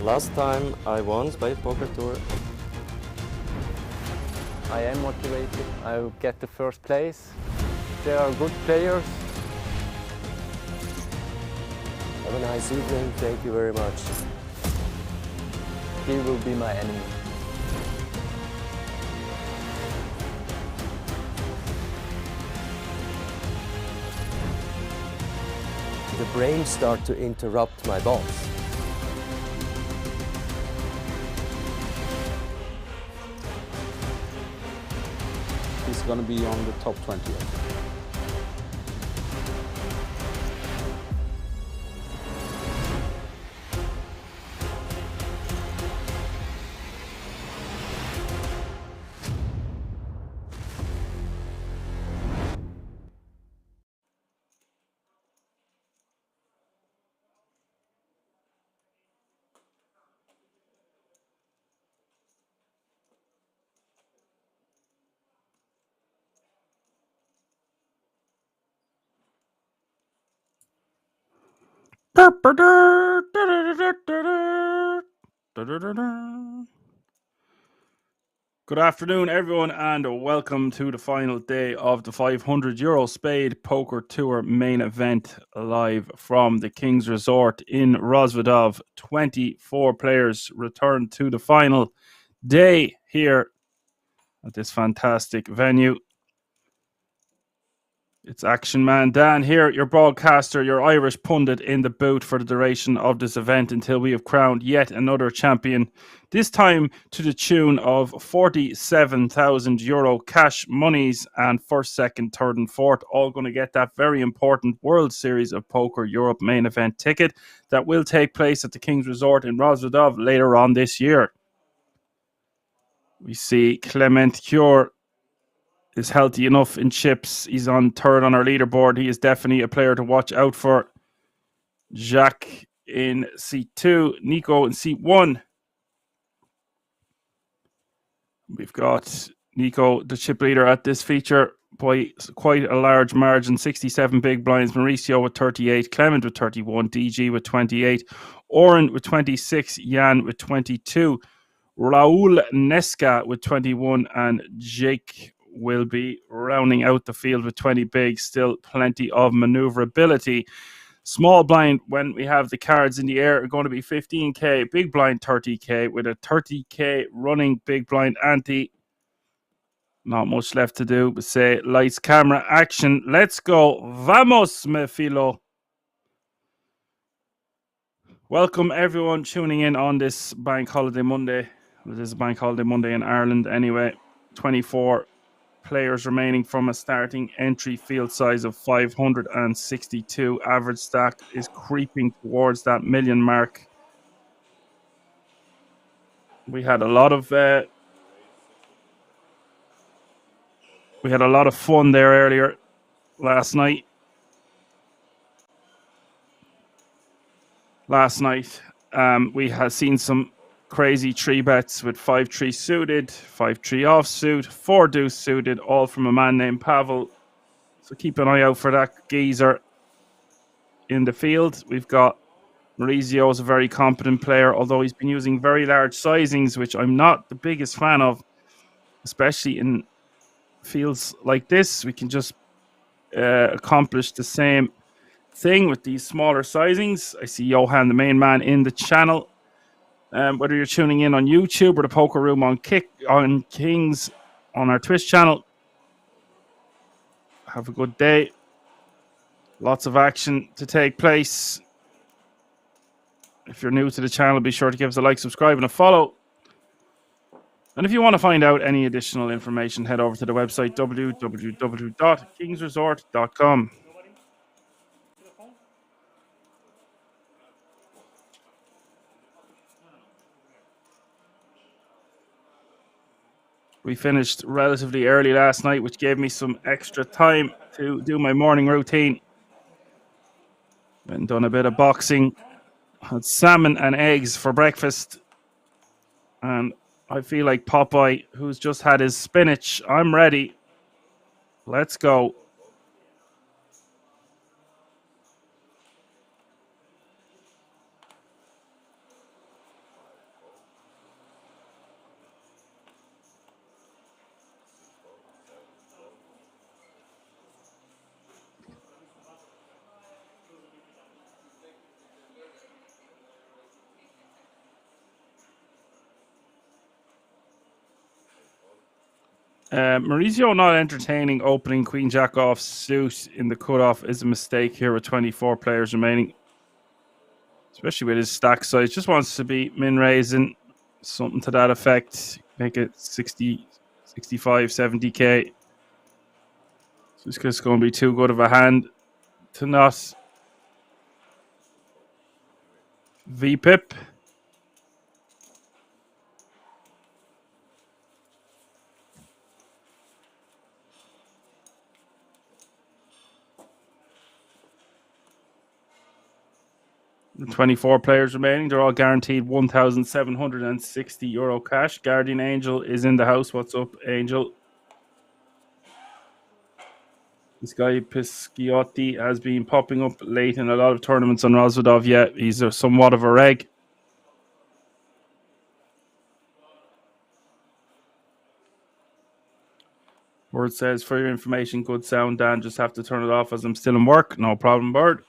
Last time I won Spade Poker Tour. I am motivated. I will get the first place. They are good players. Have a nice evening. Thank you very much. He will be my enemy. The brains start to interrupt my boss. He's going to be on the top 20. Good afternoon, everyone, and welcome to the final day of the €500 Spade Poker Tour main event, live from the King's Resort in Rozvadov. 24 players returned to the final day here at this fantastic venue. It's Action Man Dan here, your broadcaster, your Irish pundit in the booth for the duration of this event until we have crowned yet another champion, this time to the tune of €47,000 cash monies, and first, second, third and fourth all going to get that very important World Series of Poker Europe main event ticket that will take place at the King's Resort in Rozvadov later on this year. We see Clement Cure is healthy enough in chips. He's on third on our leaderboard. He is definitely a player to watch out for. Jacques in seat 2, Nico in seat 1. We've got Nico, the chip leader at this feature, by quite a large margin, 67 big blinds. Mauricio with 38, Clement with 31, DG with 28, Oren with 26, Jan with 22, Raul Nesca with 21, and Jake will be rounding out the field with 20 big. Still plenty of maneuverability. Small blind, when we have the cards in the air, are going to be 15k, big blind 30k, with a 30k running big blind ante. Not much left to do but say lights, camera, action. Let's go. Vamos, me filo. Welcome everyone tuning in on this Bank Holiday Monday. It is a Bank Holiday Monday in Ireland anyway. 24 players remaining from a starting entry field size of 562. Average stack is creeping towards that million mark. We had a lot of fun there earlier last night. We had seen some crazy 3 bets with 5-3 suited, 5-3 offsuit, 4 deuce suited, all from a man named Pavel. So keep an eye out for that geezer in the field. We've got Maurizio is a very competent player, although he's been using very large sizings, which I'm not the biggest fan of, especially in fields like this. We can just accomplish the same thing with these smaller sizings. I see Johan, the main man, in the channel. Whether you're tuning in on YouTube or the Poker Room on Kings on our Twitch channel, have a good day. Lots of action to take place. If you're new to the channel, be sure to give us a like, subscribe, and a follow. And if you want to find out any additional information, head over to the website www.kingsresort.com. We finished relatively early last night, which gave me some extra time to do my morning routine. And done a bit of boxing. Had salmon and eggs for breakfast. And I feel like Popeye, who's just had his spinach. I'm ready. Let's go. Maurizio not entertaining opening Queen Jack off suit in the cutoff is a mistake here with 24 players remaining. Especially with his stack size. Just wants to be min raising, something to that effect. Make it 60, 65, 70k. So it's just going to be too good of a hand to not VPIP. The 24 players remaining. They're all guaranteed €1,760 cash. Guardian Angel is in the house. What's up, Angel? This guy Pisciotti has been popping up late in a lot of tournaments on Rozvadov. Yeah, he's somewhat of a reg. Bird says, for your information, good sound, Dan. Just have to turn it off as I'm still in work. No problem, Bird.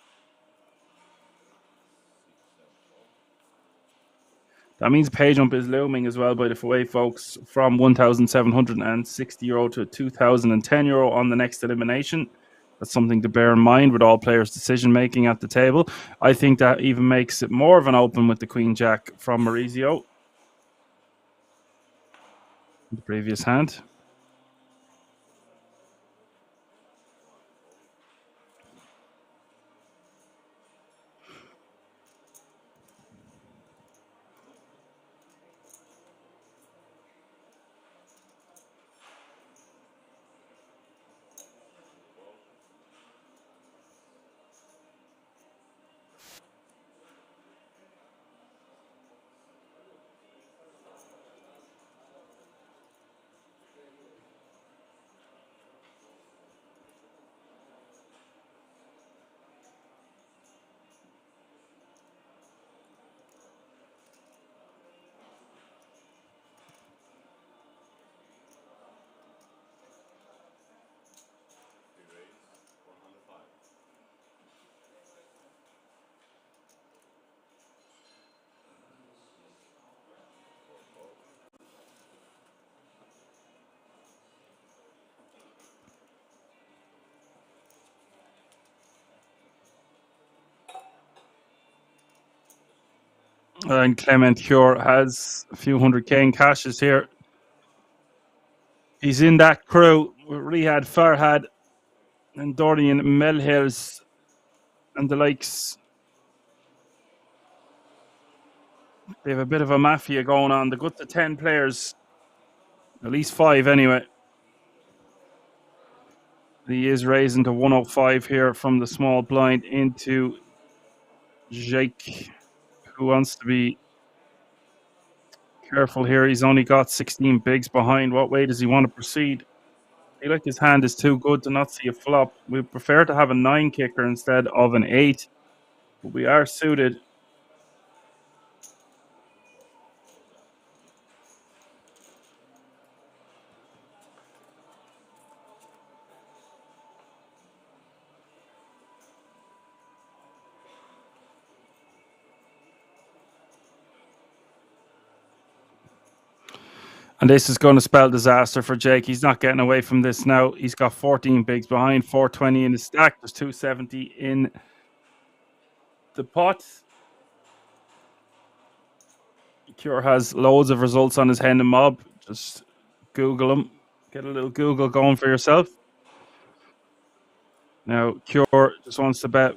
That means pay jump is looming as well, by the way, folks, from €1,760 to €2,010 on the next elimination. That's something to bear in mind with all players' decision making at the table. I think that even makes it more of an open with the Queen Jack from Maurizio. The previous hand. And Clement Cure has a few hundred-K in cashes here. He's in that crew with Rihad Farhad and Dorian Melhills and the likes. They have a bit of a mafia going on. They got to 10 players, at least 5 anyway. He is raising to 105 here from the small blind into Jake, who wants to be careful here. He's only got 16 bigs behind. What way does he want to proceed? I feel like his hand is too good to not see a flop. We prefer to have a 9 kicker instead of an 8, but we are suited. And this is going to spell disaster for Jake. He's not getting away from this now. He's got 14 bigs behind, 420 in the stack. There's 270 in the pot. Cure has loads of results on his Hen and Mob. Just Google them. Get a little Google going for yourself. Now, Cure just wants to bet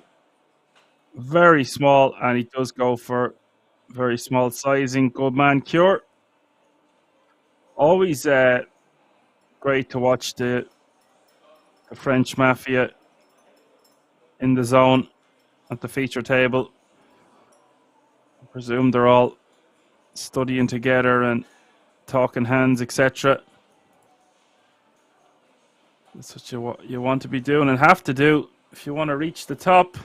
very small, and he does go for very small sizing. Good man, Cure. Always great to watch the French Mafia in the zone at the feature table. I presume they're all studying together and talking hands, etc. That's what you want to be doing and have to do if you want to reach the top.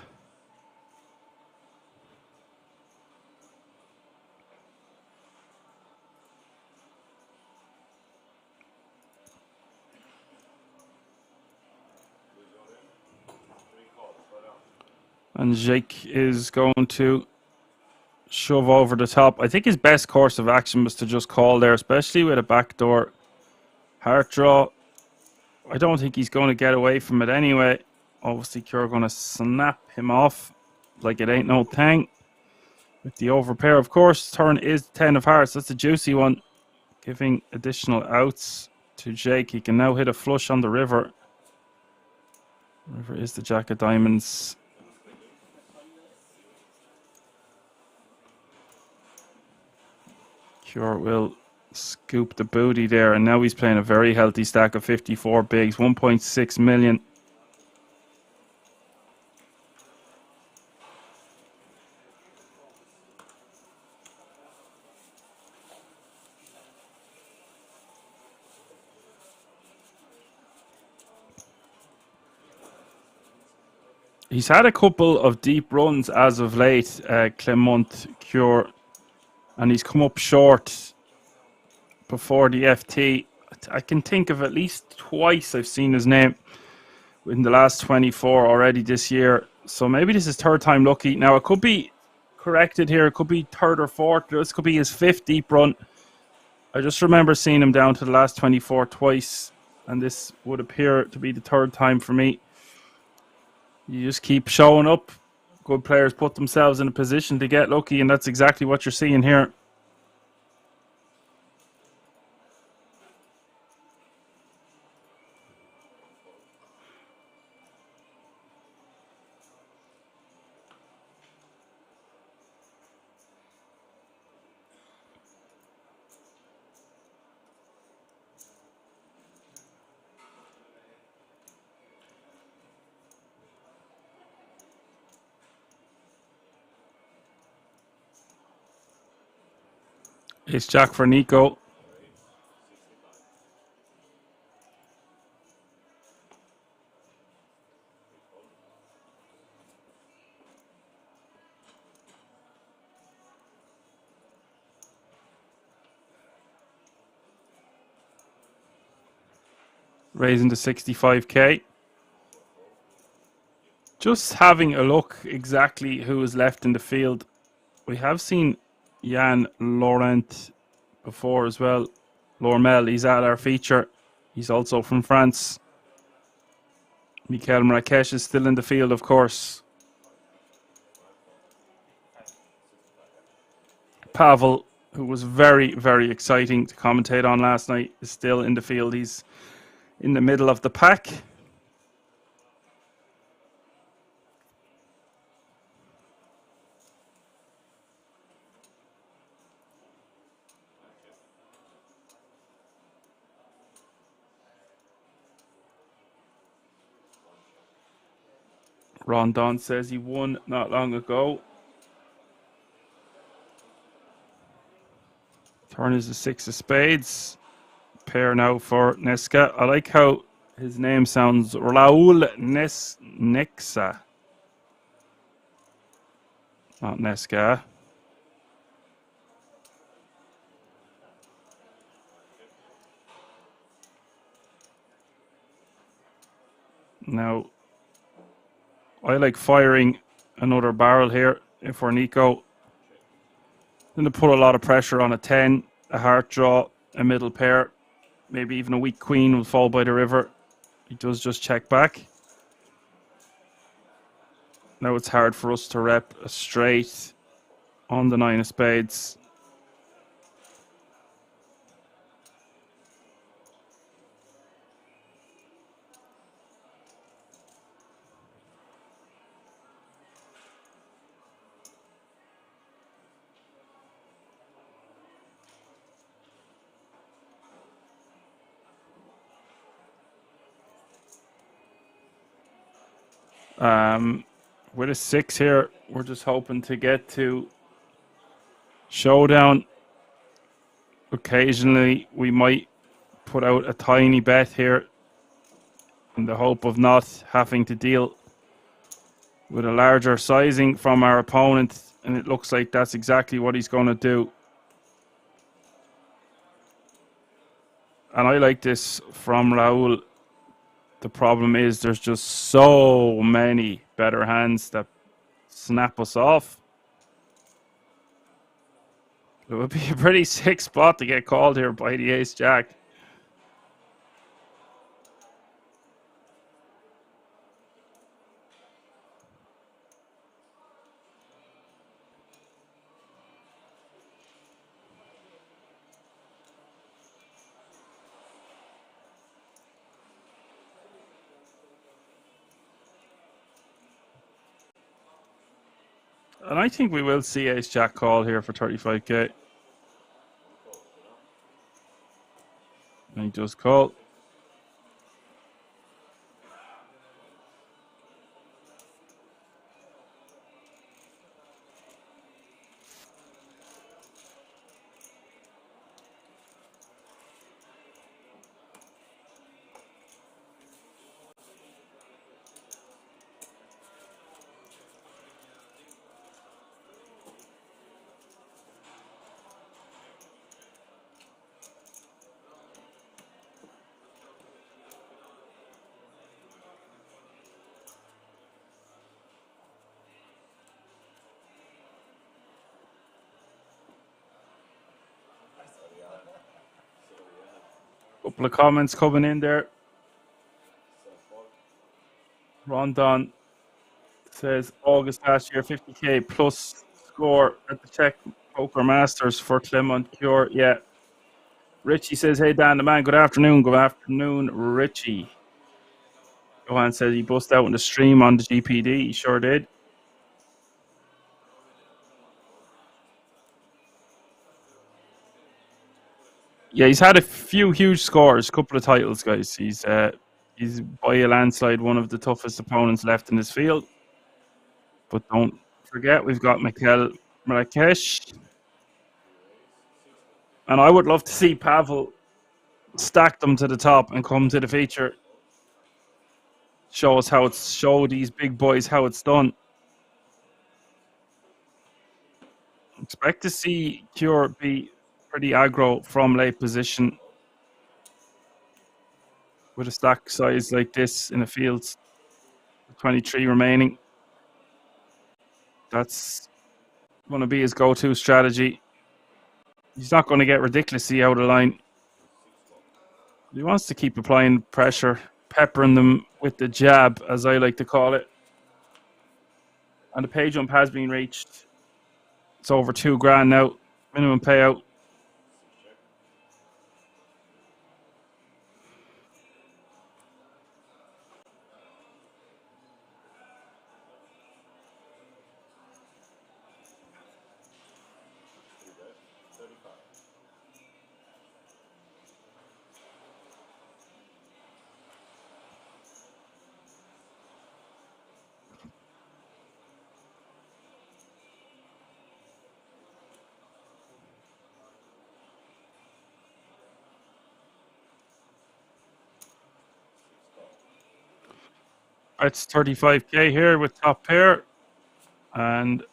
And Jake is going to shove over the top. I think his best course of action was to just call there, especially with a backdoor Heart draw. I don't think he's going to get away from it anyway. Obviously, Cure going to snap him off like it ain't no thing. With the overpair, of course. Turn is 10 of hearts. That's a juicy one. Giving additional outs to Jake. He can now hit a flush on the river. River is the jack of diamonds. Cure will scoop the booty there, and now he's playing a very healthy stack of 54 bigs, 1.6 million. He's had a couple of deep runs as of late, Clement Cure, and he's come up short before the FT. I can think of at least twice I've seen his name in the last 24 already this year. So maybe this is third time lucky. Now, it could be corrected here. It could be third or fourth. This could be his fifth deep run. I just remember seeing him down to the last 24 twice, and this would appear to be the third time for me. You just keep showing up. Good players put themselves in a position to get lucky, and that's exactly what you're seeing here. It's Jack for Nico. Raising to 65k. Just having a look exactly who is left in the field. We have seen Jan Laurent before as well. Lormel, he's at our feature. He's also from France. Michael Marrakesh is still in the field, of course. Pavel, who was very, very exciting to commentate on last night, is still in the field. He's in the middle of the pack. Rondon says he won not long ago. Turn is the 6 of spades. Pair now for Nesca. I like how his name sounds. Raul Nexa. Not Nesca. Now, I like firing another barrel here for Nico. Then to put a lot of pressure on a 10, a heart draw, a middle pair, maybe even a weak queen will fall by the river. He does just check back. Now it's hard for us to rep a straight on the 9 of spades. With a 6 here, we're just hoping to get to showdown. Occasionally, we might put out a tiny bet here in the hope of not having to deal with a larger sizing from our opponent, and it looks like that's exactly what he's going to do. And I like this from Raul. The problem is there's just so many better hands that snap us off. It would be a pretty sick spot to get called here by the ace-jack. And I think we will see Ace Jack call here for 35k. And he does call. Couple of comments coming in there. Rondon says August last year, 50k plus score at the Czech Poker Masters for Clement Cure. Yeah. Richie says, hey, Dan the man, good afternoon. Good afternoon, Richie. Johan says he bust out in the stream on the GPD. He sure did. Yeah, he's had a few huge scores, a couple of titles, guys. He's by a landslide one of the toughest opponents left in this field. But don't forget, we've got Mikhail Marakesh. And I would love to see Pavel stack them to the top and come to the feature. Show these big boys how it's done. Expect to see Cure be pretty aggro from late position with a stack size like this in the fields. 23 remaining. That's going to be his go-to strategy. He's not going to get ridiculously out of line. He wants to keep applying pressure, peppering them with the jab, as I like to call it. And the pay jump has been reached. It's over $2,000 now, minimum payout. It's 35k here with top pair, and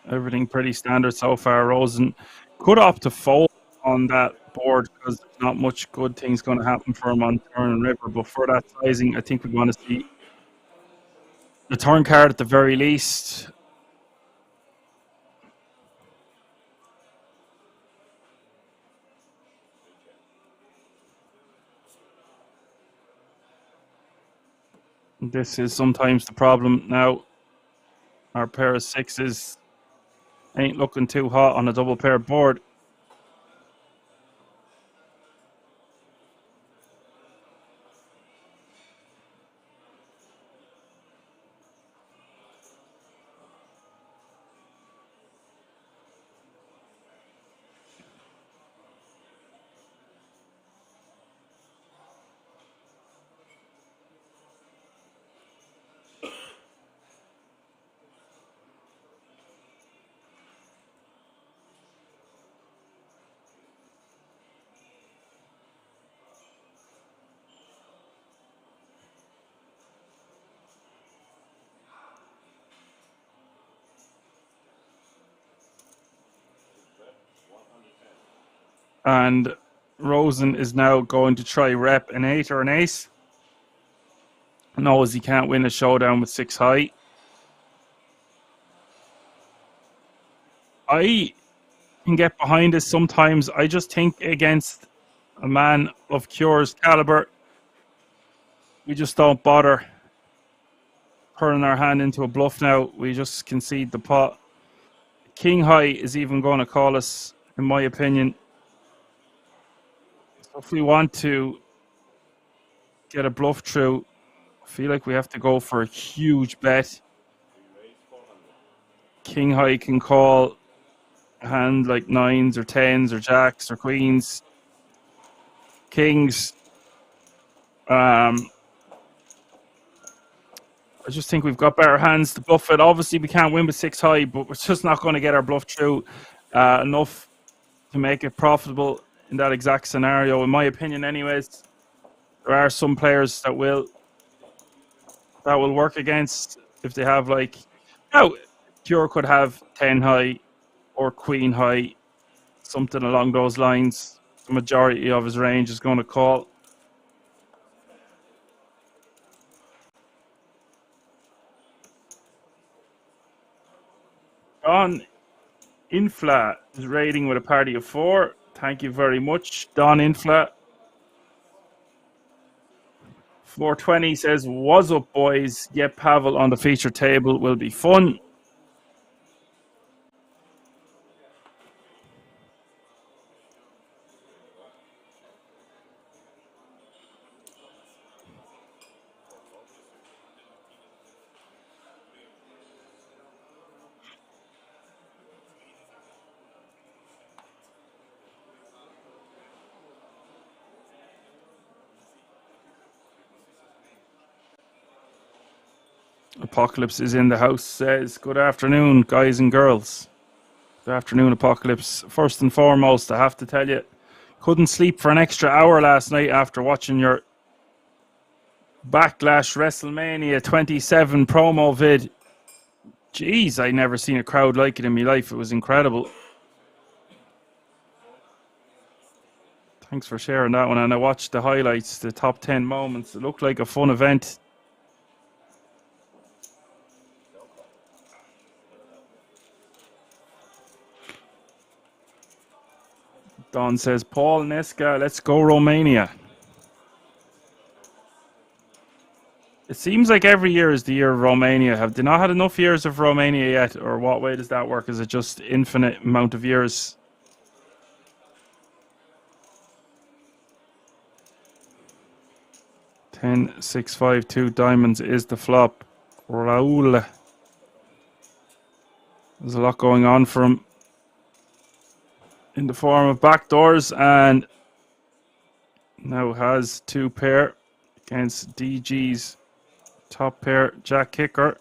everything pretty standard so far. Rosen could opt to fold on that board because not much good things going to happen for him on turn and river. But for that sizing, I think we want to see the turn card at the very least. This is sometimes the problem now. Our pair of sixes ain't looking too hot on a double pair board. And Rosen is now going to try rep an 8 or an ace. Knows he can't win a showdown with 6 high. I can get behind this sometimes. I just think against a man of Cure's caliber, we just don't bother turning our hand into a bluff now. We just concede the pot. King high is even going to call us, in my opinion. So if we want to get a bluff through, I feel like we have to go for a huge bet. King high can call a hand like 9s or 10s or jacks or queens. Kings. I just think we've got better hands to bluff it. Obviously, we can't win with 6 high, but we're just not going to get our bluff through enough to make it profitable in that exact scenario, in my opinion. Anyways, there are some players that will work against if they have like. Now, Pure could have 10 high or queen high, something along those lines. The majority of his range is going to call. Don Infla is rating with a party of 4. Thank you very much, Don Infla. 420 says, "What's up, boys? Yep, Pavel on the feature table will be fun." Apocalypse is in the house, says, "Good afternoon, guys and girls." Good afternoon, Apocalypse. First and foremost, I have to tell you, couldn't sleep for an extra hour last night after watching your Backlash WrestleMania 27 promo vid. Jeez, I never seen a crowd like it in my life. It was incredible. Thanks for sharing that one. And I watched the highlights, the top 10 moments. It looked like a fun event. Don says, "Paul Nesca, let's go Romania." It seems like every year is the year of Romania. Have they not had enough years of Romania yet? Or what way does that work? Is it just infinite amount of years? Ten, 6, 5, 2 diamonds is the flop. Raul. There's a lot going on for him in the form of backdoors, and now has 2 pair against DG's top pair jack kicker.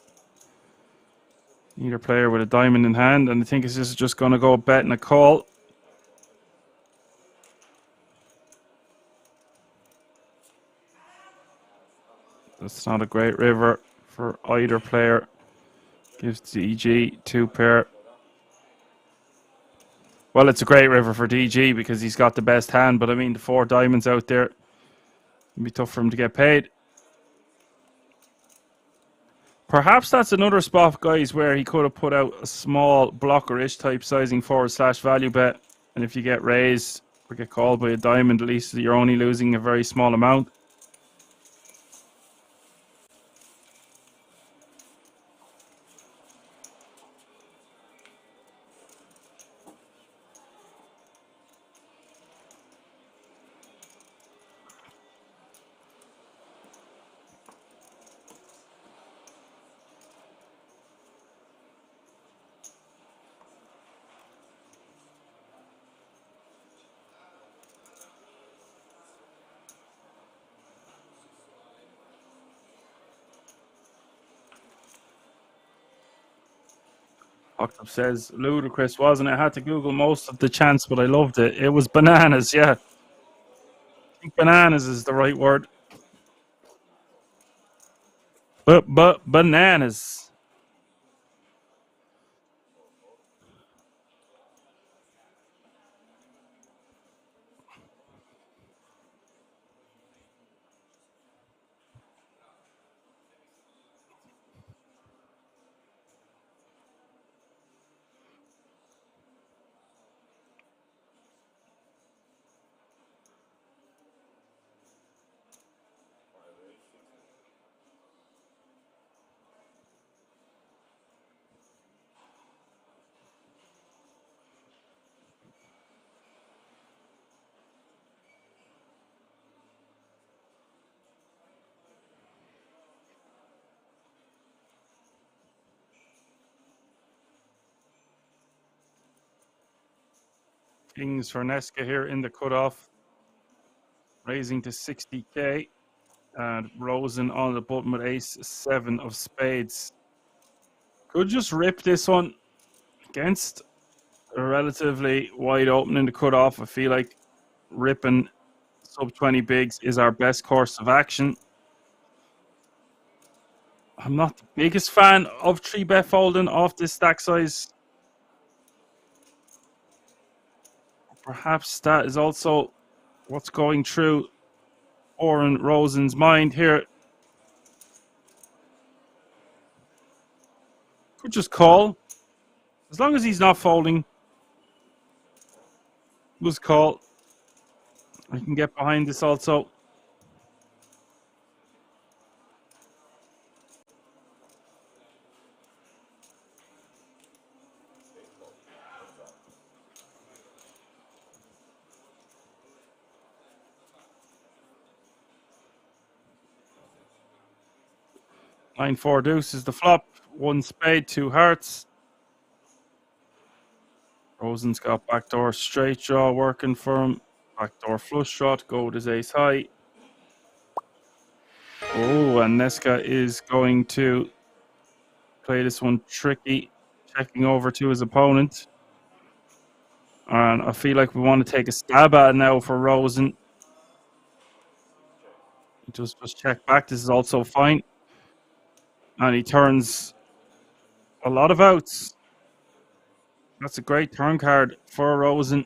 Either player with a diamond in hand, and I think this is just going to go bet and a call. That's not a great river for either player. Gives DG 2 pair. Well, it's a great river for DG because he's got the best hand, but I mean, the 4 diamonds out there, it'd be tough for him to get paid. Perhaps that's another spot, guys, where he could have put out a small blocker-ish type sizing forward/value bet, and if you get raised or get called by a diamond, at least you're only losing a very small amount. Octop says, ludicrous, wasn't it? I had to Google most of the chants, but I loved it. It was bananas, yeah. I think bananas is the right word. But bananas. Kings for Nesca here in the cutoff, raising to 60k, and Rosen on the button with ace-7 of spades. Could just rip this one against a relatively wide open in the cutoff. I feel like ripping sub 20 bigs is our best course of action. I'm not the biggest fan of 3-bet folding off this stack size. Perhaps that is also what's going through Oren Rosen's mind here. Could just call. As long as he's not folding, just call. I can get behind this also. Nine, 4 deuce is the flop. 1 spade, 2 hearts. Rosen's got backdoor straight draw working for him. Backdoor flush draw to go with his ace high. Oh, and Nesca is going to play this one tricky, checking over to his opponent. And I feel like we want to take a stab at it now for Rosen. Just check back. This is also fine. And he turns a lot of outs. That's a great turn card for Rosen.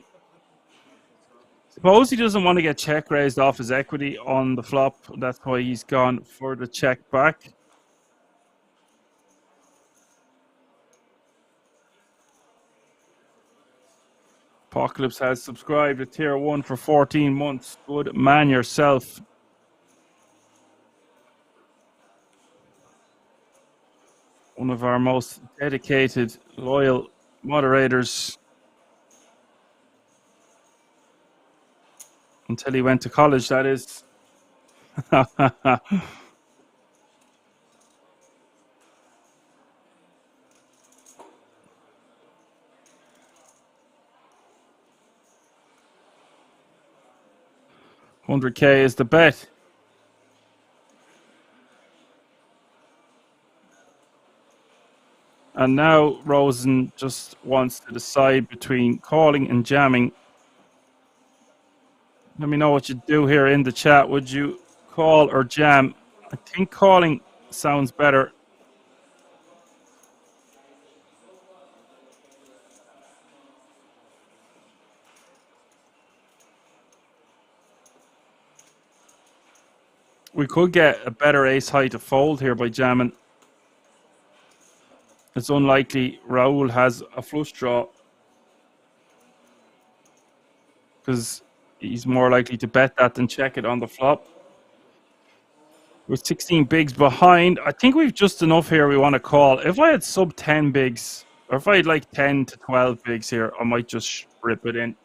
Suppose he doesn't want to get check raised off his equity on the flop. That's why he's gone for the check back. Apocalypse has subscribed to Tier 1 for 14 months. Good man yourself. One of our most dedicated, loyal moderators. Until he went to college, that is. 100k is the bet. And now Rosen just wants to decide between calling and jamming. Let me know what you do here in the chat. Would you call or jam? I think calling sounds better. We could get a better ace high to fold here by jamming. It's unlikely Raul has a flush draw, because he's more likely to bet that than check it on the flop. We're 16 bigs behind. I think we've just enough here we want to call. If I had sub 10 bigs, or if I had like 10 to 12 bigs here, I might just rip it in.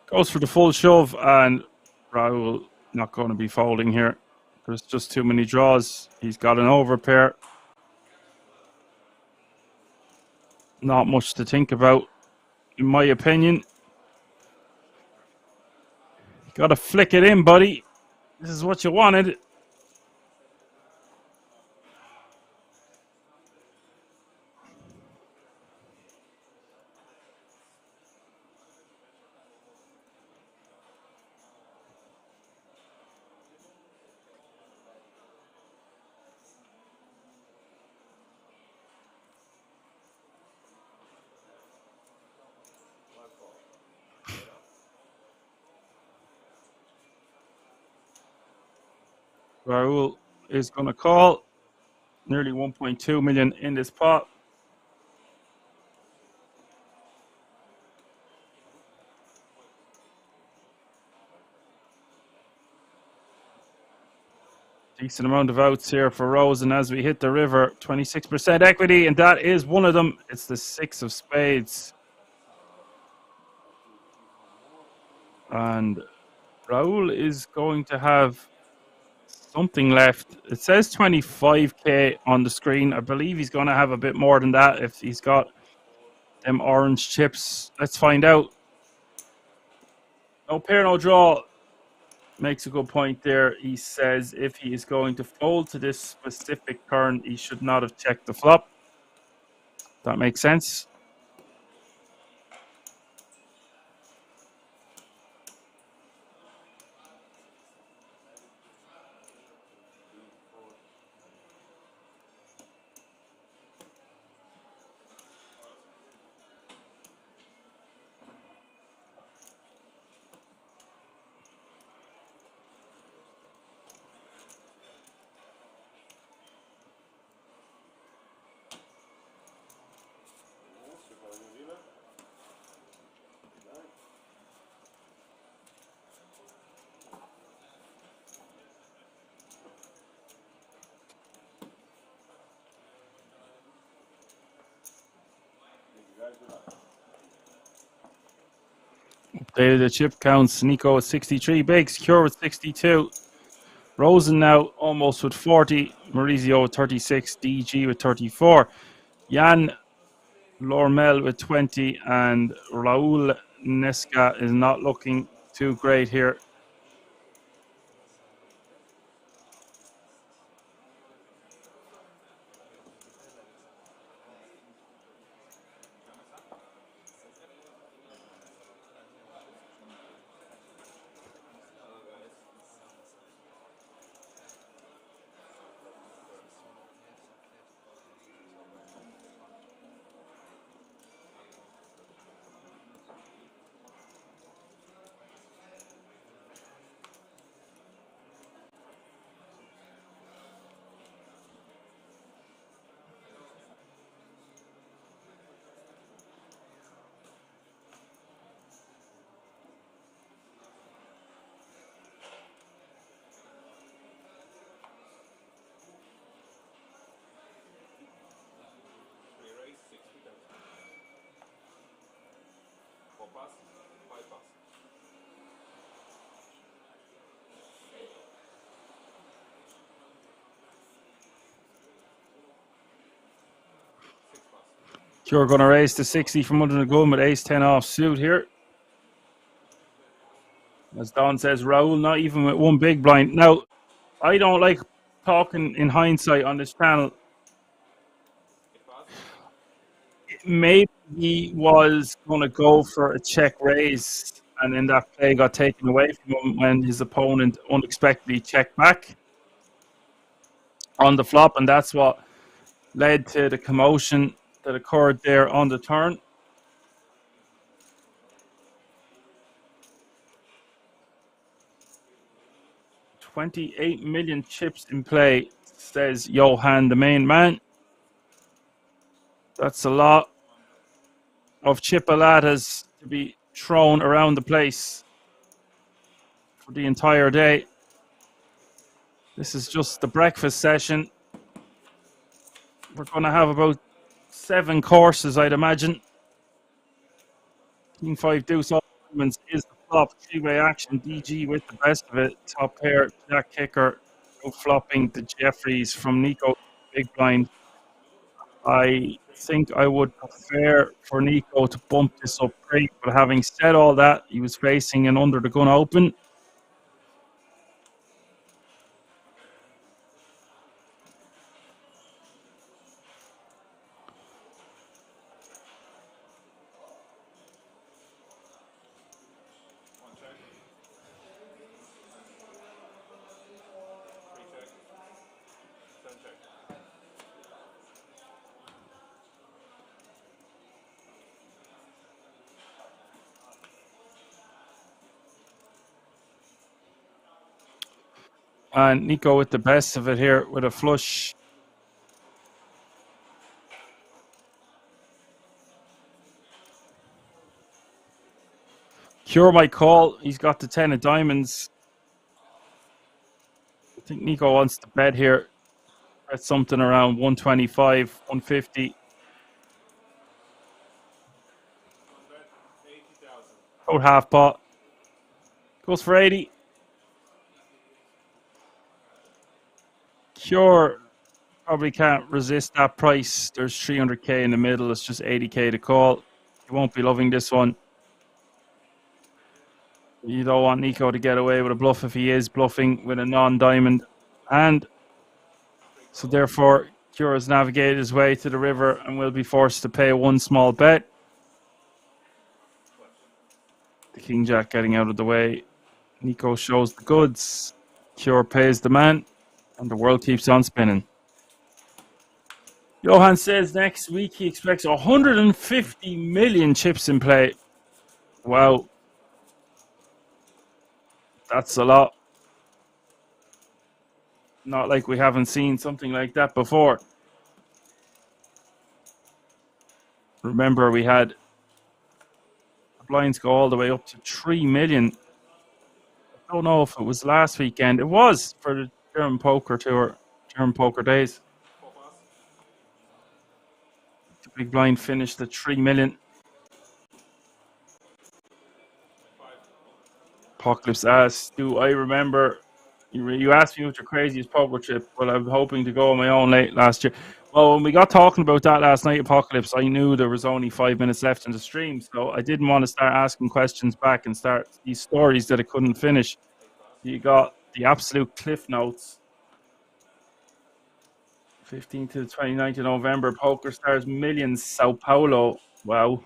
Goes for the full shove, and Raul not going to be folding here. There's just too many draws. He's got an overpair. Not much to think about, in my opinion. Got to flick it in, buddy. This is what you wanted. Raul is going to call. Nearly 1.2 million in this pot. Decent amount of outs here for Rosen as we hit the river. 26% equity, and that is one of them. It's the 6 of spades. And Raul is going to have something left. It says 25k on the screen. I believe he's going to have a bit more than that if he's got them orange chips. Let's find out. No pair, no draw. Makes a good point there. He says if he is going to fold to this specific turn, he should not have checked the flop. That makes sense. Updated the chip counts. Nico with 63 bigs, Cure with 62. Rosen now almost with 40. Maurizio with 36. DG with 34. Jan Lormel with 20. And Raul Nesca is not looking too great here. Cure going to raise to 60 from under the gun with ace-10 off suit here. As Don says, Raul not even with one big blind. Now, I don't like talking in hindsight on this channel. Maybe he was going to go for a check raise, and then that play got taken away from him when his opponent unexpectedly checked back on the flop, and that's what led to the commotion that occurred there on the turn. $28 million chips in play, says Johan, the main man. That's a lot of chipolatas to be thrown around the place for the entire day. This is just the breakfast session. We're going to have about 7 courses, I'd imagine. King 5 deuce all diamonds is the flop. 3-way action. DG with the best of it. Top pair, Jack Kicker. No flopping the Jeffries from Nico. Big blind. I think I would prefer for Nico to bump this up pre, but having said all that, he was facing an under the gun open. And Nico with the best of it here with a flush. Cure my call. He's got the 10 of diamonds. I think Nico wants to bet here at something around 125, 150. About half pot. Goes for 80. Cure probably can't resist that price. There's 300k in the middle. It's just 80k to call. You won't be loving this one. You don't want Nico to get away with a bluff if he is bluffing with a non-diamond. And so therefore, Cure has navigated his way to the river and will be forced to pay one small bet. The King Jack getting out of the way. Nico shows the goods. Cure pays the man. And the world keeps on spinning. Johan says next week he expects 150 million chips in play. Wow. That's a lot. Not like we haven't seen something like that before. Remember, we had the blinds go all the way up to 3 million. I don't know if it was last weekend. It was for the German Poker Tour, German Poker Days. The big blind finished at 3 million. Apocalypse asked, do I remember? You asked me what your craziest poker trip. Well, I'm hoping to go on my own late last year. Well, when we got talking about that last night, Apocalypse, I knew there was only 5 minutes left in the stream, so I didn't want to start asking questions back and start these stories that I couldn't finish. You got the absolute cliff notes. 15th to the 29th of November, Poker Stars Millions, Sao Paulo. Wow.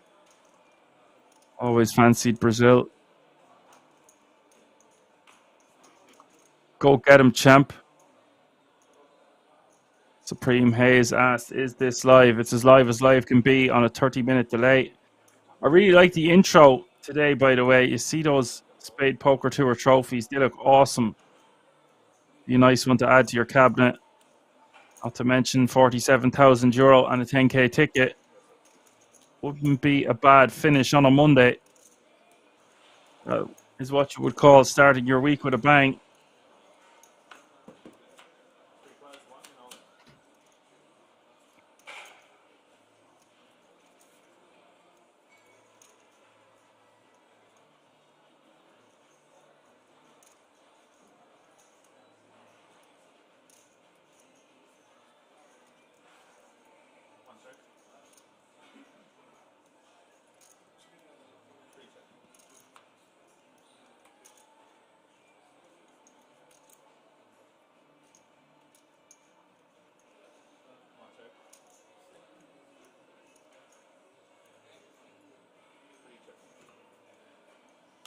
Always fancied Brazil. Go get him, champ. Supreme Hayes asked, is this live? It's as live can be on a 30-minute delay. I really like the intro today, by the way. You see those Spade Poker Tour trophies. They look awesome. Be a nice one to add to your cabinet. Not to mention 47,000 euro and a 10k ticket. Wouldn't be a bad finish on a Monday. Is what you would call starting your week with a bang.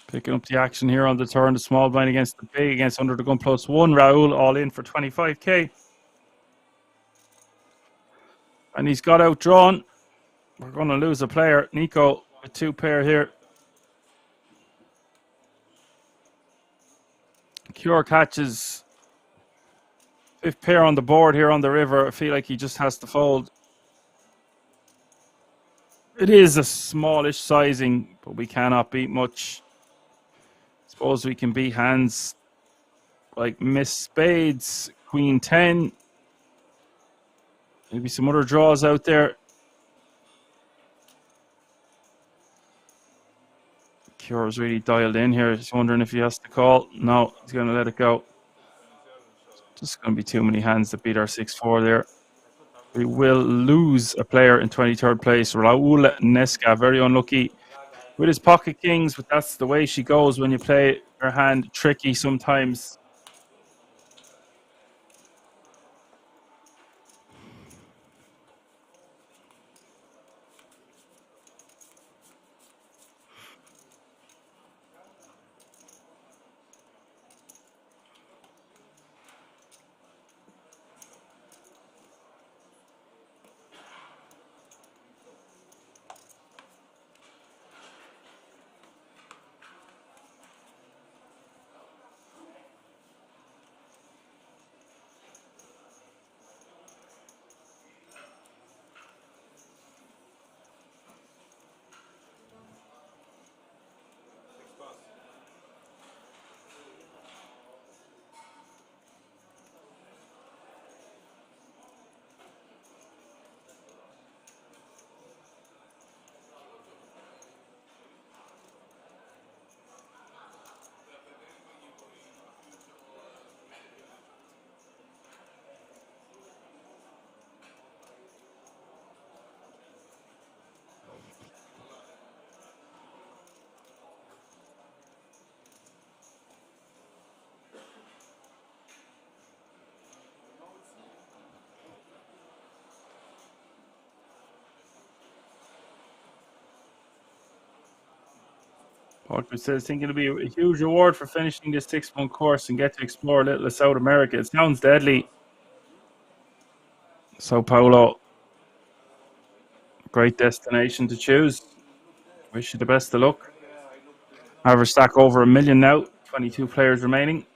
Picking up the action here on the turn. The small blind against the big, against under the gun +1. Raul all in for 25k. And he's got outdrawn. We're going to lose a player. Nico with 2 pair here. Cure catches 5th pair on the board here on the river. I feel like he just has to fold. It is a smallish sizing, but we cannot beat much. Suppose we can beat hands like Miss Spades, Queen 10. Maybe some other draws out there. Cure's really dialed in here. He's wondering if he has to call. No, he's going to let it go. Just going to be too many hands to beat our 6-4 there. We will lose a player in 23rd place. Raul Nesca, very unlucky with his pocket kings, but that's the way she goes when you play her hand tricky sometimes. Parker says, thinking it'll be a huge reward for finishing this 6-month course and get to explore a little of South America. It sounds deadly. Sao Paulo, great destination to choose. Wish you the best of luck. Average stack over 1 million now. 22 players remaining.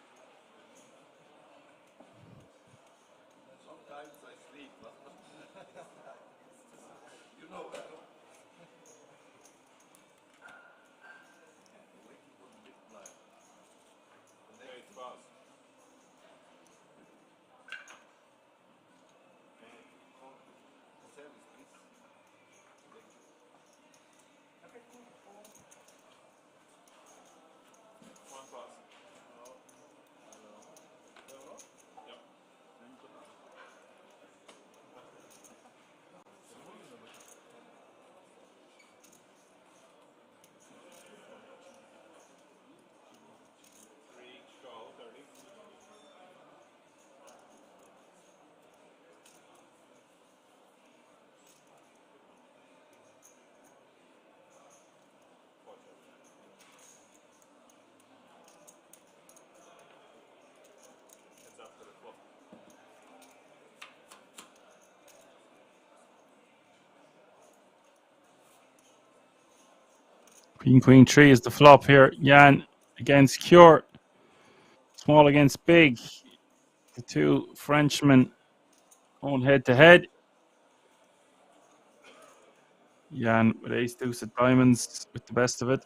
Queen 3 is the flop here. Jan against Cure. Small against big. The two Frenchmen going head to head. Jan with ace deuce of diamonds with the best of it.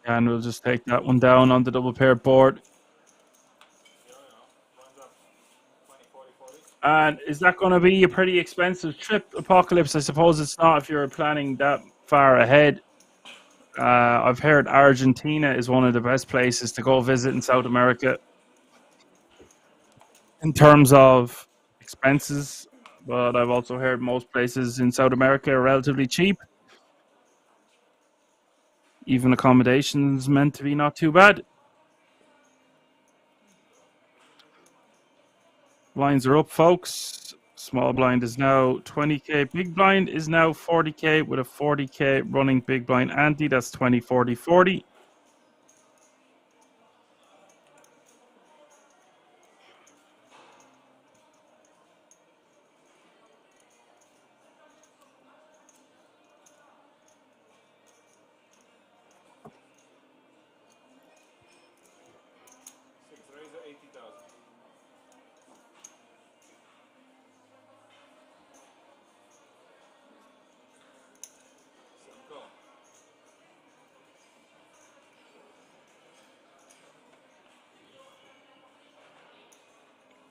And we'll just take that one down on the double pair board. And is that going to be a pretty expensive trip, Apocalypse? I suppose it's not if you're planning that far ahead. I've heard Argentina is one of the best places to go visit in South America in terms of expenses. But I've also heard most places in South America are relatively cheap. Even accommodations meant to be not too bad. Blinds are up, folks. Small blind is now 20k. Big blind is now 40k with a 40k running big blind ante. That's 20, 40, 40.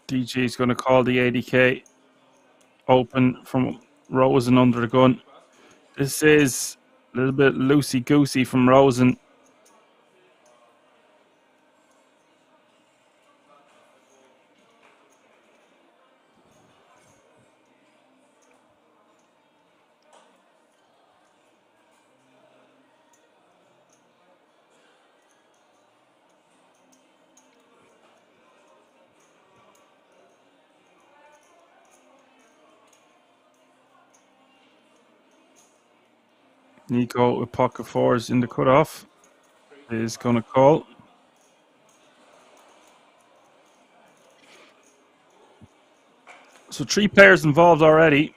DG is going to call the 80k open from Rosen under the gun. This is a little bit loosey-goosey from Rosen. Nico with pocket fours in the cutoff is going to call. So 3 players involved already.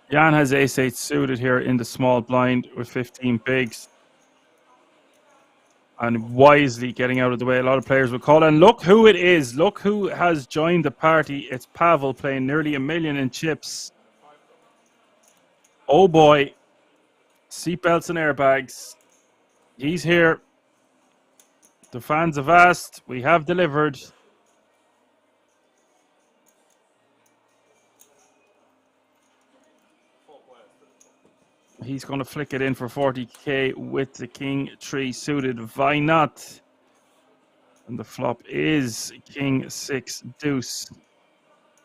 Jan has ace-8 suited here in the small blind with 15 bigs. And wisely getting out of the way. A lot of players will call. And look who it is. Look who has joined the party. It's Pavel playing nearly 1 million in chips. Oh boy. Seatbelts and airbags. He's here. The fans have asked. We have delivered. He's going to flick it in for 40k with the king 3 suited. Why not? And the flop is king 6 deuce.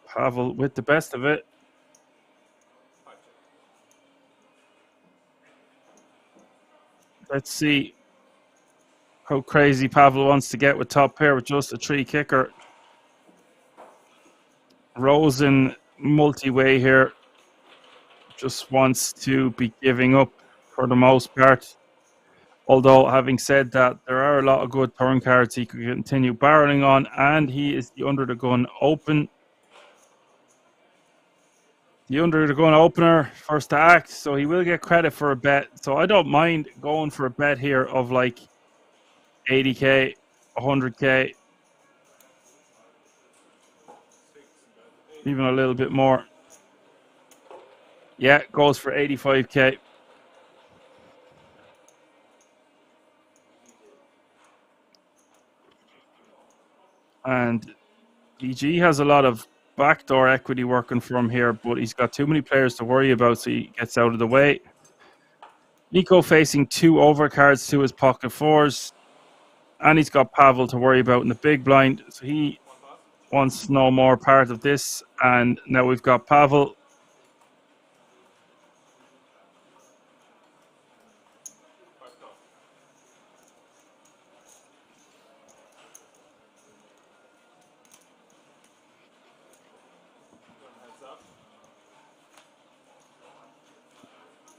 Pavel with the best of it. Let's see how crazy Pavel wants to get with top pair with just a 3 kicker. Rosen multi-way here. Just wants to be giving up for the most part. Although, having said that, there are a lot of good turn cards he could continue barreling on, and he is the under the gun open. The under the gun opener, first to act, so he will get credit for a bet. So I don't mind going for a bet here of like 80k, 100k, even a little bit more. Yeah, goes for 85k. And DG has a lot of backdoor equity working for him here, but he's got too many players to worry about, so he gets out of the way. Nico facing 2 overcards to his pocket fours, and he's got Pavel to worry about in the big blind, so he wants no more part of this. And now we've got Pavel.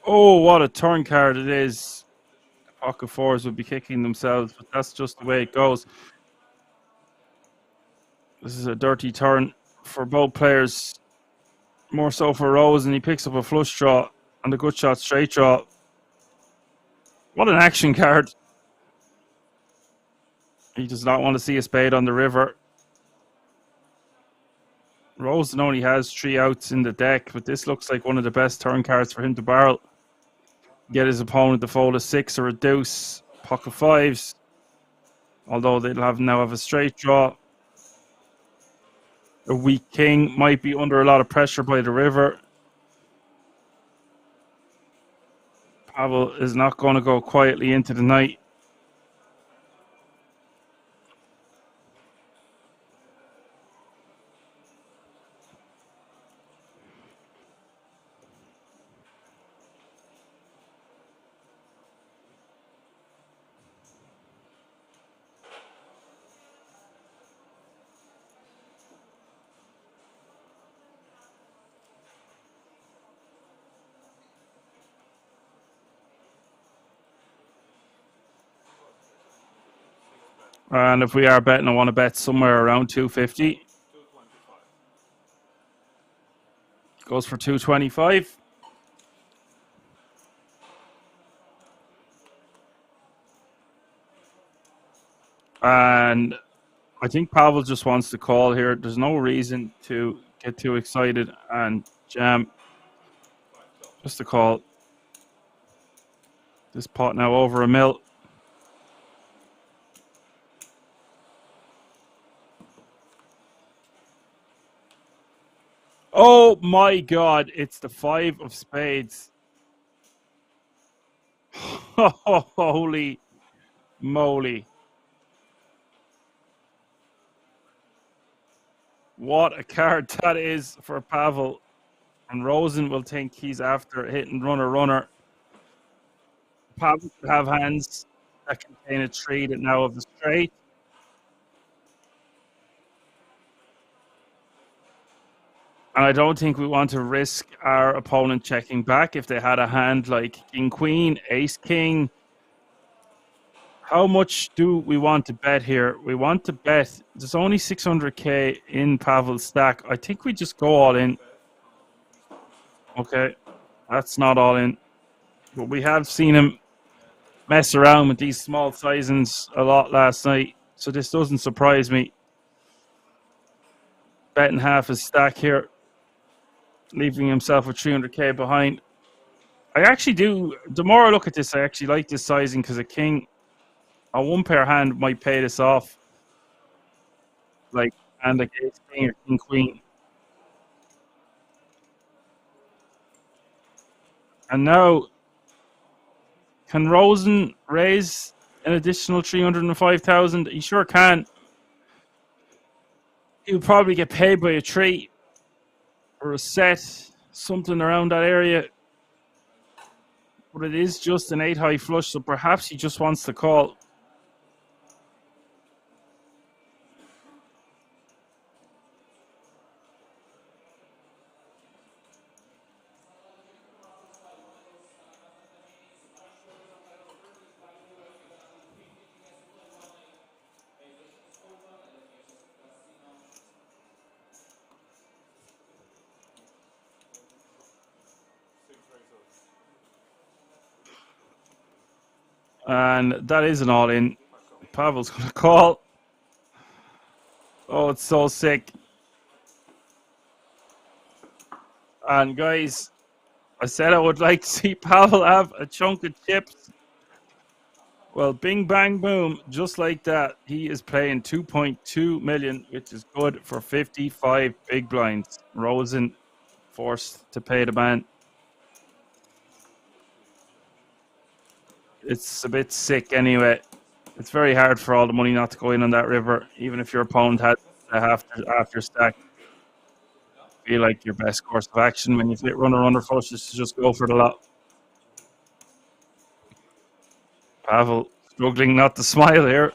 Oh, what a turn card it is. The pocket fours would be kicking themselves, but that's just the way it goes. This is a dirty turn for both players. More so for Rose, and he picks up a flush draw and a good shot straight draw. What an action card. He does not want to see a spade on the river. Rosen only has 3 outs in the deck, but this looks like one of the best turn cards for him to barrel. Get his opponent to fold a 6 or a deuce, pocket fives. Although they'll now have a straight draw. A weak king might be under a lot of pressure by the river. Pavel is not going to go quietly into the night. And if we are betting, I want to bet somewhere around 250. Goes for 225. And I think Pavel just wants to call here. There's no reason to get too excited and jam. Just a call. This pot now over a mil. Oh my God, it's the 5 of spades. Holy moly. What a card that is for Pavel. And Rosen will think he's after hitting runner. Pavel will have hands that contain a 3 that now have a straight. And I don't think we want to risk our opponent checking back if they had a hand like King Queen, Ace King. How much do we want to bet here? We want to bet. There's only 600k in Pavel's stack. I think we just go all in. Okay, that's not all in. But we have seen him mess around with these small sizings a lot last night. So this doesn't surprise me. Betting half his stack here, leaving himself with 300k behind. I actually do, the more I look at this, I actually like this sizing because a king a one pair hand might pay this off. Like, and like ace king or king queen. And now, can Rosen raise an additional 305,000? He sure can. He'll probably get paid by a tree or a set, something around that area. But it is just an 8 high flush, so perhaps he just wants to call. And that is an all in. Pavel's going to call. Oh, it's so sick. And guys, I said I would like to see Pavel have a chunk of chips. Well, bing, bang, boom. Just like that, he is playing 2.2 million, which is good for 55 big blinds. Rosen forced to pay the man. It's a bit sick anyway. It's very hard for all the money not to go in on that river, even if your opponent had a after stack. Feel like your best course of action when you hit runner flush is to just go for the lot. Pavel struggling not to smile here.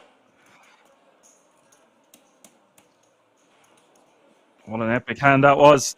What an epic hand that was.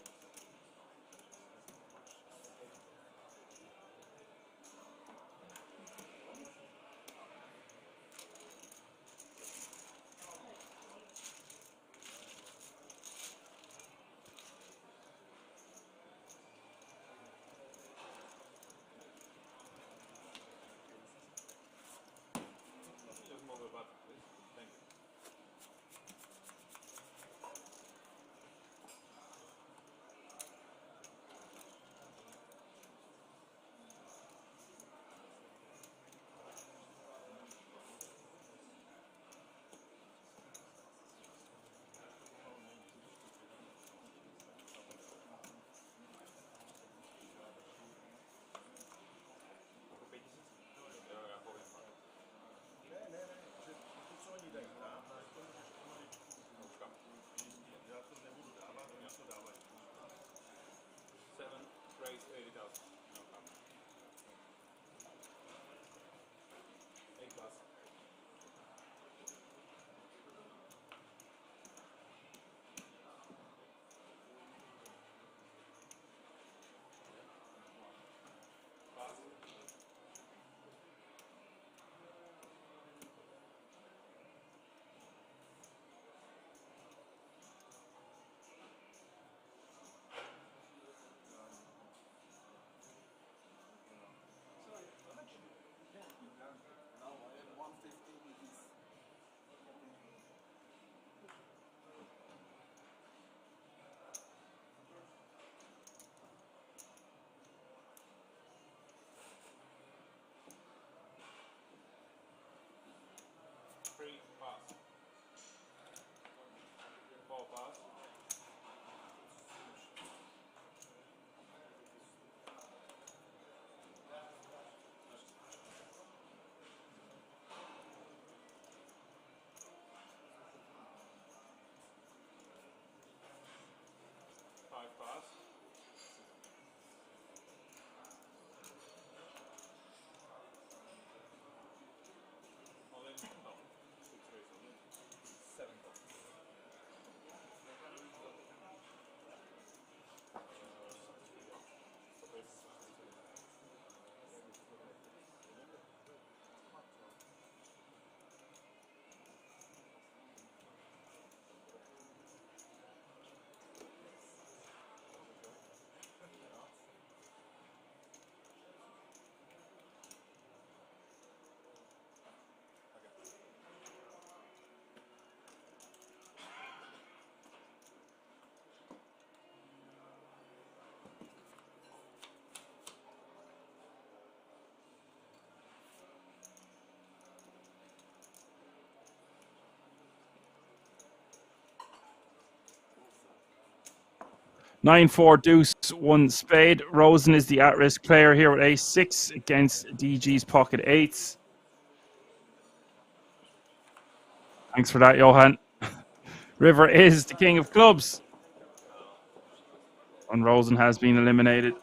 9-4 deuce, 1 spade. Rosen is the at-risk player here with ace-6 against DG's pocket 8s. Thanks for that, Johan. River is the king of clubs. And Rosen has been eliminated.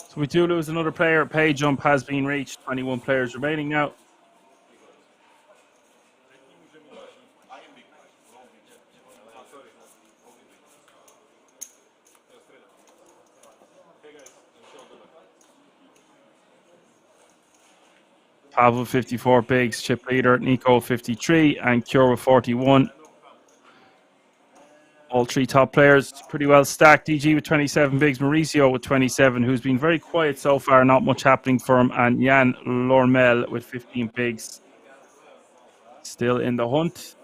So we do lose another player. Pay jump has been reached. 21 players remaining now. Pavel 54 bigs, chip leader, Nico 53, and Cure with 41. All three top players pretty well stacked. DG with 27 bigs, Mauricio with 27, who's been very quiet so far, not much happening for him, and Jan Lormel with 15 bigs. Still in the hunt.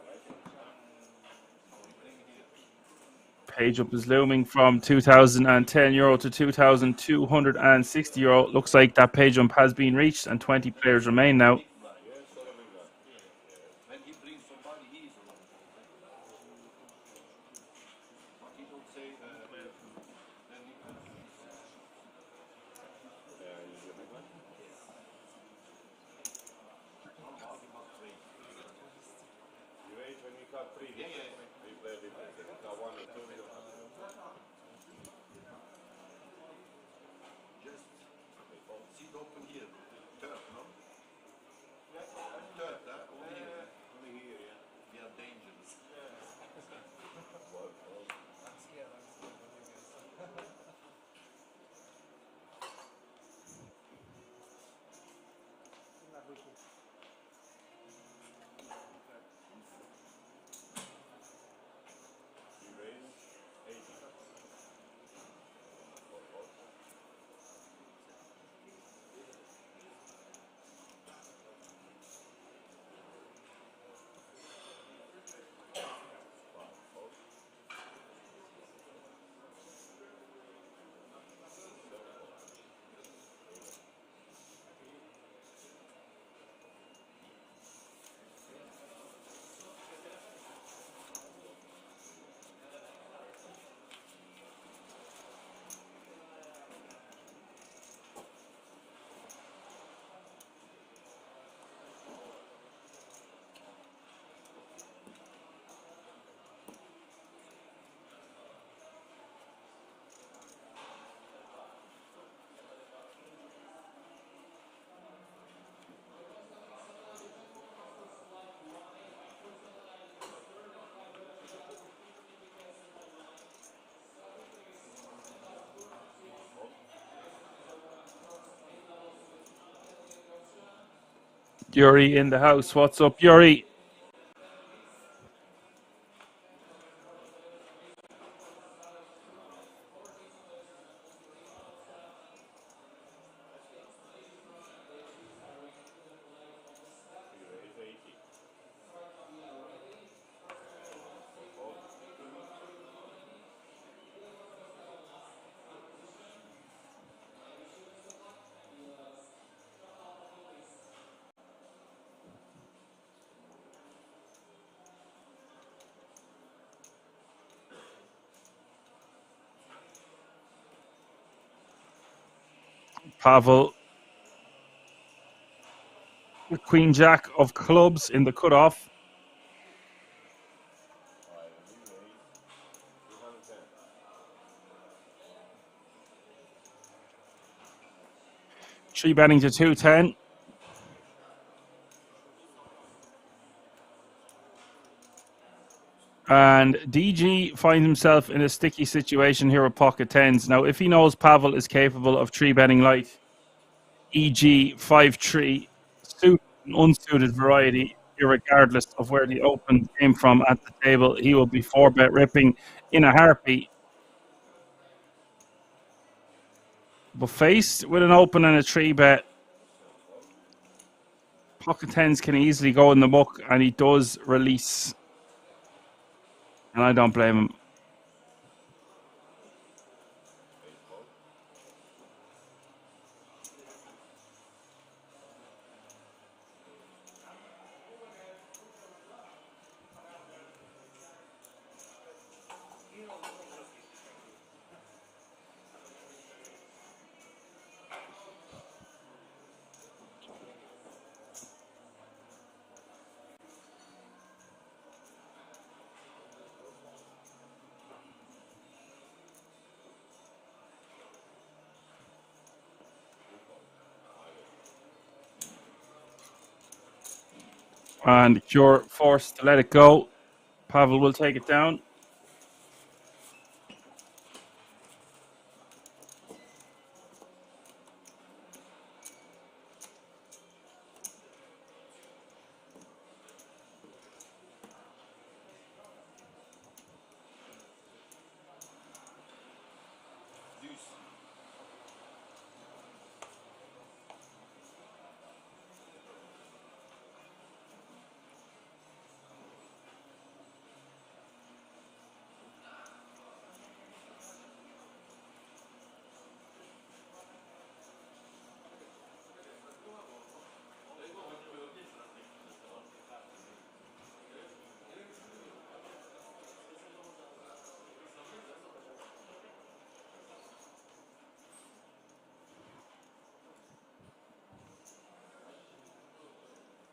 Page up is looming from €2,010 to €2,260. Looks like that pay jump has been reached, and 20 players remain now. Yuri in the house. What's up, Yuri? Pavel with Queen Jack of clubs in the cutoff. Three betting to 210. And DG finds himself in a sticky situation here with pocket tens. Now, if he knows Pavel is capable of three betting light, e.g. 5-3, suited and unsuited variety, regardless of where the open came from at the table, he will be 4-bet ripping in a heartbeat. But faced with an open and a 3-bet, Pocket tens can easily go in the muck, and he does release. And I don't blame him. And Cure forced to let it go. Pavel will take it down.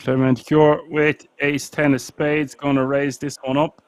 Clement Cure with ace 10 of spades, going to raise this one up.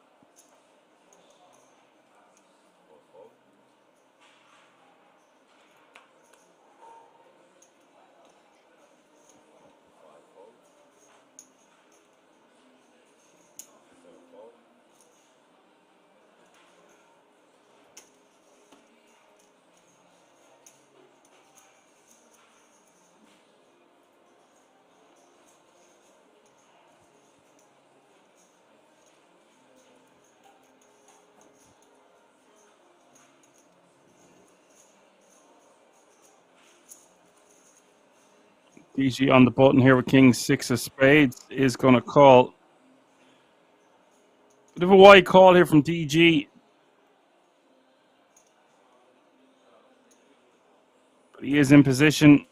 DG on the button here with king 6 of spades is going to call. Bit of a wide call here from DG. But he is in position.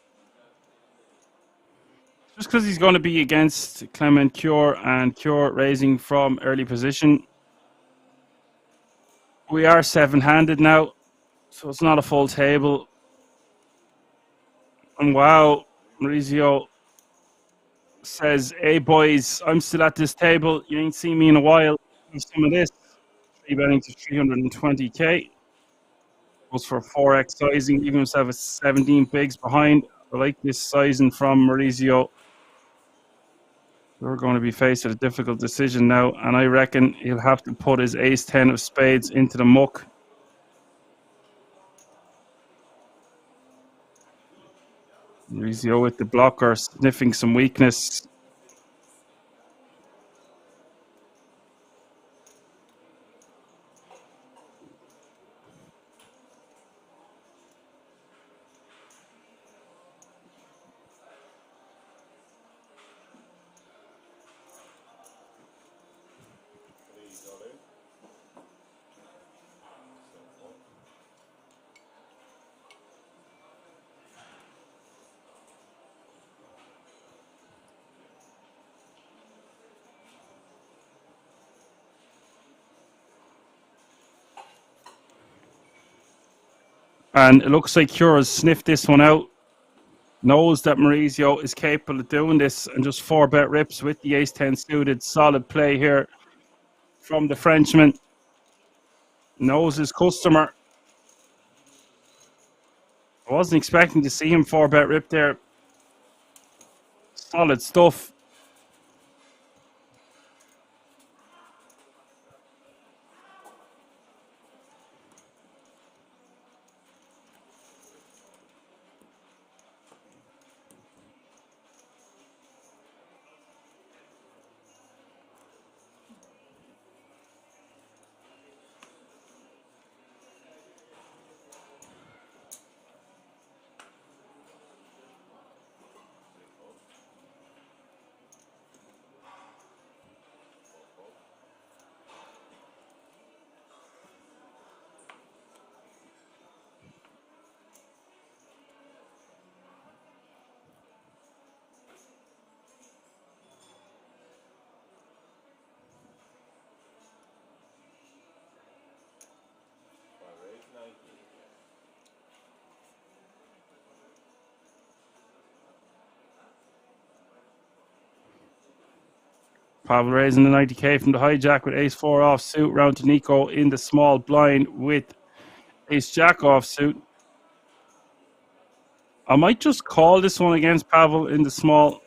Just because he's going to be against Clement Cure and Cure raising from early position. We are 7-handed now, so it's not a full table. And wow, Maurizio says, hey boys, I'm still at this table. You ain't seen me in a while. Have some of this. 3 betting to 320k. Goes for 4x sizing, leaving himself a 17 bigs behind. I like this sizing from Maurizio. We're going to be faced with a difficult decision now, and I reckon he'll have to put his ace 10 of spades into the muck. Maurizio with the blocker, sniffing some weakness. And it looks like Cure has sniffed this one out. Knows that Maurizio is capable of doing this, and just 4-bet rips with the ace-10 suited. Solid play here from the Frenchman. Knows his customer. I wasn't expecting to see him 4-bet rip there. Solid stuff. Pavel raising the 90k from the hijack with ace-4 offsuit. Round to Nico in the small blind with ace-jack offsuit. I might just call this one against Pavel in the small.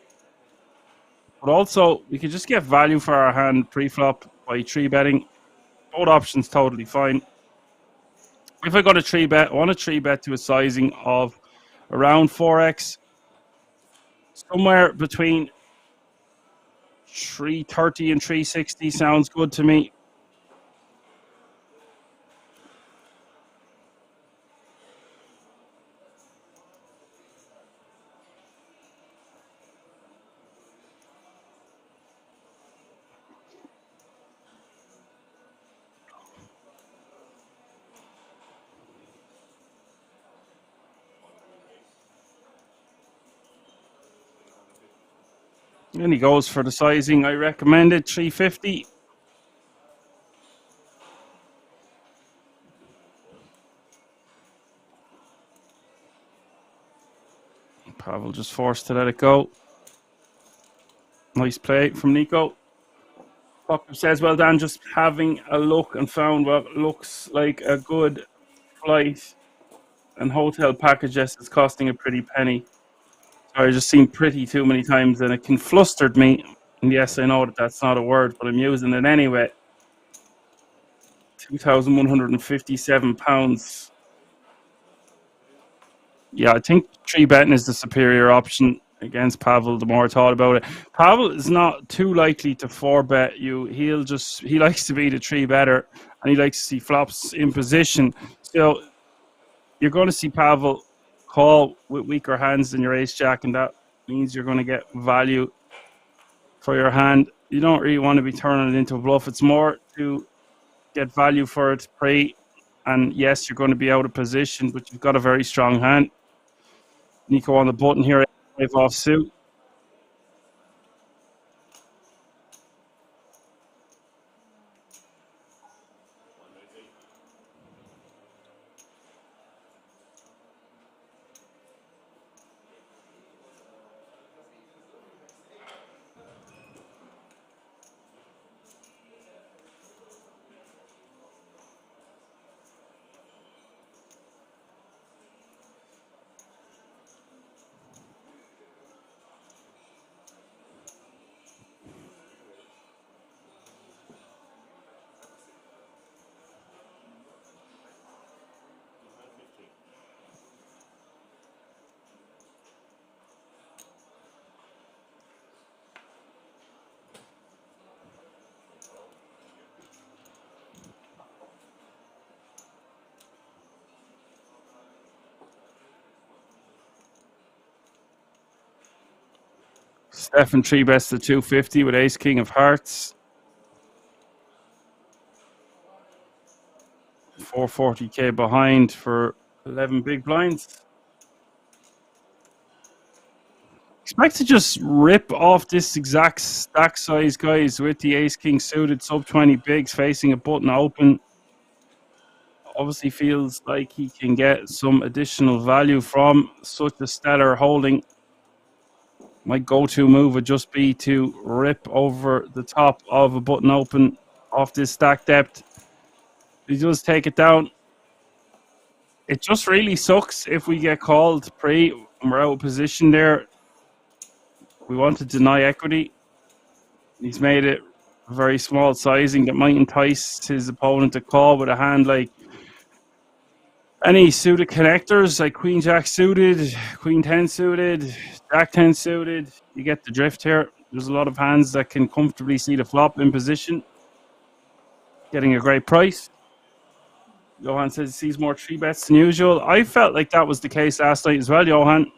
But also, we could just get value for our hand pre-flop by 3-betting. Both options totally fine. If I got a 3-bet, I want a 3-bet to a sizing of around 4x. Somewhere between 330 and 360 sounds good to me. And he goes for the sizing. I recommended 350. Pavel just forced to let it go. Nice play from Nico. Bucker says, well done, just having a look and found what looks like a good flight and hotel package. Yes, it's costing a pretty penny. Sorry, I just seen pretty too many times and it can flustered me. And yes, I know that that's not a word, but I'm using it anyway. £2,157. Yeah, I think 3-betting is the superior option against Pavel. The more I thought about it, Pavel is not too likely to 4-bet you. He likes to be the 3-better, and he likes to see flops in position. So you're going to see Pavel call with weaker hands than your ace-jack, and that means you're going to get value for your hand. You don't really want to be turning it into a bluff. It's more to get value for it pre. And yes, you're going to be out of position, but you've got a very strong hand. Nico on the button here, 5 offsuit. Stefan 3-bets to 250 with ace king of hearts. 440k behind for 11 big blinds. Expect to just rip off this exact stack size, guys, with the ace king suited sub 20 bigs facing a button open. Obviously feels like he can get some additional value from such a stellar holding. My go-to move would just be to rip over the top of a button open off this stack depth. He does take it down. It just really sucks if we get called pre and we're out of position there. We want to deny equity. He's made it a very small sizing that might entice his opponent to call with a hand like any suited connectors, like Queen Jack suited, Queen 10 suited, Jack 10 suited. You get the drift here. There's a lot of hands that can comfortably see the flop in position. Getting a great price. Johan says he sees more 3-bets than usual. I felt like that was the case last night as well, Johan.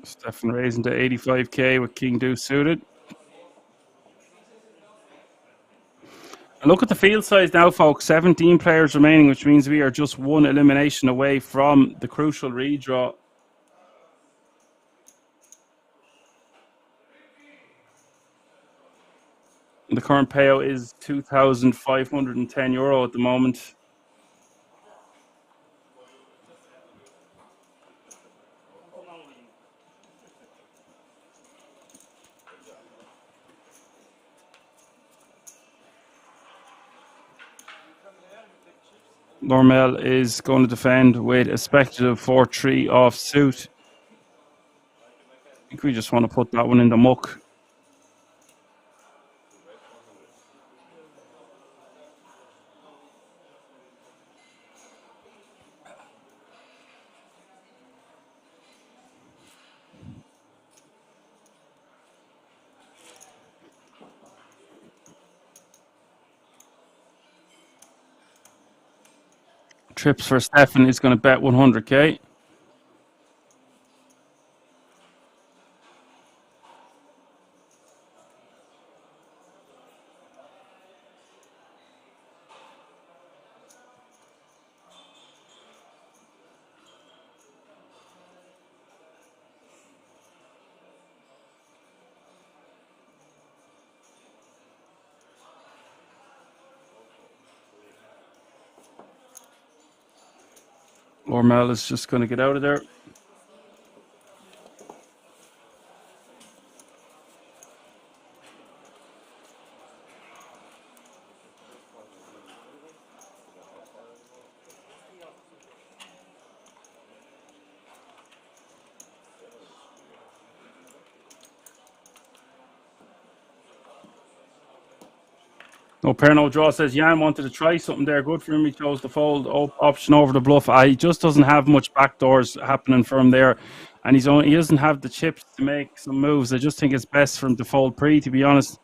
Stefan raising to 85k with King Deuce suited. And look at the field size now, folks. 17 players remaining, which means we are just one elimination away from the crucial redraw. The current payout is €2,510 at the moment. Lormel is going to defend with a speculative 4-3 off suit. I think we just want to put that one in the muck. Trips for Stefan is going to bet 100k. Lormel is just going to get out of there. No pair, no draw, says Jan wanted to try something there. Good for him. He chose the fold option over the bluff. He just doesn't have much backdoors happening for him there. And he doesn't have the chips to make some moves. I just think it's best for him to fold pre, to be honest.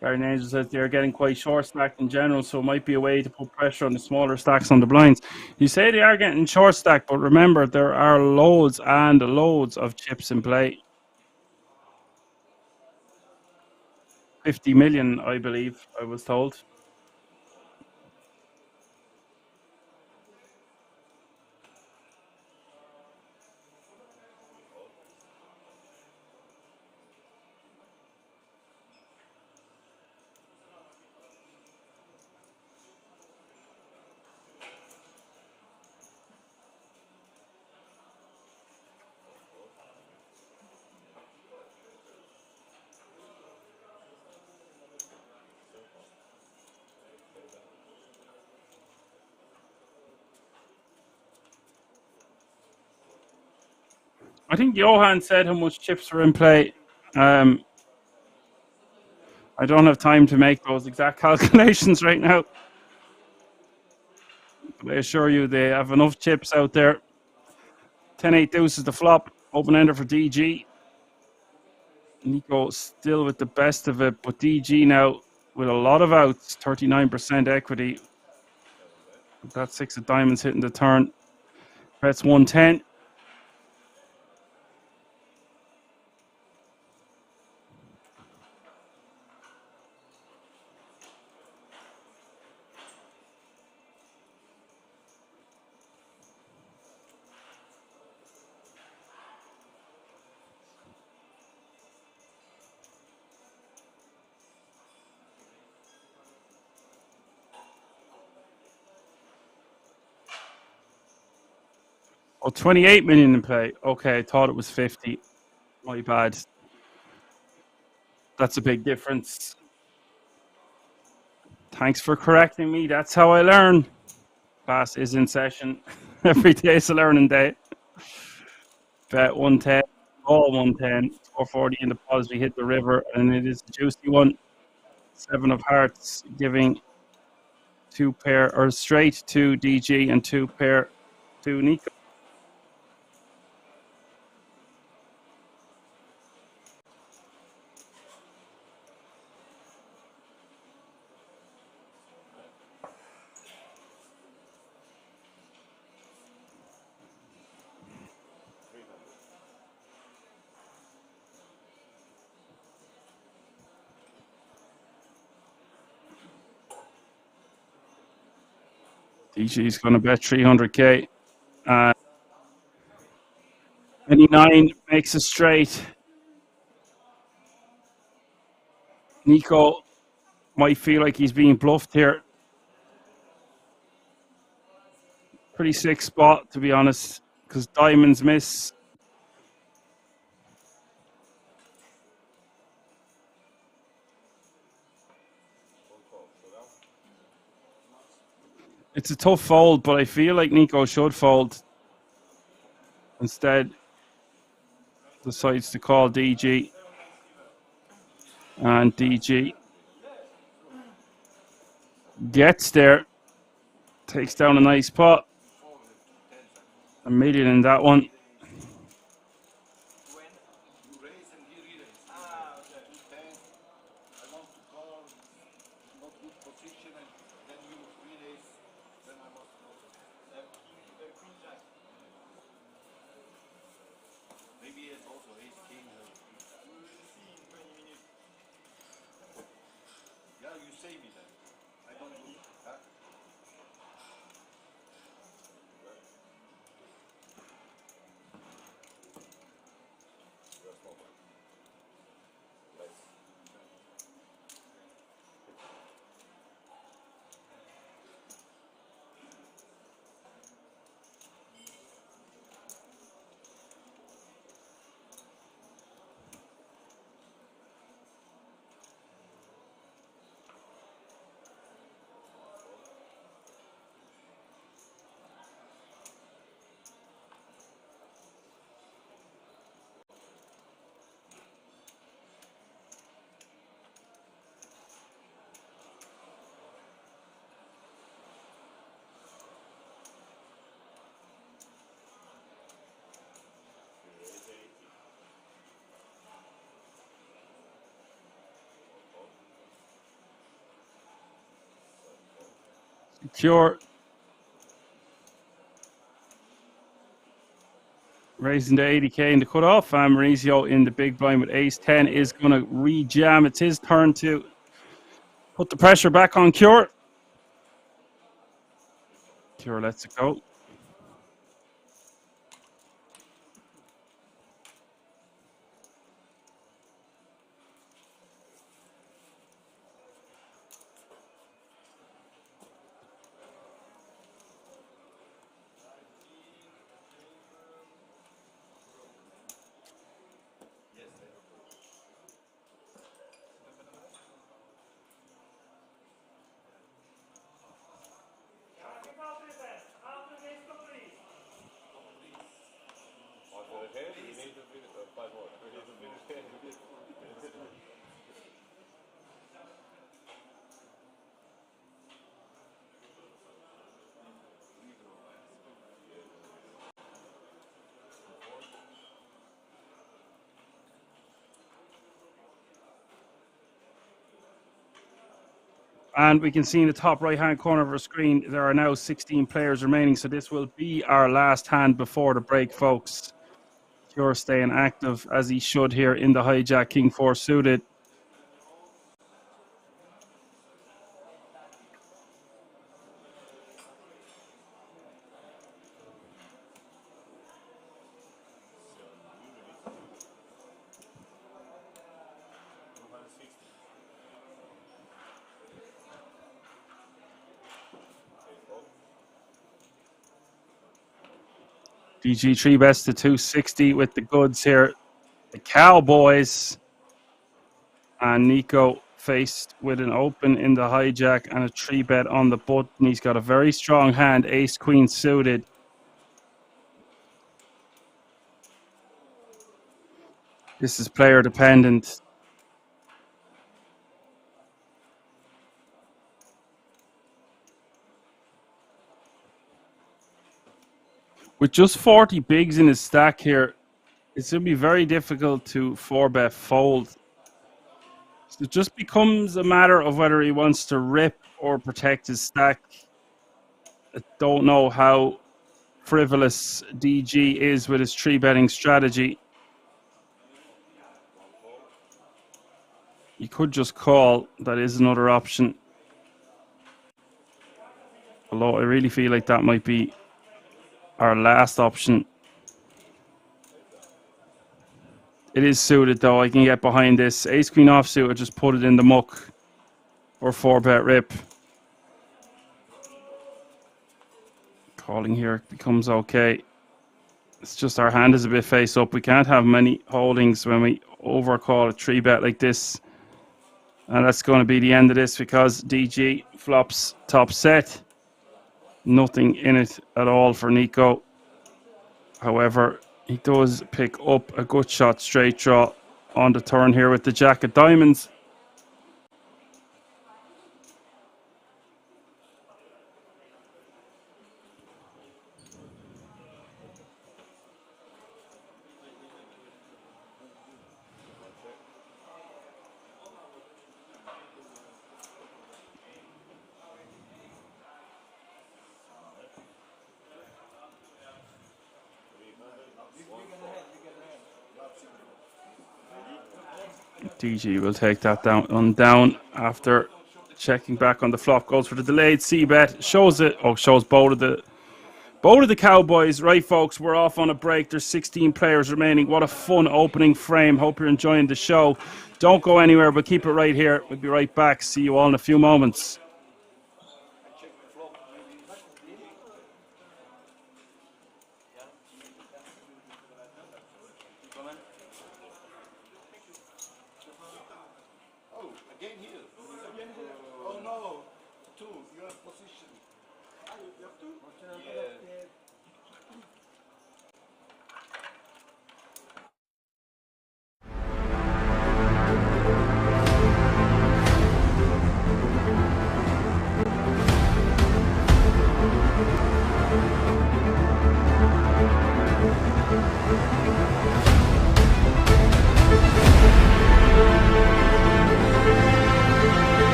Gary Angel says they're getting quite short stacked in general, so it might be a way to put pressure on the smaller stacks on the blinds. You say they are getting short stacked, but remember, there are loads and loads of chips in play. 50 million, I believe, I was told. I think Johan said how much chips were in play. I don't have time to make those exact calculations right now. But I assure you they have enough chips out there. 10-8 deuce is the flop. Open ender for DG. Nico still with the best of it, but DG now with a lot of outs, 39% equity. That 6 of diamonds hitting the turn. Bets 110. Oh, 28 million in play. Okay, I thought it was 50. My bad. That's a big difference. Thanks for correcting me. That's how I learn. Class is in session. Every day is a learning day. Bet 110. All 110. 440 in the pot as we hit the river. And it is a juicy one. 7 of hearts giving 2 pair or straight to DG and 2 pair to Nico. DG's going to bet 300k. 29 makes a straight. Nico might feel like he's being bluffed here. Pretty sick spot, to be honest, because diamonds miss. It's a tough fold, but I feel like Nico should fold. Instead, decides to call DG. And DG gets there. Takes down a nice pot. $1 million in that one. Secure. Raising to 80k in the cutoff. And Maurizio in the big blind with ace 10 is going to re-jam. It's his turn to put the pressure back on Cure. Cure lets it go. And we can see in the top right-hand corner of our screen, there are now 16 players remaining. So this will be our last hand before the break, folks. Cure staying active as he should here in the hijack, King 4 suited. DG 3 best to 260 with the goods here. The Cowboys. And Nico faced with an open in the hijack and a 3-bet on the button. He's got a very strong hand, ace queen suited. This is player dependent. With just 40 bigs in his stack here, it's going to be very difficult to 4-bet fold. So it just becomes a matter of whether he wants to rip or protect his stack. I don't know how frivolous DG is with his 3-betting strategy. You could just call. That is another option. A Although I really feel like that might be our last option. It is suited though. I can get behind this. Ace queen offsuit, I just put it in the muck. Or 4-bet rip. Calling here becomes okay. It's just our hand is a bit face up. We can't have many holdings when we overcall a 3-bet like this. And that's going to be the end of this because DG flops top set. Nothing in it at all for Nico. However, he does pick up a good shot straight draw on the turn here with the jack of diamonds. DG will take that down after checking back on the flop. Goes for the delayed c-bet. Shows it. Oh, shows both of the Cowboys. Right, folks, we're off on a break. There's 16 players remaining. What a fun opening frame. Hope you're enjoying the show. Don't go anywhere, but keep it right here. We'll be right back. See you all in a few moments.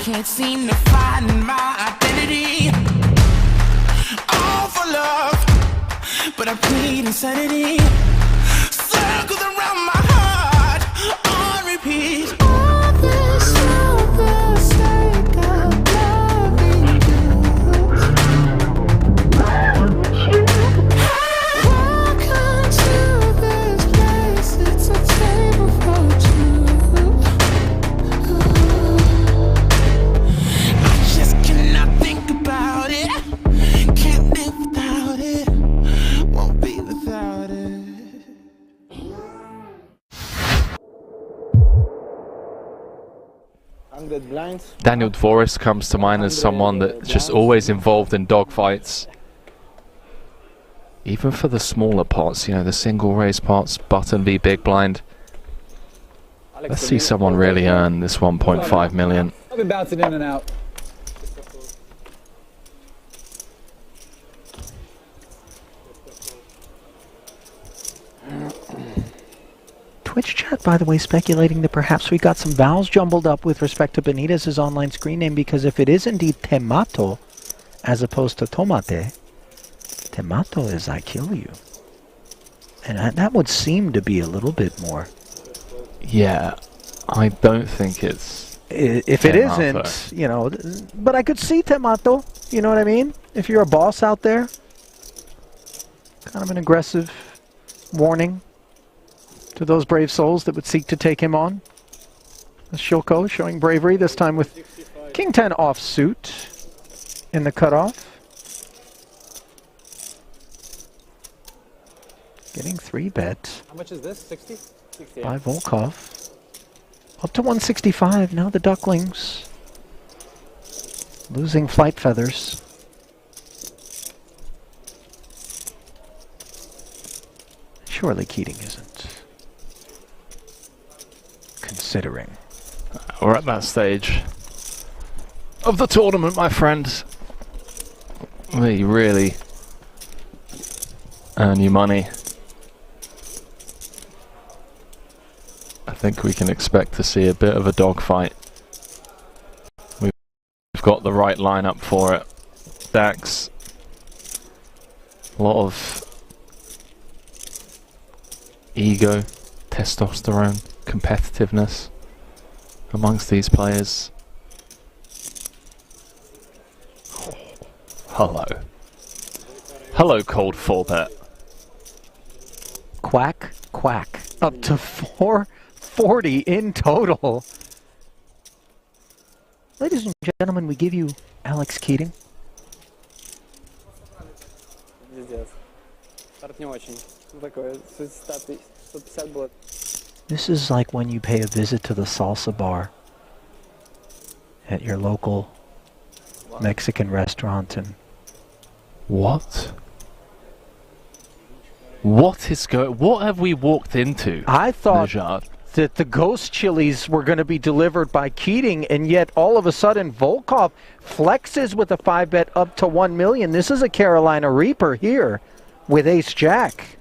Can't seem to find my identity. All for love, but I plead insanity. Circles around my heart on repeat. All this for the sake of loving you. Welcome to this place. It's a table for two. Daniel Dvoris comes to mind as someone that's just always involved in dogfights. Even for the smaller pots, you know, the single raise pots, button v big blind. Let's see someone really earn this 1.5 million. I've been bouncing in and out. Twitch chat, by the way, speculating that perhaps we got some vowels jumbled up with respect to Benitez's online screen name, because if it is indeed Temato, as opposed to Tomate, Temato is I kill you. And that would seem to be a little bit more. Yeah, I don't think it's... If it isn't, you know, but I could see Temato, you know what I mean? If you're a boss out there, kind of an aggressive warning to those brave souls that would seek to take him on. Shilko showing bravery, this time with King 10 offsuit in the cutoff. Getting 3-bet. How much is this? 60? 68. By Volkov. Up to 165. Now the Ducklings losing flight feathers. Surely Keating isn't. considering. We're at that stage of the tournament, my friend, where you really earn your money. I think we can expect to see a bit of a dogfight. We've got the right lineup for it. Stacks. A lot of ego, testosterone, competitiveness amongst these players. Hello. Hello, cold 4-bet. Quack, quack. Up to 440 in total. Ladies and gentlemen, we give you Alex Keating. This is like when you pay a visit to the salsa bar at your local Mexican restaurant and What? What have we walked into? I thought Najat? that the ghost chilies were going to be delivered by Keating, and yet all of a sudden Volkov flexes with a 5-bet up to 1 million. This is a Carolina Reaper here with Ace-Jack.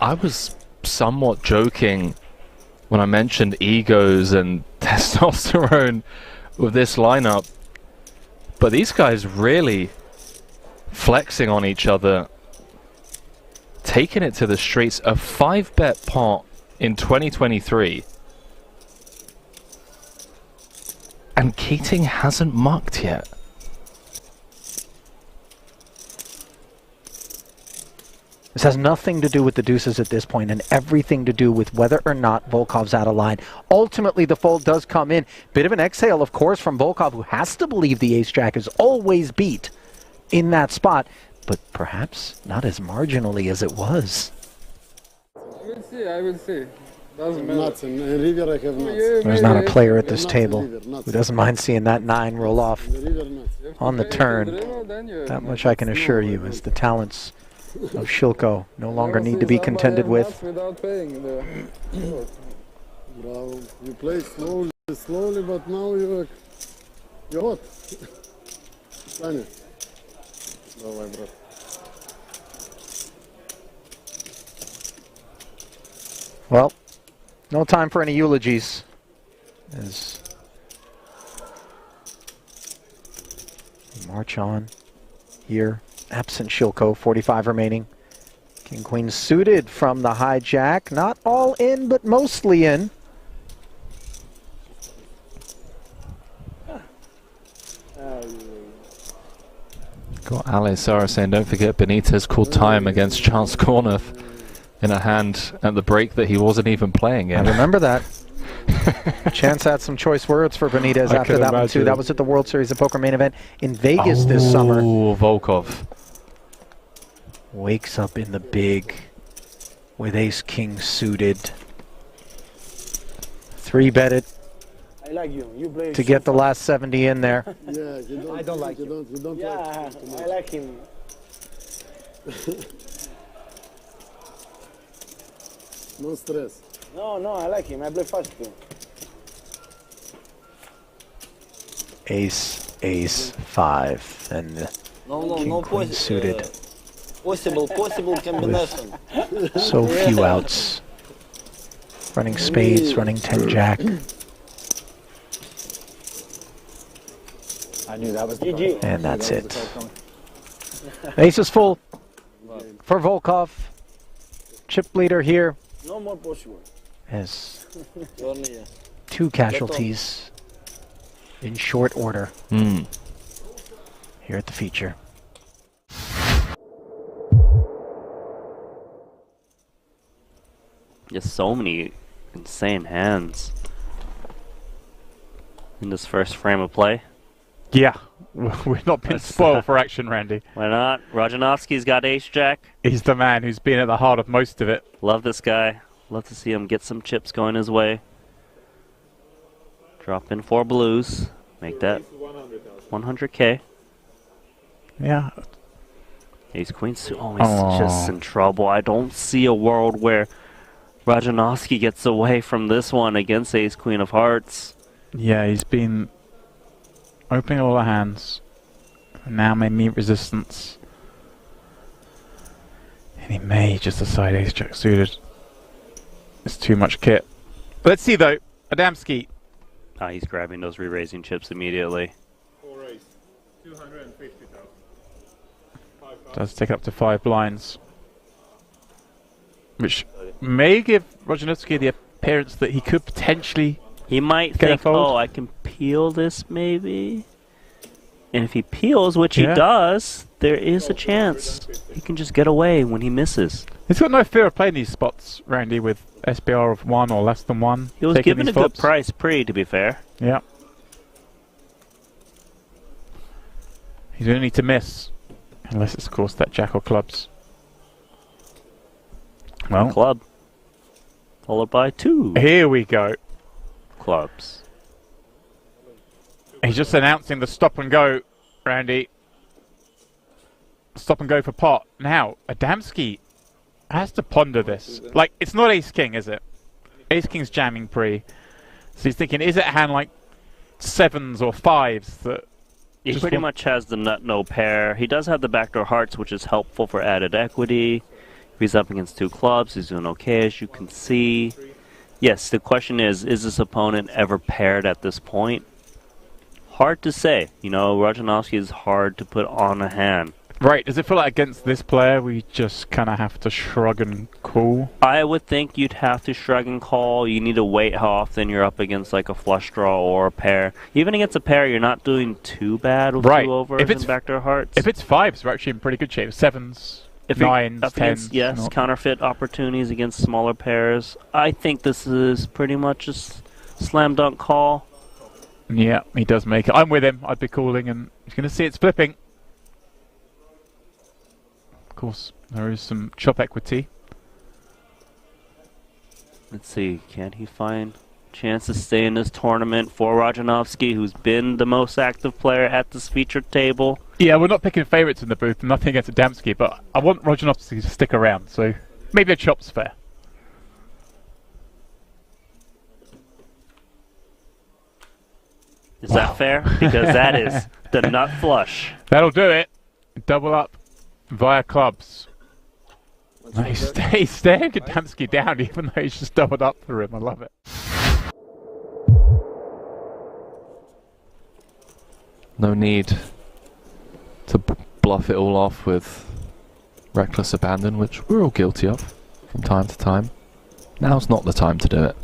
I was somewhat joking when I mentioned egos and testosterone with this lineup, but these guys really flexing on each other, taking it to the streets. A 5-bet pot in 2023, and Keating hasn't mucked yet. This has nothing to do with the deuces at this point and everything to do with whether or not Volkov's out of line. Ultimately, the fold does come in. Bit of an exhale, of course, from Volkov, who has to believe the ace-jack is always beat in that spot, but perhaps not as marginally as it was. I will see. Doesn't matter. Nuts. In river I have nuts. There's not a player at this table who doesn't mind seeing that 9 roll off on the turn. That much I can assure you, as the talents of Shilko no longer need to be contended with. Without paying the Bravo. You play slowly, but now you're hot. Саня. Давай, брат. Well, no time for any eulogies, as we march on here. Absent Shilko, 45 remaining. King Queen suited from the hijack. Not all in, but mostly in. Got Ali Sara saying, don't forget Benitez called time against Charles Cornuth in a hand at the break that he wasn't even playing in. I remember that. Chance had some choice words for Benitez after that one too. That was at the World Series of Poker main event in Vegas this summer. Oh, Volkov. Wakes up in the big with ace-king suited. 3-betted I like you. You play to get the last 70 in there. Yeah, I don't like him. You don't Yeah, I like him. No stress. No, I like him. I play fast too. Ace, ace, 5, and King Queen suited. Possible combination. So few outs. Running spades, running 10-jack. I knew that was the GG. And that's it. Ace is full for Volkov. Chip leader here No more possible. has 2 casualties in short order here at the feature. Just so many insane hands in this first frame of play. Yeah, we've not been spoiled for action, Randy. Why not? Rajanovski's got ace-jack. He's the man who's been at the heart of most of it. Love this guy. Love to see him get some chips going his way. Drop in 4 blues. Make that 100K. Yeah. Ace Queen. Oh, he's just in trouble. I don't see a world where Rajanovsky gets away from this one against Ace Queen of Hearts. Yeah, he's been opening all the hands. And now may meet resistance. And he may just decide Ace Jack suited. It's too much kit. Let's see though. Adamski. Ah, he's grabbing those re-raising chips immediately. Does take up to 5 blinds. Which may give Rajanovsky the appearance that he could potentially He might get a think, fold. oh, I can peel this maybe. And if he peels, which he does, there is a chance he can just get away when he misses. He's got no fear of playing these spots, Randy, with SBR of 1 or less than 1. He was given a good price pre, to be fair. Yeah. He's going to need to miss. Unless it's, of course, that Jack or clubs. Well. Club. Followed by 2. Here we go. Clubs. He's just announcing the stop and go, Randy. Stop and go for pot. Now, Adamski has to ponder this. Like, it's not Ace-King, is it? Ace-King's jamming pre. So he's thinking, is it a hand like 7s or 5s that... He pretty much has the nut no pair. He does have the backdoor hearts, which is helpful for added equity. If he's up against 2 clubs, he's doing okay, as you can see. Yes, the question is this opponent ever paired at this point? Hard to say. You know, Rajanovsky is hard to put on a hand. Right, does it feel like against this player we just kind of have to shrug and call? I would think you'd have to shrug and call. You need to wait how often you're up against like a flush draw or a pair. Even against a pair, you're not doing too bad with 2 overs and backdoor hearts. If it's 5s, we're actually in pretty good shape. 7s, 9s, 10s. Yes, counterfeit opportunities against smaller pairs. I think this is pretty much a slam dunk call. Yeah, he does make it. I'm with him. I'd be calling, and he's going to see it's flipping. Of course, there is some chop equity. Let's see, can he find a chance to stay in this tournament for Rajanovsky, who's been the most active player at this featured table? Yeah, we're not picking favourites in the booth, nothing against Adamski, but I want Rajanovsky to stick around, so maybe a chop's fair. Is that fair? Because that is the nut flush. That'll do it. Double up via clubs. He's staring Adamski down even though he's just doubled up for him. I love it. No need to bluff it all off with reckless abandon, which we're all guilty of from time to time. Now's not the time to do it.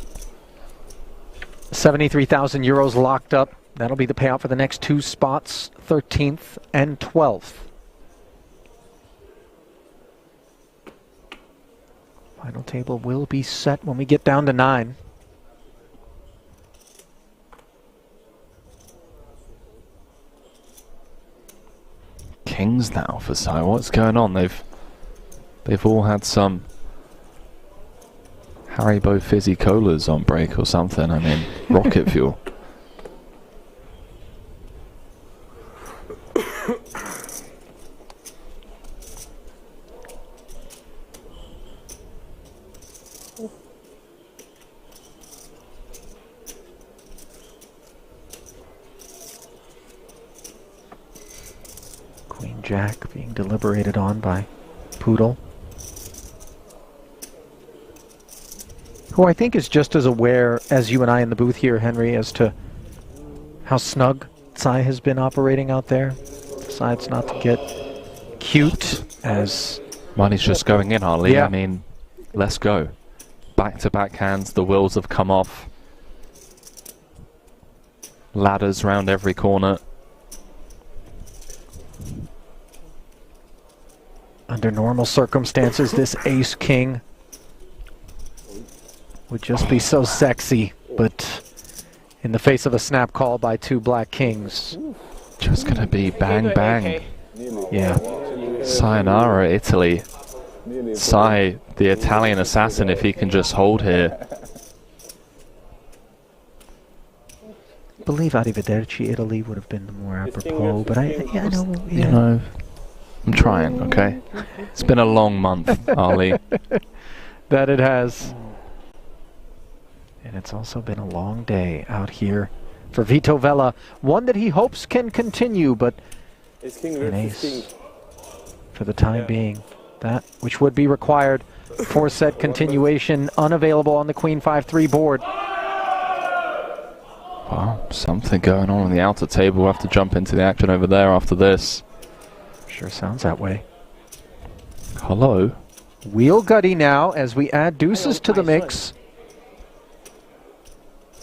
73,000 euros locked up. That'll be the payout for the next 2 spots, 13th and 12th. Final table will be set when we get down to 9. Kings now for Sai. What's going on? They've all had some Haribo fizzy colas on break or something. I mean, rocket fuel. Queen Jack being deliberated on by Poodle, who I think is just as aware as you and I in the booth here, Henry, as to how snug Sai has been operating out there. Decides not to get cute as... Money's just going in, Harley. Yeah. I mean, let's go. Back-to-back hands, the wheels have come off. Ladders round every corner. Under normal circumstances, this ace-king would just be so sexy, but in the face of a snap call by 2 black kings... Just gonna be bang bang. Yeah. Sayonara, Italy. Sai, the Italian assassin, if he can just hold here. I believe Arrivederci Italy would have been the more apropos, but I know. Yeah. You know, I'm trying, okay? It's been a long month, Ali. That it has. And it's also been a long day out here for Vito Vella. One that he hopes can continue, but an ace for the time being. That which would be required for set continuation, unavailable on the Queen 5-3 board. Well, something going on the outer table. We'll have to jump into the action over there after this. Sure sounds that way. Hello. Wheel gutty now as we add deuces to the mix.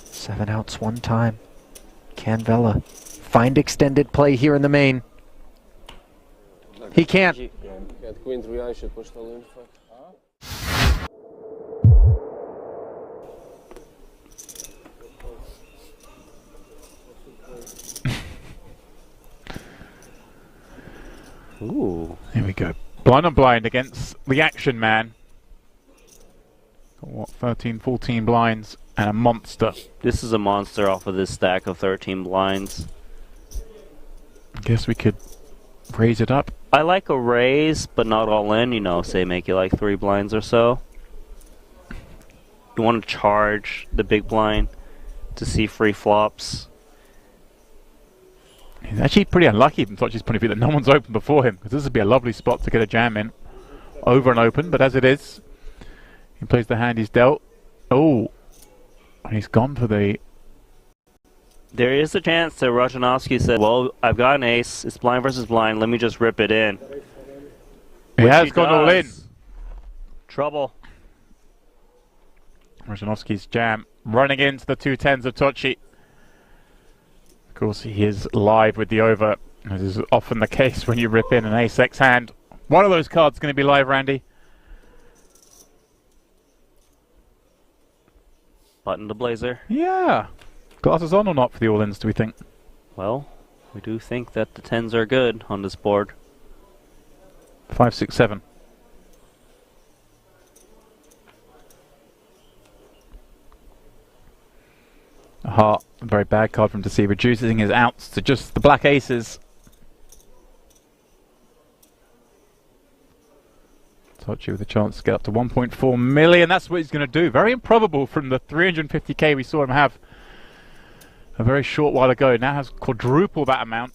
7 outs one time. Can Vella find extended play here in the main? He can't. Ooh. Here we go. Blind on blind against the action man. Got what, 13, 14 blinds and a monster. This is a monster off of this stack of 13 blinds. I guess we could raise it up. I like a raise, but not all in, you know, say make it like 3 blinds or so. You want to charge the big blind to see free flops. He's actually pretty unlucky from Tochi's point of view that no one's open before him, because this would be a lovely spot to get a jam in. Over and open, but as it is, he plays the hand he's dealt. Oh, and he's gone for the... There is a chance that Rajanovsky said, well, I've got an ace, it's blind versus blind, let me just rip it in. He has gone all in. Trouble. Rajanovsky's jam running into the 2-10s of Tochi. Of course, he is live with the over, as is often the case when you rip in an ace-X hand. One of those cards is going to be live, Randy. Button to blazer. Yeah. Glasses on or not for the all-ins, do we think? Well, we do think that the 10s are good on this board. 5, 6, 7. A heart, a very bad card for him to see, reducing his outs to just the black aces. Tochi with a chance to get up to 1.4 million. That's what he's going to do. Very improbable from the 350k we saw him have a very short while ago. Now has quadruple that amount.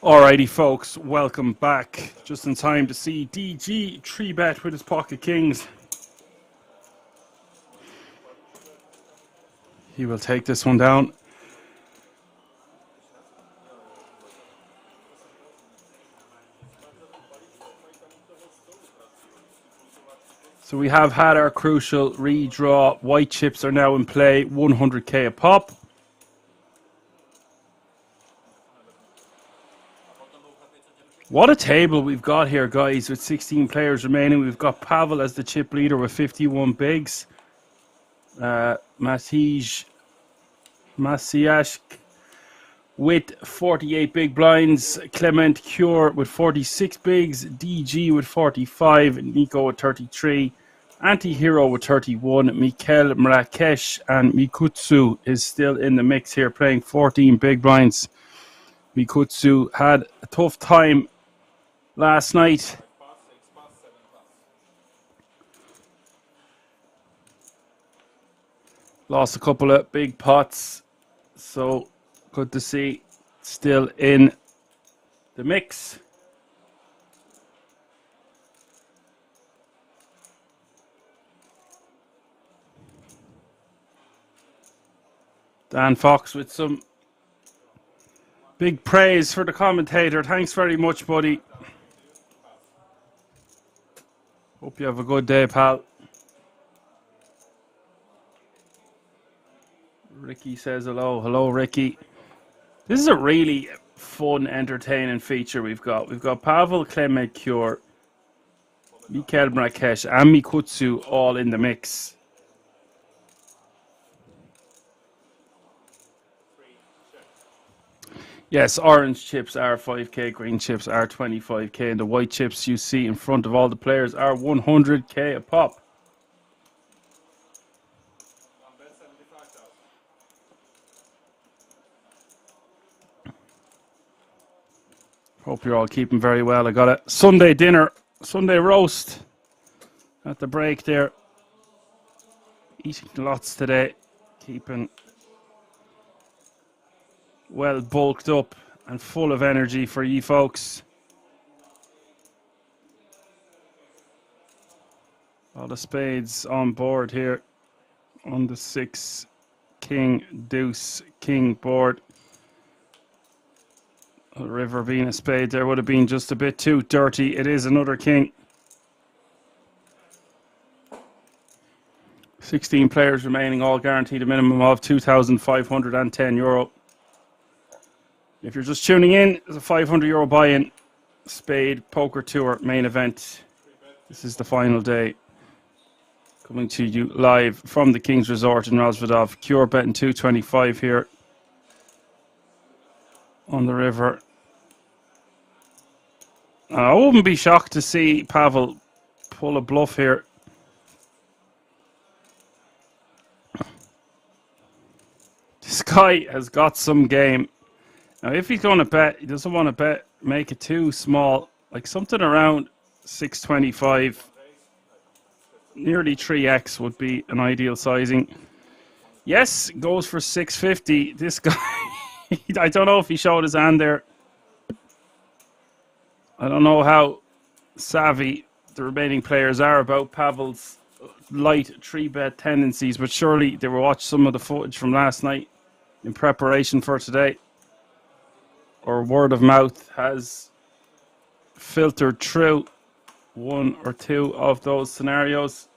Alrighty, folks, welcome back. Just in time to see DG 3-bet with his pocket kings. He will take this one down. So we have had our crucial redraw. White chips are now in play, 100k a pop. What a table we've got here, guys, with 16 players remaining. We've got Pavel as the chip leader with 51 bigs. Masiash with 48 big blinds. Clement Cure with 46 bigs. DG with 45. Nico with 33. Anti-Hero with 31. Mikel Mrakesh and Mikutsu is still in the mix here, playing 14 big blinds. Mikutsu had a tough time last night. Lost a couple of big pots. So good to see still in the mix. Dan Fox with some big praise for the commentator. Thanks very much, buddy. Hope you have a good day, pal. Ricky says hello. Hello, Ricky. This is a really fun, entertaining feature we've got. We've got Pavel, Clement Cure, Mikel Mrakesh, and Mikutsu all in the mix. Yes, orange chips are 5k, green chips are 25k, and the white chips you see in front of all the players are 100k a pop. Hope you're all keeping very well. I got a Sunday dinner, Sunday roast at the break there. Eating lots today, keeping well bulked up and full of energy for you folks. All the spades on board here on the 6 king deuce king board. The river being a spade there would have been just a bit too dirty. It is another king. 16 players remaining, all guaranteed a minimum of €2,510. If you're just tuning in, there's a €500 buy-in. Spade Poker Tour main event. This is the final day. Coming to you live from the King's Resort in Rosvedov. Cure betting 225 here on the river. I wouldn't be shocked to see Pavel pull a bluff here. This guy has got some game. Now, if he's going to bet, he doesn't want to bet, make it too small. Like something around 625. Nearly 3x would be an ideal sizing. Yes, goes for 650. This guy, I don't know if he showed his hand there. I don't know how savvy the remaining players are about Pavel's light 3-bet tendencies, but surely they will watch some of the footage from last night in preparation for today. Or word of mouth has filtered through one or two of those scenarios.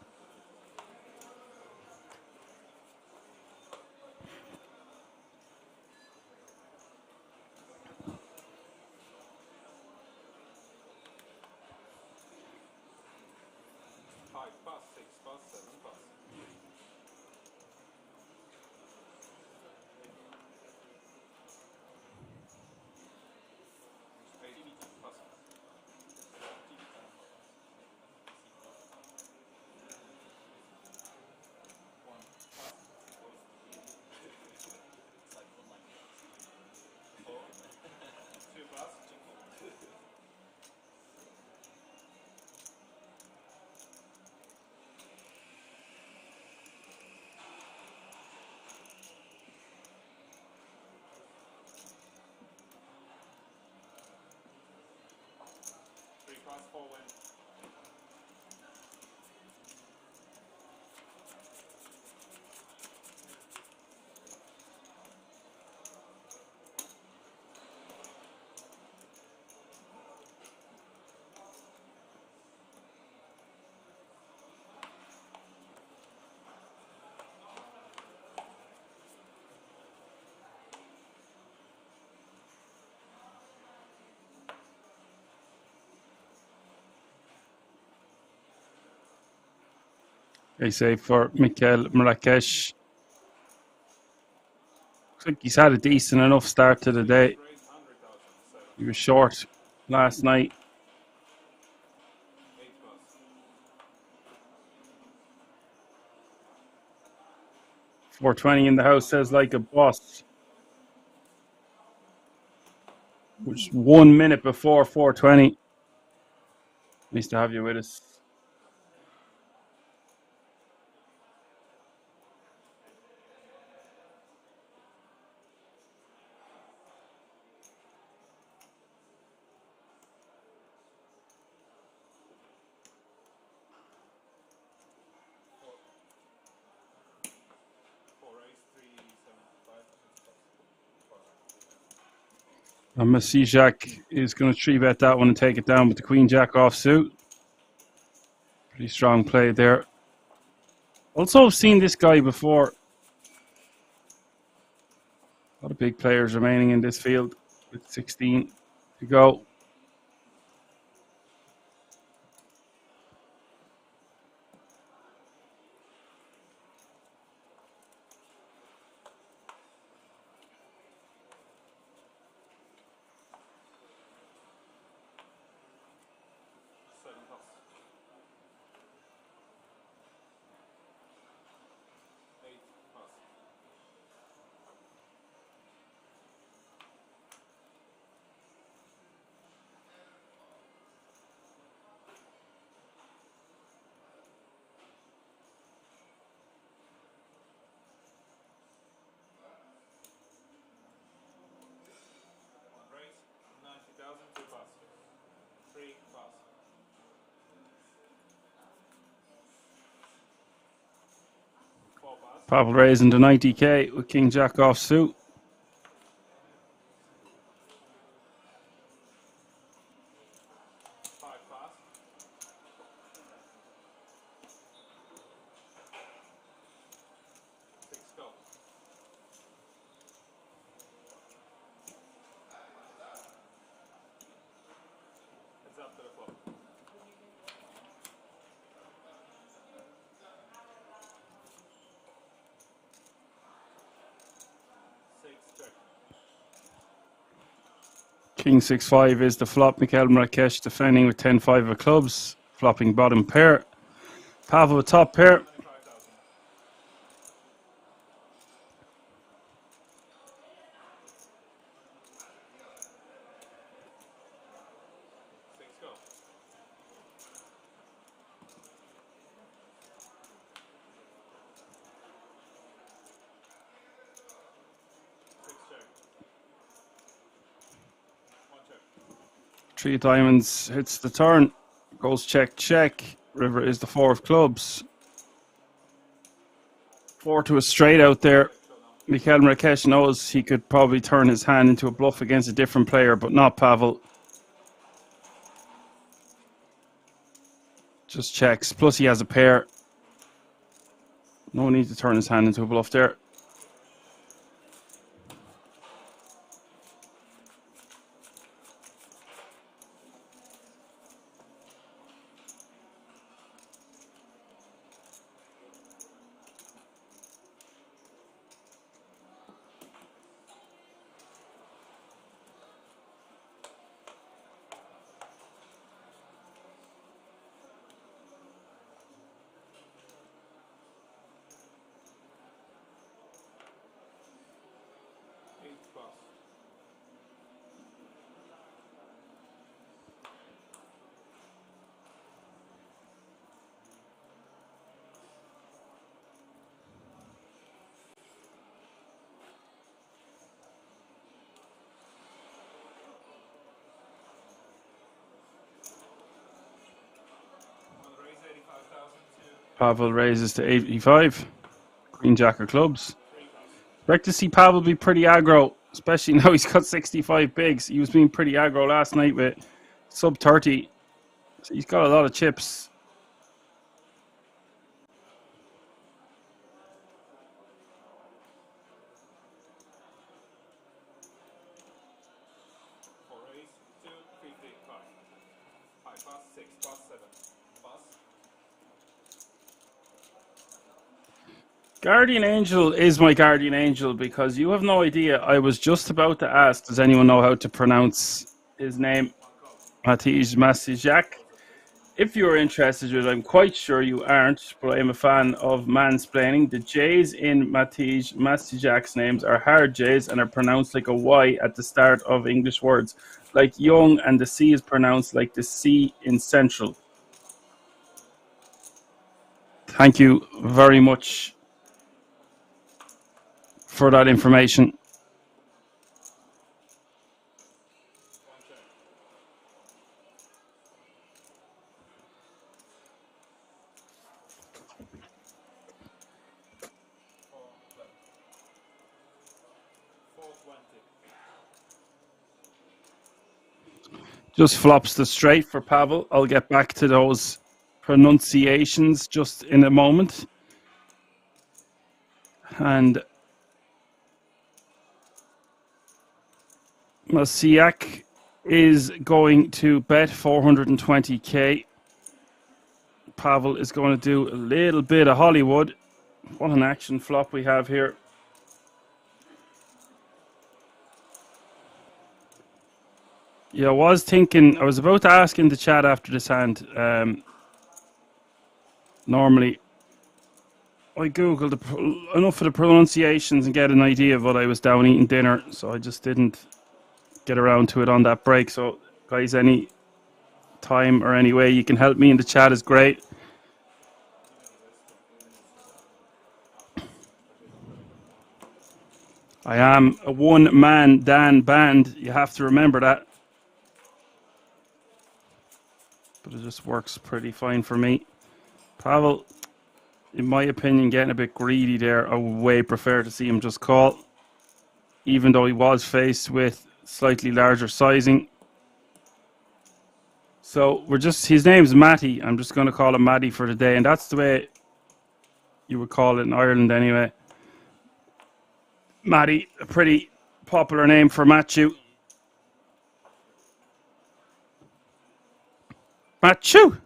They say for Mikel Marrakesh. Looks like he's had a decent enough start to the day. He was short last night. $420 in the house says like a boss. Which 1 minute before 420. Nice to have you with us. And Messi Jacques is going to 3-bet that one and take it down with the Queen Jack offsuit. Pretty strong play there. Also, I've seen this guy before. A lot of big players remaining in this field with 16 to go. Pavel raising to 90k with King Jack offsuit. King 6-5 is the flop. Mikel Marrakesh defending with 10-5 of clubs. Flopping bottom pair. Pavel with top pair. Three of diamonds hits the turn. Goes check, check. River is the 4 of clubs. 4 to a straight out there. Mikel Marrakesh knows he could probably turn his hand into a bluff against a different player, but not Pavel. Just checks. Plus he has a pair. No need to turn his hand into a bluff there. Pavel raises to 85. Queen Jack of clubs. Expect to see Pavel be pretty aggro, especially now he's got 65 bigs. He was being pretty aggro last night with sub 30. So he's got a lot of chips. Guardian Angel is my guardian angel because you have no idea. I was just about to ask, does anyone know how to pronounce his name? Matej Masijak. If you're interested, I'm quite sure you aren't, but I am a fan of mansplaining. The J's in Matej Masijak's names are hard J's and are pronounced like a Y at the start of English words, like young, and the C is pronounced like the C in central. Thank you very much for that information. Just flops the straight for Pavel. I'll get back to those pronunciations just in a moment. And Masiak is going to bet 420k. Pavel is going to do a little bit of Hollywood. What an action flop we have here. Yeah, I was thinking, I was about to ask in the chat after this hand. Normally, I googled enough of the pronunciations and get an idea of what I was down eating dinner, so I just didn't get around to it on that break. So, guys, any time or any way you can help me in the chat is great. I am a one-man Dan band. You have to remember that. But it just works pretty fine for me. Pavel, in my opinion, getting a bit greedy there. I would way prefer to see him just call, even though he was faced with slightly larger sizing. So we're just, his name's Matty. I'm just going to call him Matty for the day, and that's the way you would call it in Ireland anyway. Matty, a pretty popular name for Matthew. Matthew!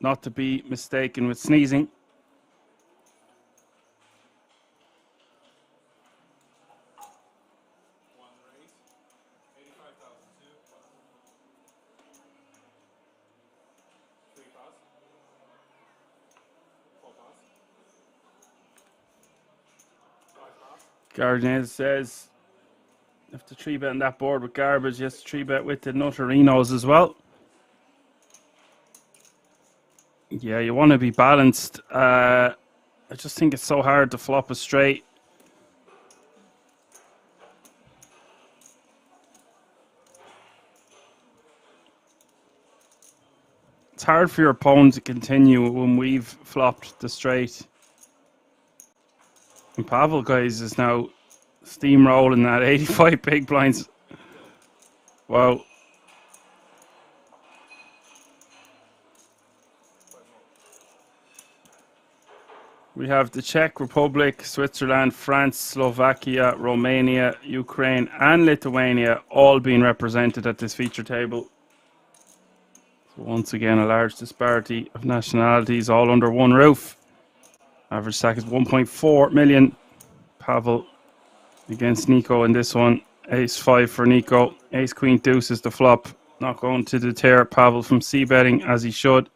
Not to be mistaken with sneezing. Gardner says, if the 3-bet on that board with garbage, yes, 3-bet with the Nutterinos as well. Yeah, you want to be balanced. I just think it's so hard to flop a straight. It's hard for your opponent to continue when we've flopped the straight. And Pavel, guys, is now steamrolling that 85 big blinds. Wow. we have the Czech Republic, Switzerland, France, Slovakia, Romania, Ukraine, and Lithuania all being represented at this feature table. So once again, a large disparity of nationalities all under one roof. Average stack is 1.4 million. Pavel against Nico in this one. Ace 5 for Nico. Ace Queen Deuce is the flop. Not going to deter Pavel from c-betting as he should.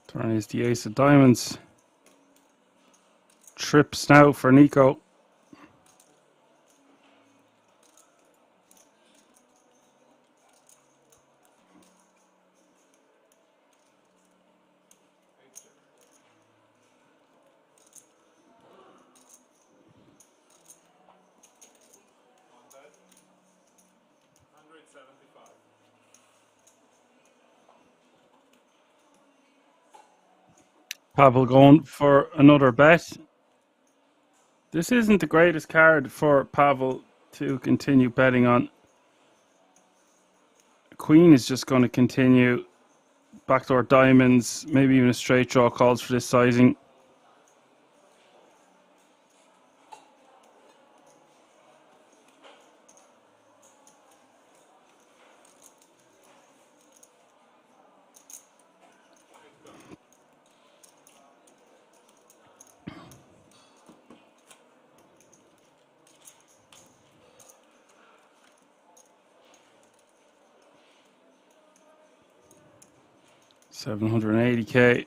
Turn is the ace of diamonds. Trips now for Nico. Pavel going for another bet. This isn't the greatest card for Pavel to continue betting on. Queen is just going to continue. Backdoor diamonds, maybe even a straight draw calls for this sizing. $780K.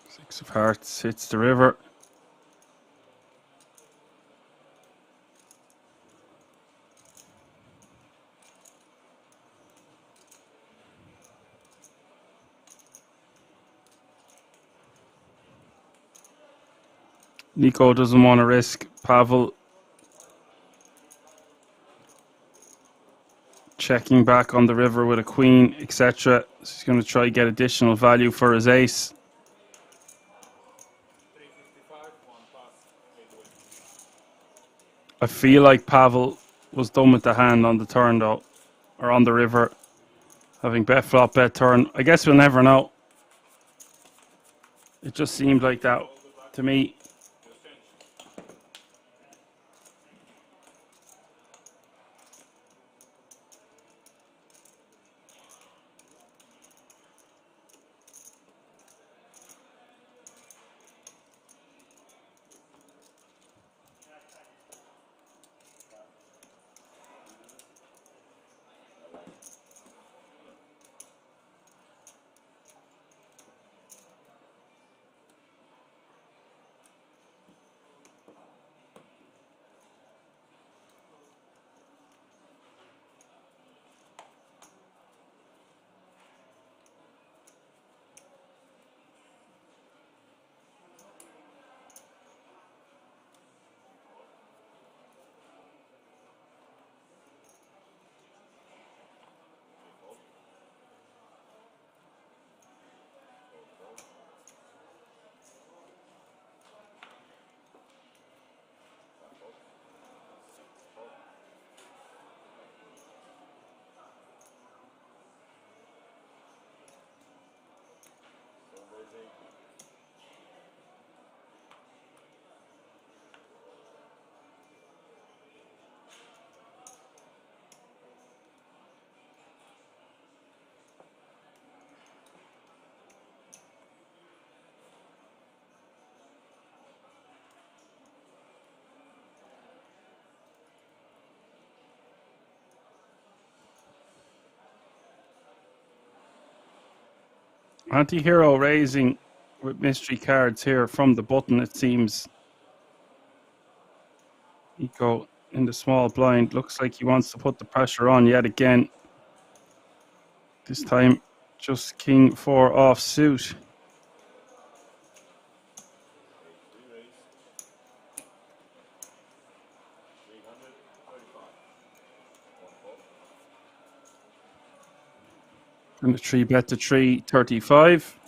Six of hearts hits the river. Nico doesn't want to risk Pavel checking back on the river with a queen, etc. So he's going to try to get additional value for his ace. I feel like Pavel was done with the hand on the turn though, or on the river, having bet flop, bet turn. I guess we'll never know. It just seemed like that to me. Anti-hero raising with mystery cards here from the button, it seems. Nico in the small blind. Looks like he wants to put the pressure on yet again. This time, just king 4 off suit. And a 3-bet to 335.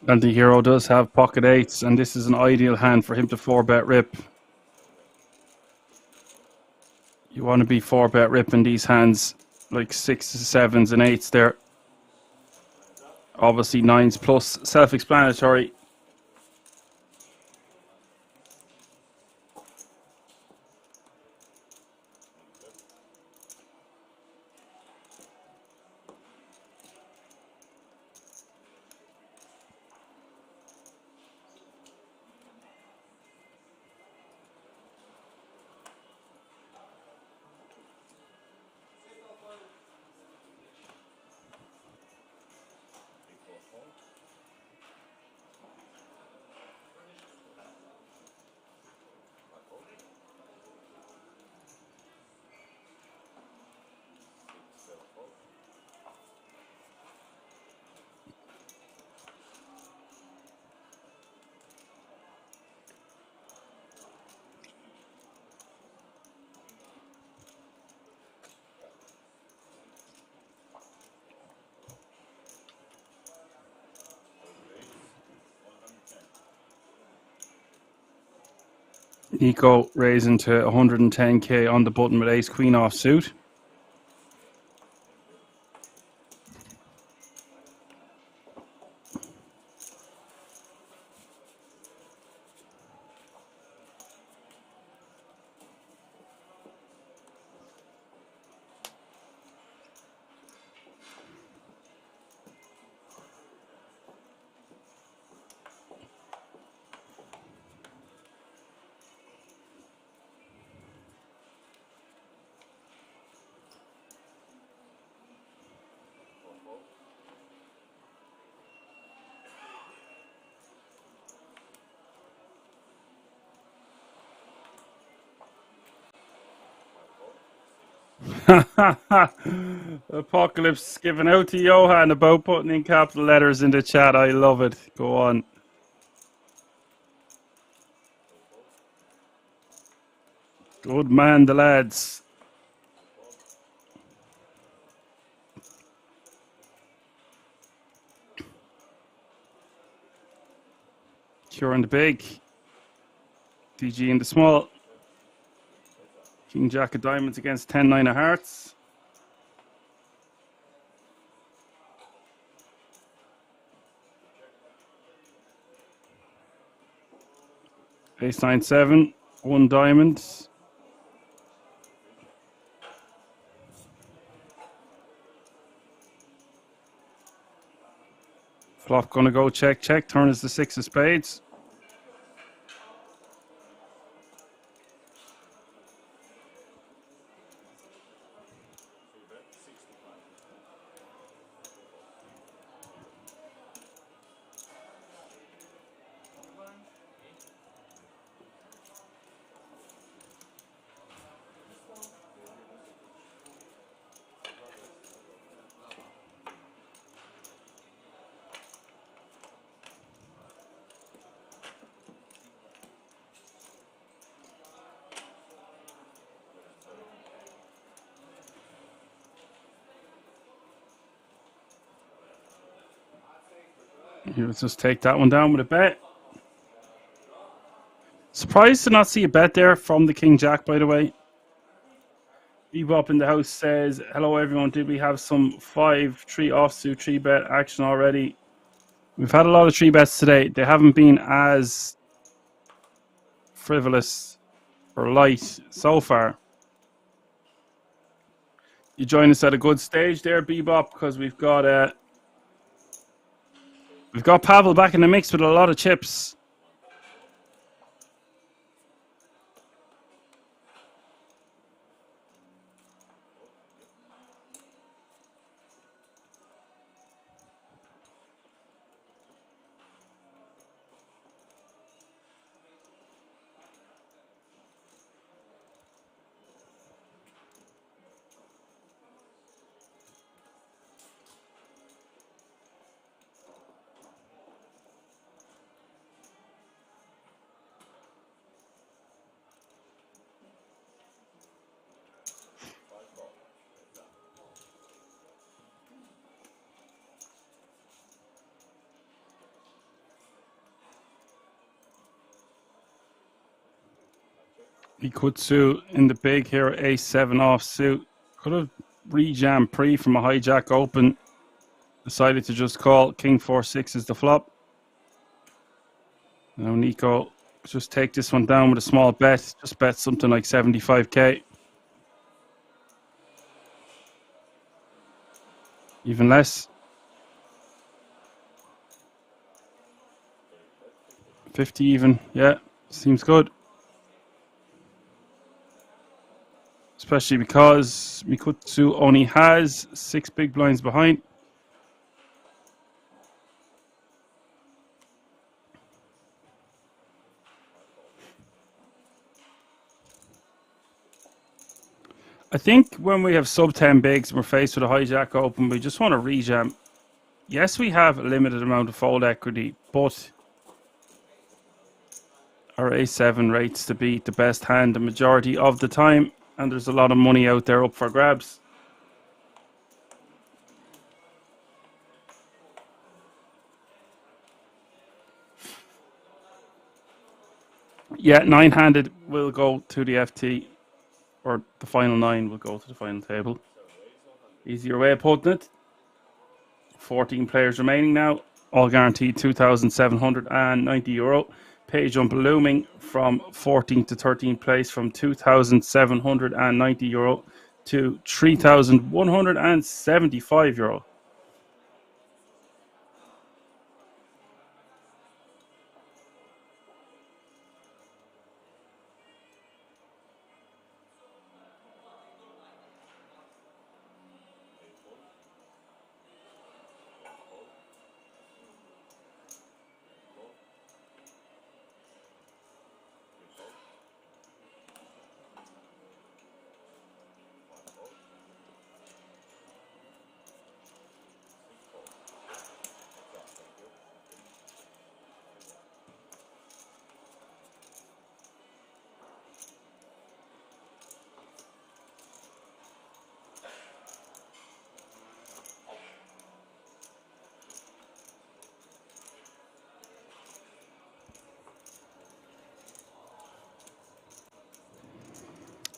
And the hero does have pocket eights, and this is an ideal hand for him to 4-bet rip. You want to be 4-bet ripping these hands like 6s, 7s, and 8s there. Obviously 9s plus, self-explanatory. Nico raising to 110k on the button with ace queen off suit. Apocalypse giving out to Johan about putting in capital letters in the chat. I love it. Go on. Good man, the lads. Cure in the big. DG in the small. King Jack of diamonds against 10-9 of hearts. Ace 9-7, 1 diamond. Flop gonna go check, check. Turn is the 6 of spades. Let's just take that one down with a bet. Surprised to not see a bet there from the King Jack, by the way. Bebop in the house says, hello everyone, did we have some 5-3 offsuit 3-bet action already? We've had a lot of 3-bets today. They haven't been as frivolous or light so far. You join us at a good stage there, Bebop, because we've got Pavel back in the mix with a lot of chips. Mikutsu in the big here, ace-7 offsuit. Could have re-jammed pre from a hijack open. Decided to just call. King 4-6 is the flop. Now Nico, just take this one down with a small bet. Just bet something like 75k. Even less. 50 even. Yeah, seems good. Especially because Mikutsu only has 6 big blinds behind. I think when we have sub 10 bigs and we're faced with a hijack open, we just want to rejam. Yes, we have a limited amount of fold equity, but our A7 rates to be the best hand the majority of the time, and there's a lot of money out there up for grabs. Yeah, 9-handed will go to the FT, or the final 9 will go to the final table. Easier way of putting it. 14 players remaining now, all guaranteed €2,790. Pay jump looming from 14th to 13th place from €2,790 to €3,175.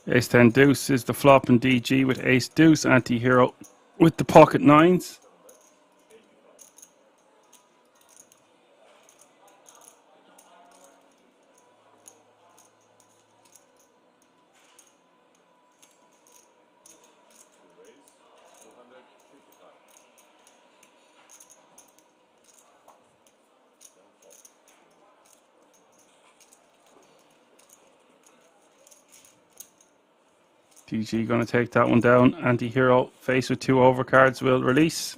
Ace-10 deuce is the flop in DG with ace deuce, anti-hero with the pocket 9s. DG going to take that one down. Anti-hero faced with 2 overcards will release.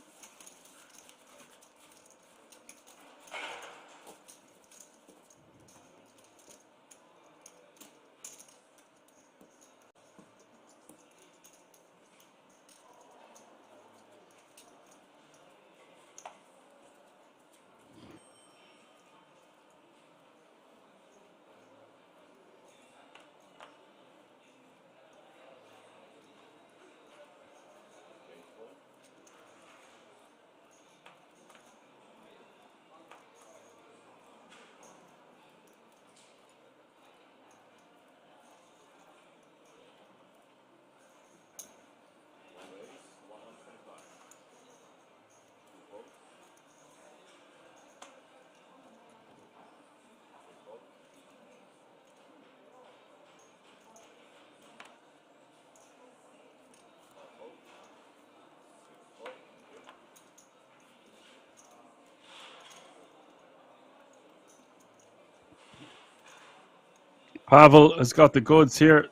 Pavel has got the goods here.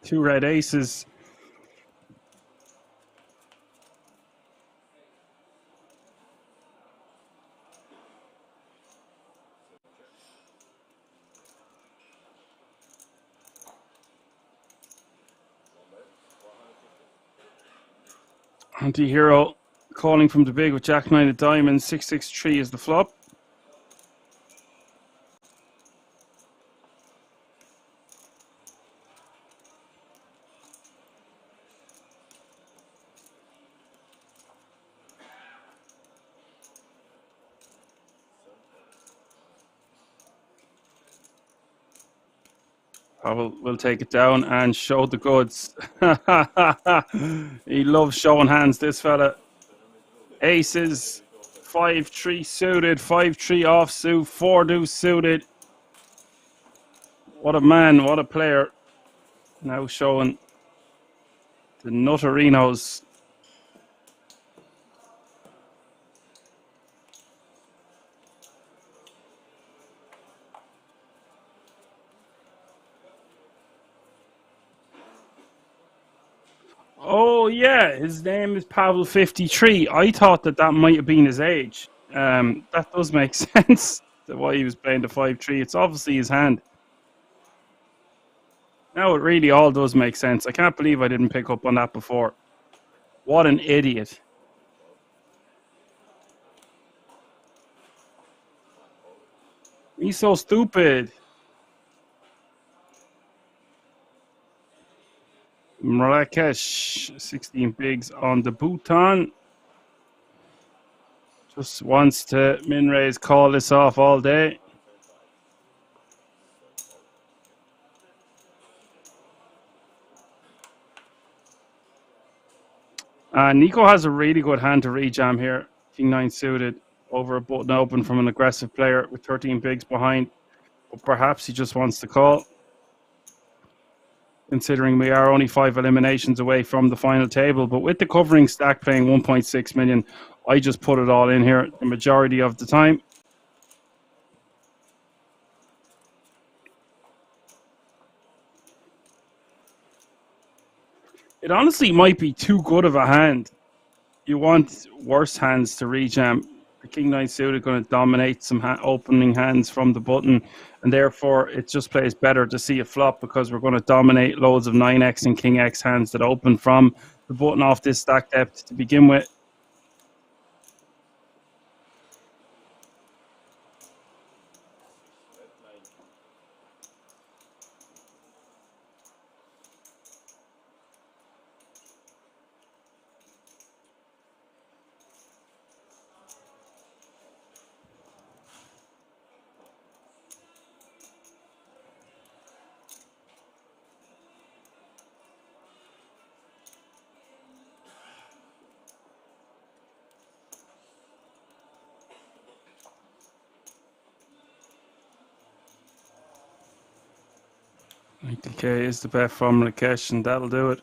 2 red aces. Anti-hero calling from the big with Jack-9 of diamonds. 6-6-3 is the flop. Pavel will take it down and show the goods. He loves showing hands, this fella. Aces, 5-3 suited, 5-3 offsuit, 4-deuce suited. What a man, what a player. Now showing the Nutterinos. Oh yeah, his name is Pavel 53. I thought that might have been his age. That does make sense. Why he was playing the 5-3. It's obviously his hand. Now it really all does make sense. I can't believe I didn't pick up on that before. What an idiot. He's so stupid. Marrakesh, 16 bigs on the Bhutan. Just wants to min-raise, call this off all day. Nico has a really good hand to rejam here. King 9 suited over a button open from an aggressive player with 13 bigs behind. But perhaps he just wants to call. Considering we are only 5 eliminations away from the final table. But with the covering stack playing 1.6 million, I just put it all in here the majority of the time. It honestly might be too good of a hand. You want worse hands to rejam. The King 9 suited going to dominate some opening hands from the button, and therefore it just plays better to see a flop because we're going to dominate loads of 9x and King X hands that open from the button off this stack depth to begin with. Okay, is the bet from Marrakesh, and that'll do it.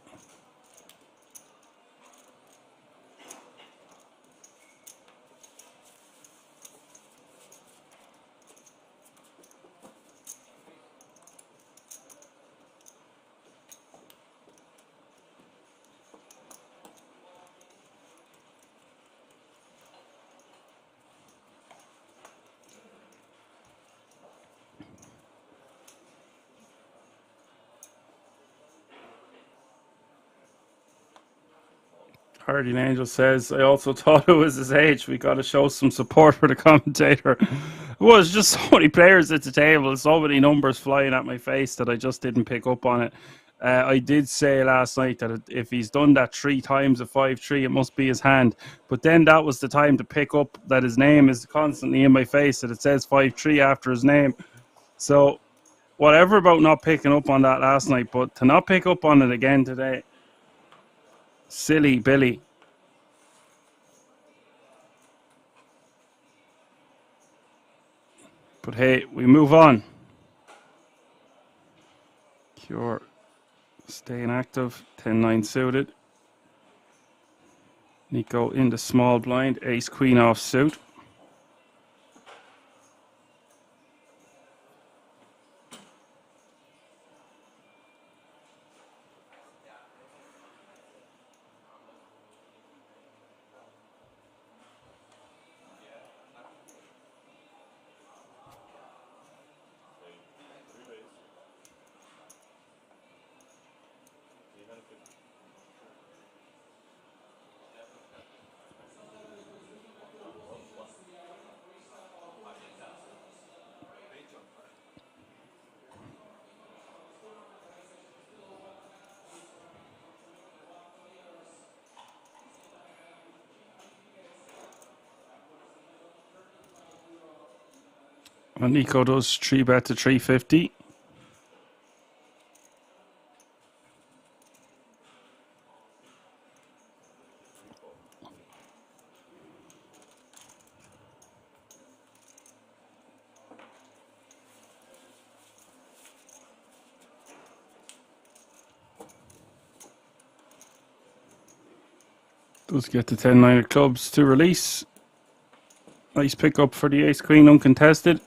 Guardian Angel says, I also thought it was his age. We got to show some support for the commentator. It was just so many players at the table, so many numbers flying at my face that I just didn't pick up on it. I did say last night that if he's done that 3 times at 5-3, it must be his hand. But then that was the time to pick up that his name is constantly in my face, that it says 5-3 after his name. So whatever about not picking up on that last night, but to not pick up on it again today, silly Billy. But hey, we move on. Cure staying active, 10-9 suited. Nico in the small blind, ace queen off suit. And Nico does 3 bet to 350. Does get the 10-9 of clubs to release. Nice pick up for the ace queen, uncontested.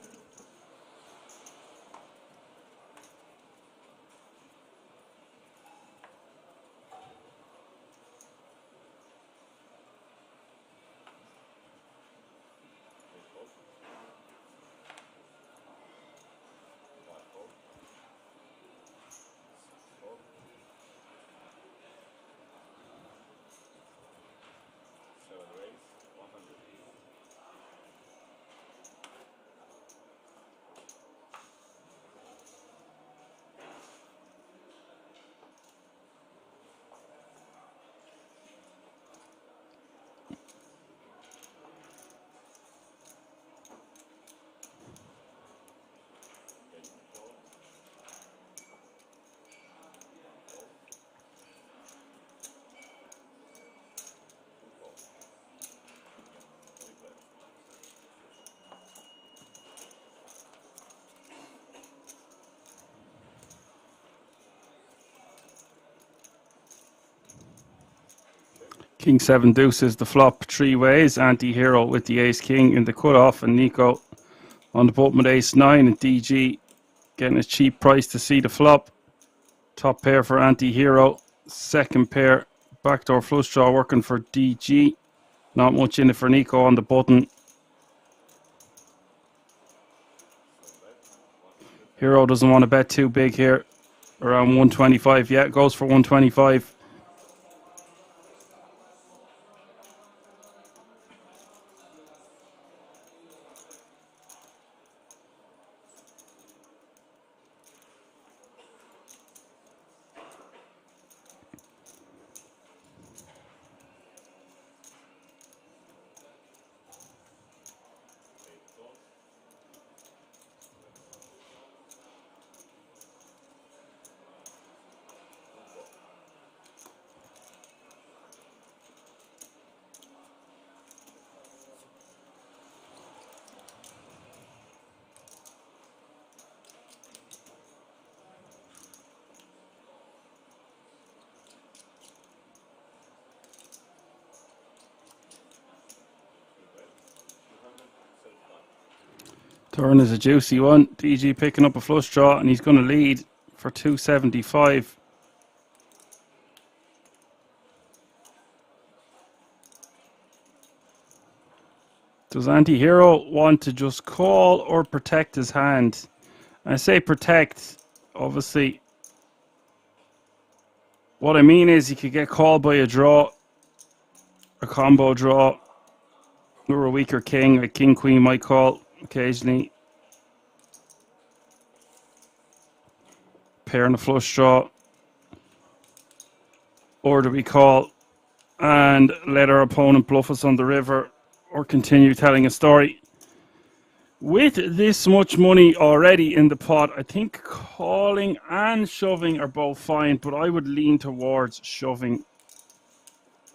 King 7 deuces the flop three ways. Anti-hero with the ace king in the cutoff, and Nico on the button with ace 9, and DG getting a cheap price to see the flop. Top pair for anti-hero. Second pair, backdoor flush draw working for DG. Not much in it for Nico on the button. Hero doesn't want to bet too big here. Around 125. Yeah, it goes for 125. Turn is a juicy one. DG picking up a flush draw, and he's going to lead for 275. Does anti-hero want to just call or protect his hand? I say protect, obviously. What I mean is he could get called by a draw, a combo draw, or a weaker king, like king queen might call occasionally. Pair and a flush draw. Or do we call and let our opponent bluff us on the river, or continue telling a story? With this much money already in the pot, I think calling and shoving are both fine, but I would lean towards shoving.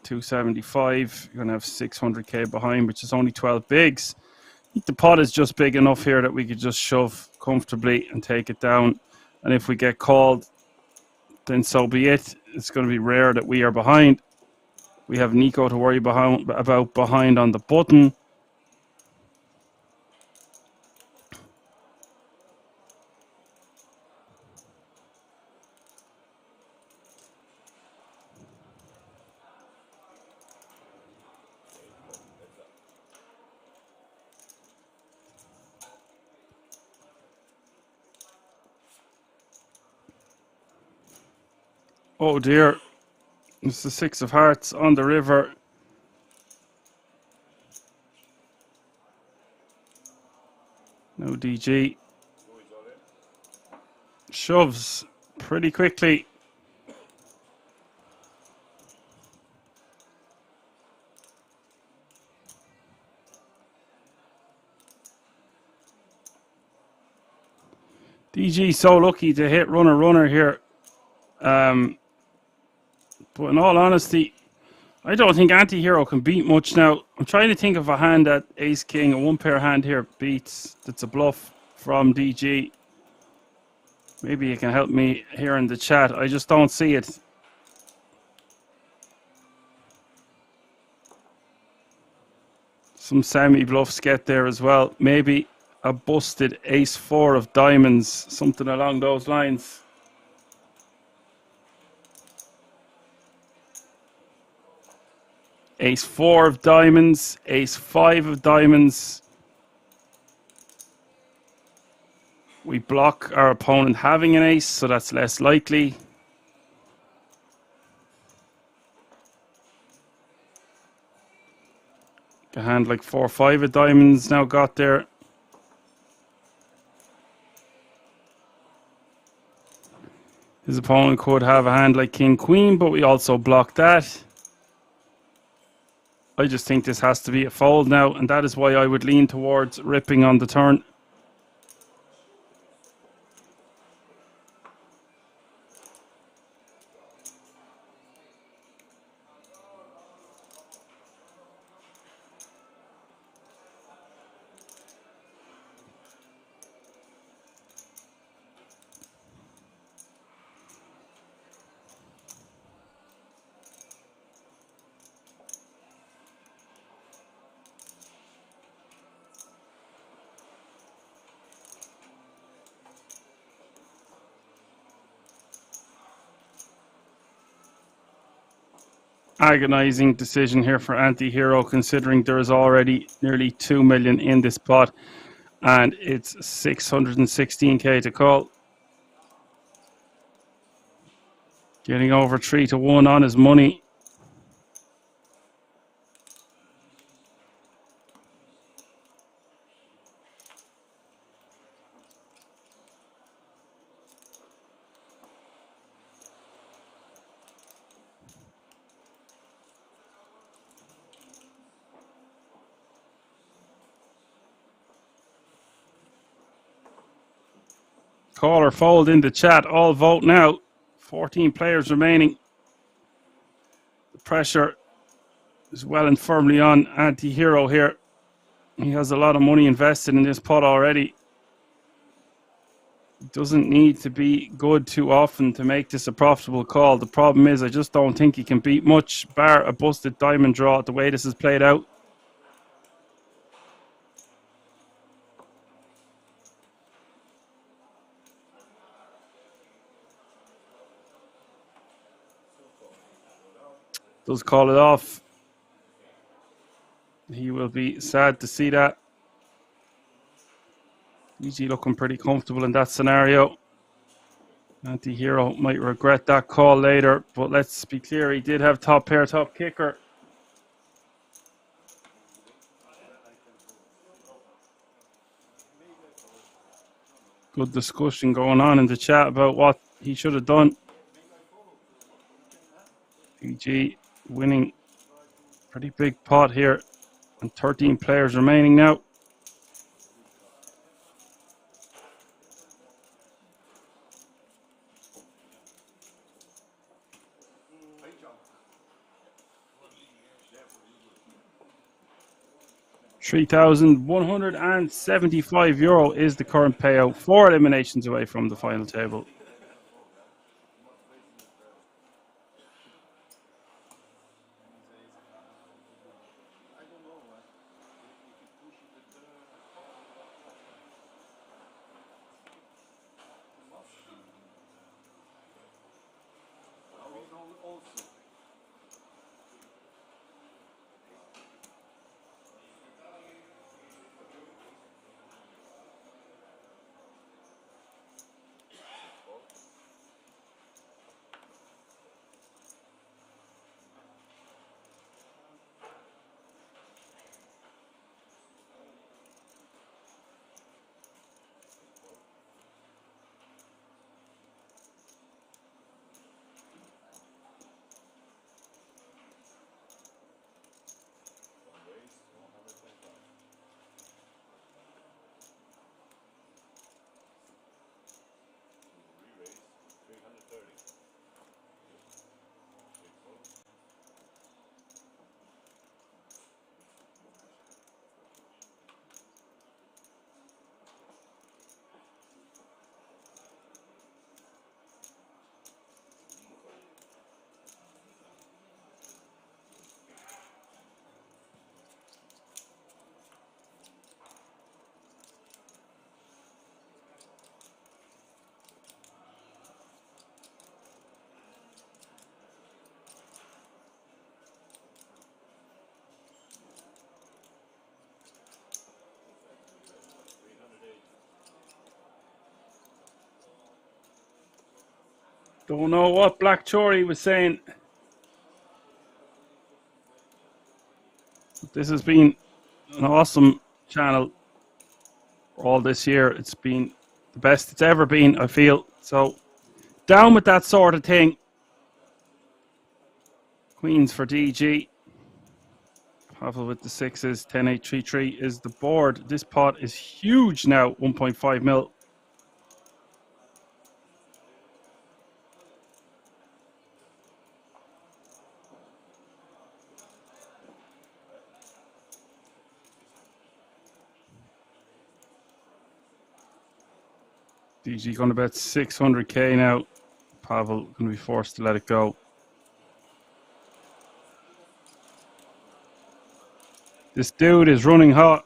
275. You're going to have 600k behind, which is only 12 bigs. I think the pot is just big enough here that we could just shove comfortably and take it down. And if we get called, then so be it. It's going to be rare that we are behind. We have Nico to worry about behind on the button. Oh dear, it's the 6 of hearts on the river. No DG. Shoves pretty quickly. DG so lucky to hit runner here. But in all honesty, I don't think anti-hero can beat much now. I'm trying to think of a hand that ace king, a one pair hand here beats. That's a bluff from DG. Maybe you can help me here in the chat. I just don't see it. Some semi-bluffs get there as well. Maybe a busted ace-4 of diamonds, something along those lines. Ace-4 of diamonds, ace-5 of diamonds. We block our opponent having an ace, so that's less likely. A hand like 4-5 of diamonds now got there. His opponent could have a hand like king-queen, but we also block that. I just think this has to be a fold now, and that is why I would lean towards ripping on the turn. Agonizing decision here for Anti-Hero, considering there is already nearly 2 million in this pot and it's 616k to call. Getting over 3-1 on his money. Call or fold in the chat. All vote now. 14 players remaining. The pressure is well and firmly on Anti-Hero here. He has a lot of money invested in this pot already. Doesn't need to be good too often to make this a profitable call. The problem is I just don't think he can beat much, bar a busted diamond draw the way this is played out. Does call it off. He will be sad to see that. Usually looking pretty comfortable in that scenario. Anti-Hero might regret that call later, but let's be clear, he did have top pair, top kicker. Good discussion going on in the chat about what he should have done. PG winning pretty big pot here, and 13 players remaining now. €3,175 is the current payout, 4 eliminations away from the final table. Don't know what Black Chory was saying. This has been an awesome channel all this year. It's been the best it's ever been, I feel. So down with that sort of thing. Queens for DG. Pavel with the sixes. 10-8-3-3 is the board. This pot is huge now. 1.5 mil. DG going to bet 600k now. Pavel going to be forced to let it go. This dude is running hot.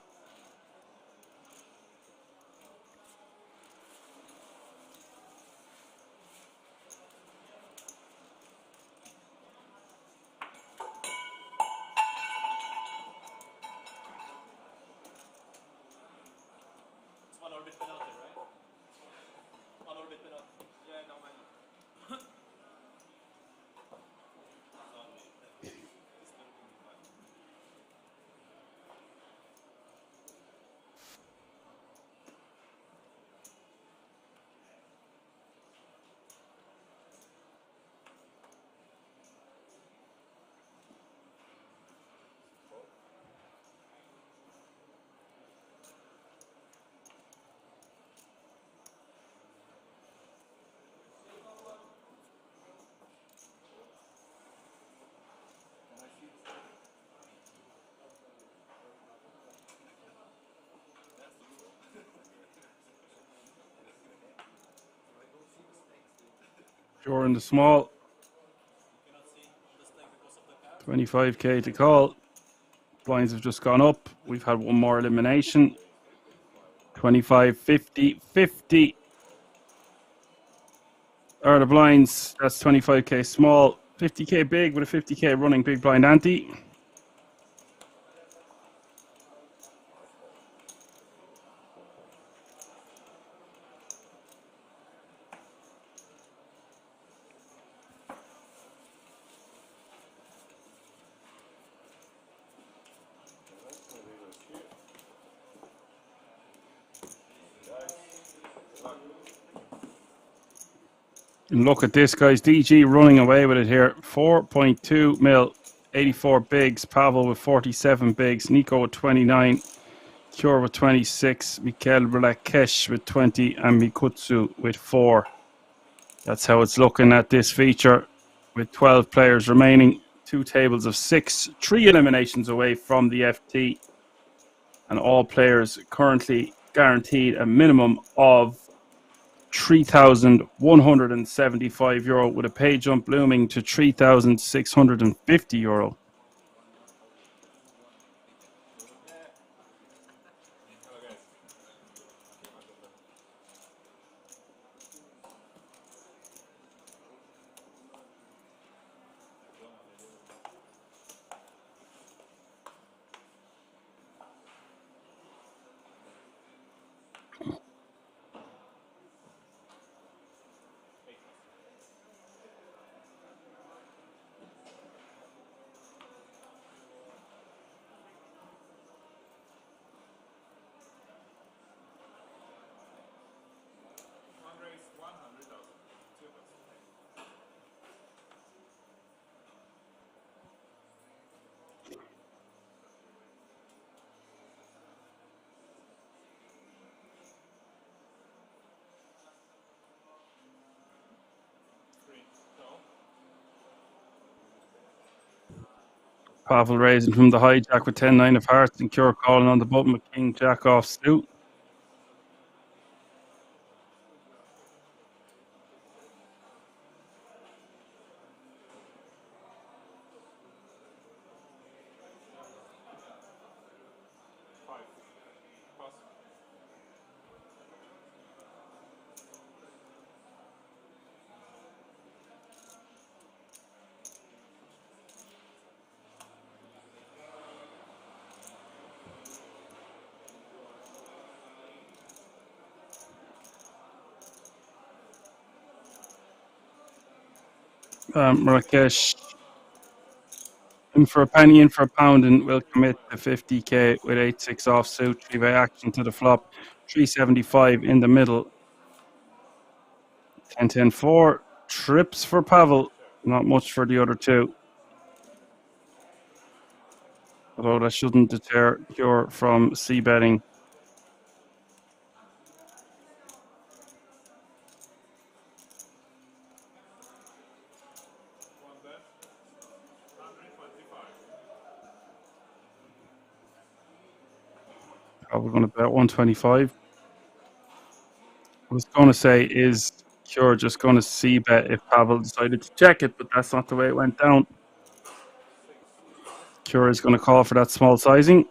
Sure in the small. 25k to call. Blinds have just gone up. We've had one more elimination. 25, 50, 50. Are the blinds. That's 25k small. 50k big with a 50k running big blind ante. And look at this, guys. DG running away with it here. 4.2 mil, 84 bigs. Pavel with 47 bigs. Nico with 29. Cure with 26. Mikhail Relakesh with 20. And Mikutsu with 4. That's how it's looking at this feature. With 12 players remaining. 2 tables of 6. 3 eliminations away from the FT. And all players currently guaranteed a minimum of €3,175 with a pay jump looming to €3,650. Pavel raising from the hijack with 10-9 of hearts and Cure calling on the button with King Jack off suit. Marrakesh, in for a penny, in for a pound, and will commit to 50k with 8-6 offsuit, 3-way action to the flop, 375 in the middle. 10-10-4, trips for Pavel, not much for the other two. Although that shouldn't deter Cure from c-betting. Probably going to bet 125. I was going to say, is Cure just going to c-bet if Pavel decided to check it, but that's not the way it went down. Cure is going to call for that small sizing.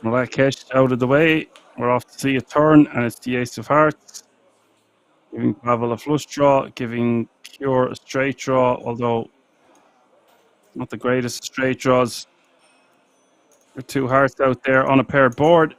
Marrakesh out of the way. We're off to see a turn, and it's the ace of hearts. Giving Pavel a flush draw, giving Cure a straight draw, although not the greatest straight draws. There are two hearts out there on a paired board.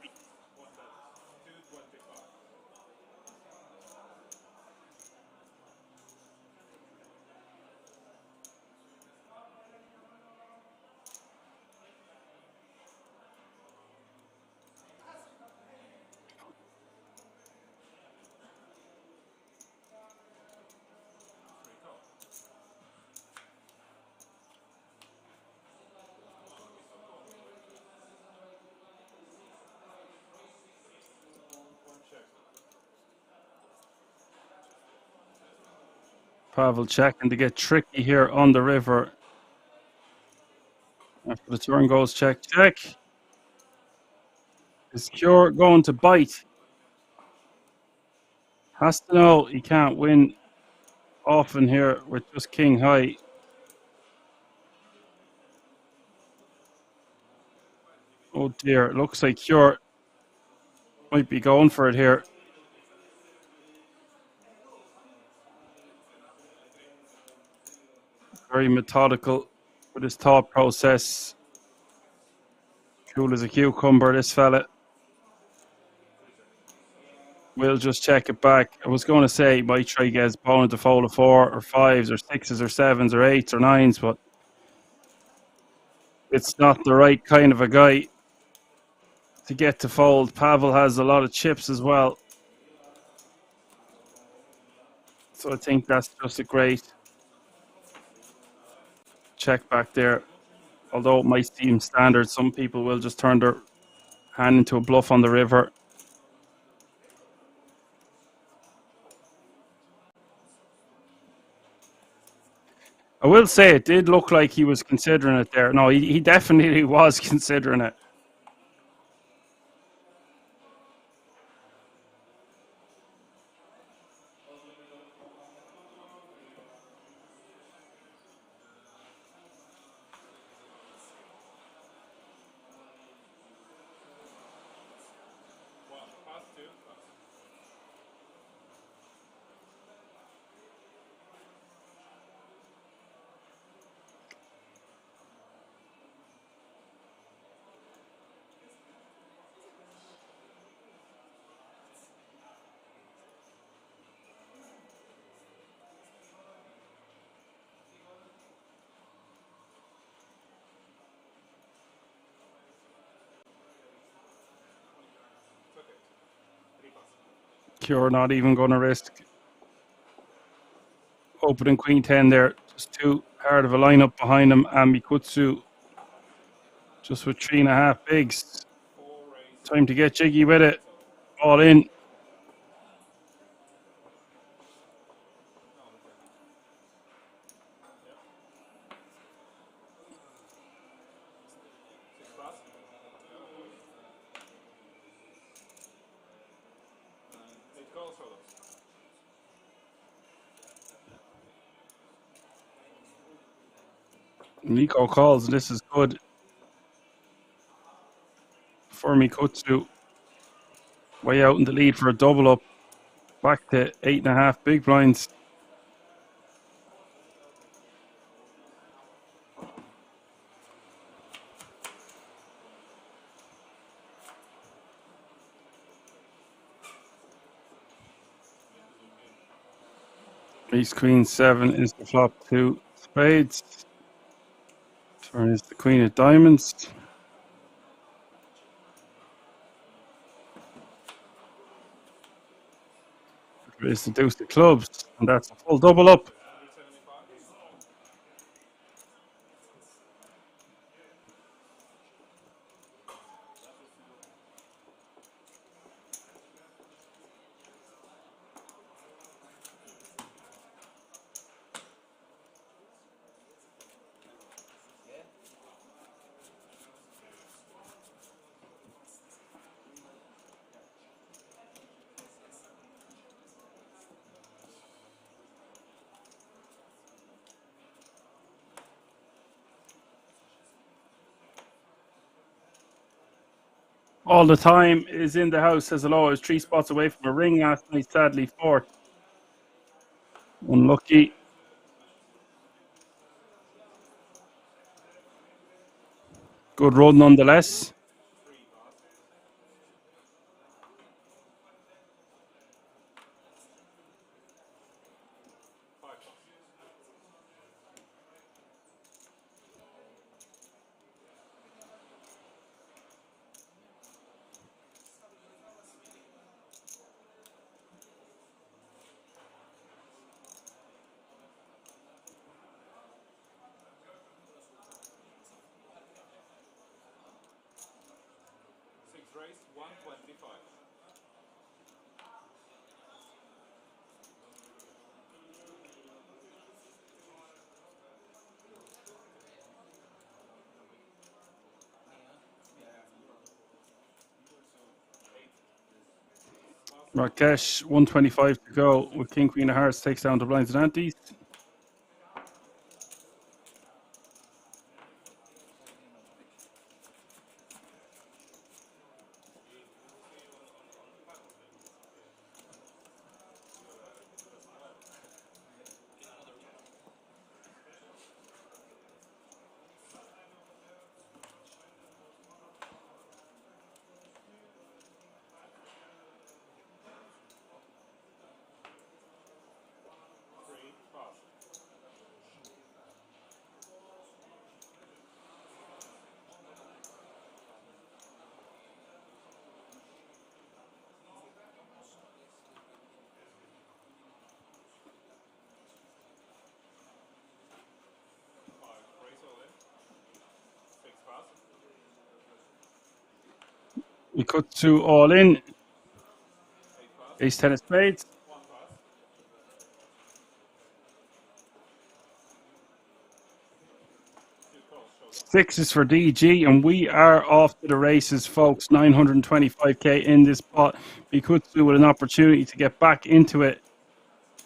Pavel checking to get tricky here on the river. After the turn goes check, check. Is Cure going to bite? Has to know he can't win often here with just king high. Oh dear, it looks like Cure might be going for it here. Very methodical with his thought process. Cool as a cucumber, this fella. We'll just check it back. I was going to say he might try to get his opponent to fold a 4 or 5s or 6s or 7s or 8s or 9s, but it's not the right kind of a guy to get to fold. Pavel has a lot of chips as well. So I think that's just a great check back there. Although it might seem standard, some people will just turn their hand into a bluff on the river. I will say it did look like he was considering it there. No, he definitely was considering it. Cure not even going to risk opening Queen 10 there. Just too hard of a lineup behind him. And Mikutsu just with 3.5 bigs. Time to get jiggy with it. All in. Nico calls, and this is good for Mikutsu. Way out in the lead for a double up. Back to 8.5 big blinds. Ace Queen 7 is the flop to spades. Turn is the Queen of Diamonds. There is the Deuce of Clubs, and that's a full double up. All the time is in the house, says hello. I was 3 spots away from a ring last night, sadly 4th. Unlucky. Good run nonetheless. Rakesh, 125 to go with King Queen of Hearts, takes down the blinds and antes. We cut to all in. Ace 10 of spades. Sixes for DG, and we are off to the races, folks. 925k in this pot. We could do with an opportunity to get back into it.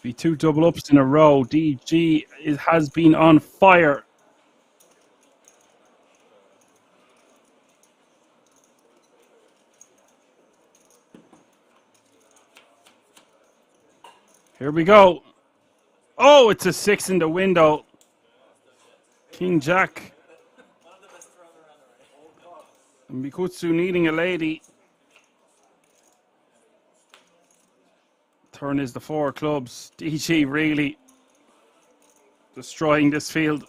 Be 2 double ups in a row. DG has been on fire. Here we go. Oh, it's a 6 in the window. King Jack. And Mikutsu needing a lady. Turn is the 4 clubs. DG really destroying this field.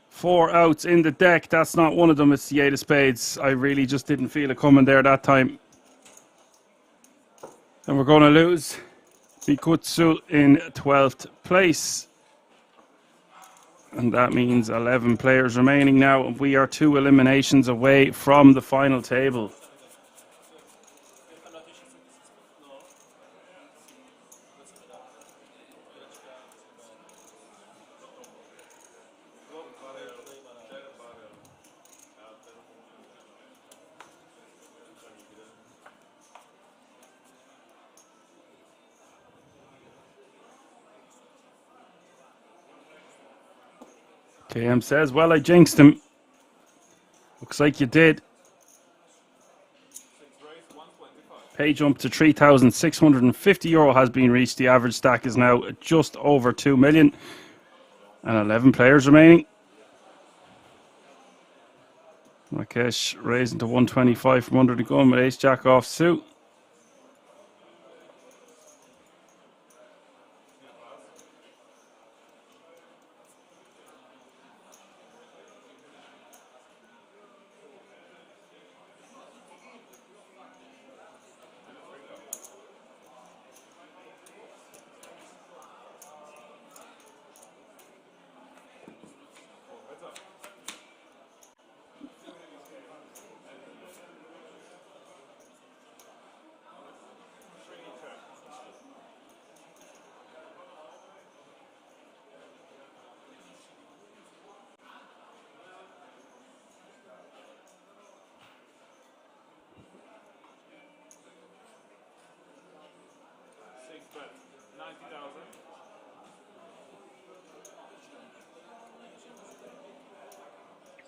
4 outs in the deck. That's not one of them. It's the 8 of spades. I really just didn't feel it coming there that time. And we're going to lose Mikutsu in 12th place. And that means 11 players remaining now. We are 2 eliminations away from the final table. KM says, well, I jinxed him. Looks like you did. Pay jump to €3,650 has been reached. The average stack is now just over 2 million. And 11 players remaining. Rakesh raising to 125 from under the gun with ace jack off suit.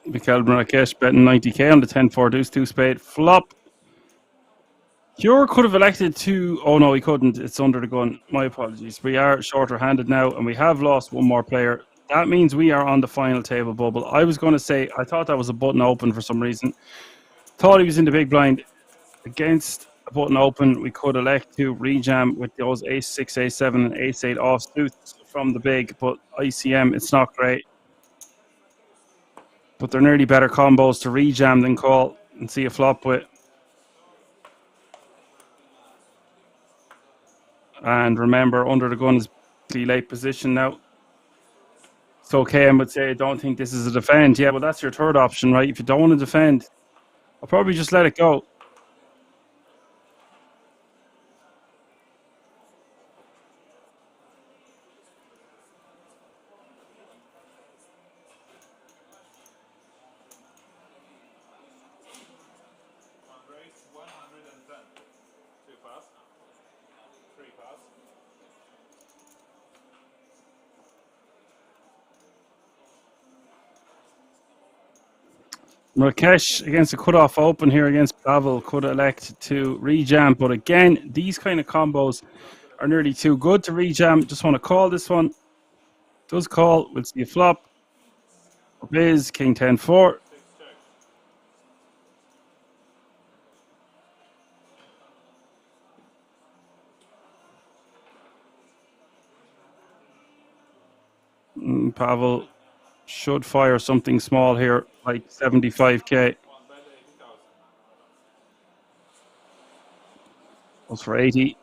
Mikhail Marrakesh betting 90k on the 10-4 deuce 2 spade flop. Cure could have elected to. Oh no, he couldn't. It's under the gun. My apologies. We are shorter handed now, and we have lost one more player. That means we are on the final table bubble. I was going to say, I thought that was a button open for some reason. Thought he was in the big blind. Against a button open, we could elect to rejam with those ace 6, ace 7, and ace 8 offsuits from the big, but ICM, it's not great. But they're nearly better combos to rejam than call and see a flop with. And remember, under the gun is the late position now. So KM would say, I don't think this is a defend. Yeah, well, that's your third option, right? If you don't want to defend, I'll probably just let it go. Marrakesh against a cutoff open here against Pavel could elect to rejam, but again, these kind of combos are nearly too good to rejam. Just want to call this one. Does call. We'll see a flop. Biz, King 10-4. Pavel should fire something small here, like 75k. Goes for 80.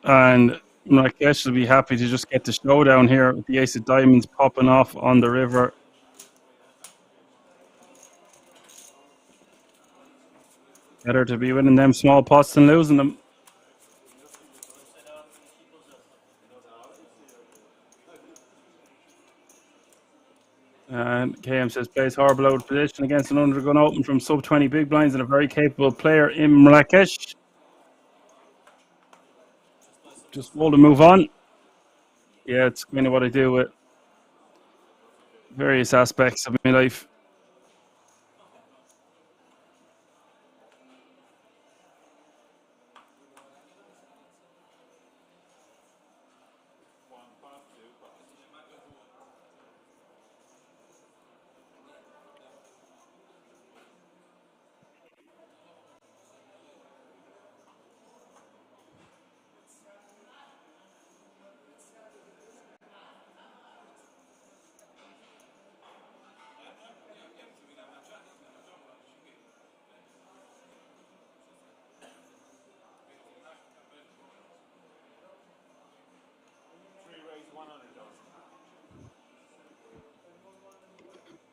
And Marrakesh will be happy to just get the showdown here with the ace of diamonds popping off on the river. Better to be winning them small pots than losing them. And KM says plays horrible out of position against an undergun open from sub 20 big blinds and a very capable player in Marrakesh. Just roll to move on. Yeah, it's kind of what I do with various aspects of my life.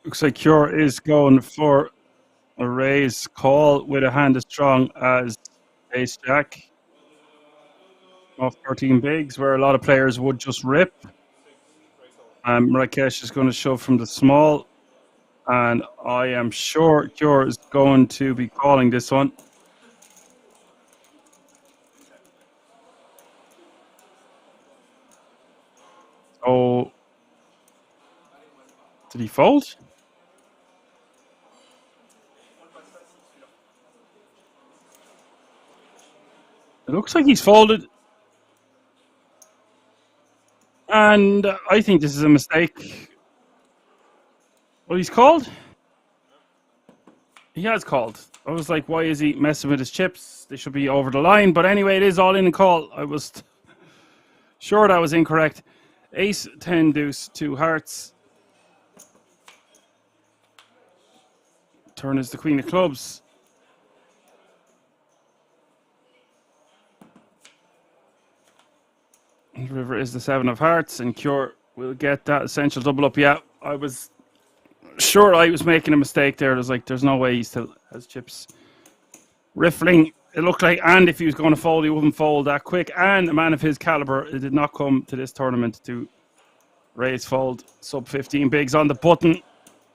Looks like Cure is going for a raise call with a hand as strong as ace jack off 13 bigs, where a lot of players would just rip. Marrakesh is going to shove from the small, and I am sure Cure is going to be calling this one. Oh, did he fold? It looks like he's folded. And I think this is a mistake. Well, he's called. He has called. I was like, why is he messing with his chips? They should be over the line. But anyway, it is all in and call. I was sure that was incorrect. Ace, 10, deuce, 2 hearts. Turn is the queen of clubs. River is the 7 of hearts, and Cure will get that essential double up. Yeah, I was sure I was making a mistake there. There's no way he still has chips. Riffling, it looked like, and if he was going to fold, he wouldn't fold that quick. And a man of his caliber, it did not come to this tournament to raise fold. Sub 15 bigs on the button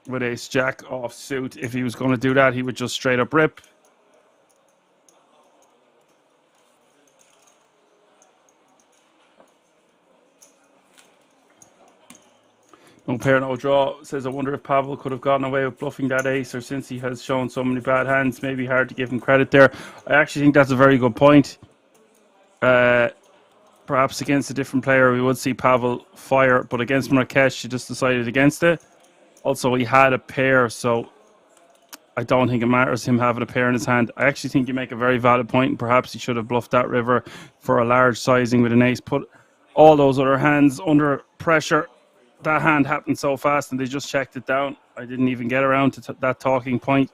with ace jack off suit. If he was going to do that, he would just straight up rip. No pair, no draw. Says, I wonder if Pavel could have gotten away with bluffing that ace, or since he has shown so many bad hands, maybe hard to give him credit there. I actually think that's a very good point. Perhaps against a different player, we would see Pavel fire, but against Marrakesh, he just decided against it. Also, he had a pair, so I don't think it matters him having a pair in his hand. I actually think you make a very valid point, and perhaps he should have bluffed that river for a large sizing with an ace. Put all those other hands under pressure. That hand happened so fast, and they just checked it down. I didn't even get around to that talking point.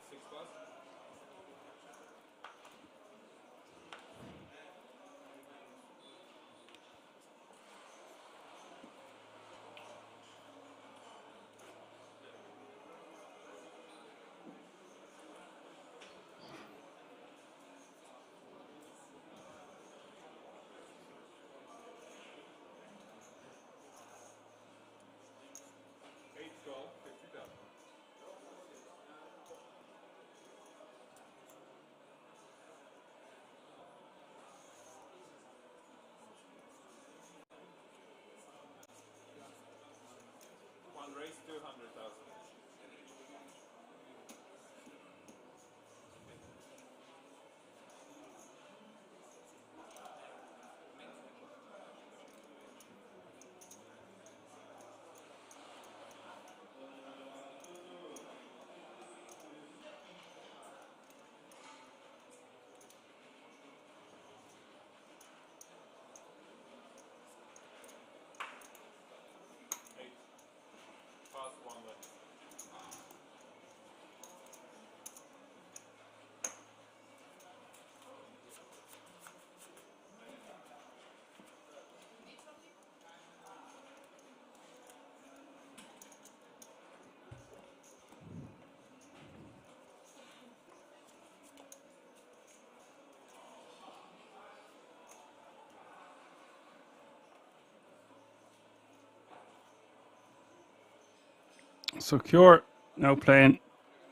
So Cure now playing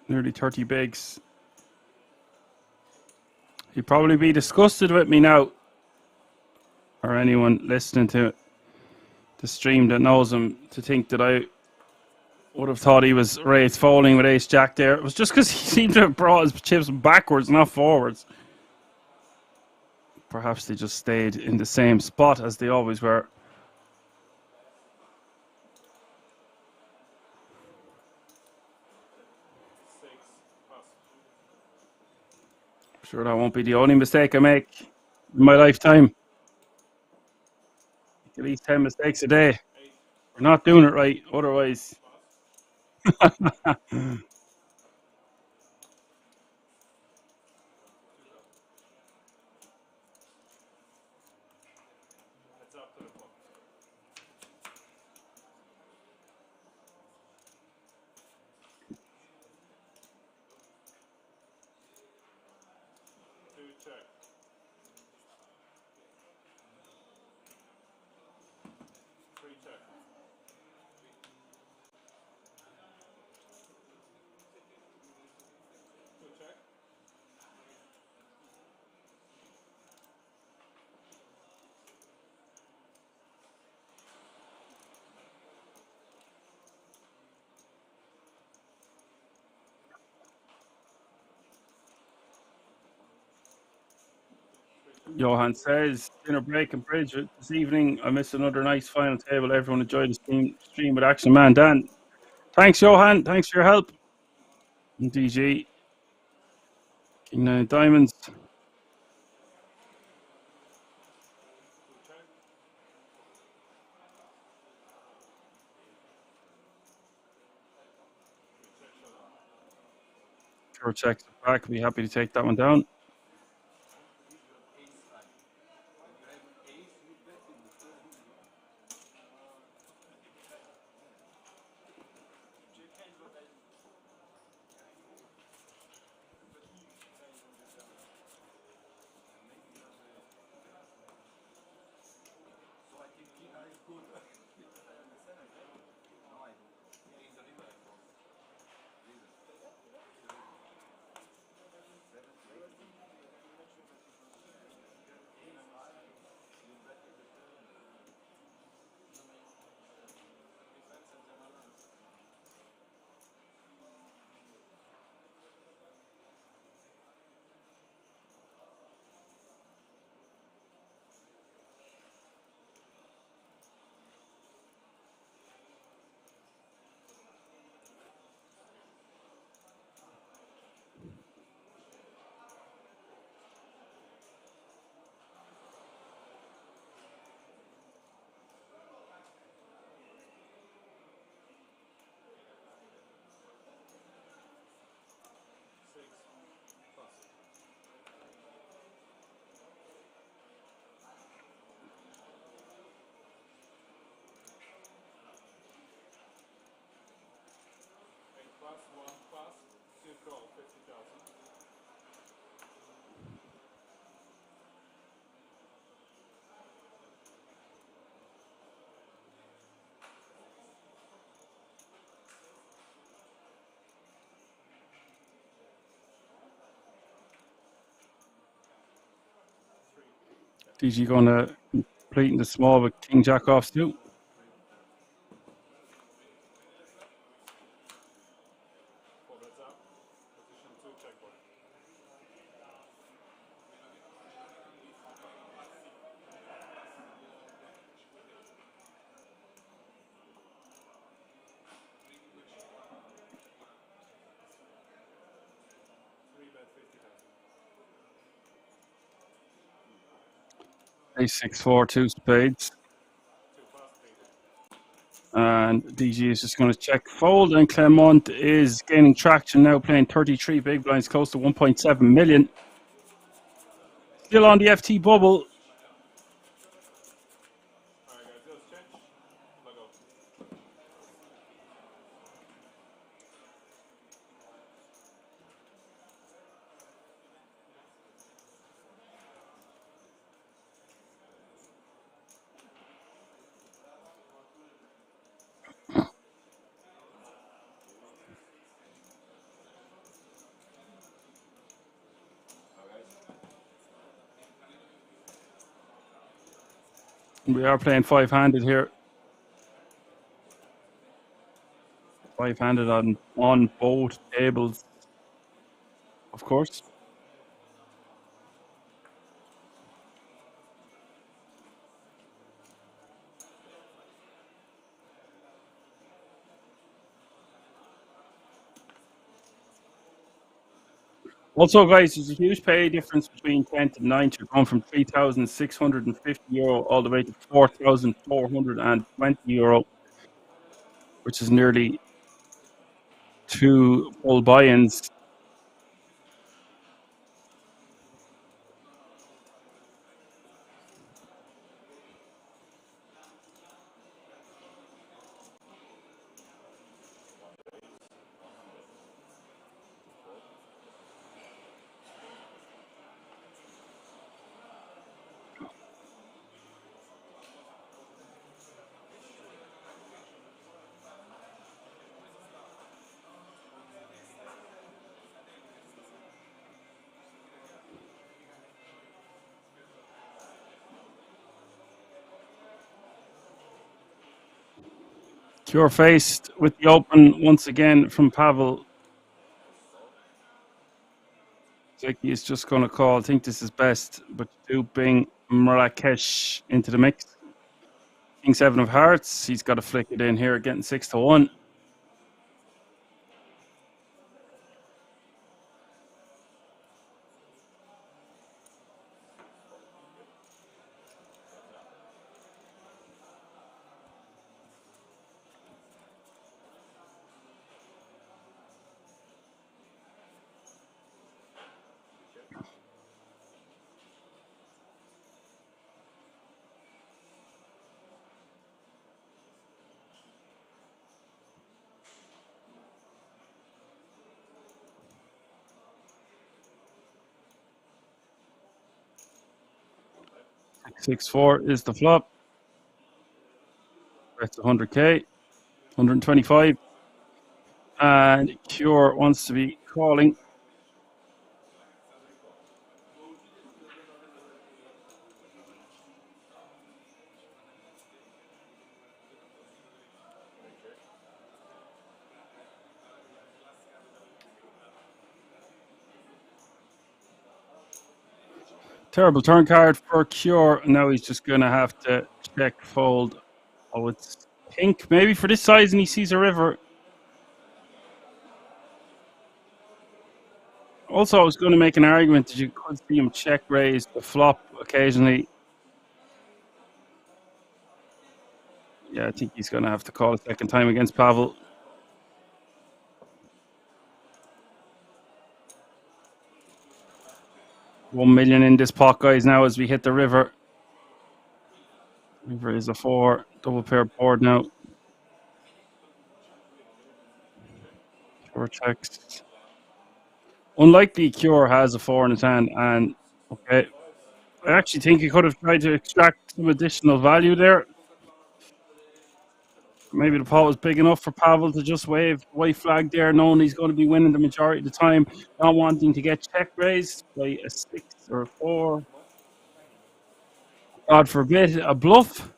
nearly 30 bigs. He'd probably be disgusted with me now, or anyone listening to the stream that knows him, to think that I would have thought he was raised folding with ace jack there. It was just because he seemed to have brought his chips backwards, not forwards. Perhaps they just stayed in the same spot as they always were. Sure, that won't be the only mistake I make in my lifetime. At least 10 mistakes a day. We're not doing it right, otherwise. Johan says, dinner break and bridge this evening. I missed another nice final table. Everyone enjoyed the stream with Action Man Dan. Thanks, Johan. Thanks for your help. And DG. King 9 Diamonds. Sure, checks back. Be happy to take that one down. DG going to complete in the small with King Jack offsuit. A6-4, 2 spades. And DG is just going to check fold, and Clermont is gaining traction now, playing 33 big blinds, close to 1.7 million. Still on the FT bubble. We are playing five-handed here. Five-handed on both tables, of course. Also, guys, there's a huge pay difference between 10th and 9th. You're going from €3,650 all the way to €4,420, which is nearly 2 full buy-ins. Cure faced with the open once again from Pavel. Zeki is just going to call. I think this is best, but do bring Marrakesh into the mix. King 7 of hearts. He's got to flick it in here, getting 6-1. Six four is the flop. That's 100k, 125. And Cure wants to be calling. Terrible turn card for Cure. Now he's just going to have to check fold. Oh, it's pink maybe for this size, and he sees a river. Also, I was going to make an argument that you could see him check raise the flop occasionally. Yeah, I think he's going to have to call a second time against Pavel. $1 million in this pot, guys, now as we hit the river. River is a 4. Double pair board now. Cure checks. Unlikely Cure has a 4 in his hand, and okay. I actually think he could have tried to extract some additional value there. Maybe the pot was big enough for Pavel to just wave white flag there, knowing he's going to be winning the majority of the time, not wanting to get check raised by a 6 or a 4. God forbid, a bluff.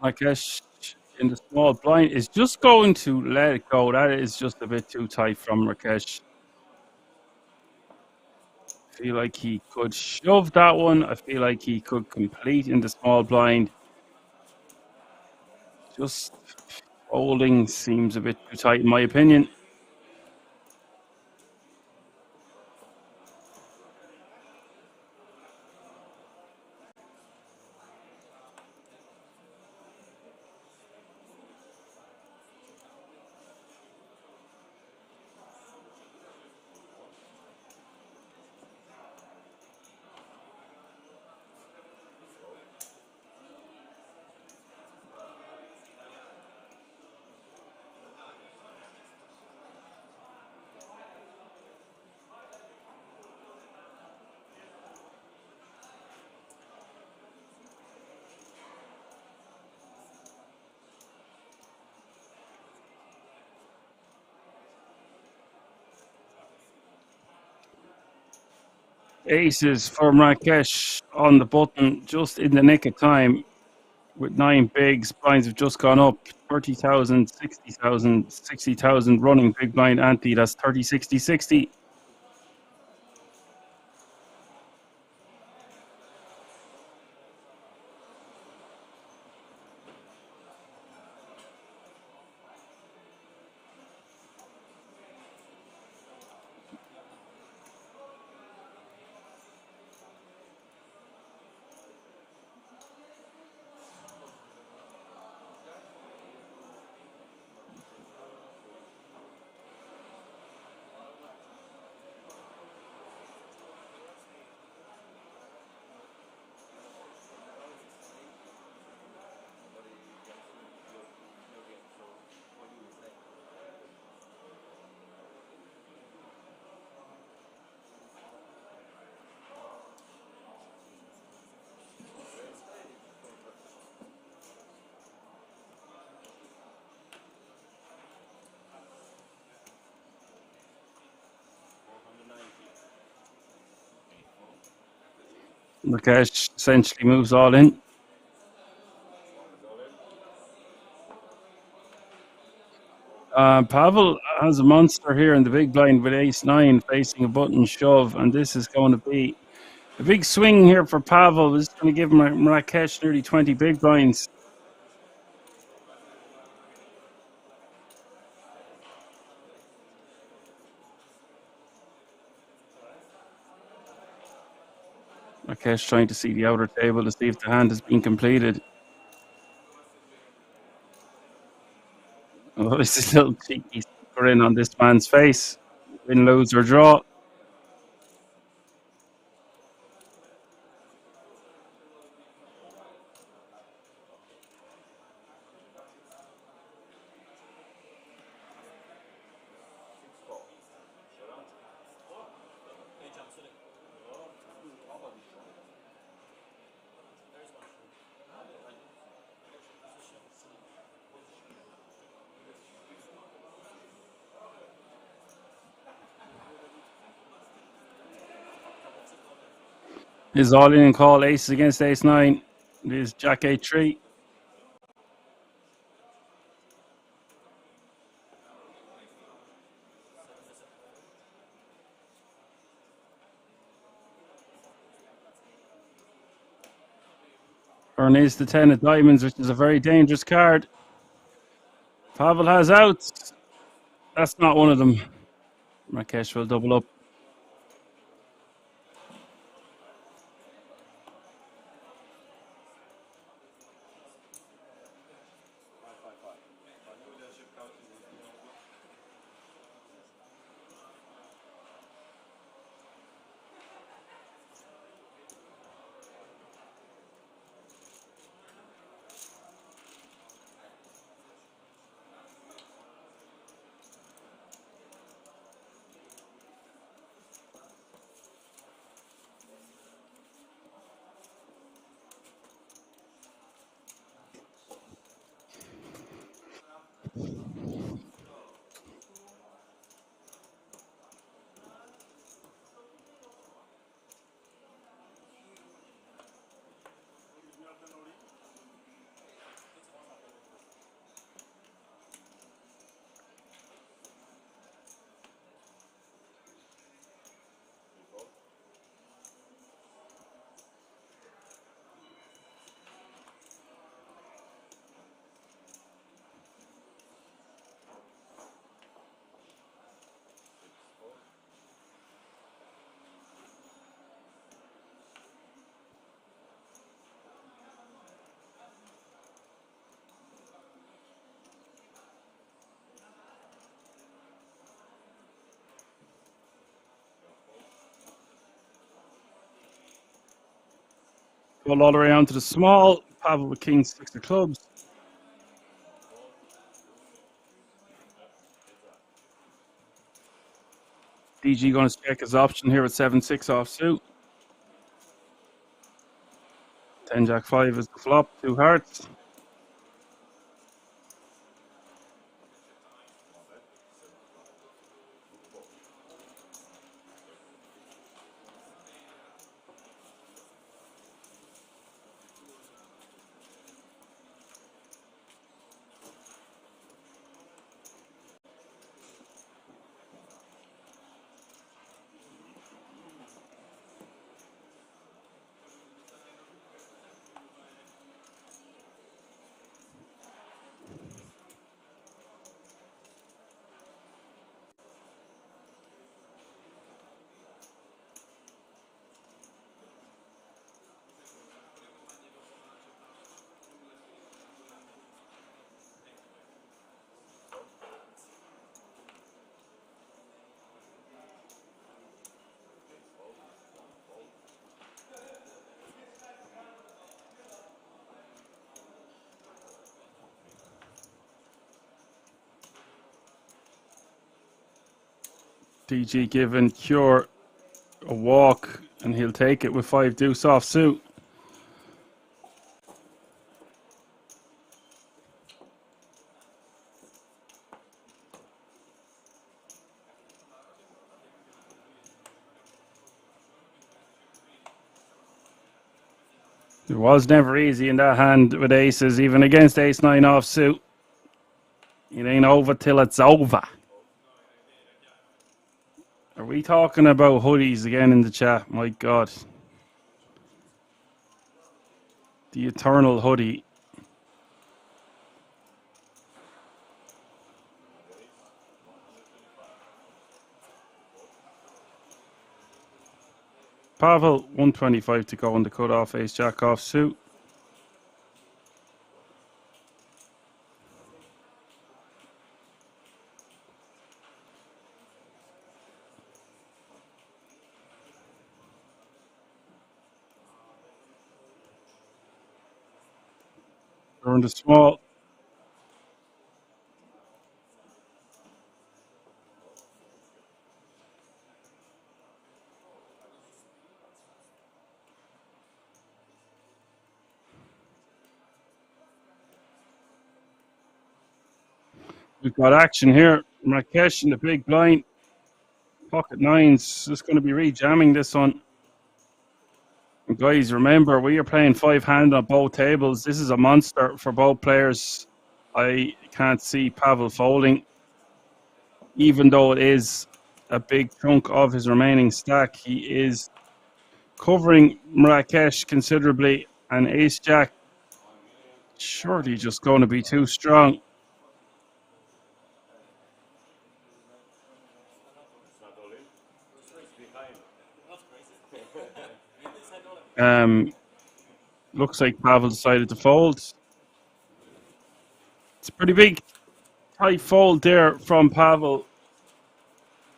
Rakesh in the small blind is just going to let it go. That is just a bit too tight from Rakesh. I feel like he could shove that one. I feel like he could complete in the small blind. Just folding seems a bit too tight in my opinion. Aces for Rakesh on the button just in the nick of time. With 9 bigs, blinds have just gone up 30,000, 60,000, 60,000 running big blind ante. That's 30, 60, 60. Rakesh essentially moves all in. Pavel has a monster here in the big blind with ace-9 facing a button shove, and this is going to be a big swing here for Pavel. This is going to give Rakesh nearly 20 big blinds. Rakesh trying to see the outer table to see if the hand has been completed. Oh, this is a little cheeky grin on this man's face. Win, lose, or draw. Is all in and call aces against ace 9. It is jack 8-3. Turn is the 10 of diamonds, which is a very dangerous card. Pavel has outs. That's not one of them. Rakesh will double up. Go all the way down to the small. Pavel with king 6 of clubs. DG going to check his option here with 7-6 offsuit. 10 jack 5 is the flop. 2 hearts. DG giving Cure a walk, and he'll take it with 5 deuce offsuit. It was never easy in that hand with aces, even against ace 9 offsuit. It ain't over till it's over. Are we talking about hoodies again in the chat? My God. The eternal hoodie. Pavel, 125 to go on the cut-off, ace jack off suit. Turn the small. We've got action here. Rakesh in the big blind. Pocket nines. Just going to be re-jamming this one. And guys, remember, we are playing 5-hand on both tables. This is a monster for both players. I can't see Pavel folding, even though it is a big chunk of his remaining stack. He is covering Marrakesh considerably, and ace-jack surely just going to be too strong. Looks like Pavel decided to fold. It's a pretty big tight fold there from Pavel.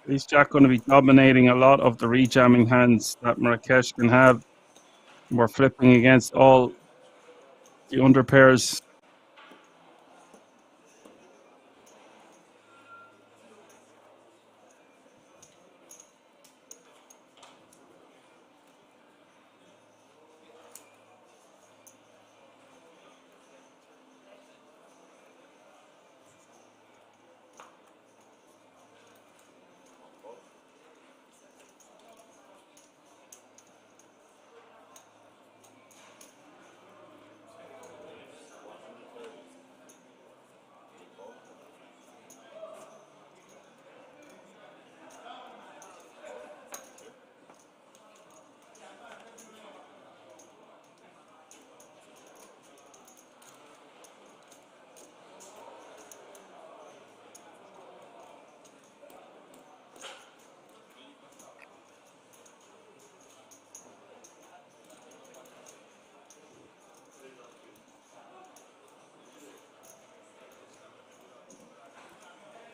Ace-jack going to be dominating a lot of the rejamming hands that Marrakesh can have. We're flipping against all the underpairs.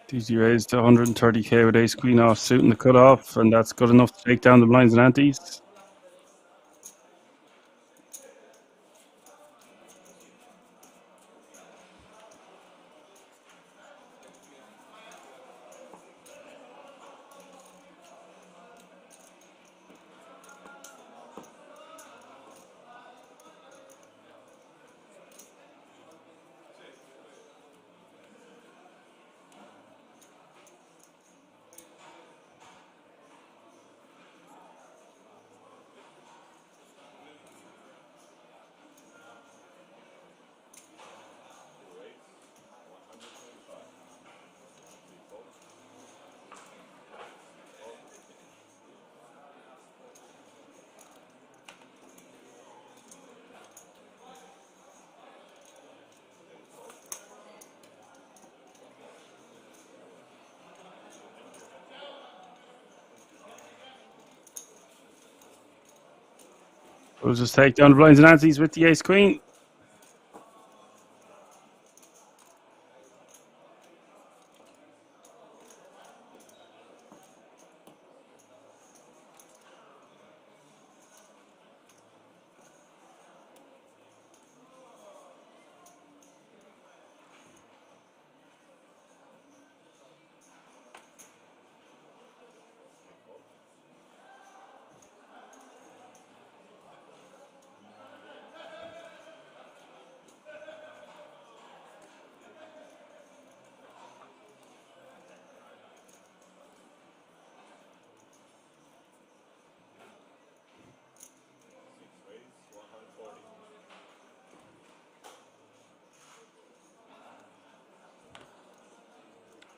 DG raised to 130k with ace queen off suit in the cutoff, and that's good enough to take down the blinds and antes. We'll just take down the blinds and antes with the ace queen.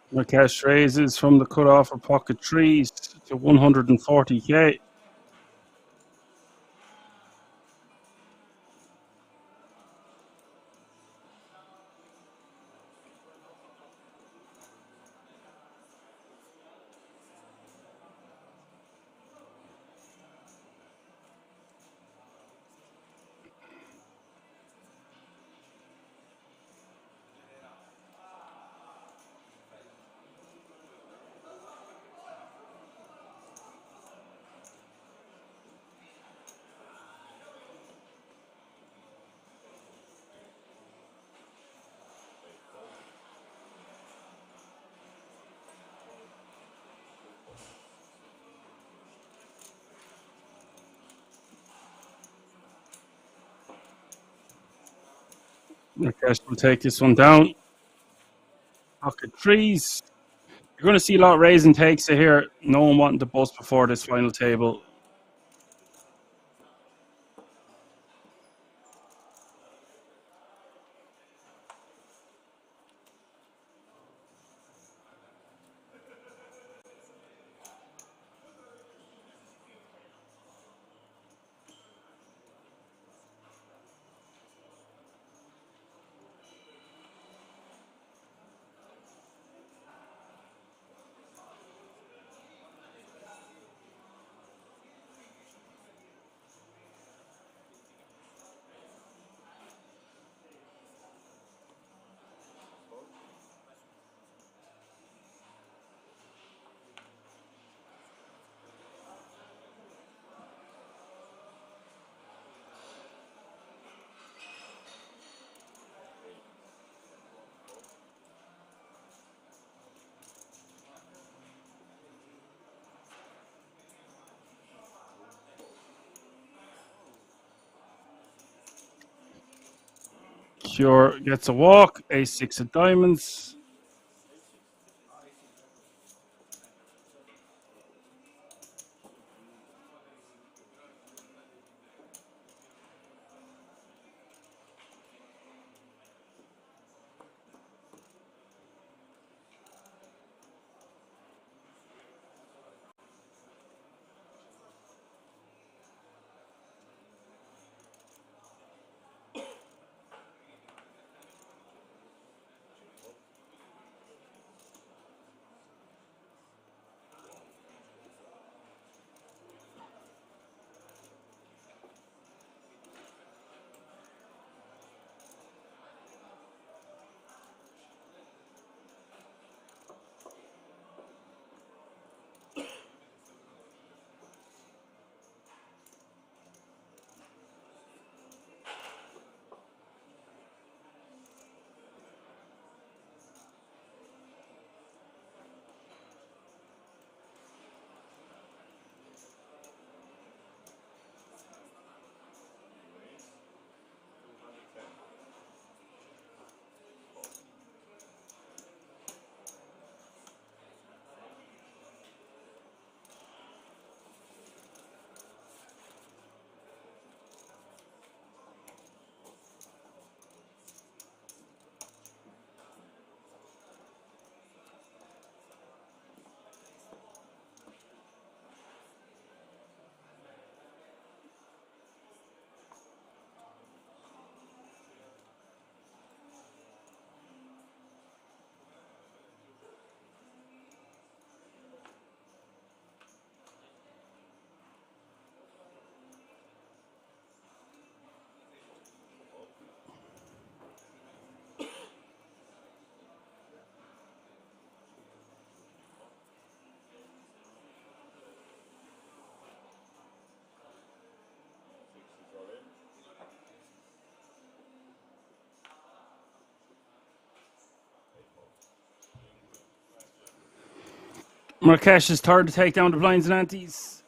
Marrakesh raises from the cutoff of pocket threes to 140k. Marrakesh will take this one down. Pocket threes. You're going to see a lot of raising takes here. No one wanting to bust before this final table. Monsieur gets a walk. Ace-6 of diamonds. Marrakesh is third to take down the blinds and antes.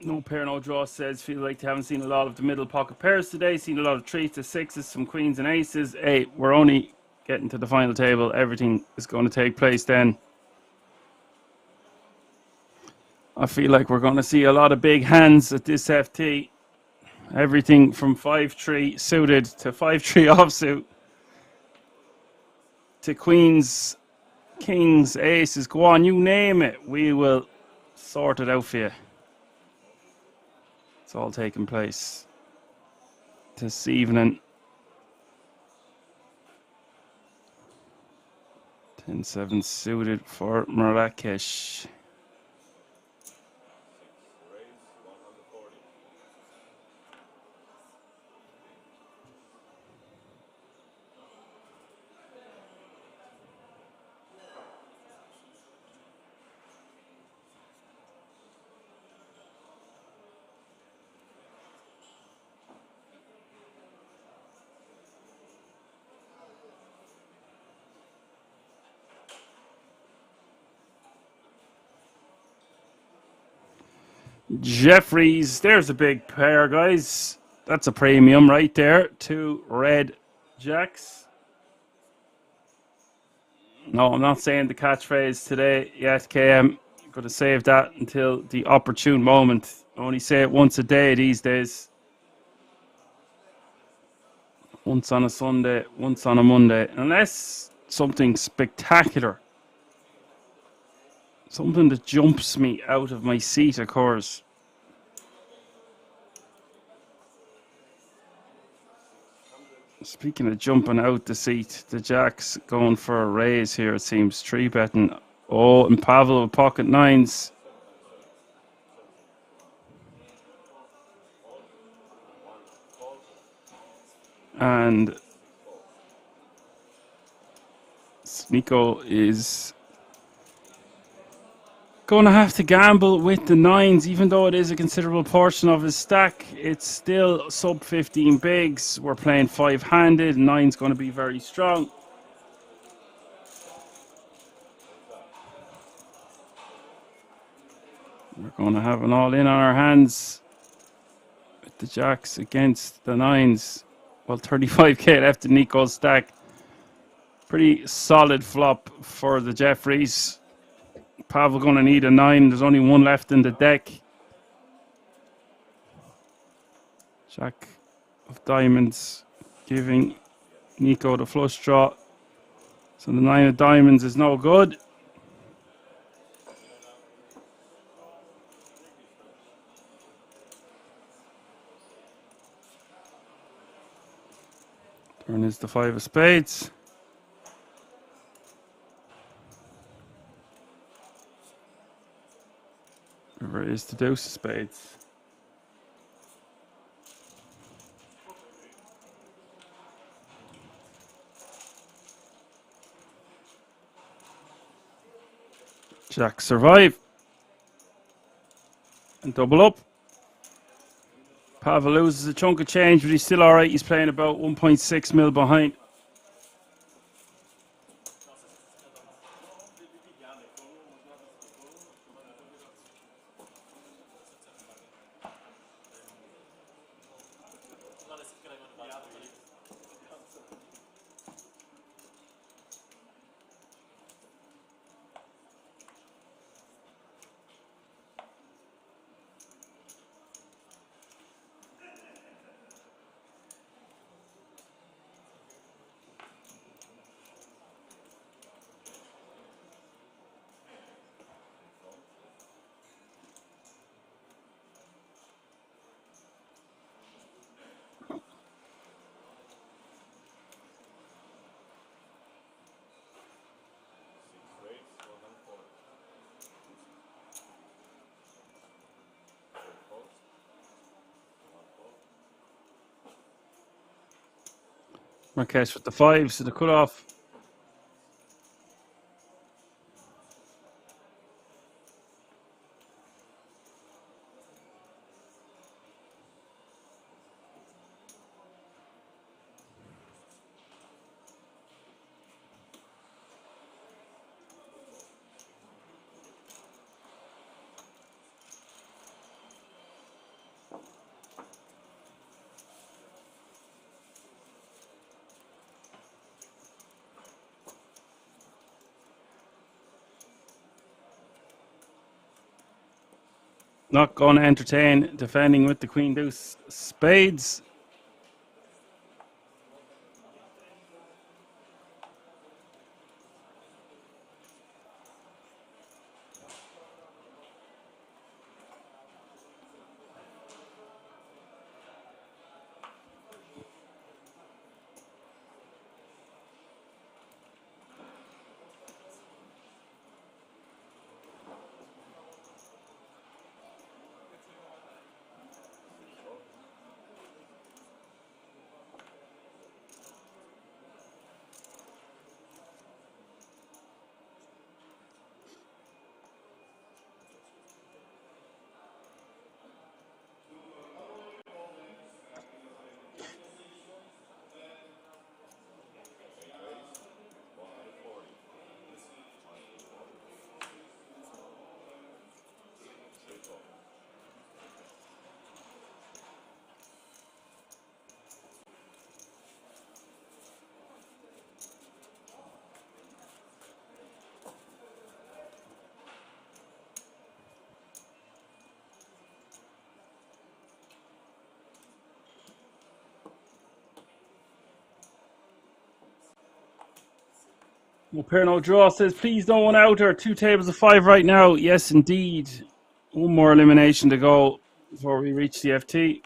No pair, no draw says, feel like they haven't seen a lot of the middle pocket pairs today. Seen a lot of 3s to 6s, some queens and aces. Hey, we're only getting to the final table. Everything is going to take place then. I feel like we're going to see a lot of big hands at this FT. Everything from 5-3 suited to 5-3 offsuit to queens, kings, aces. Go on, you name it. We will sort it out for you. It's all taking place this evening. 10-7 suited for Marrakesh. Jeffries, there's a big pair, guys. That's a premium right there. 2 red jacks. No, I'm not saying the catchphrase today yet, KM. I'm going to save that until the opportune moment. I only say it once a day these days. Once on a Sunday, once on a Monday. Unless something spectacular, something that jumps me out of my seat occurs. Speaking of jumping out the seat, the Jacks going for a raise here, it seems. 3-betting. Oh, and Pavel with pocket 9s. And Nico is going to have to gamble with the 9s, even though it is a considerable portion of his stack. It's still sub 15 bigs. We're playing 5-handed. 9's going to be very strong. We're going to have an all-in on our hands with the jacks against the nines. Well, 35k left in Nico's stack. Pretty solid flop for the Jeffreys. Pavel going to need a 9. There's only one left in the deck. Jack of diamonds giving Nico the flush draw. So the 9 of diamonds is no good. Turn is the 5 of spades. River is the deuce of spades. Jack survive. And double up. Pavel loses a chunk of change, but he's still alright. He's playing about 1.6 mil behind. Marquez with the 5s to the cutoff. Not going to entertain defending with the queen deuce spades. Well, pair no draw says, please don't one outer. 2 tables of 5 right now. Yes, indeed. One more elimination to go before we reach the FT.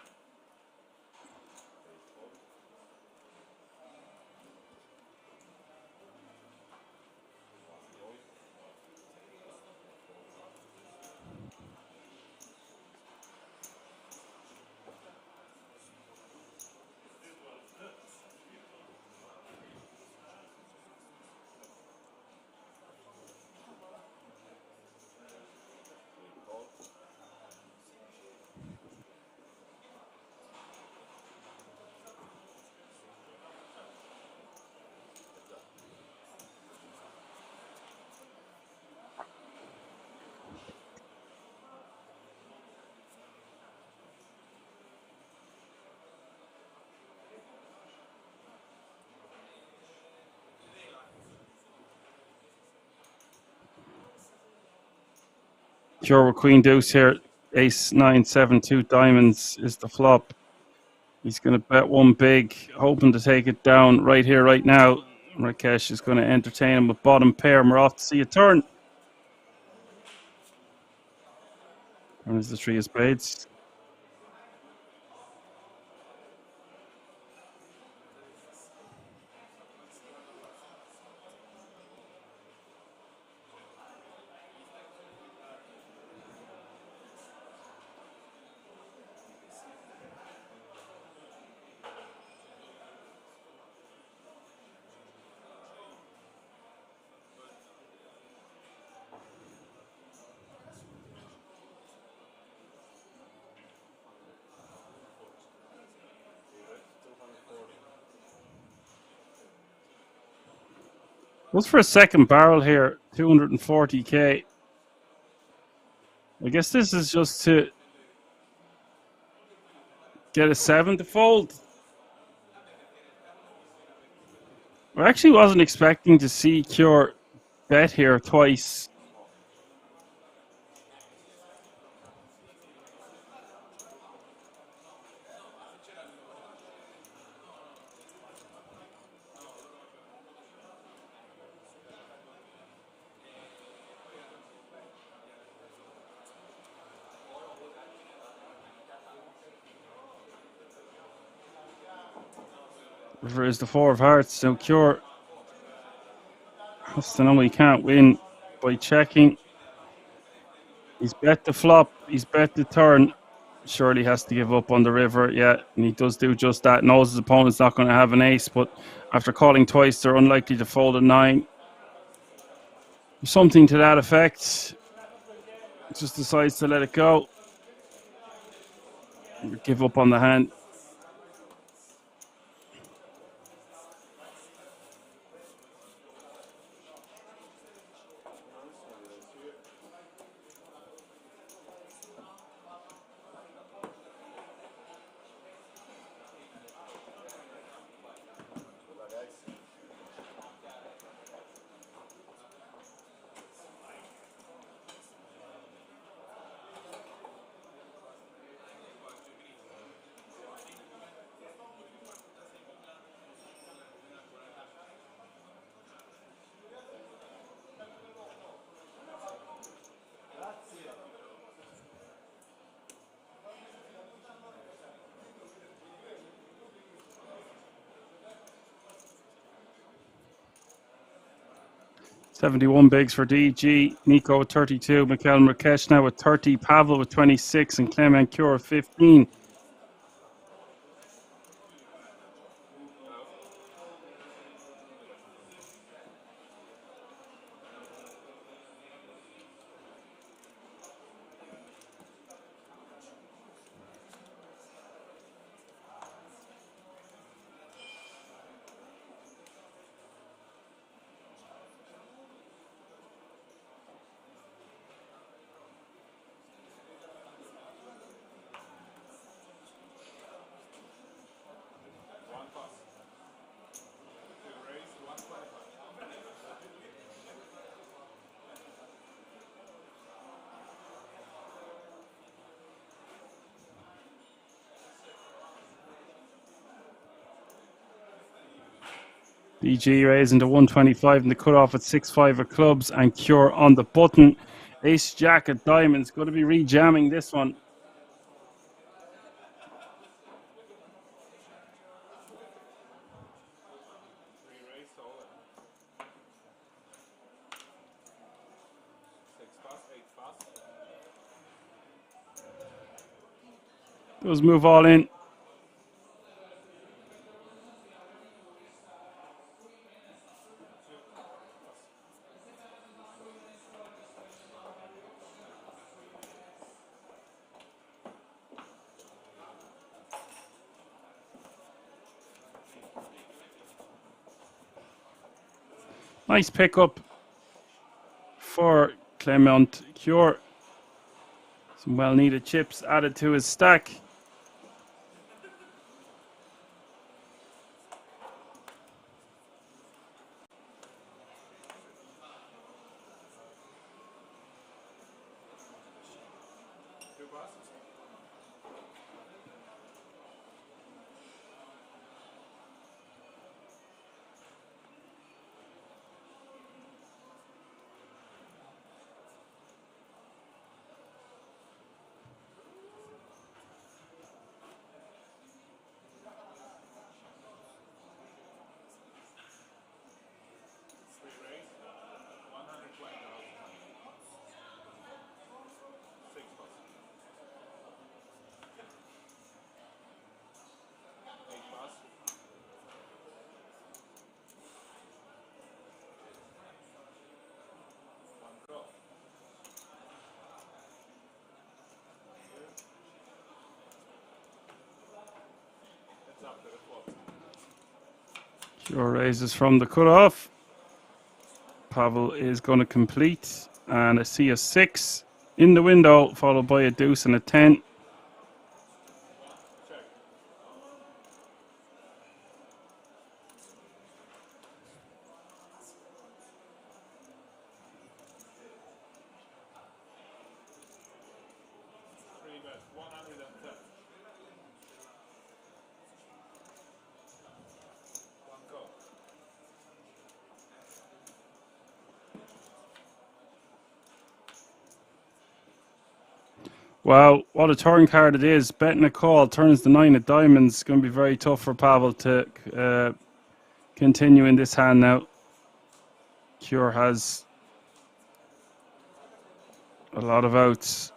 Cure with Queen Deuce here. Ace 9 7 2 diamonds is the flop. He's going to bet one big, hoping to take it down right here, right now. Rakesh is going to entertain him with bottom pair, and we're off to see a turn. And there's the 3 of spades. What's for a second barrel here? 240k. I guess this is just to get a 7 to fold. I actually wasn't expecting to see Cure bet here twice. River is the 4 of hearts, so Cure has to know he can't win by checking. He's bet the flop, he's bet the turn. Surely has to give up on the river, yeah, and he does do just that. Knows his opponent's not going to have an ace, but after calling twice, they're unlikely to fold a 9. Something to that effect. Just decides to let it go. Give up on the hand. $71 bigs for DG. Nico with 32. Mikhail and Rakesh now with 30. Pavel with 26. And Clement Cure with 15. DG raising to 125 and the cutoff at 6-5 of clubs and Cure on the button. Ace Jack of diamonds. Going to be rejamming this one. Does move all in. Nice pickup for Clement Cure. Some well-needed chips added to his stack. Cure raises from the cutoff. Pavel is going to complete, and I see a 6 in the window, followed by a deuce and a 10. Wow, what a turn card it is. Betting a call, turns the 9 of diamonds. It's going to be very tough for Pavel to continue in this hand now. Cure has a lot of outs.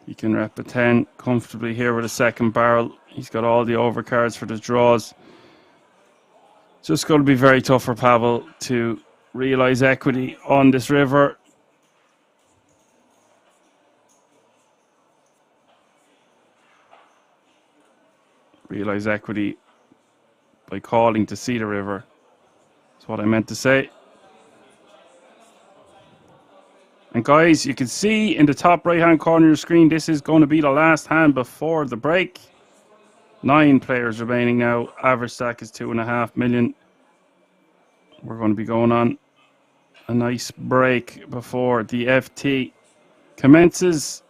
He can rep a 10 comfortably here with a second barrel. He's got all the overcards for the draws. Just going to be very tough for Pavel to realise equity on this river. Realise equity by calling to see the river. That's what I meant to say. And guys, you can see in the top right hand corner of your screen, this is going to be the last hand before the break. 9 players remaining now. Average stack is 2.5 million. We're going to be going on a nice break before the FT commences.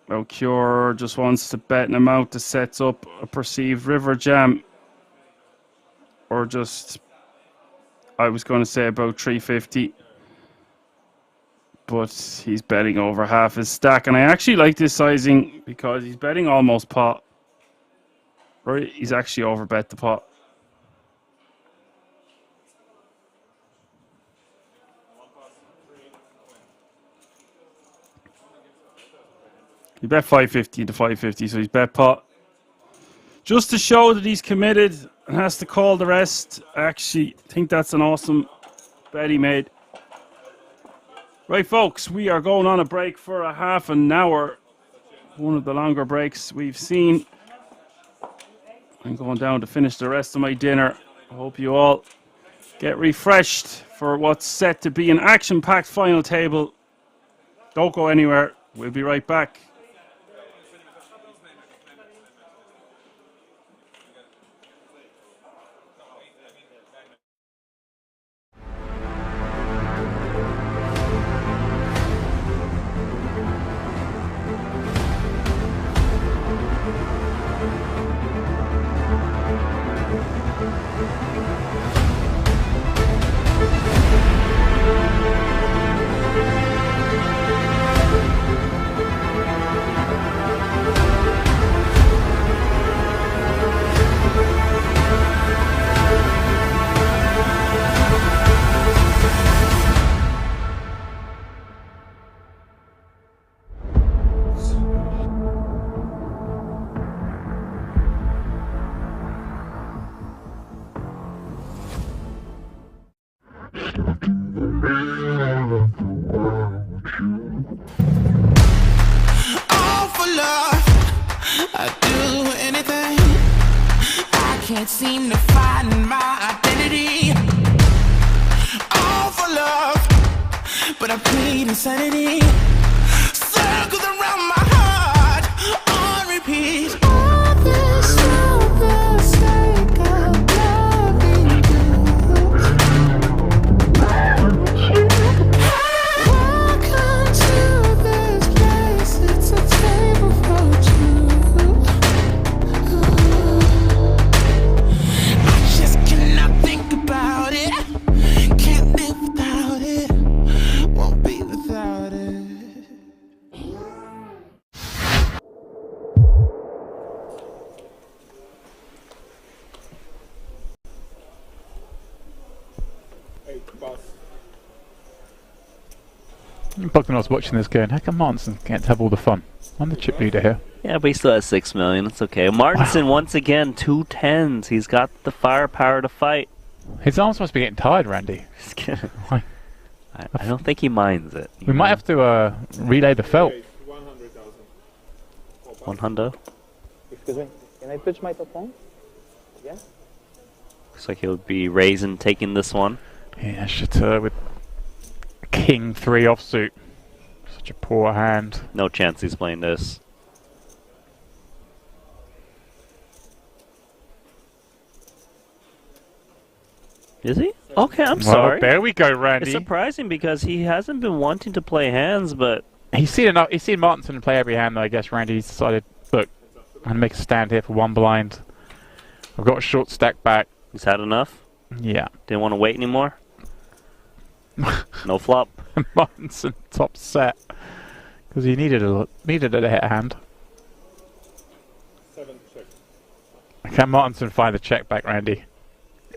Well, Cure just wants to bet an amount that sets up a perceived river jam. Or just, I was going to say about 350. But he's betting over half his stack. And I actually like this sizing because he's betting almost pot. Right? He's actually overbet the pot. He bet 550 to 550, so he's bet pot. Just to show that he's committed and has to call the rest. I actually think that's an awesome bet he made. Right, folks, we are going on a break for a half an hour. One of the longer breaks we've seen. I'm going down to finish the rest of my dinner. I hope you all get refreshed for what's set to be an action-packed final table. Don't go anywhere. We'll be right back. All for love, I'd do anything. I can't seem to find my identity. All for love, but I plead insanity. Circles around my heart on repeat. All this for the sake of loving you. Bogdanov's watching this going, how come Martinson can't have all the fun? I'm the chip leader here. Yeah, but he still has 6 million. It's okay. Martinson, once again, 2 10s. He's got the firepower to fight. His arms must be getting tired, Randy. I don't think he minds it. We might have to relay the felt. 100. Excuse me, can I touch my top phone? Again? Looks like he'll be raising, taking this one. Yeah, Chateau with King 3 offsuit. Such a poor hand. No chance he's playing this. Is he? Okay, I'm sorry. There we go, Randy. It's surprising because he hasn't been wanting to play hands, but He's seen enough. He's seen Martinson play every hand, though. I guess Randy's decided, look, I'm gonna make a stand here for 1 blind. I've got a short stack back. he's had enough. Yeah. Didn't want to wait anymore. No flop. Martinson top set because he needed a hit hand. 7 check. Can Martinson find the check back, Randy?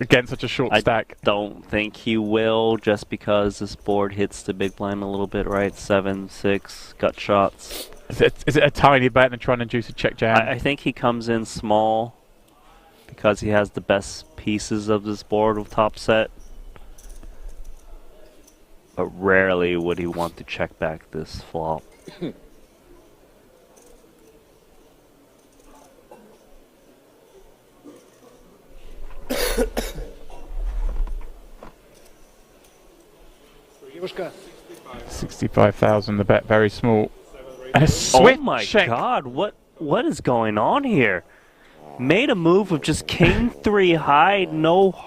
Against such a short stack. Don't think he will, just because this board hits the big blind a little bit, right? 7, 6, gut shots. Is it a tiny bet and trying to induce a check jam? I think he comes in small because he has the best pieces of this board with top set. But rarely would he want to check back this flop. $65,000. The bet very small. And a switch. Oh my check. god! What is going on here? Made a move with just king 3 high, no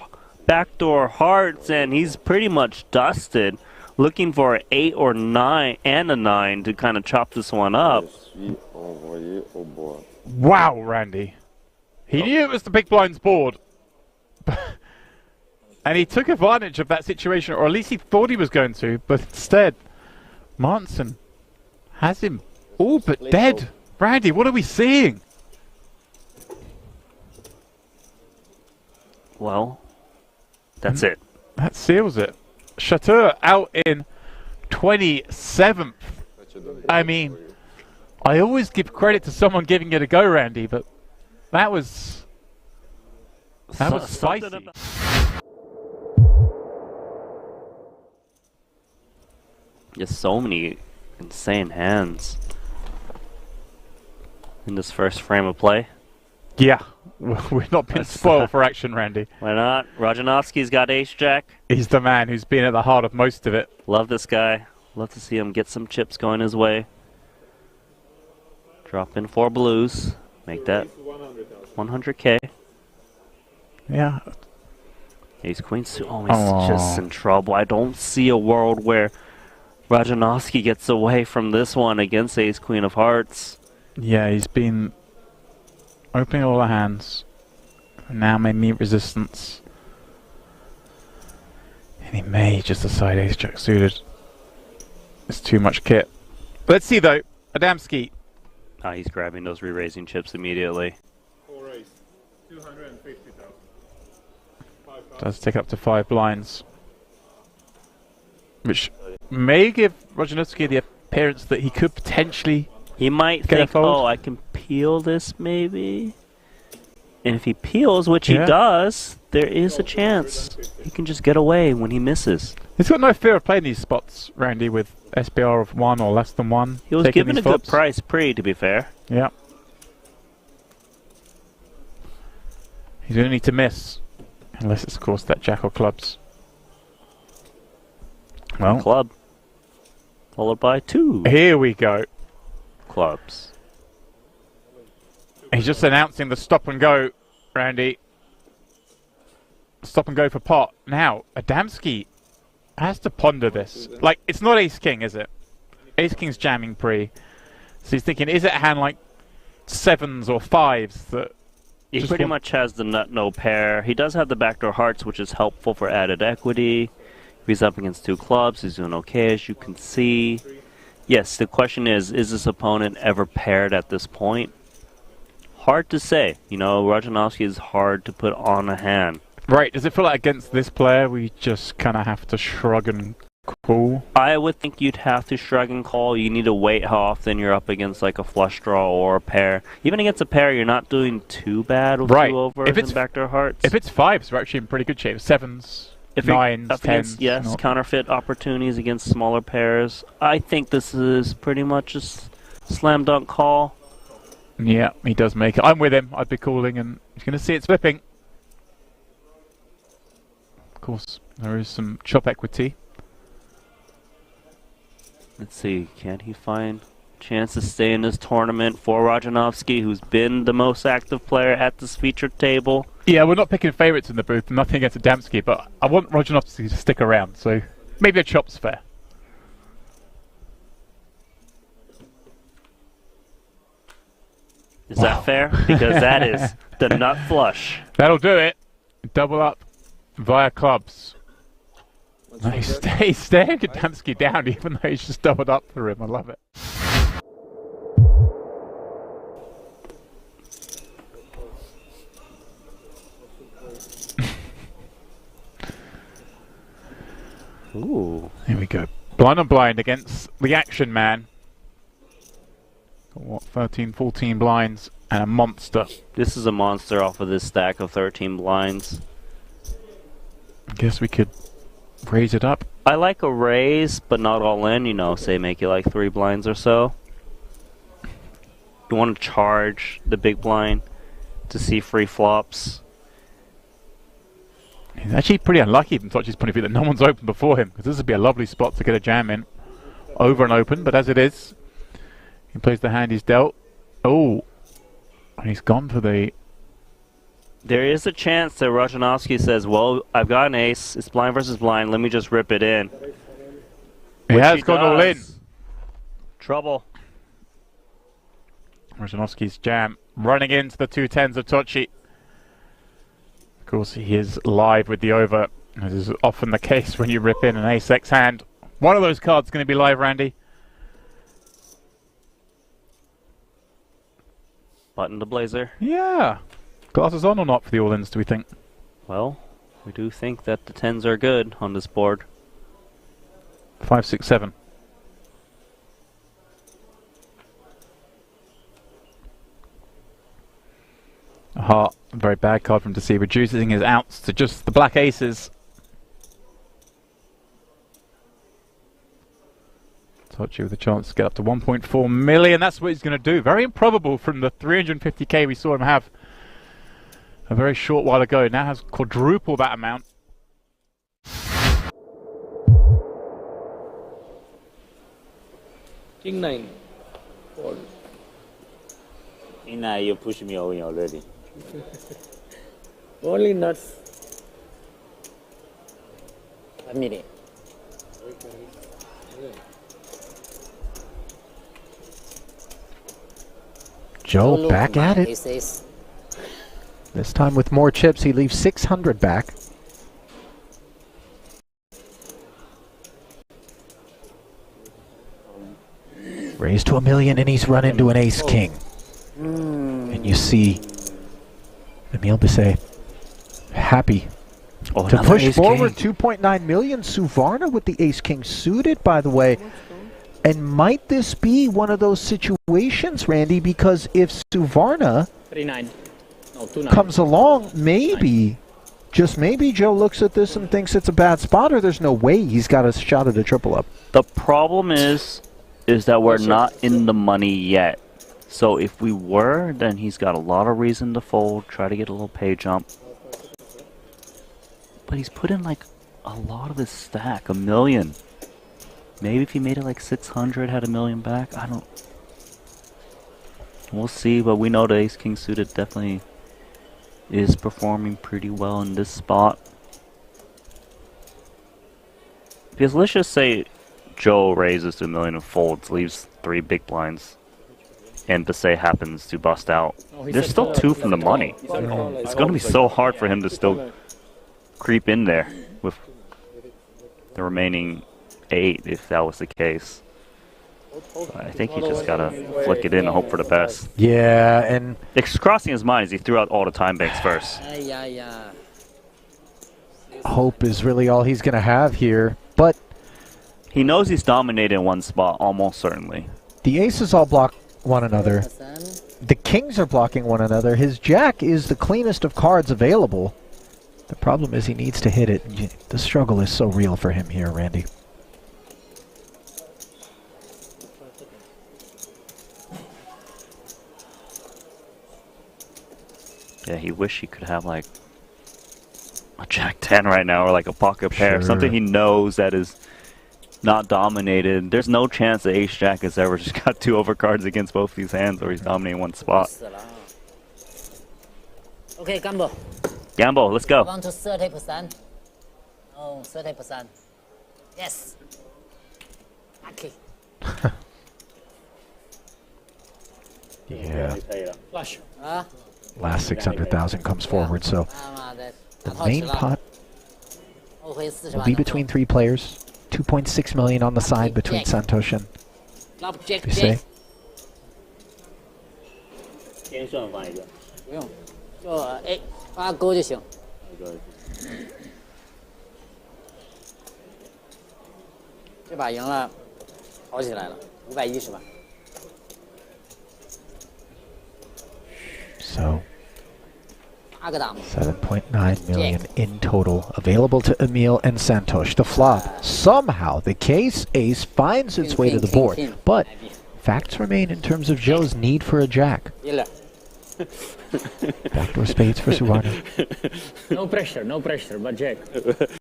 backdoor hearts, and he's pretty much dusted. Looking for an 8 or 9 and a 9 to kind of chop this one up. Wow, Randy. He knew it was the big blind's board. And he took advantage of that situation, or at least he thought he was going to, but instead, Martinson has him all but dead. Randy, what are we seeing? Well, that's it. That seals it. Chateau out in 27th. I mean, I always give credit to someone giving it a go, Randy, but that was spicy. Just so many insane hands in this first frame of play. Yeah, we're not being spoiled for action, Randy. Why not? Rajanovski's got ace-jack. He's the man who's been at the heart of most of it. Love this guy. Love to see him get some chips going his way. Drop in 4 blues. Make that 100K. Yeah. Ace queen suit. Oh, he's just in trouble. I don't see a world where Rajanovski gets away from this one against ace queen of hearts. Yeah, he's been opening all the hands. Now may meet resistance. And he may just decide ace jack suited. It's too much kit. Let's see though. Adamski. He's grabbing those re-raising chips immediately. Does take up to 5 blinds. Which may give Rajanovski the appearance that he could potentially He might get a think, fold. oh, I can peel this maybe. And if he peels, which he does, there is a chance he can just get away when he misses. He's got no fear of playing these spots, Randy, with SBR of 1 or less than 1. He was given a good price pre, to be fair. Yeah. He's going to need to miss. Unless it's, of course, that jack or clubs. Well, club. Followed by 2. Here we go. Clubs. He's just announcing the stop and go, Randy. Stop and go for pot. Now, Adamski has to ponder this. Like, it's not ace-king, is it? Ace-king's jamming pre. So he's thinking, is it a hand like 7s or 5s that... He pretty much has the nut-no pair. He does have the backdoor hearts, which is helpful for added equity. If he's up against 2 clubs, he's doing okay, as you can see. Yes, the question is this opponent ever paired at this point? Hard to say. You know, Rajanovski is hard to put on a hand. Right, does it feel like against this player we just kind of have to shrug and Cool. I would think you'd have to shrug and call. You need to wait how often you're up against like a flush draw or a pair. Even against a pair, you're not doing too bad with Right. two overs If it's and backdoor hearts. If it's fives, we're actually in pretty good shape. Sevens, If you're nines, up tens. against, yes, counterfeit opportunities against smaller pairs. I think this is pretty much just slam dunk call. Yeah, he does make it. I'm with him. I'd be calling, and he's going to see it flipping. Of course, there is some chop equity. Let's see, can he find a chance to stay in this tournament for Rajanovski, who's been the most active player at this featured table? Yeah, we're not picking favourites in the booth. Nothing against Adamski, but I want Rajanovski to stick around, so maybe a chop's fair. Is that fair? Because that is the nut flush. That'll do it. Double up via clubs. Nice. He's staring Adamski down even though he's just doubled up for him. I love it. Ooh. Here we go. Blind on blind against the action man. Got what, 13, 14 blinds and a monster. This is a monster off of this stack of 13 blinds. I guess we could raise it up. I like a raise, but not all in, you know, say make it like 3 blinds or so. You want to charge the big blind to see free flops. He's actually pretty unlucky from Tochi's point of view that no one's open before him, because this would be a lovely spot to get a jam in. Over and open, but as it is, he plays the hand he's dealt. Oh, and he's gone for the... There is a chance that Rajanovski says, well, I've got an ace, it's blind versus blind, let me just rip it in. He has gone all in. Trouble. Rajanovski's jam running into the 2 tens of Tochi. Of course, he is live with the over, as is often the case when you rip in an ace-x hand. One of those cards is going to be live, Randy. Button to blazer. Yeah. Glasses on or not for the all-ins, do we think? Well, we do think that the 10s are good on this board. 5, 6, 7. A heart, a very bad card from him to see, reducing his outs to just the black aces. Tochi with a chance to get up to 1.4 million. That's what he's going to do. Very improbable from the 350k we saw him have a very short while ago. Now has quadruple that amount. King 9. Fold. King 9, you push me away already. Only nuts. A minute. Joe back at it. This time with more chips, he leaves 600 back. Raised to 1 million and he's run into an ace-king. And you see Emile Bisset happy to push forward 2.9 million. Suvarna with the ace-king suited, by the way. And might this be one of those situations, Randy, because if Suvarna 3-9. No, 2-9. comes along, maybe, just maybe Joe looks at this and thinks it's a bad spot, or there's no way he's got a shot at a triple up. The problem is that we're not in the money yet. So if we were, then he's got a lot of reason to fold, try to get a little pay jump. But he's put in like a lot of his stack, 1 million. Maybe if he made it like 600, had 1 million back, I don't... We'll see, but we know the ace-king suited definitely is performing pretty well in this spot. Because let's just say Joe raises to 1 million and folds, leaves 3 big blinds, and Bisset happens to bust out. There's still 2 from the money. It's going to be so hard for him to still creep in there with the remaining 8 if that was the case. I think he just gotta flick it in and hope for the best. Yeah, and it's crossing his mind as he threw out all the time banks first. Hope is really all he's going to have here. But He knows he's dominated in one spot, almost certainly. The aces all block one another. The kings are blocking one another. His jack is the cleanest of cards available. The problem is he needs to hit it. The struggle is so real for him here, Randy. Yeah, he wish he could have like a jack 10 right now, or like a pocket pair, something he knows that is not dominated. There's no chance that ace jack has ever just got 2 overcards against both these hands, or he's dominating one spot. Okay, gamble. Gamble, let's go. Down to 30%. Oh, 30%. Yes. Lucky. Yeah. Flush. Last 600,000 comes forward, so the main pot will be between 3 players. 2.6 million on the side between Santosh and Bisset. 先算放一个。不用，就发勾就行。这把赢了，好起来了，510吧。 So 7.9 million in total available to Emil and Santosh. The flop, somehow the case ace finds its way to the board, but facts remain in terms of Joe's need for a jack. Backdoor spades for Suvarna. No pressure, but jack. No pressure.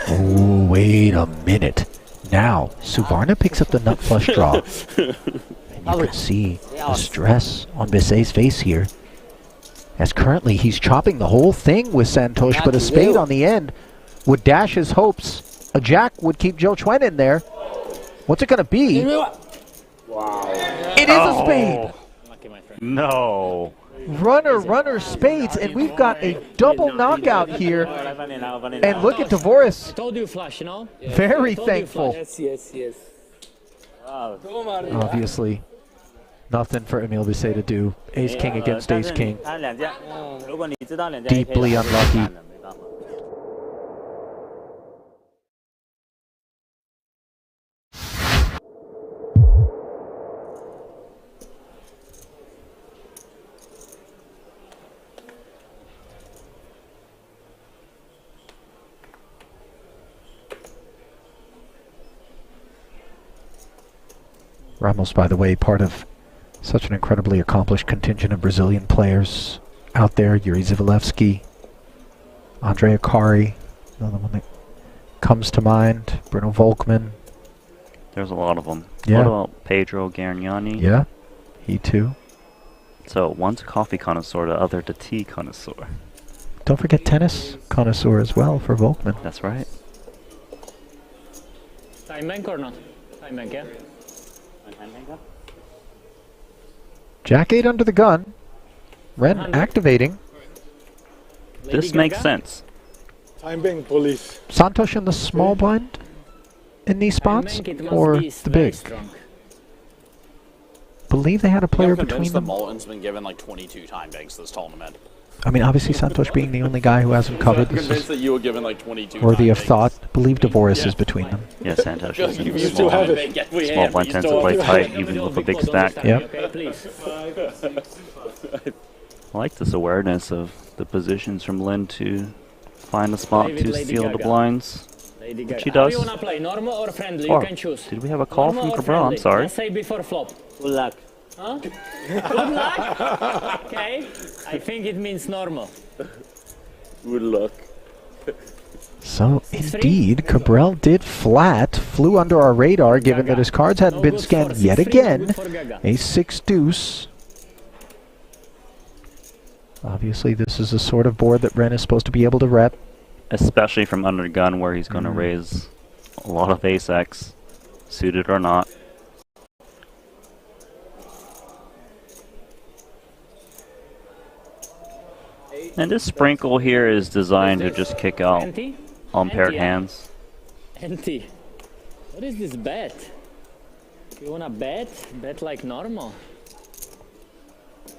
Oh, wait a minute. Now, Suvarna picks up the nut flush draw. And you can see the stress on Bisset's face here. As currently he's chopping the whole thing with Santosh, but a spade on the end would dash his hopes. A jack would keep Joe Chuen in there. What's it going to be? Wow. It is a spade! No. Runner, spades, and we've got a double knockout here. And look at Dvoris. I told you flush, you know? Very thankful. Yes. Wow. Obviously, nothing for Emil Bisset to do. Ace king against ace king. Deeply unlucky. Ramos, by the way, part of such an incredibly accomplished contingent of Brazilian players out there. Yuri Zivalevsky, Andre Akari, another one that comes to mind. Bruno Volkmann. There's a lot of them. Yeah. What about Pedro Gargnani? Yeah, he too. So one's a coffee connoisseur, the other the tea connoisseur. Don't forget tennis connoisseur as well for Volkmann. That's right. Time bank or not? Time bank, yeah? Jack 8 under the gun. Ren activating. This makes sense. Time bank police. Santosh in the small blind in these spots, or the big? Believe they had a player between them. Moulton's been given like 22 time banks this tournament. I mean, obviously Santosh being the only guy who hasn't covered. I'm convinced that you were given like 22 worthy of time thought. Believe Dvoris is between them. Yeah, Santosh is in the small blind tends to play tight, even with a big stack. Yep. I like this awareness of the positions from Lin to find a spot to steal the blinds. Which he does. Normal or friendly? Oh, you can choose. did we have a call from Cabral? I'm sorry. Let's say before flop. Good luck. Huh? Good luck? Okay. I think it means normal. Good luck. So, indeed, Cabral did flat, flew under our radar given that his cards hadn't been scanned yet again. Ace 6 deuce. Obviously, this is a sort of board that Ren is supposed to be able to rep. Especially from under gun where he's going to raise a lot of ace-x, suited or not. And this sprinkle here is designed to just kick out unpaired hands. Empty. What is this bet? You wanna bet? Bet like normal.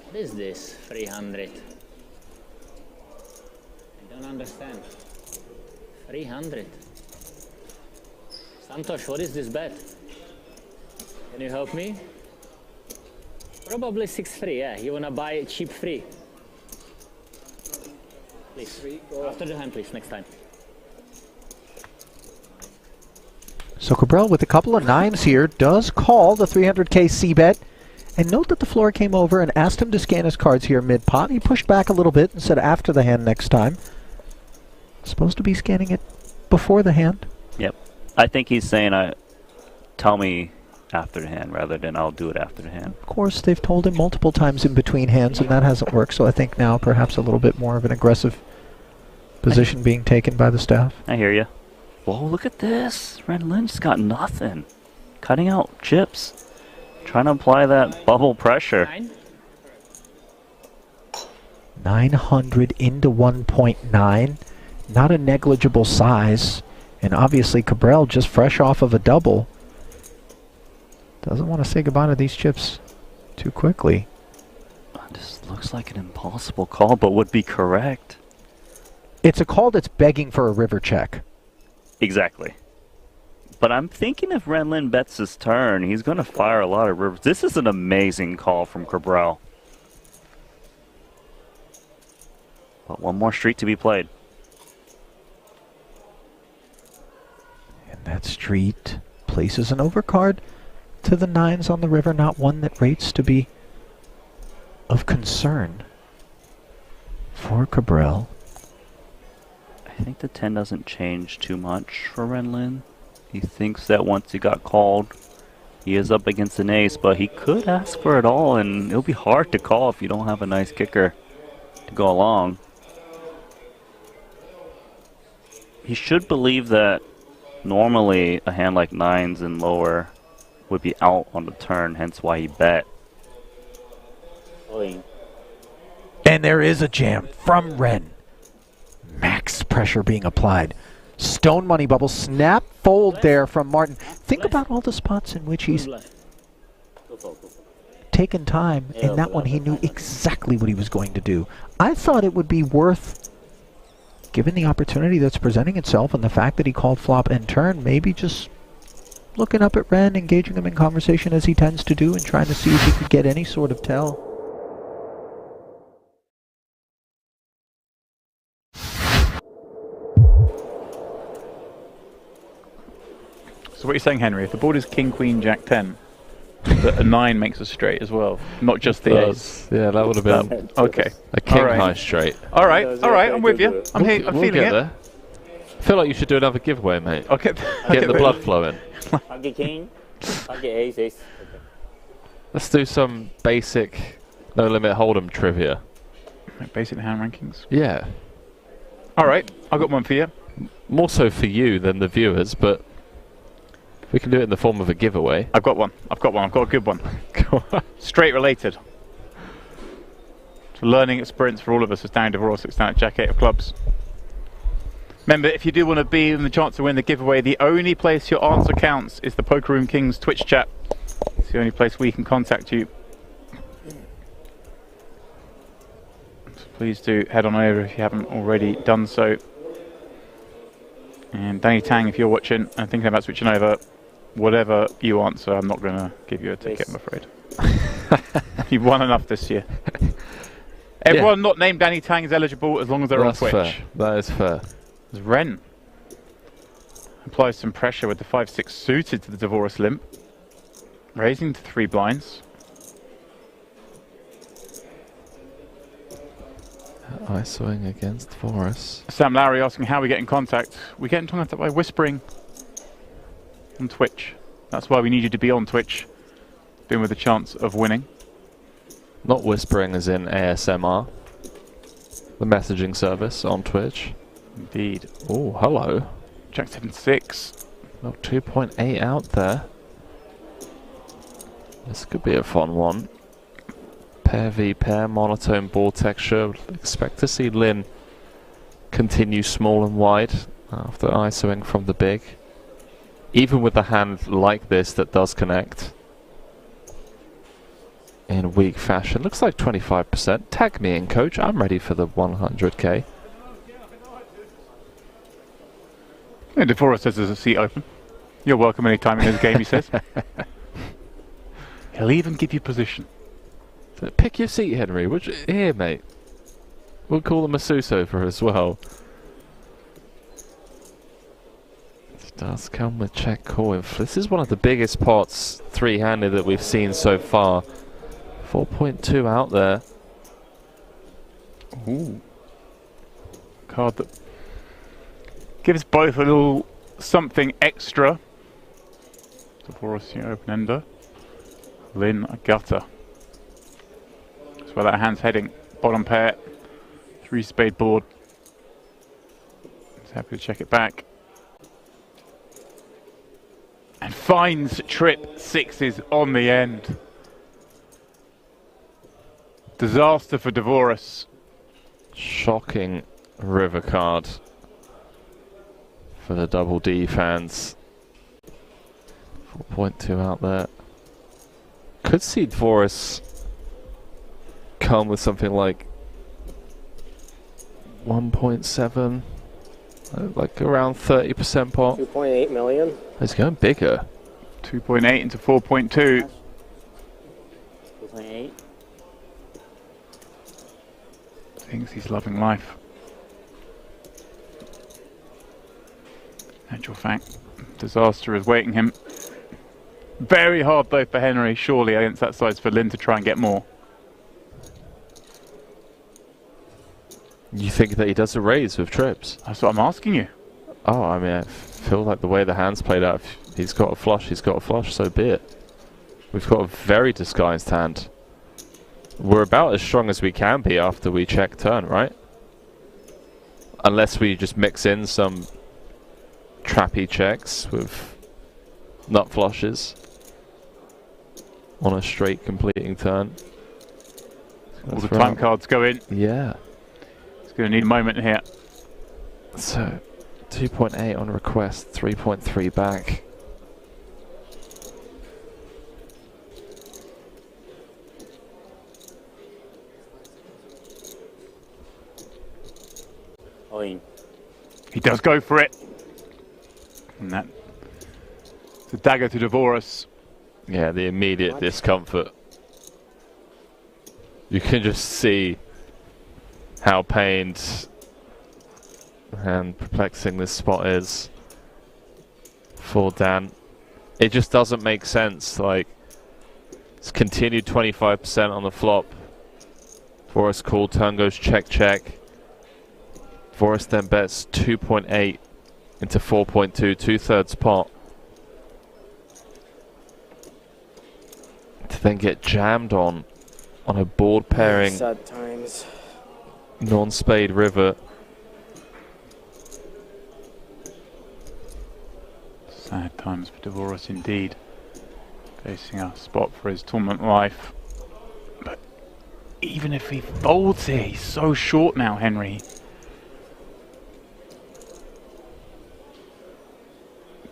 What is this? 300. I don't understand. 300. Santosh, what is this bet? Can you help me? Probably 6-3, yeah. You wanna buy a cheap free? Please, after the hand, please, next time. So Cabral with a couple of nines here does call the 300k c-bet. And note that the floor came over and asked him to scan his cards here mid-pot. He pushed back a little bit and said after the hand next time. Supposed to be scanning it before the hand. Yep. I think he's saying, tell me after the hand rather than I'll do it after the hand. Of course, they've told him multiple times in between hands, and that hasn't worked. So I think now perhaps a little bit more of an aggressive position being taken by the staff. I hear you. Whoa, look at this. Red Lynch's got nothing. Cutting out chips. Trying to apply that bubble pressure. 900 into 1.9. Not a negligible size. And obviously Cabral just fresh off of a double. Doesn't want to say goodbye to these chips too quickly. This looks like an impossible call, but would be correct. It's a call that's begging for a river check. Exactly. But I'm thinking if Renlin bets his turn, he's going to fire a lot of rivers. This is an amazing call from Cabral. But one more street to be played. And that street places an overcard to the nines on the river, not one that rates to be of concern for Cabral. I think the 10 doesn't change too much for Renlin. He thinks that once he got called, he is up against an ace, but he could ask for it all, and it'll be hard to call if you don't have a nice kicker to go along. He should believe that normally a hand like nines and lower would be out on the turn, hence why he bet. And there is a jam from Ren. Max pressure being applied. Stone money bubble, snap fold there from Martin. Think about all the spots in which he's taken time. In that one, he knew exactly what he was going to do. I thought it would be worth, given the opportunity that's presenting itself and the fact that he called flop and turn, maybe just looking up at Ren, engaging him in conversation as he tends to do, and trying to see if he could get any sort of tell. So what you're saying, Henry, if the board is King, Queen, Jack, 10, that a 9 makes a straight as well, not just the ace. Yeah, that would have been okay. A king high straight. All right, I'm with you. I'm feeling it. There. I feel like you should do another giveaway, mate. Okay. Get the blood flowing. I'll get king. I'll get ace. Okay. Let's do some basic no limit hold'em trivia. Basic hand rankings. Yeah. All right, I've got one for you. More so for you than the viewers, but we can do it in the form of a giveaway. I've got one. I've got a good one. Straight related. It's a learning experience for all of us as down divorce. It's down at Jack 8 of clubs. Remember, if you do want to be in the chance to win the giveaway, the only place your answer counts is the Poker Room Kings Twitch chat. It's the only place we can contact you. So please do head on over if you haven't already done so. And Danny Tang, if you're watching and thinking about switching over, whatever you answer, I'm not going to give you a ticket, I'm afraid. You've won enough this year. Everyone not named Danny Tang is eligible as long as they're on Twitch. Fair. That is fair. Ren applies some pressure with the 5-6 suited to the divorce limp, raising to 3 blinds. ISOing against Forest. Sam Lowry asking how we get in contact. We get in contact by whispering on Twitch. That's why we need you to be on Twitch, being with a chance of winning. Not whispering as in ASMR. The messaging service on Twitch. Indeed. Oh, hello. Jack 7-6. Oh, 2.8 out there. This could be a fun one. Pair v pair, monotone board texture. Expect to see Lin continue small and wide after ISOing from the big. Even with a hand like this that does connect in weak fashion. Looks like 25%. Tag me in, coach. I'm ready for the 100k. Yeah, Devora says there's a seat open. You're welcome any time in this game, he says. He'll even give you position. So pick your seat, Henry. Here, mate. We'll call him a Susover as well. This does come with check call. This is one of the biggest pots three-handed that we've seen so far. 4.2 out there. Ooh. Card that gives both a little something extra. Devora's open ender. Lynn a gutter. That's where that hand's heading. Bottom pair. 3 spade board. He's happy to check it back. And finds trip 6s on the end. Disaster for Devoris. Shocking river card for the double D fans. 4.2 out there. Could see Devoris come with something like 1.7, like around 30% pot. 2.8 million. He's going bigger. 2.8 into 4.2. 2.8. Thinks he's loving life. Actual fact, disaster is waiting him. Very hard though for Henry, surely against that size for Lynn to try and get more. You think that he does a raise with trips? That's what I'm asking you. Oh, I mean, I feel like the way the hand's played out, if he's got a flush, he's got a flush, so be it. We've got a very disguised hand. We're about as strong as we can be after we check turn, right? Unless we just mix in some trappy checks with nut flushes on a straight completing turn. All the time cards go in. Yeah. It's going to need a moment here. So, 2.8 on request, 3.3 back. He does go for it. And that, it's a dagger to Devoris. Yeah, the immediate discomfort. You can just see how pained and perplexing this spot is for Dan. It just doesn't make sense. Like, it's continued 25% on the flop. Devoris call, turn goes check, check. Devoris then bets 2.8 into 4.2, 2/3 pot. To then get jammed on a board pairing Sad times. non-spade river. Sad times for Devoris indeed. Facing a spot for his tournament life. But even if he folds here, he's so short now, Henry.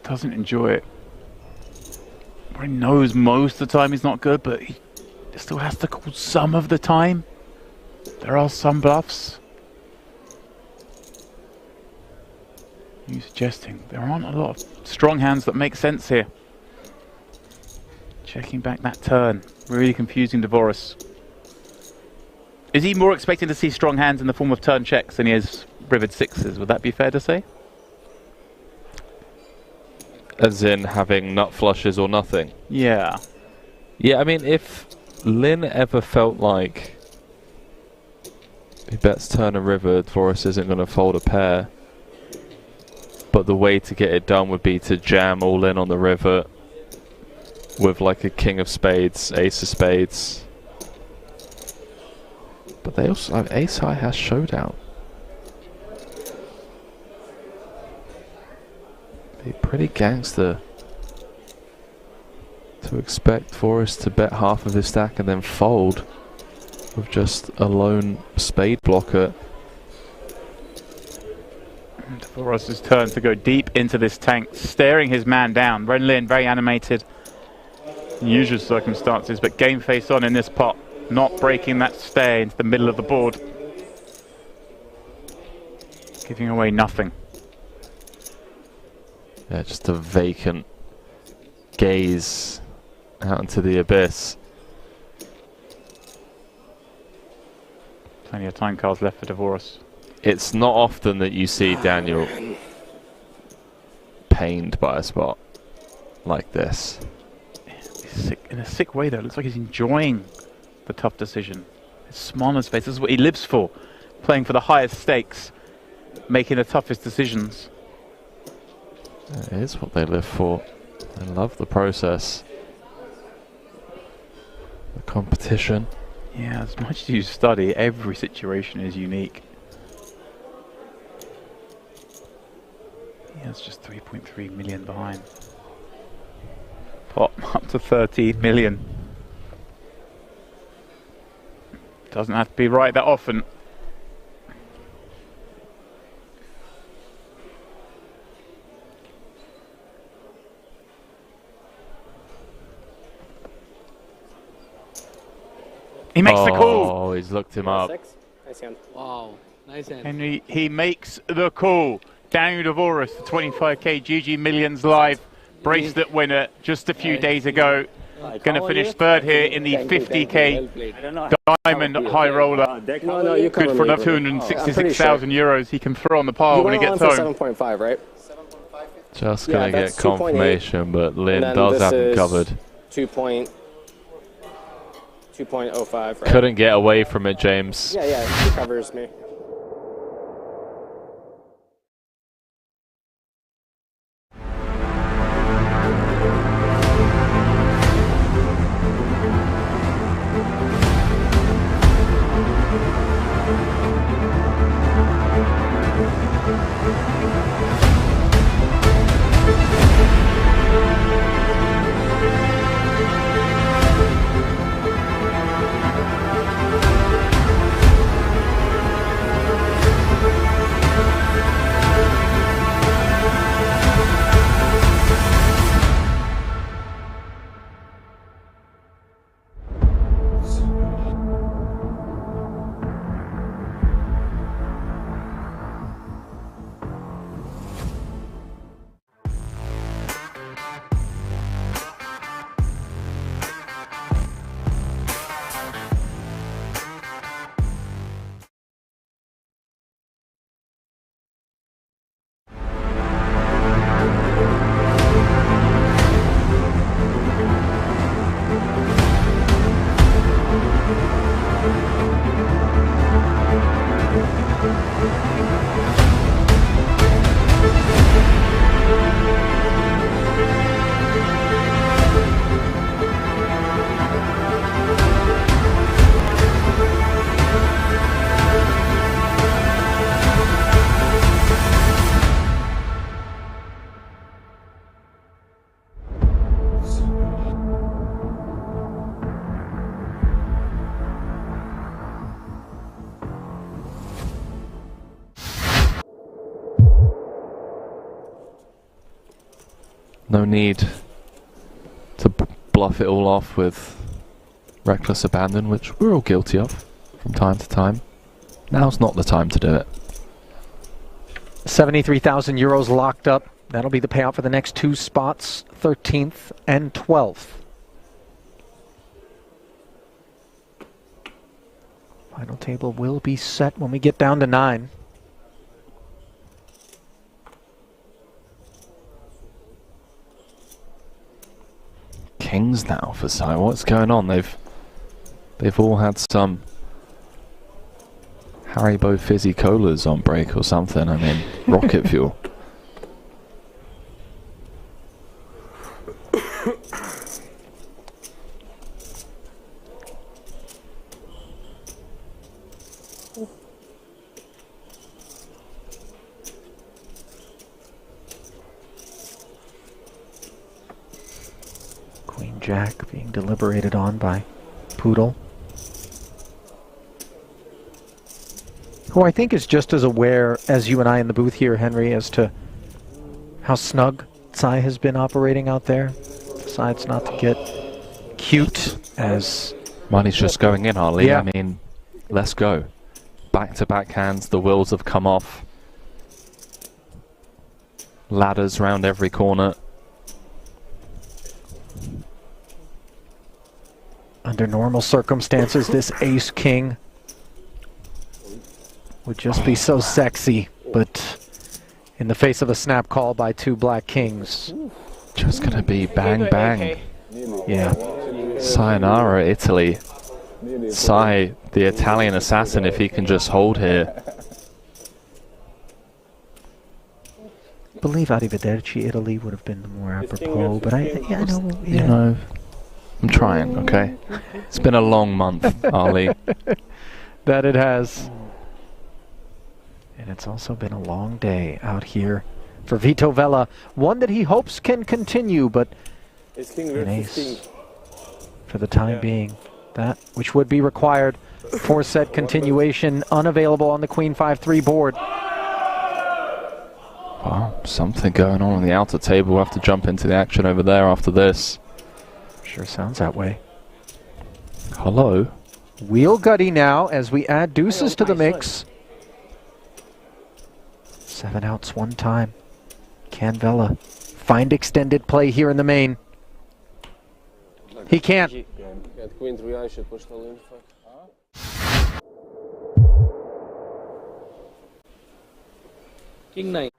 Doesn't enjoy it. He knows most of the time he's not good, but he still has to call some of the time. There are some bluffs. You suggesting there aren't a lot of strong hands that make sense here. Checking back that turn. Really confusing Devoris. Is he more expecting to see strong hands in the form of turn checks than he is rivered sixes? Would that be fair to say? As in having nut flushes or nothing? Yeah. Yeah, I mean, if Lynn ever felt like he bets turn and river, Devoris isn't going to fold a pair. But the way to get it done would be to jam all in on the river with like a king of spades, ace of spades. But they also have ace high has showdown. Be pretty gangster to expect Devoris to bet half of his stack and then fold with just a lone spade blocker. Devoris' turn to go deep into this tank, staring his man down. Ren Lin, very animated. Unusual circumstances, but game face on in this pot. Not breaking that stare into the middle of the board. Giving away nothing. Yeah, just a vacant gaze out into the abyss. Plenty of time cards left for Dvorak. It's not often that you see Daniel pained by a spot like this. In a sick way though, it looks like he's enjoying the tough decision. His smile on his face, this is what he lives for. Playing for the highest stakes, making the toughest decisions. It is what they live for. They love the process. The competition. Yeah, as much as you study, every situation is unique. Yeah, it's just 3.3 million behind. Pot up to 13 million. Doesn't have to be right that often. He makes the call. Oh, he's looked him up. Nice hand. Wow, nice hand. Henry, he makes the call. Daniel Dvorak, the 25k GG Millions Live bracelet winner just a few days ago. Going to finish third here in the 50k diamond high roller. Good for another 266,000 euros he can throw on the pile when he gets home. 7.5, right? Just going to get confirmation, but Lynn does have him covered. 2.05, right? Couldn't get away from it, James. Yeah, he covers me. No need to bluff it all off with reckless abandon, which we're all guilty of from time to time. Now's not the time to do it. 73,000 euros locked up. That'll be the payout for the next two spots, 13th and 12th. Final table will be set when we get down to 9. Kings now for side. What's going on? They've all had some Haribo fizzy colas on break or something. I mean, rocket fuel. Queen Jack being deliberated on by Poodle, who I think is just as aware as you and I in the booth here, Henry, as to how snug Tsai has been operating out there. Decides not to get cute as... Money's just going in, Harley. Yeah. I mean, let's go. Back-to-back hands, the wheels have come off. Ladders round every corner. Under normal circumstances, this ace-king would just be so sexy, but in the face of a snap call by two black kings, just gonna be bang bang. Yeah. Sayonara, Italy. Sai, the Italian assassin, if he can just hold here. I believe Arrivederci, Italy would have been more apropos, but I know. Yeah. You know, I'm trying, okay? It's been a long month, Ali. That it has. And it's also been a long day out here for Vito Vella. One that he hopes can continue, but an ace for the time being. That which would be required. 4-set continuation unavailable on the Queen 5-3 board. Well, something going on the outer table. We'll have to jump into the action over there after this. Sure sounds that way. Hello. Wheel gutty now as we add deuces to the mix. 7 outs one time. Can Vella find extended play here in the main? He can't. Queen 3 should push the limb. King 9.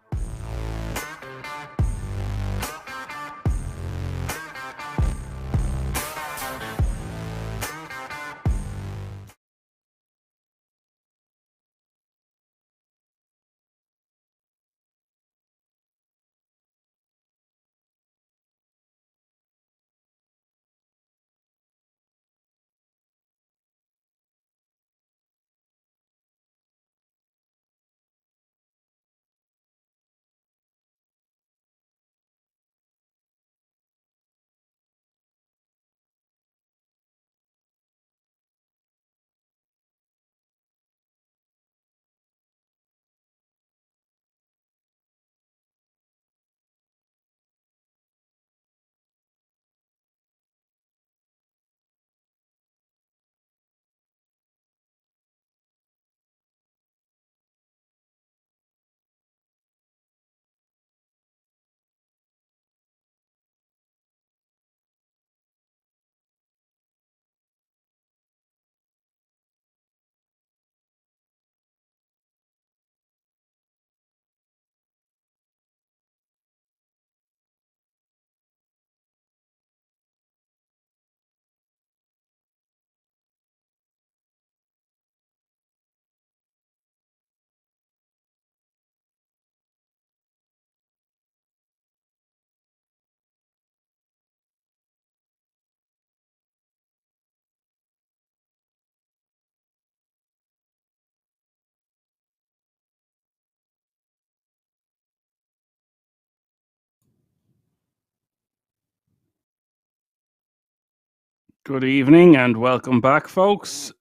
Good evening and welcome back, folks.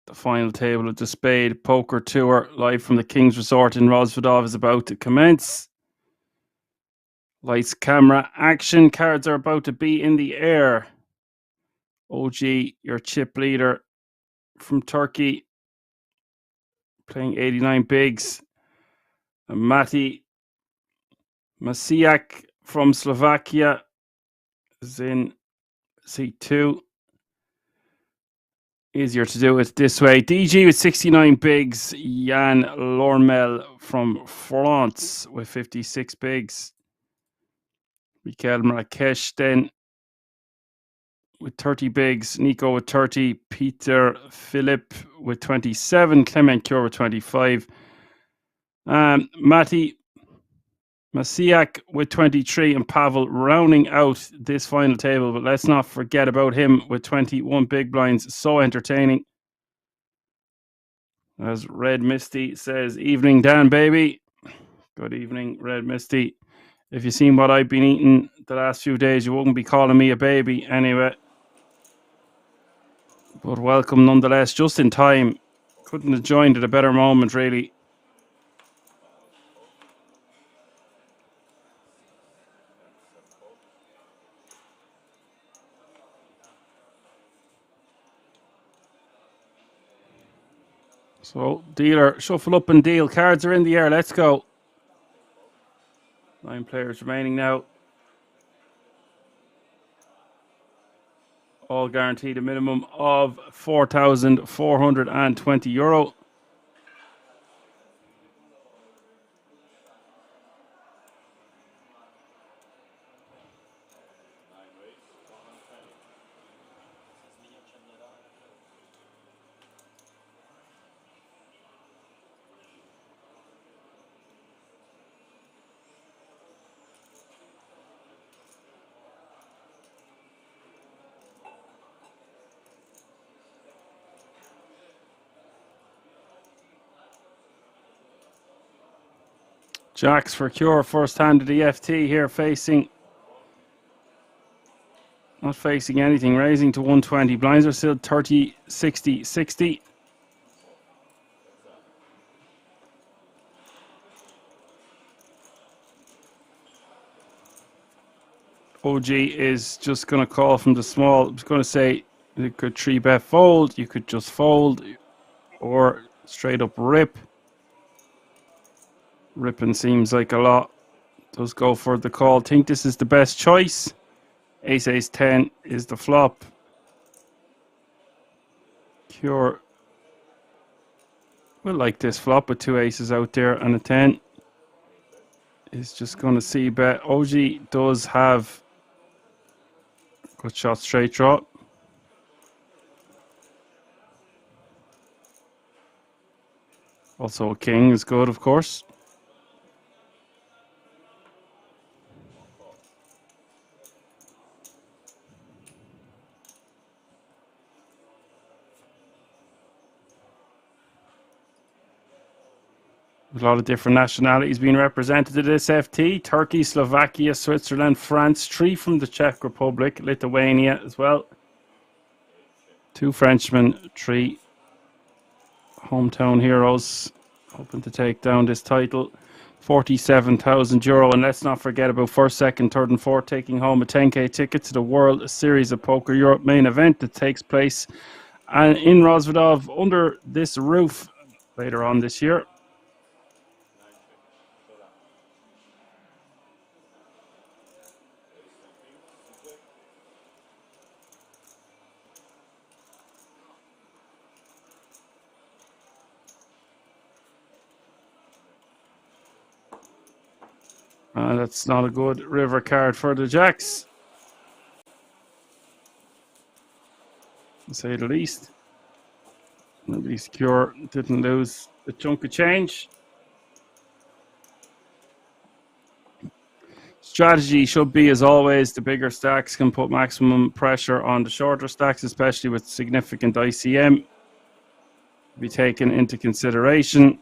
The final table of the Spade Poker Tour, live from the King's Resort in Rosvedov, is about to commence. Lights, camera, action. Cards are about to be in the air. OG, your chip leader from Turkey, playing 89 bigs. And Mati Masiak from Slovakia is in C2. Easier to do it this way. DG with 69 bigs. Jan Lormel from France with 56 bigs. Mikel Marrakesh then with 30 bigs. Nico with 30. Peter Philip with 27. Clement Cure with 25. Mati Masiak with 23, and Pavel rounding out this final table. But let's not forget about him with 21 big blinds. So entertaining. As Red Misty says, evening Dan, baby. Good evening, Red Misty. If you've seen what I've been eating the last few days, you wouldn't be calling me a baby anyway. But welcome nonetheless, just in time. Couldn't have joined at a better moment, really. So, dealer, shuffle up and deal. Cards are in the air. Let's go. 9 players remaining now. All guaranteed a minimum of €4,420. Jacks for cure, first hand of the FT here, not facing anything, raising to 120. Blinds are still 30, 60, 60. OG is just going to call from the small. It's going to say you could 3-bet fold, you could just fold, or straight up rip. Ripping seems like a lot. Does go for the call. Think this is the best choice. Ace, ace, 10 is the flop. Cure will like this flop with 2 aces out there and a 10. Is just going to see bet. OG does have good shot straight draw. Also a king is good, of course. A lot of different nationalities being represented at this FT. Turkey, Slovakia, Switzerland, France. 3 from the Czech Republic, Lithuania as well. 2 Frenchmen, 3 hometown heroes hoping to take down this title. €47,000. And let's not forget about first, second, third and fourth taking home a 10k ticket to the World Series of Poker Europe main event that takes place in Rozvadov under this roof later on this year. That's not a good river card for the Jacks, to say the least. At least Cure didn't lose a chunk of change. Strategy should be, as always, the bigger stacks can put maximum pressure on the shorter stacks, especially with significant ICM to be taken into consideration.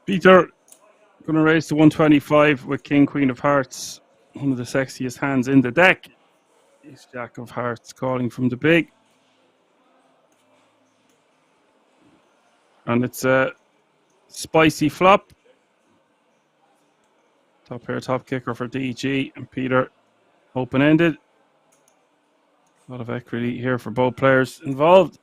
Peter going to raise to 125 with King, Queen of Hearts. One of the sexiest hands in the deck. Is Jack of Hearts calling from the big. And it's a spicy flop. Top pair, top kicker for DG and Peter. Open-ended. A lot of equity here for both players involved.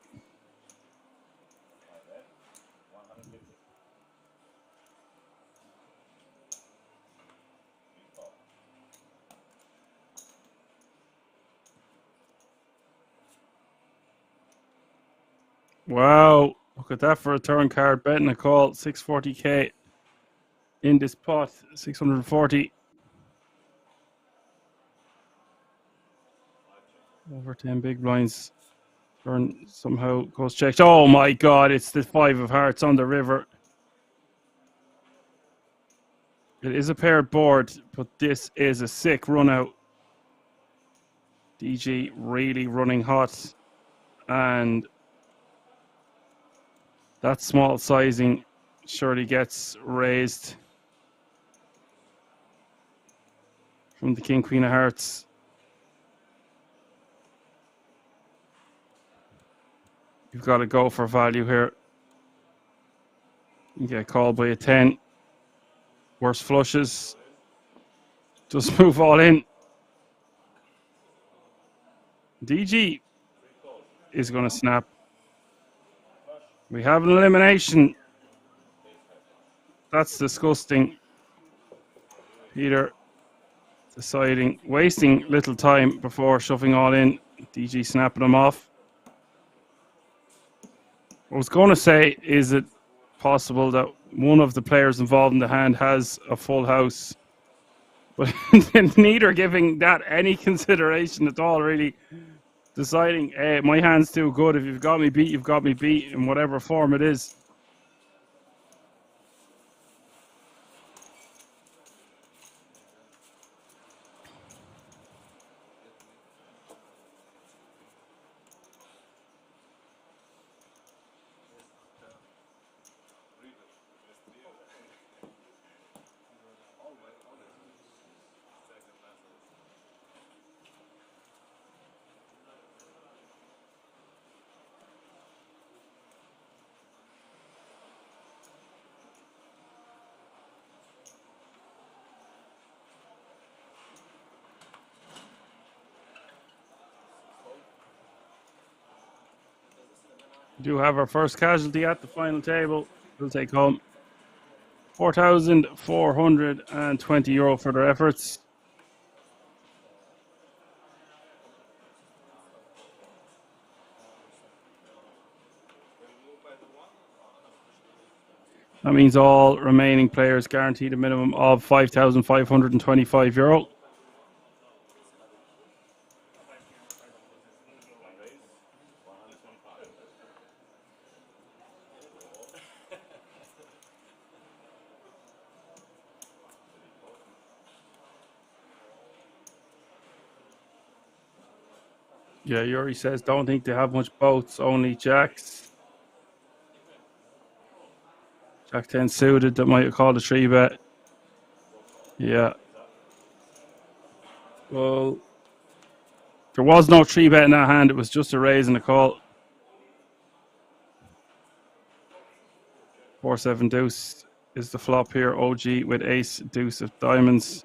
Wow, look at that for a turn card. Betting a call, 640k in this pot, 640. Over 10 big blinds. Turn somehow goes checked. Oh my God, it's the 5 of hearts on the river. It is a paired board, but this is a sick run out. DG really running hot, and that small sizing surely gets raised from the King Queen of Hearts. You've got to go for value here. You get called by a 10. Worse flushes. Just move all in. DG is going to snap. We have an elimination. That's disgusting. Peter deciding, wasting little time before shoving all in. DG snapping them off. What I was going to say, is it possible that one of the players involved in the hand has a full house? But neither giving that any consideration at all, really. Deciding, my hand's too good. If you've got me beat, you've got me beat in whatever form it is. We do have our first casualty at the final table. We'll take home €4,420 for their efforts. That means all remaining players guaranteed a minimum of €5,525. Yeah, Yuri says, don't think they have much boats, only jacks. Jack 10 suited, that might have called a 3-bet. Yeah. Well, there was no 3-bet in that hand, it was just a raise and a call. 4-7 deuce is the flop here. OG with ace deuce of diamonds.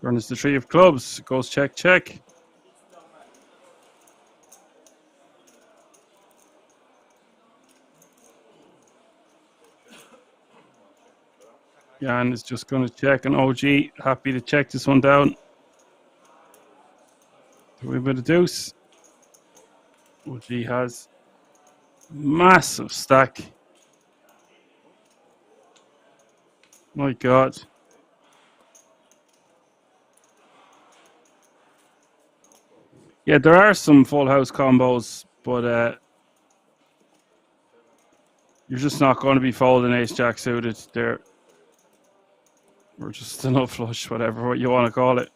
Turn is the 3 of clubs. Goes check, check. Jan is just going to check, and OG happy to check this one down. Do a bit of deuce. OG has massive stack. My God. Yeah, there are some full house combos, but you're just not going to be folding ace jack suited there. Or just a nut flush, whatever what you want to call it.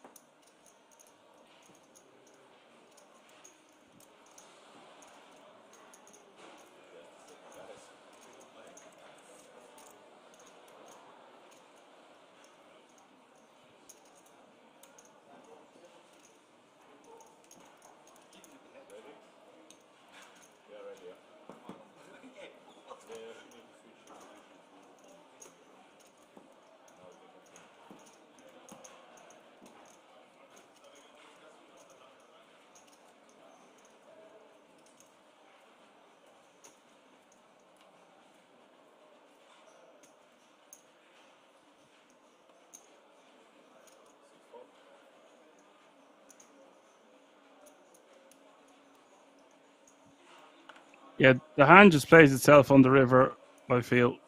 Yeah, the hand just plays itself on the river, I feel.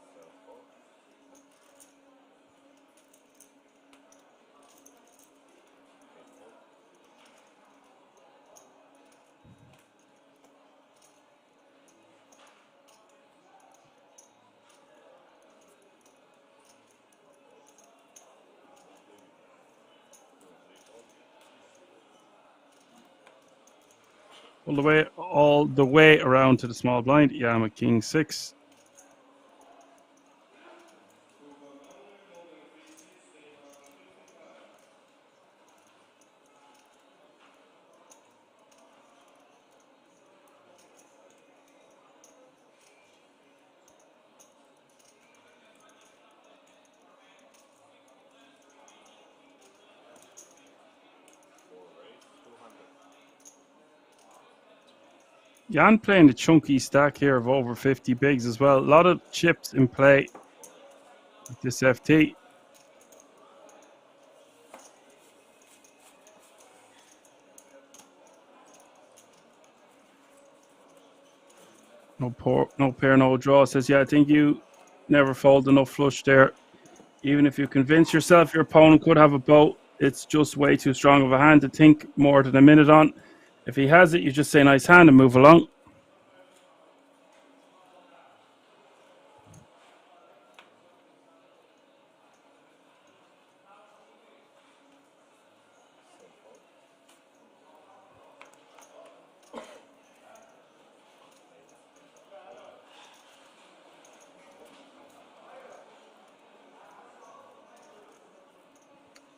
All the way around to the small blind. Yeah, I'm a king 6. Jan playing a chunky stack here of over 50 bigs as well. A lot of chips in play with this FT. No pair, no draw. Says, yeah, I think you never fold enough flush there. Even if you convince yourself your opponent could have a boat, it's just way too strong of a hand to think more than a minute on. If he has it, you just say nice hand and move along.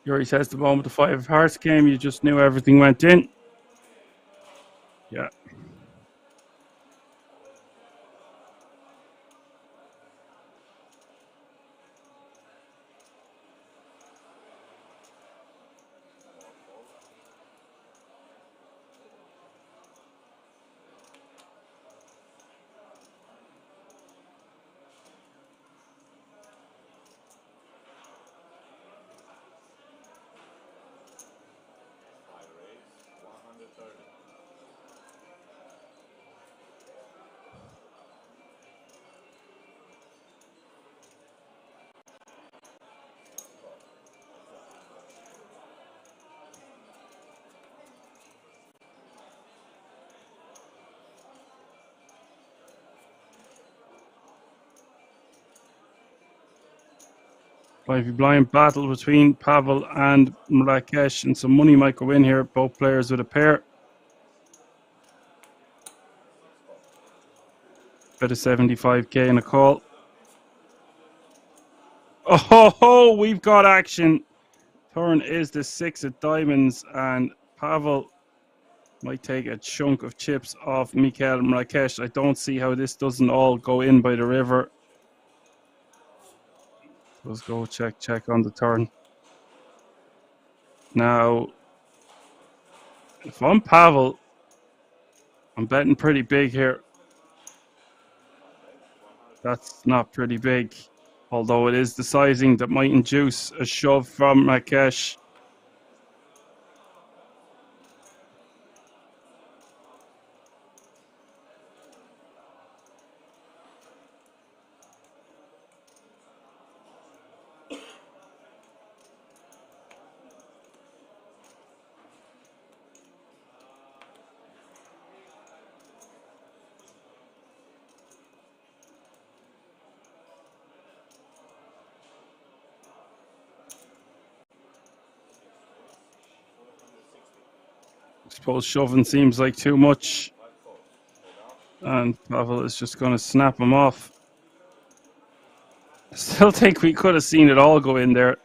Yuri says the moment the 5 of hearts came, you just knew everything went in. Yeah. If blind battle between Pavel and Marrakesh, and some money might go in here. Both players with a pair. Bit of 75k in a call. Oh, we've got action. Turn is the 6 of diamonds, and Pavel might take a chunk of chips off Mikhail Marrakesh. I don't see how this doesn't all go in by the river. Let's go check on the turn. Now, if I'm Pavel, I'm betting pretty big here. That's not pretty big, although it is the sizing that might induce a shove from Marrakesh. I suppose shoving seems like too much, and Pavel is just going to snap him off. I still think we could have seen it all go in there.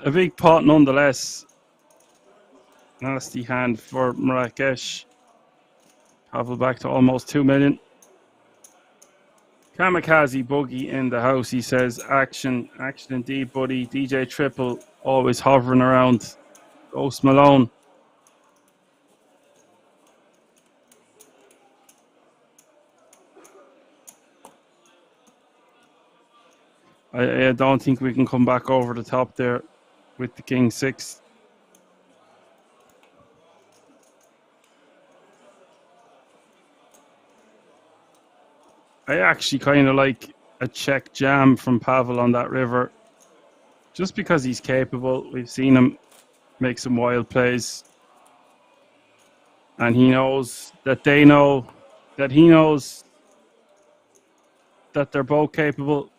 A big pot nonetheless. Nasty hand for Marrakesh. Pavel back to almost 2 million. Kamikaze Boogie in the house. He says, action indeed, buddy. DJ Triple always hovering around. Ghost Malone. I don't think we can come back over the top there with the King 6. I actually kind of like a check jam from Pavel on that river. Just because he's capable. We've seen him make some wild plays. And he knows that they know that he knows that they're both capable.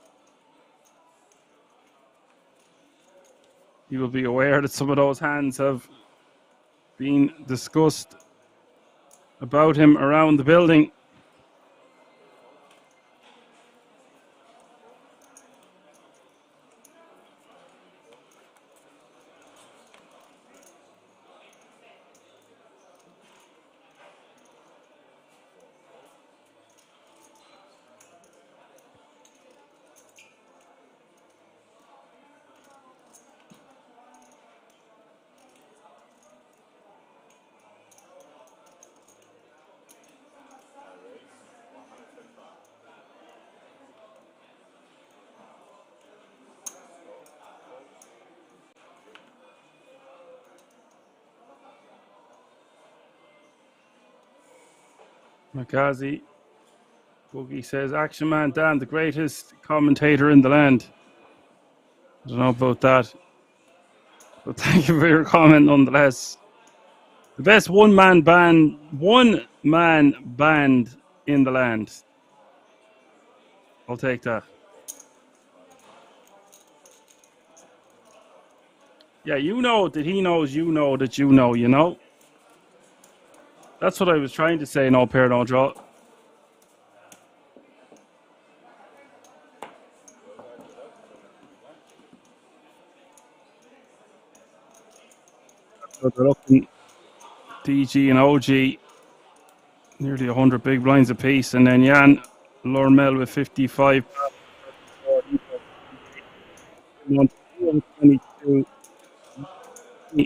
He will be aware that some of those hands have been discussed about him around the building. Makazi. Boogie says, Action Man Dan, the greatest commentator in the land. I don't know about that. But thank you for your comment nonetheless. The best one-man band in the land. I'll take that. Yeah, you know that he knows you know that you know, you know? That's what I was trying to say, no pair, no draw. So they're looking DG and OG, nearly 100 big blinds apiece, and then Jan Lormel with 55. 122.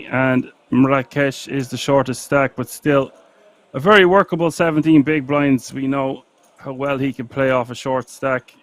And Marrakesh is the shortest stack, but still a very workable 17 big blinds. We know how well he can play off a short stack.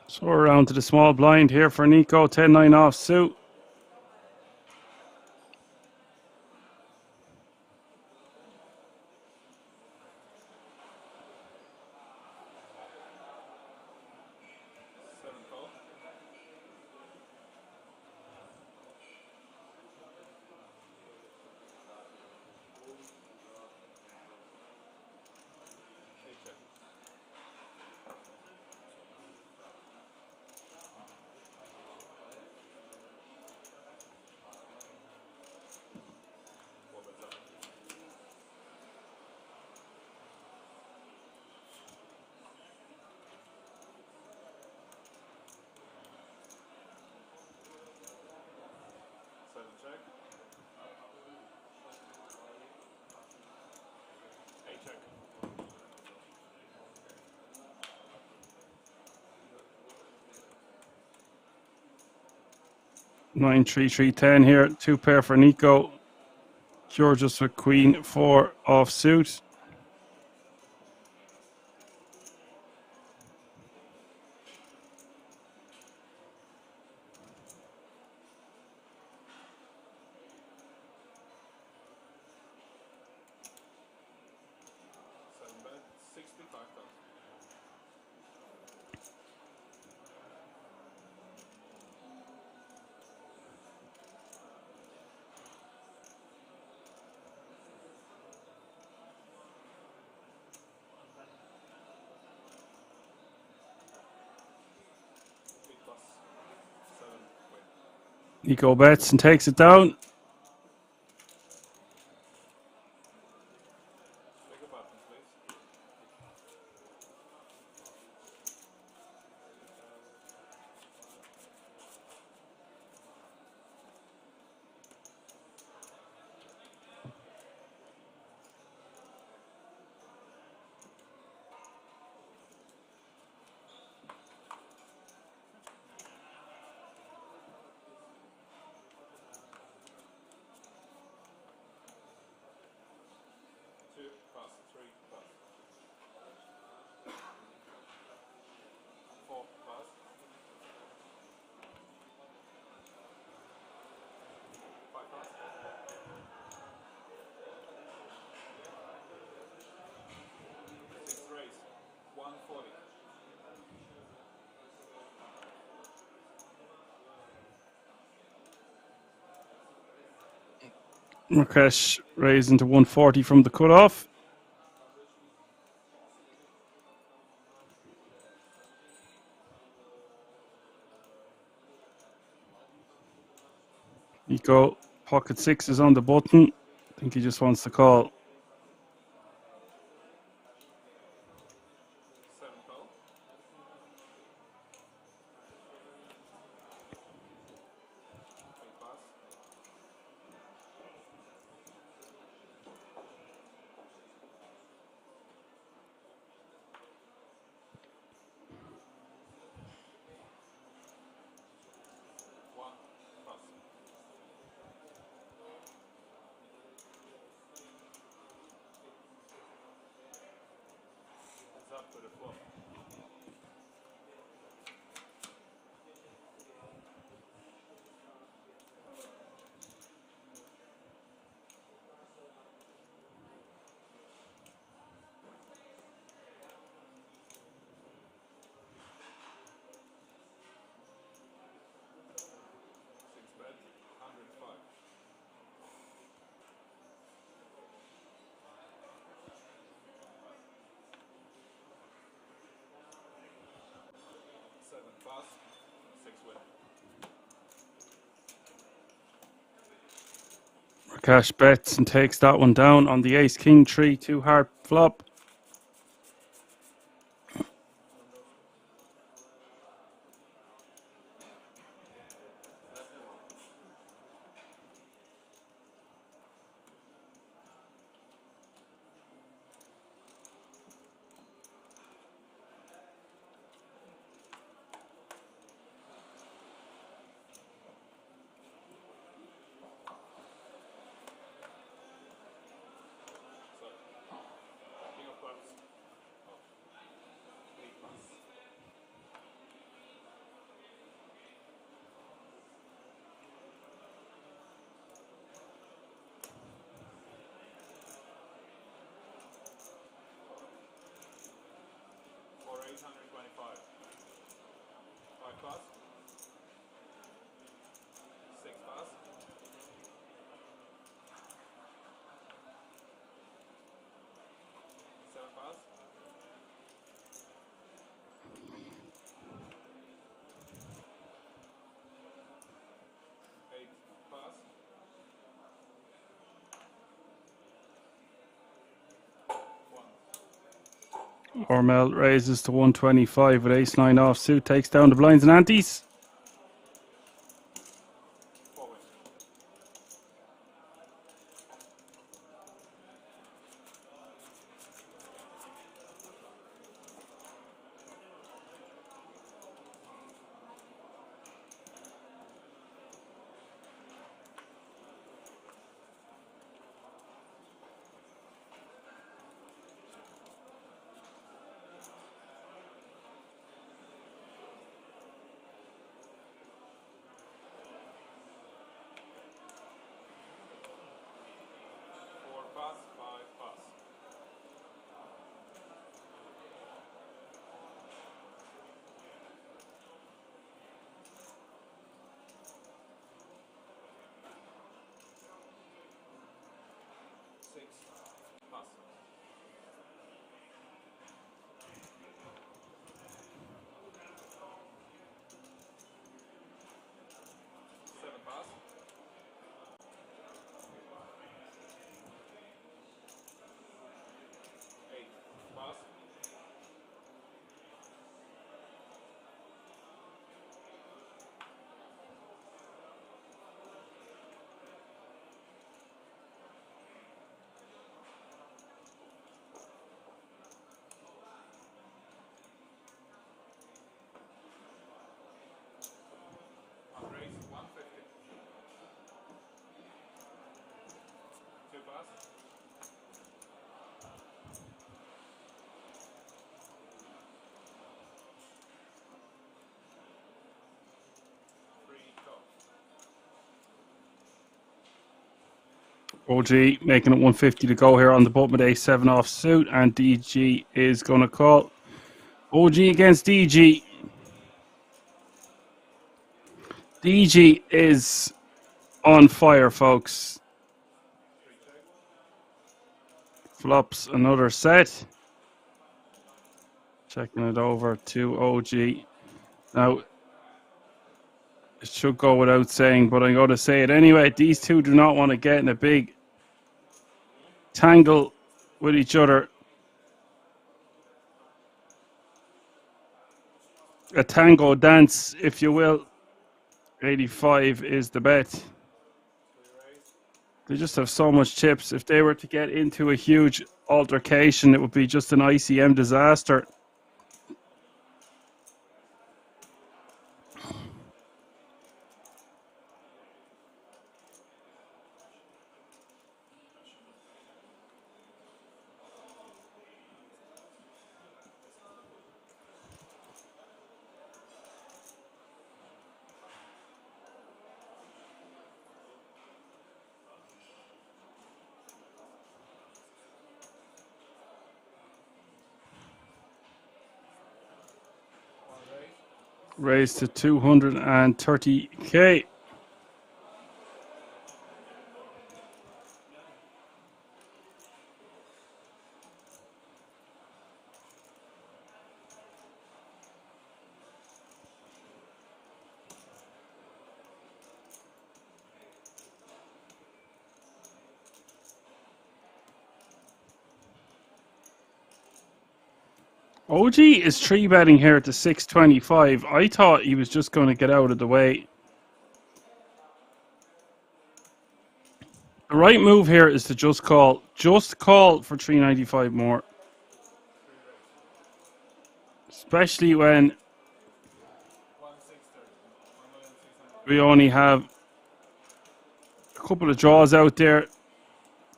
So we're around to the small blind here for Nico, 10-9 off suit. Nine, 3, 3, 10 here. Two pair for Nico. Georges with Queen 4 off suit. Nico bets and takes it down. Rakesh raising to 140 from the cutoff. Nico, pocket 6 is on the button. I think he just wants to call. Rakesh bets and takes that one down on the ace king 3-2 hard flop. Ormel raises to 125 with ace 9 offsuit, takes down the blinds and antes. OG making it 150 to go here on the button with A7 off suit, and DG is going to call. OG against DG. DG is on fire, folks. Flops another set. Checking it over to OG. Now, it should go without saying, but I'm going to say it anyway. These two do not want to get in a big tangle with each other. A tango dance, if you will. 85 is the bet. They just have so much chips. If they were to get into a huge altercation, it would be just an ICM disaster. Raised to 230k. OG is 3-betting here to 625. I thought he was just going to get out of the way. The right move here is to just call. Just call for 395 more. Especially when we only have a couple of draws out there.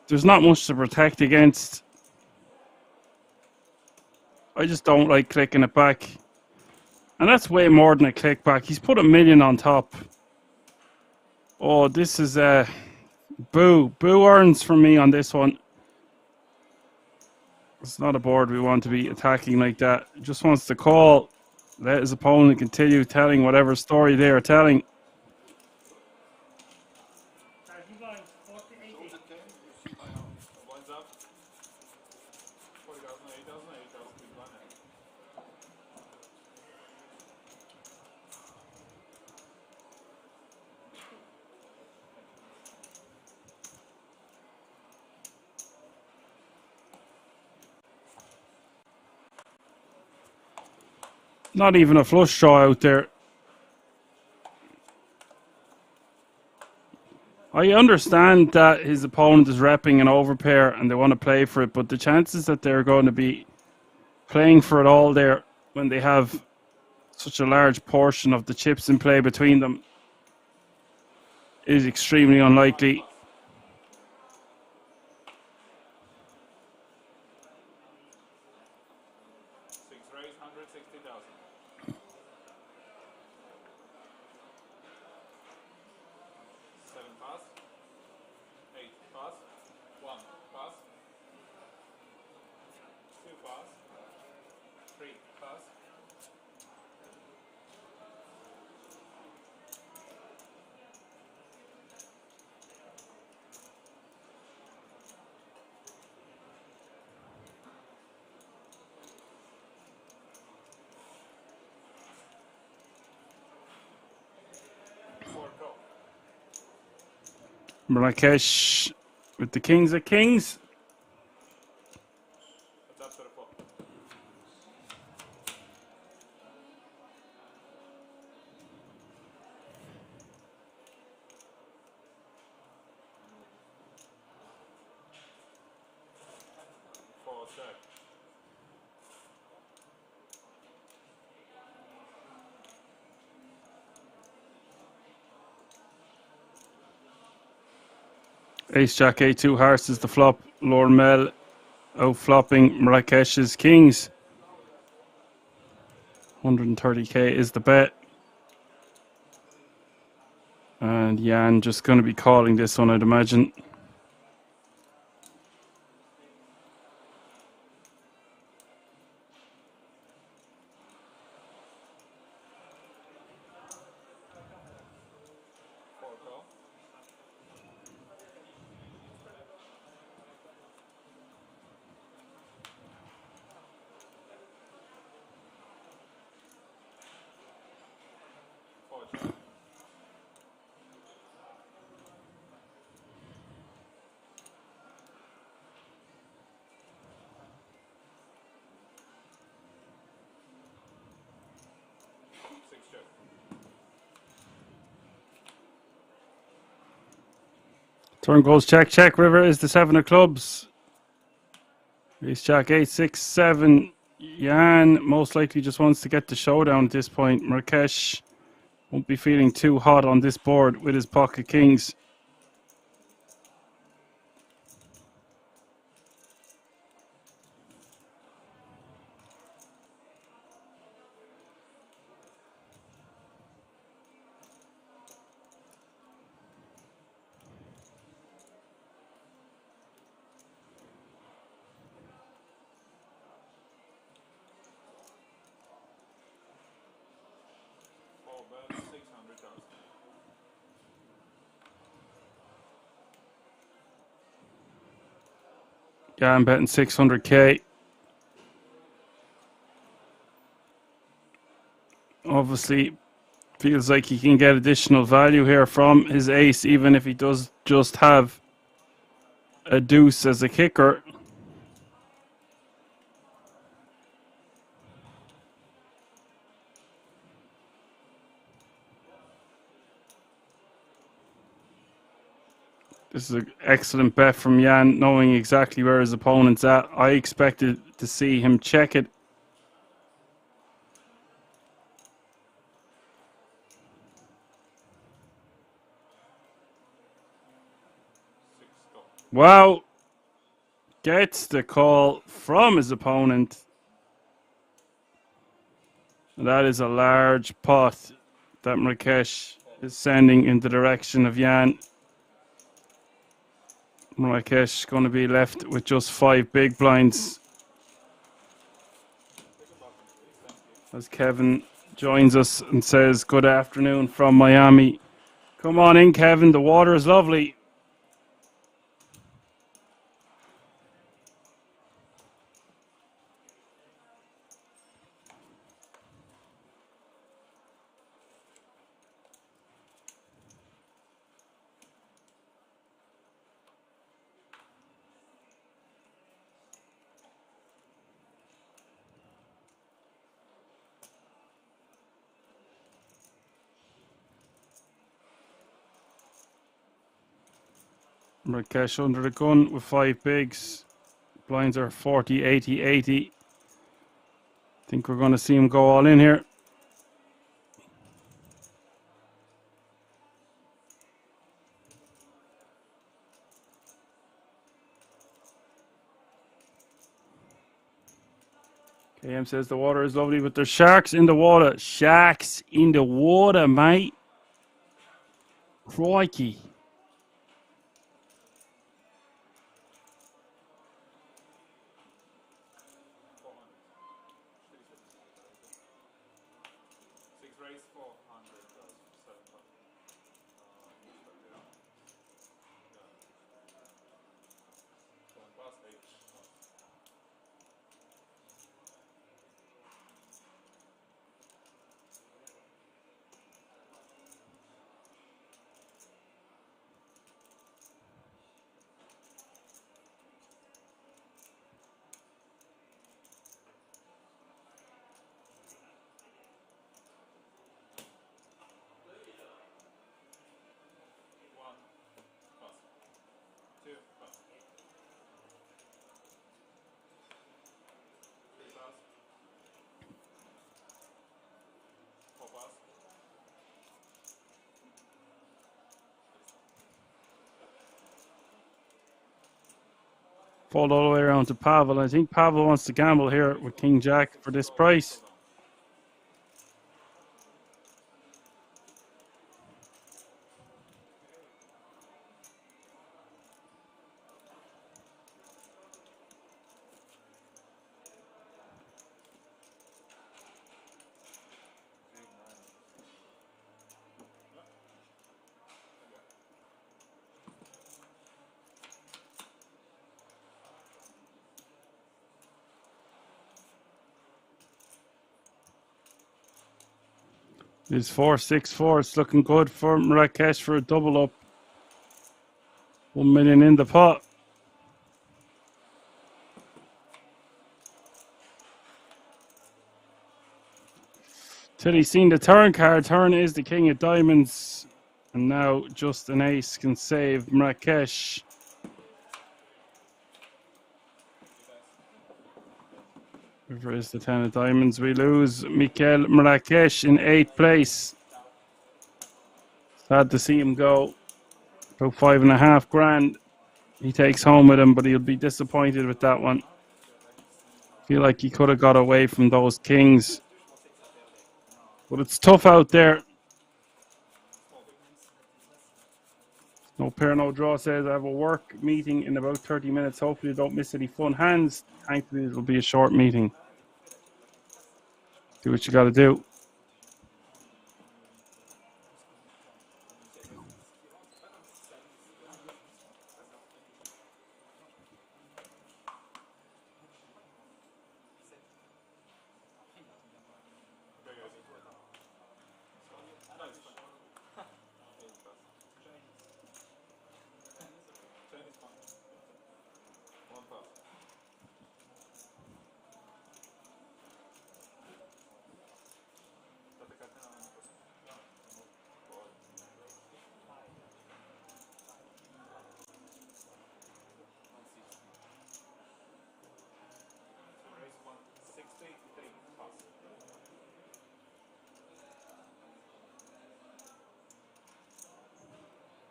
There's not much to protect against. I just don't like clicking it back. And that's way more than a click back. He's put $1 million on top. Oh, this is boo. Boo earns from me on this one. It's not a board we want to be attacking like that. He just wants to call. Let his opponent continue telling whatever story they are telling. Not even a flush draw out there. I understand that his opponent is repping an overpair and they want to play for it, but the chances that they're going to be playing for it all there when they have such a large portion of the chips in play between them is extremely unlikely. Marrakesh with the kings of kings. Ace Jack A2 hearts is the flop. Lord Mel out flopping Marrakesh's kings. 130k is the bet. And Jan just going to be calling this one, I'd imagine. Turn goes check, check. River is the 7 of clubs. Ace jack 8, 6, 7. Jan most likely just wants to get the showdown at this point. Marrakesh won't be feeling too hot on this board with his pocket kings. Yeah, I'm betting 600k. Obviously, feels like he can get additional value here from his ace, even if he does just have a deuce as a kicker. This is an excellent bet from Jan, knowing exactly where his opponent's at. I expected to see him check it. Wow. Gets the call from his opponent. That is a large pot that Marrakesh is sending in the direction of Jan. Marrakesh is going to be left with just 5 big blinds. As Kevin joins us and says, good afternoon from Miami. Come on in, Kevin. The water is lovely. Marrakesh under the gun with 5 bigs. Blinds are 40, 80, 80. Think we're going to see him go all in here. KM says the water is lovely, but there's sharks in the water. Sharks in the water, mate. Crikey. Fold all the way around to Pavel. I think Pavel wants to gamble here with King Jack for this price. It's 4-6-4. It's looking good for Marrakesh for a double up. 1 million in the pot. Till he's seen the turn card. Turn is the king of diamonds. And now just an ace can save Marrakesh. River is the 10 of diamonds. We lose Mikel Marrakesh in 8th place. Sad to see him go. About $5.5 grand. He takes home with him, but he'll be disappointed with that one. Feel like he could have got away from those kings. But it's tough out there. No pair, no draw says I have a work meeting in about 30 minutes. Hopefully, don't miss any fun hands. Thankfully, it'll be a short meeting. Do what you got to do.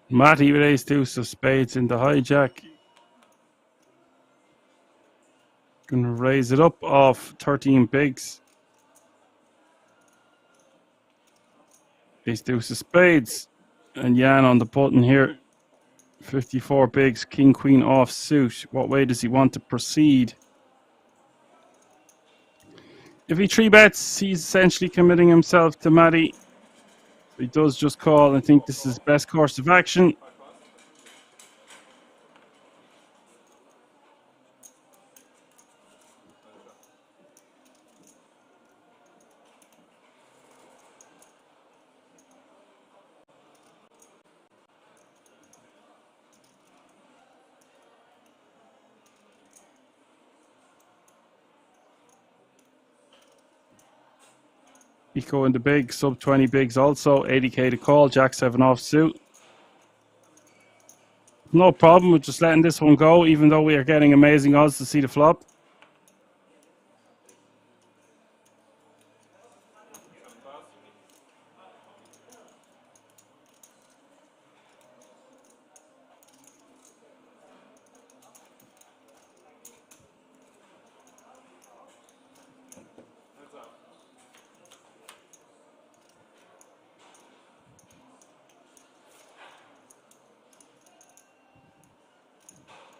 Matty with ace deuce of spades in the hijack. Gonna raise it up off 13 bigs. Ace deuce of spades. And Jan on the button here. 54 bigs, king queen off suit. What way does he want to proceed? If he 3-bets, he's essentially committing himself to Matty. He does just call. I think this is his best course of action. Eco in the big, sub 20 bigs also, 80k to call, Jack 7 off suit. No problem with just letting this one go, even though we are getting amazing odds to see the flop.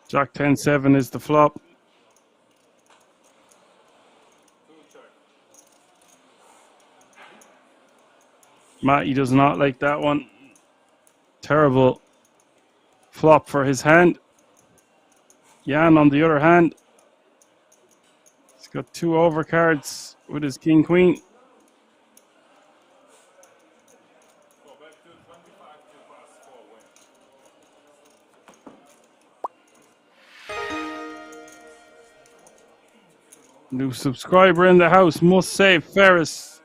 Jack 10-7 is the flop. Matty does not like that one. Terrible flop for his hand. Jan on the other hand, he's got 2 overcards with his king queen. New subscriber in the house, must save Ferris.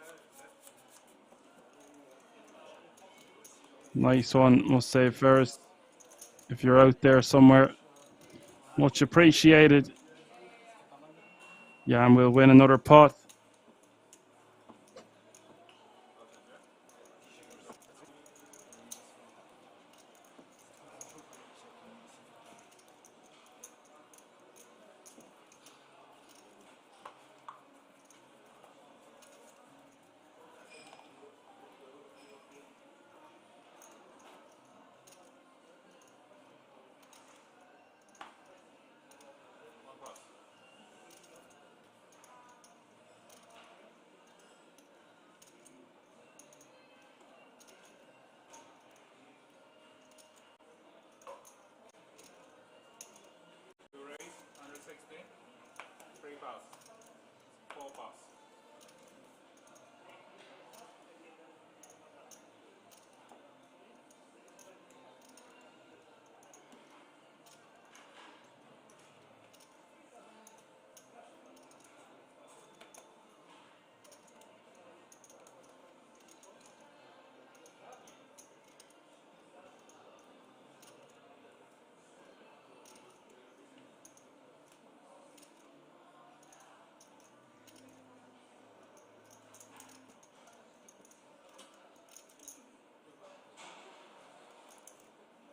Nice one, must save Ferris. If you're out there somewhere, much appreciated. Jan will win another pot.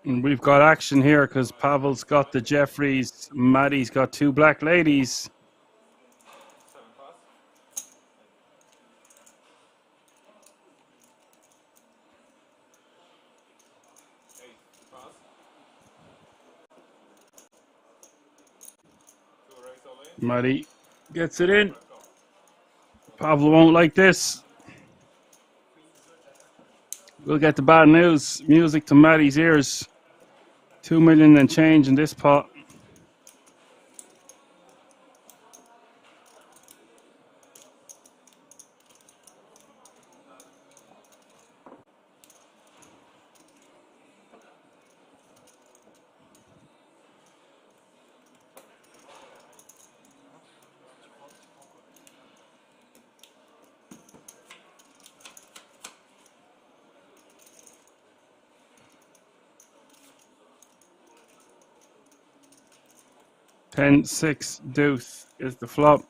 And we've got action here because Pavel's got the Jeffries, Maddie's got two black ladies. Maddie gets it in. Pavel won't like this. We'll get the bad news. Music to Maddie's ears. 2 million and change in this pot. Ten, 6, deuce is the flop.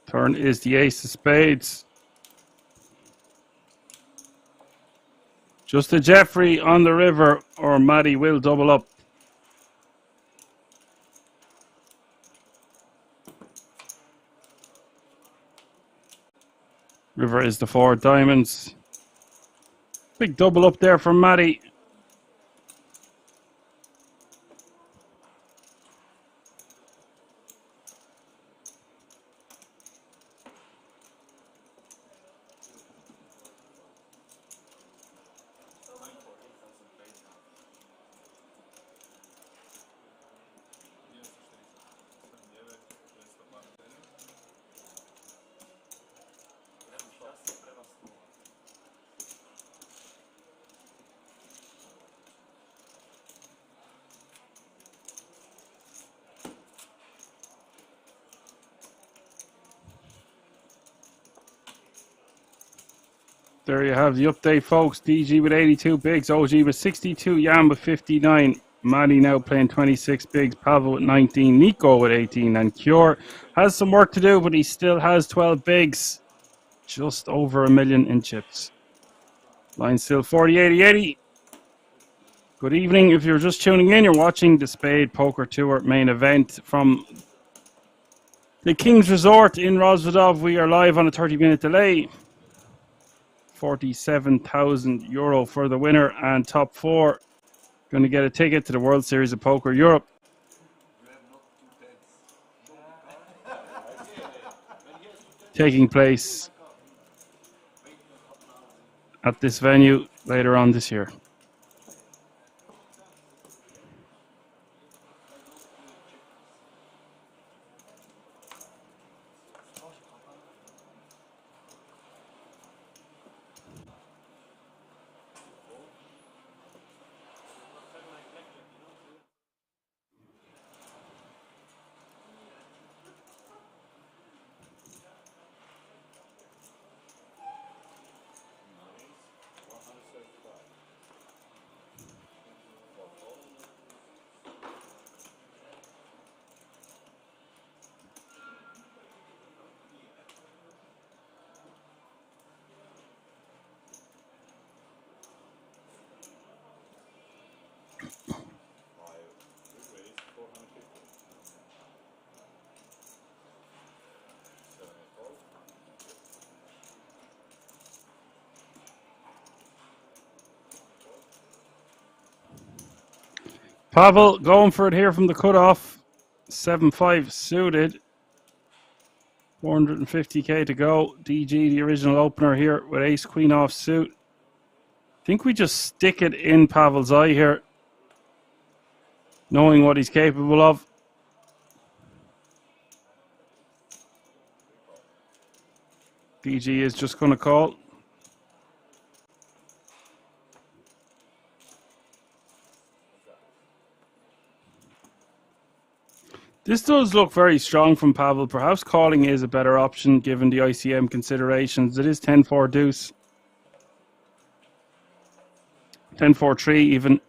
Turn is the ace of spades. Just a Jeffrey on the river, or Maddie will double up. River is the 4 diamonds. Big double up there for Maddie. There you have the update, folks. DG with 82 bigs, OG with 62, Jan with 59, Maddie now playing 26 bigs, Pavel with 19, Nico with 18, and Cure has some work to do, but he still has 12 bigs. Just over 1 million in chips. Line still 40-80-80. Good evening. If you're just tuning in, you're watching the Spade Poker Tour main event from the King's Resort in Rosvedov. We are live on a 30-minute delay. 47,000 euro for the winner, and top 4 going to get a ticket to the World Series of Poker Europe. Taking place at this venue later on this year. Pavel going for it here from the cutoff. 7-5 suited. 450k to go. DG, the original opener here with ace queen off suit. I think we just stick it in Pavel's eye here, knowing what he's capable of. DG is just going to call. This does look very strong from Pavel. Perhaps calling is a better option given the ICM considerations. It is 10-4 deuce. 10-4-3 even.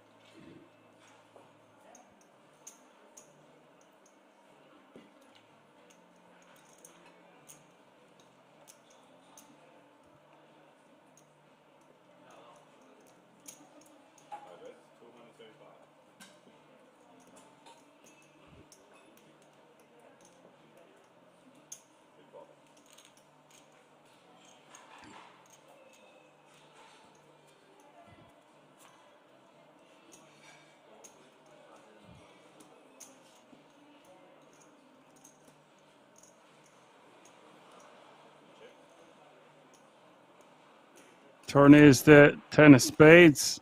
Turn is the 10 of spades.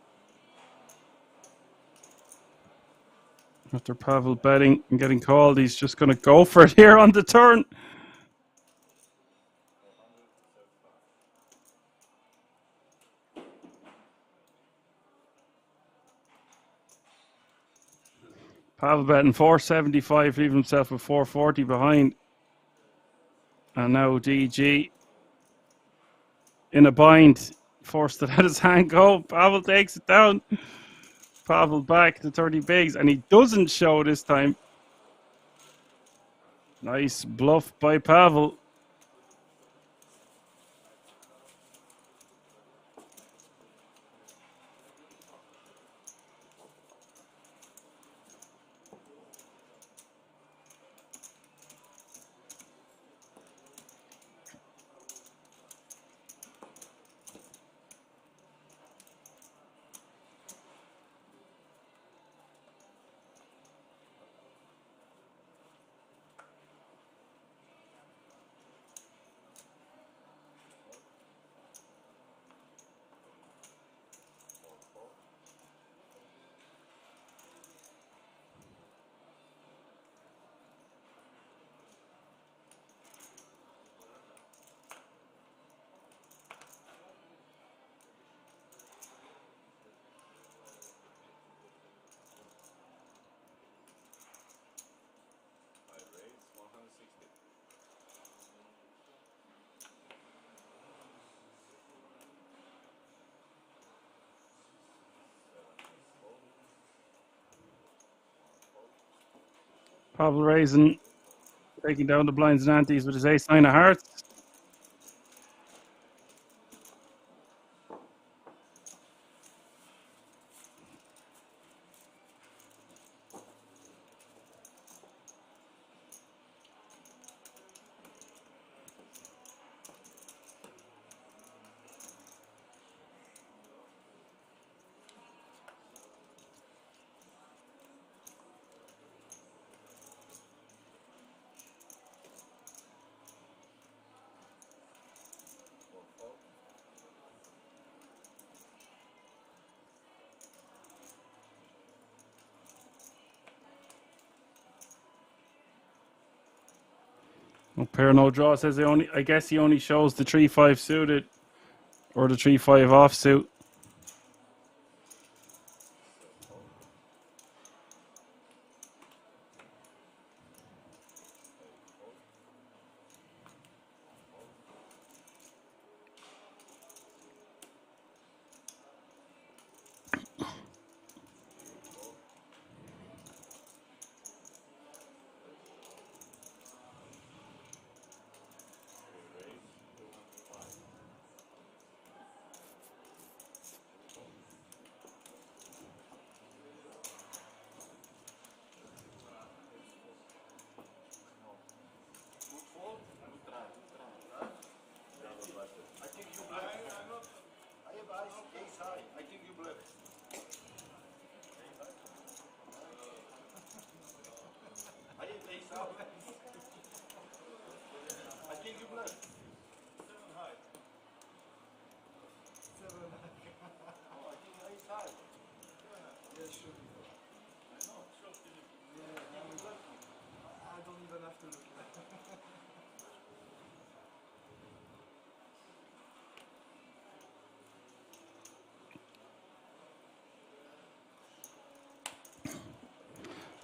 After Pavel betting and getting called, he's just going to go for it here on the turn. Pavel betting 475, leaving himself with 440 behind. And now DG in a bind, forced to let his hand go. Pavel takes it down. Pavel back to 30 bigs, and he doesn't show this time. Nice bluff by Pavel. Pavel raising, taking down the blinds and antes with his ace nine of hearts. No pair, no draw. Says they only. I guess he only shows the 3-5 suited or the 3-5 offsuit.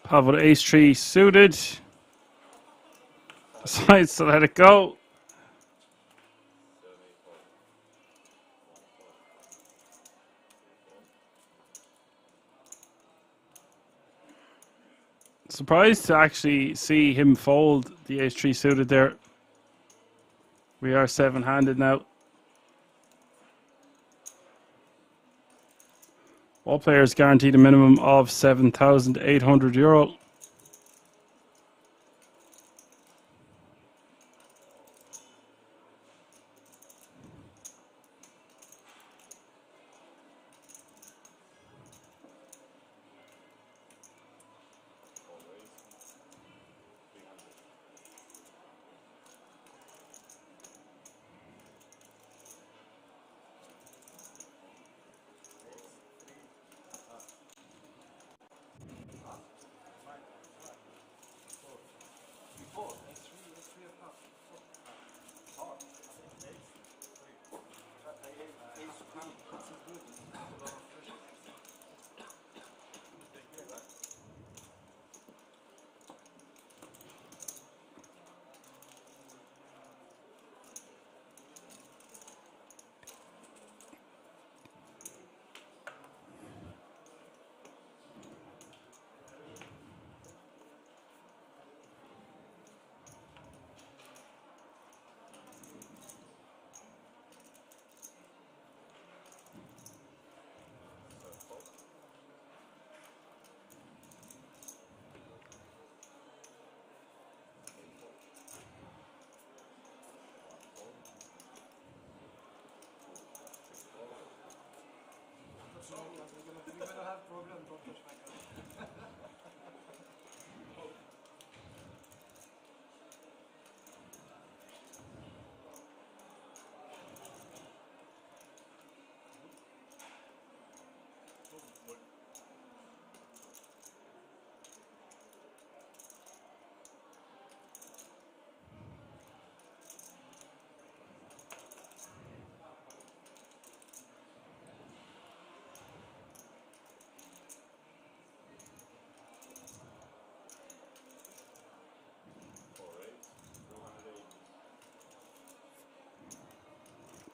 Pavel ace 3 suited. Decides to let it go. Surprised to actually see him fold the ace 3 suited there. We are 7-handed now. All players guaranteed a minimum of €7,800.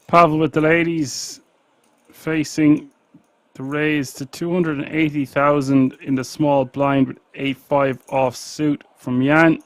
Pavel with the ladies facing the raise to 280,000 in the small blind with 8-5 off suit from Jan.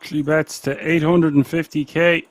Three bets to 850k.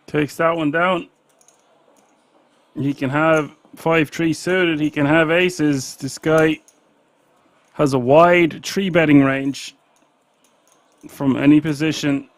Takes that one down. He can have 5-3 suited. He can have aces. This guy has a wide three betting range from any position.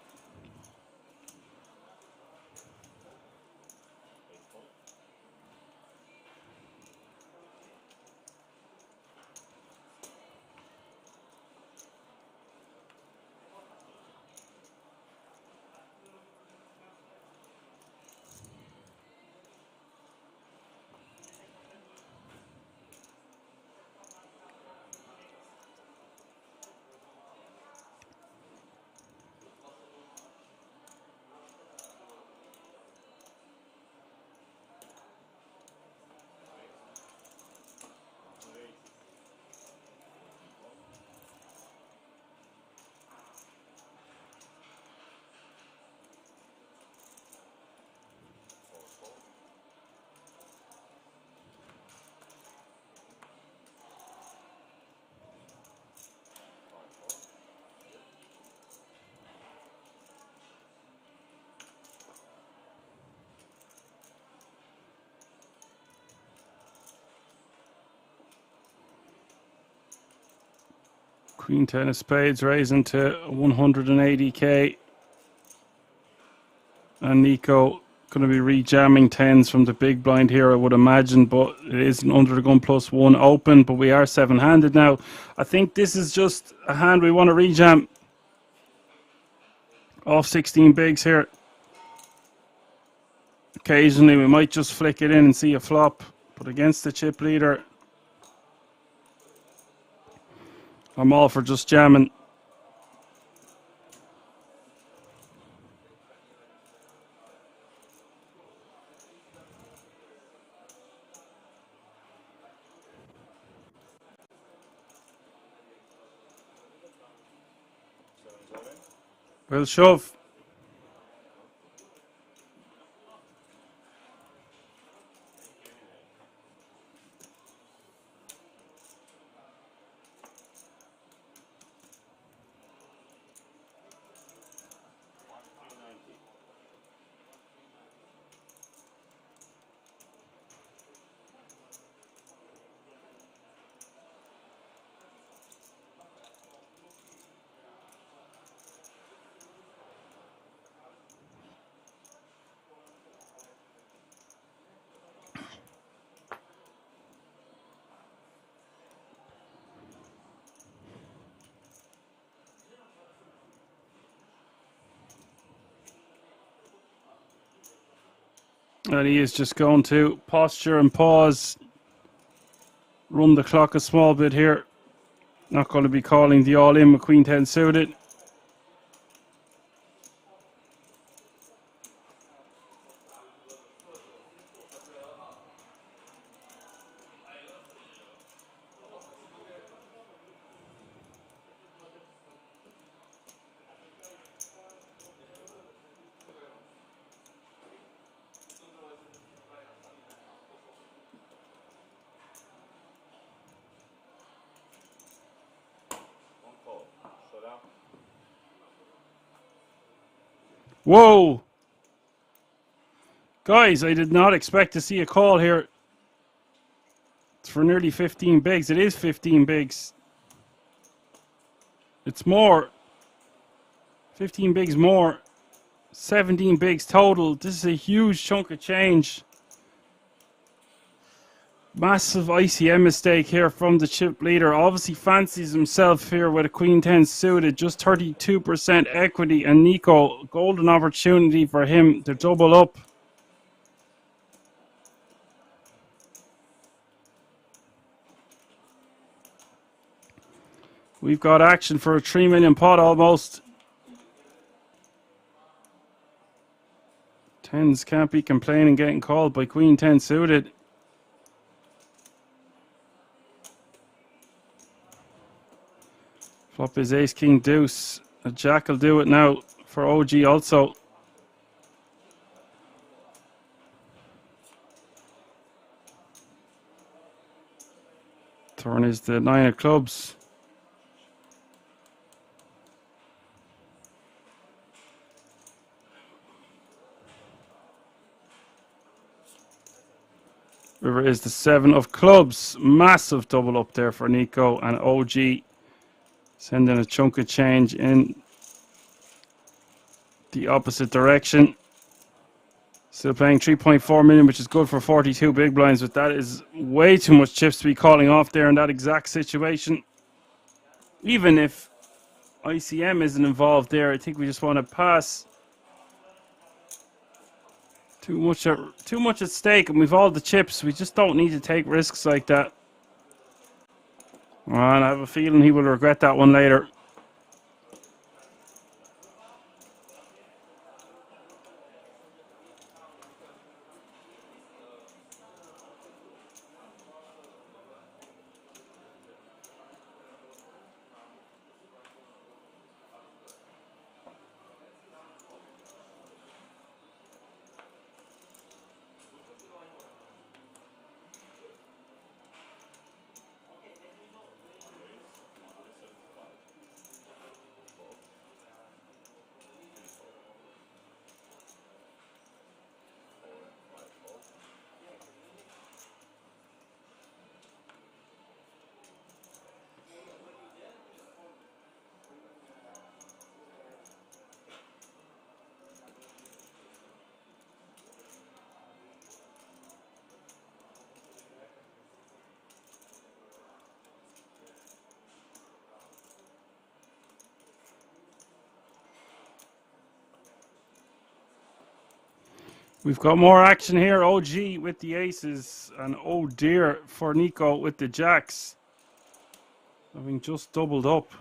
Queen 10 of spades raising to 180k. And Nico going to be rejamming 10s from the big blind here, I would imagine, but it is an under the gun +1 open, but we are seven-handed now. I think this is just a hand we want to rejam. Off 16 bigs here. Occasionally we might just flick it in and see a flop, but against the chip leader, I'm all for just jamming. Well, shove. And he is just going to posture and pause. Run the clock a small bit here. Not going to be calling the all-in with Queen 10 suited. Whoa! Guys, I did not expect to see a call here. It's for nearly 15 bigs. It is 15 bigs. It's more. 15 bigs more. 17 bigs total. This is a huge chunk of change. Massive ICM mistake here from the chip leader. Obviously fancies himself here with a Queen 10 suited. Just 32% equity. And Nico, golden opportunity for him to double up. We've got action for a 3 million pot almost. Tens can't be complaining getting called by Queen 10 suited. Flop is ace king deuce. A jack will do it now for OG also. Turn is the 9 of clubs. River is the 7 of clubs. Massive double up there for Nico, and OG sending a chunk of change in the opposite direction. Still playing 3.4 million, which is good for 42 big blinds, but that is way too much chips to be calling off there in that exact situation. Even if ICM isn't involved there, I think we just want to pass. Too much at stake, and we've all the chips. We just don't need to take risks like that. And I have a feeling he will regret that one later. We've got more action here. OG with the aces, and oh dear for Nico with the jacks. Having just doubled up.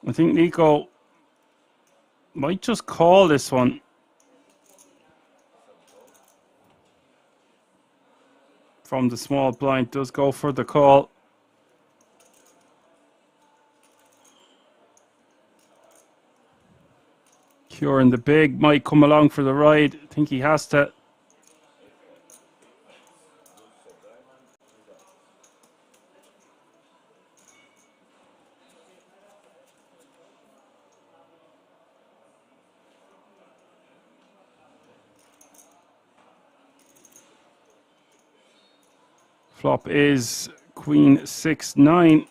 I think Nico might just call this one. From the small blind, does go for the call. Curing the big might come along for the ride. I think he has to. Flop is Queen 6-9.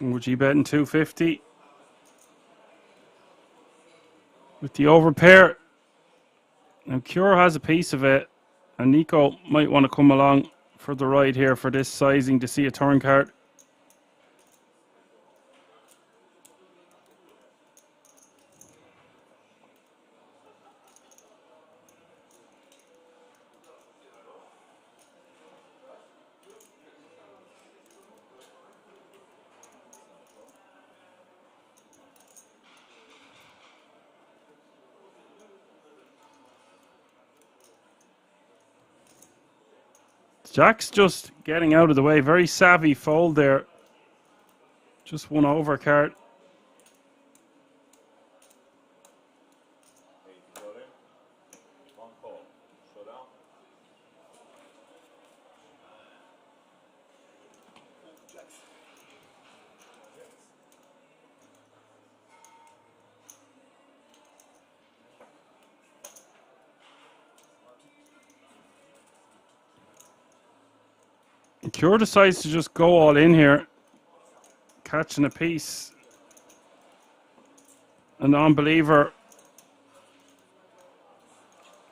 OG betting 250. With the overpair. Now Cure has a piece of it. And Nico might want to come along for the ride here for this sizing to see a turn card. Jack's just getting out of the way. Very savvy fold there. Just one over card. Cure decides to just go all in here. Catching a piece. A non-believer.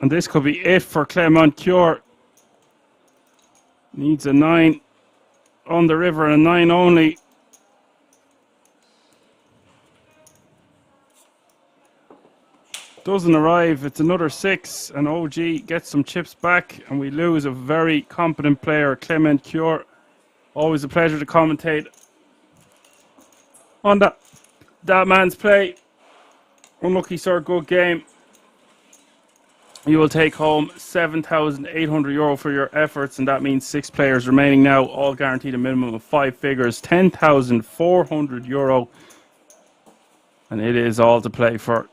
And this could be it for Clement Cure. Needs a 9 on the river and a 9 only. Doesn't arrive. It's another 6 and OG gets some chips back and we lose a very competent player, Clement Cure. Always a pleasure to commentate on that man's play. Unlucky sir, good game. You will take home €7,800 for your efforts, and that means 6 players remaining now, all guaranteed a minimum of 5 figures, €10,400, and it is all to play for.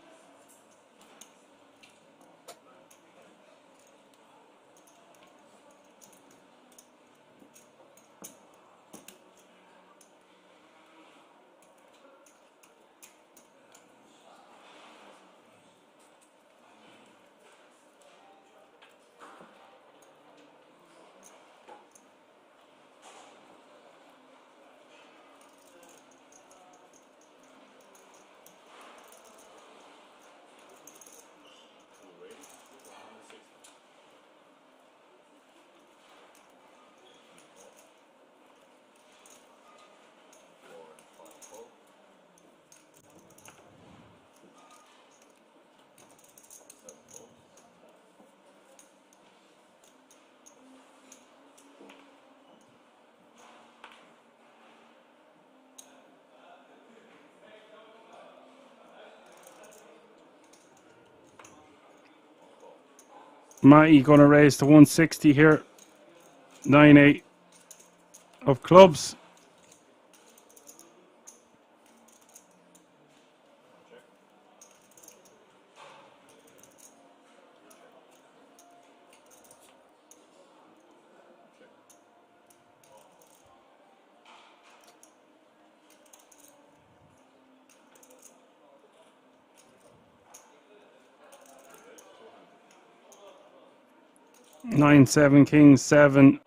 Matty going to raise to 160 here. 9-8 of clubs. Nine, 7, King 7.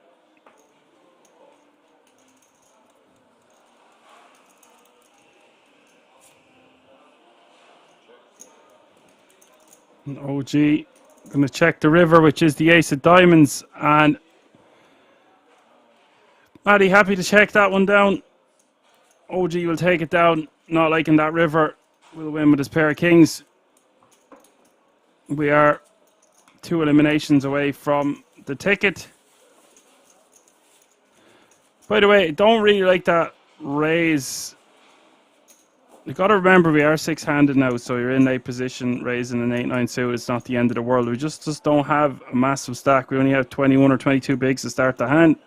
And OG going to check the river, which is the ace of diamonds, and Matty happy to check that one down. OG will take it down, not liking that river. Will win with his pair of kings. We are 2 eliminations away from the ticket. By the way, I don't really like that raise. You got to remember we are 6-handed now, so you're in a position raising an 8-9 suit. It's not the end of the world. We just don't have a massive stack. We only have 21 or 22 bigs to start the hand.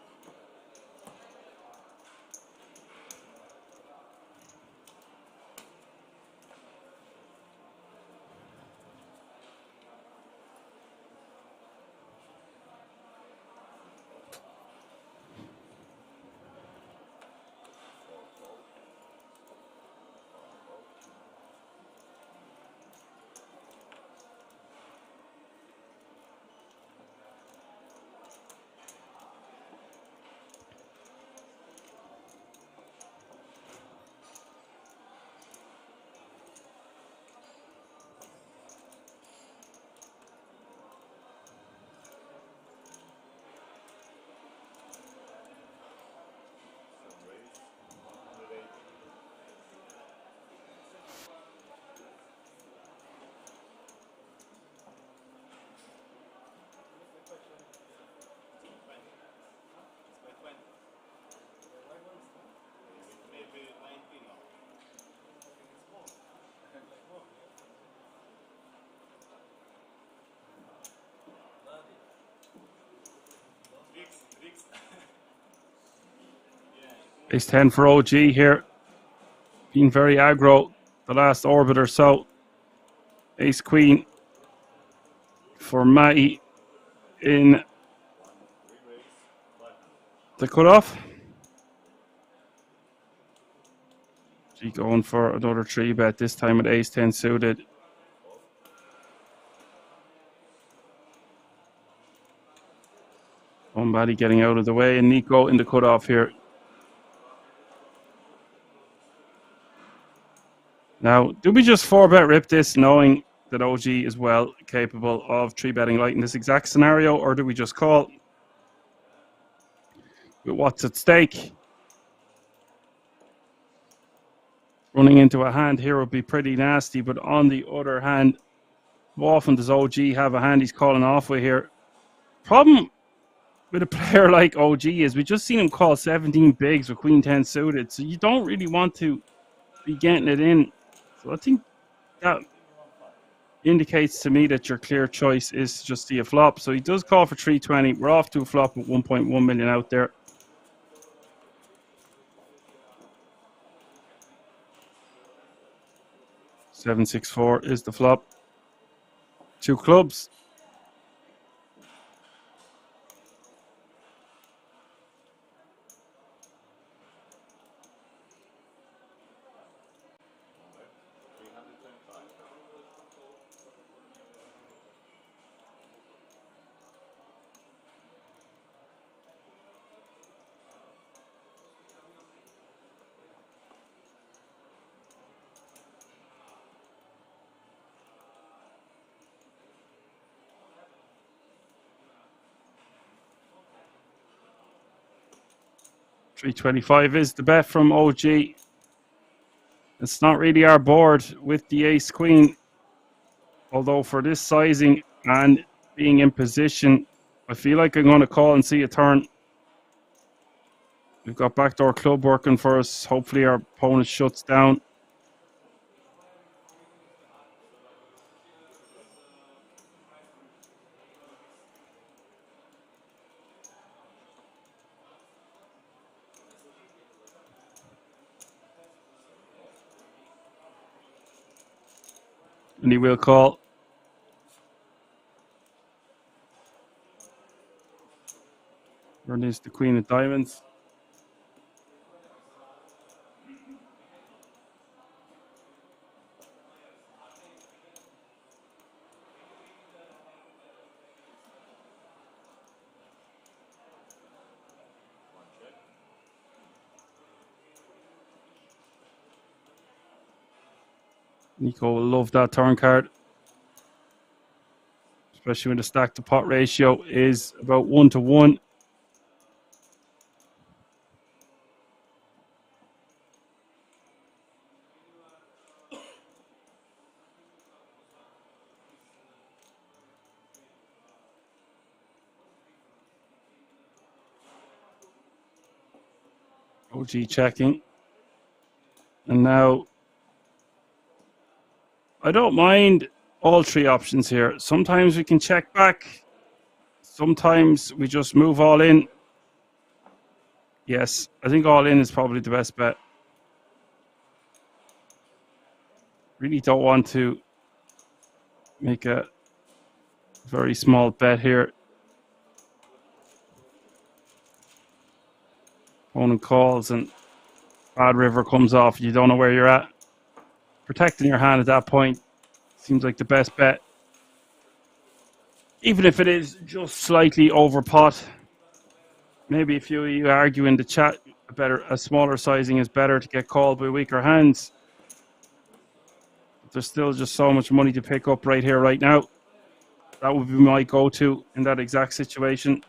Ace 10 for OG here. Being very aggro the last orbit or so. Ace Queen for Matty in the cutoff. G going for another 3-bet, this time with Ace 10 suited. Somebody getting out of the way, and Nico in the cutoff here. Now, do we just 4-bet rip this knowing that OG is well capable of 3-betting light in this exact scenario, or do we just call with what's at stake? Running into a hand here would be pretty nasty, but on the other hand, how often does OG have a hand he's calling off with here? Problem with a player like OG is we just seen him call 17 bigs with Queen 10 suited, so you don't really want to be getting it in. So I think that indicates to me that your clear choice is to just see a flop. So he does call for 320. We're off to a flop with 1.1 million out there. $764 is the flop. 2 clubs. $325 is the bet from OG. It's not really our board with the ace queen. Although for this sizing and being in position, I feel like I'm going to call and see a turn. We've got backdoor club working for us. Hopefully our opponent shuts down. And he will call. Where is the queen of diamonds? Nico will love that turn card. Especially when the stack to pot ratio is about 1-to-1. OG checking. And now I don't mind all 3 options here. Sometimes we can check back. Sometimes we just move all in. Yes, I think all in is probably the best bet. Really don't want to make a very small bet here. Opponent calls and bad river comes off. You don't know where you're at. Protecting your hand at that point seems like the best bet. Even if it is just slightly over pot. Maybe if you argue in the chat, a smaller sizing is better to get called by weaker hands. But there's still just so much money to pick up right here, right now. That would be my go-to in that exact situation.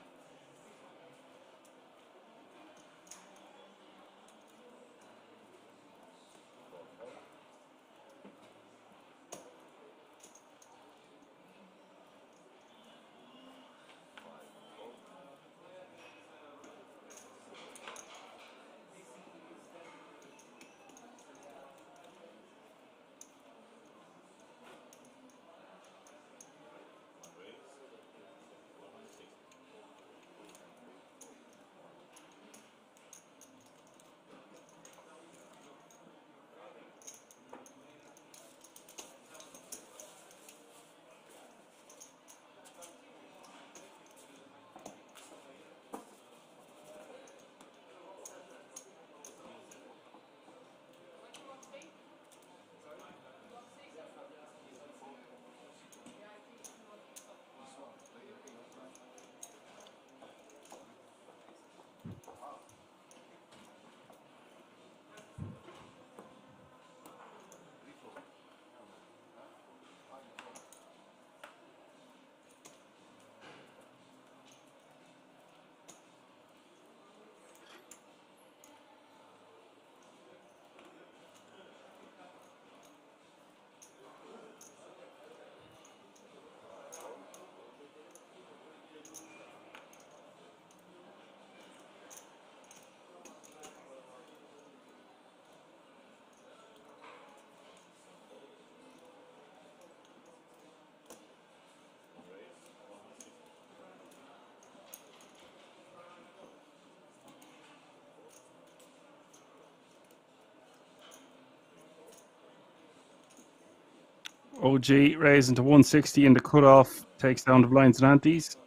OG raising to 160 in the cutoff, takes down the blinds and antes.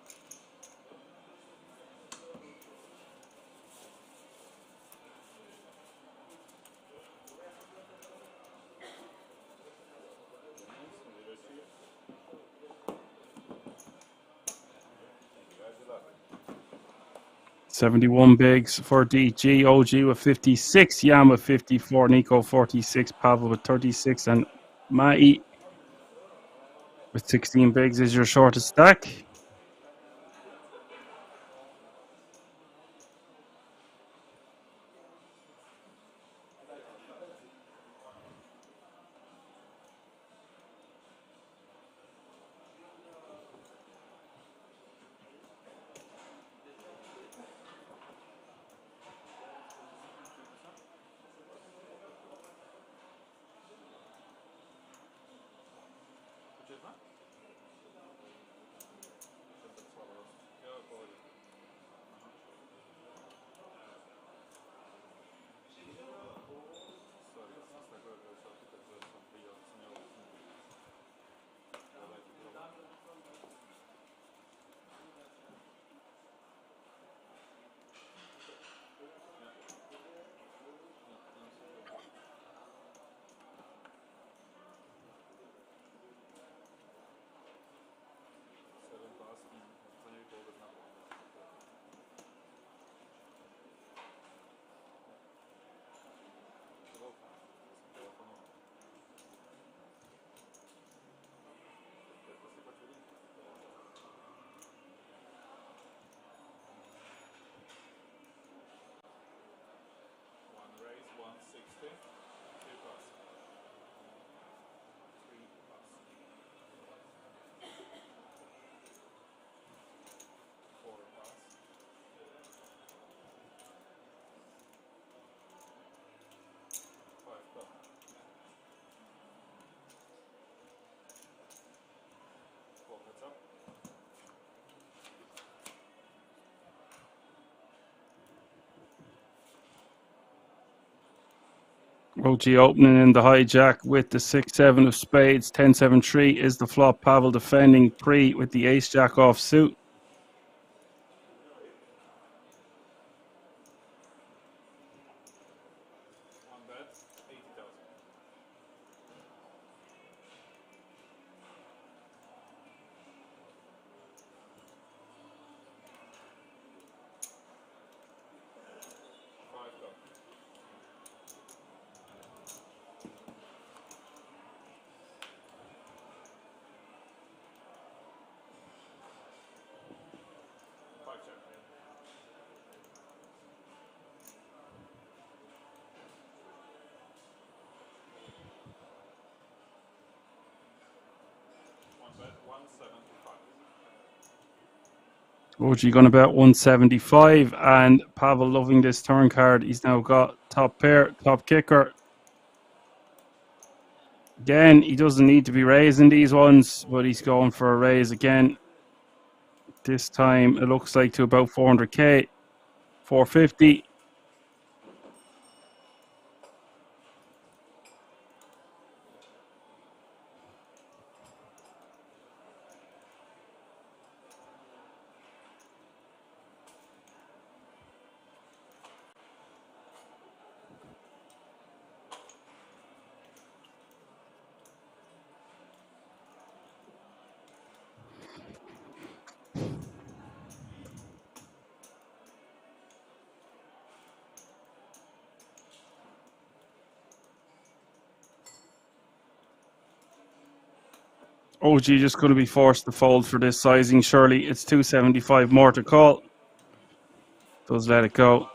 $71 bigs for DG, OG with 56, Yam with 54, Nico 46, Pavel with 36, and Mai with 16 bigs is your shortest stack. OG opening in the hijack with the 6-7 of spades. 10-7-3 is the flop. Pavel defending pre with the ace-jack off suit. OG going about 175, and Pavel loving this turn card. He's now got top pair, top kicker. Again, he doesn't need to be raising these ones, but he's going for a raise again. This time it looks like to about 400k, 450. OG just going to be forced to fold for this sizing. Surely it's 275 more to call. Does let it go.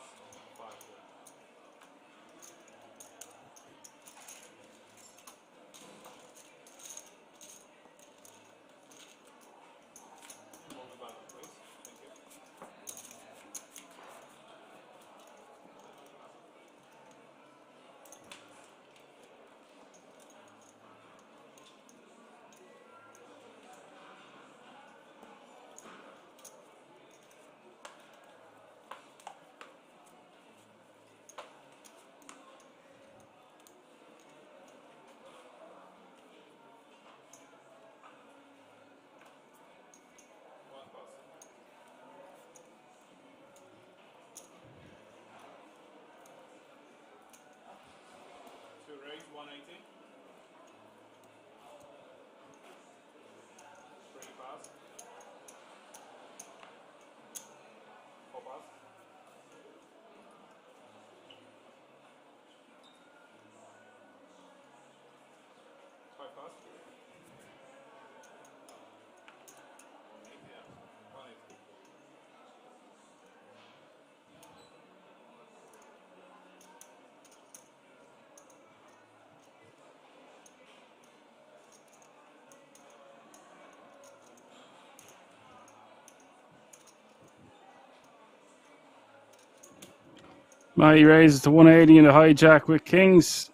Matty raises to 180 in the hijack with kings.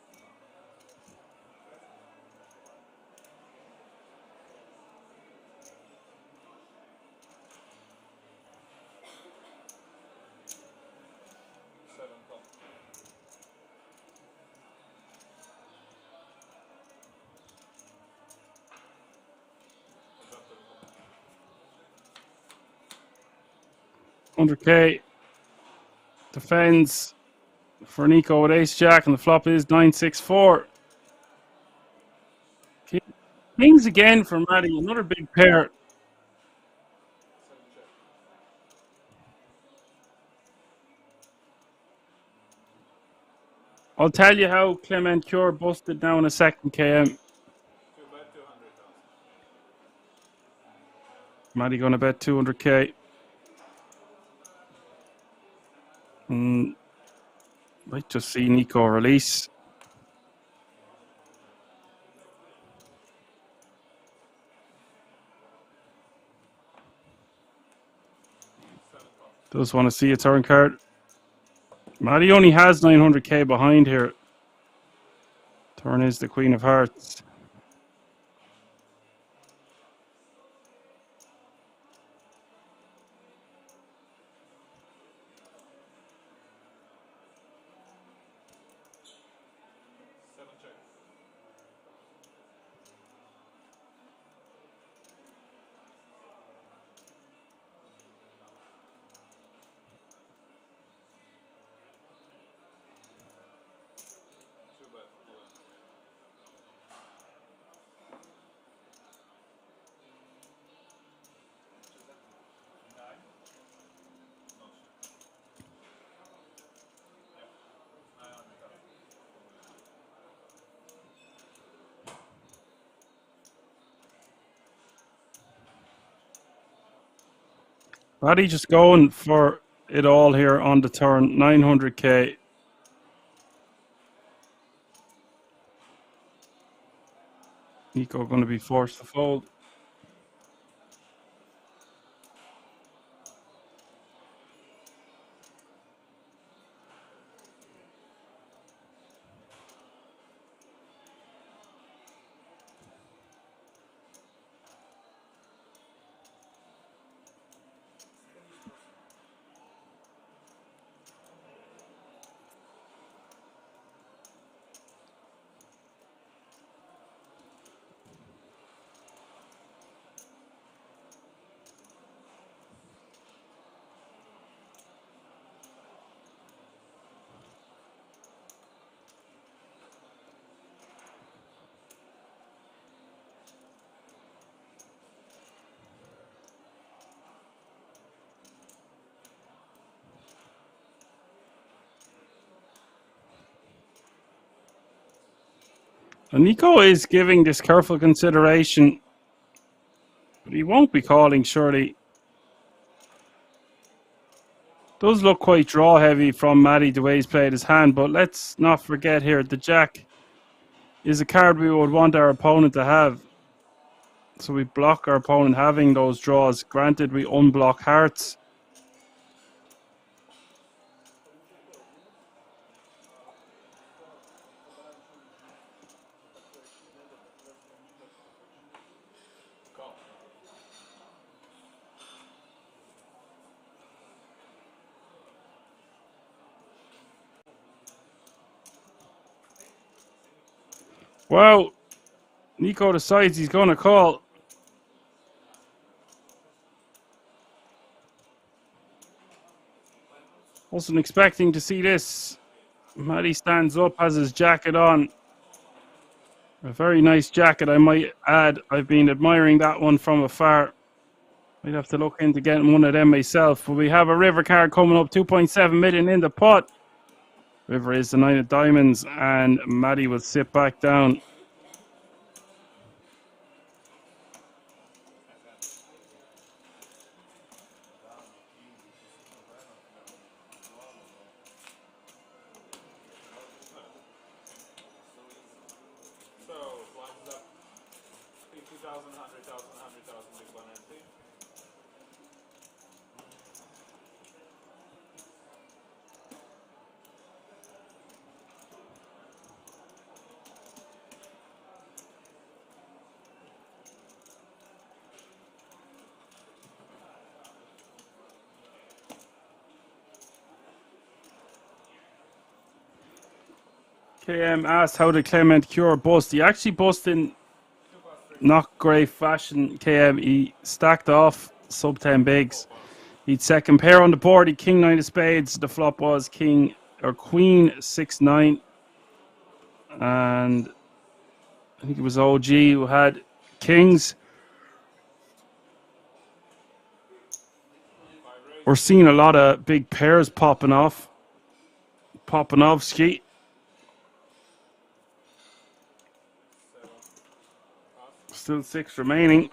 $100K. Defends for Nico with ace jack, and the flop is 9-6-4. Kings again for Matty, another big pair. I'll tell you how Clement Cure busted now in a second, KM. Matty gonna bet 200K. Might just see Nico release. Does want to see a turn card. Matty only has 900K behind here. Turn is the Queen of Hearts. Matty just going for it all here on the turn. 900K. Nico going to be forced to fold. And Nico is giving this careful consideration, but he won't be calling, surely. Does look quite draw heavy from Matty the way he's played his hand, but let's not forget here, the jack is a card we would want our opponent to have. So we block our opponent having those draws. Granted, we unblock hearts. Wow, Nico decides he's going to call. Wasn't expecting to see this. Matty stands up, has his jacket on. A very nice jacket, I might add. I've been admiring that one from afar. I'd have to look into getting one of them myself. But we have a river card coming up, 2.7 million in the pot. River is the 9 of diamonds, and Matty will sit back down. KM asked how did Clement cure bust. He actually bust in not great fashion. KM, he stacked off sub 10 bigs. He'd second pair on the board. He king 9 of spades. The flop was king or queen 6-9. And I think it was OG who had kings. We're seeing a lot of big pairs popping off. Popanovsky. Still 6 remaining.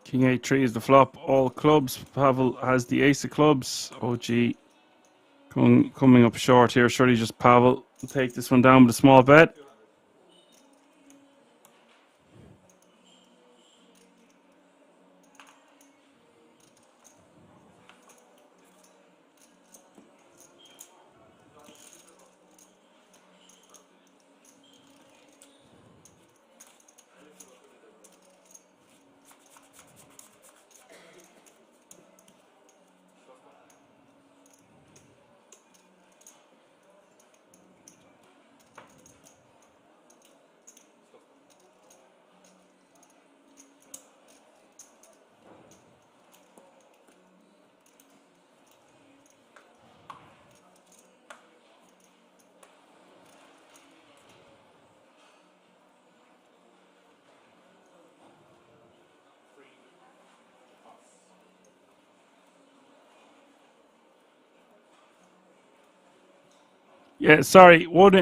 King 8-3 is the flop. All clubs. Pavel has the ace of clubs. OG coming up short here. Surely just Pavel will take this one down with a small bet. Yeah, sorry. One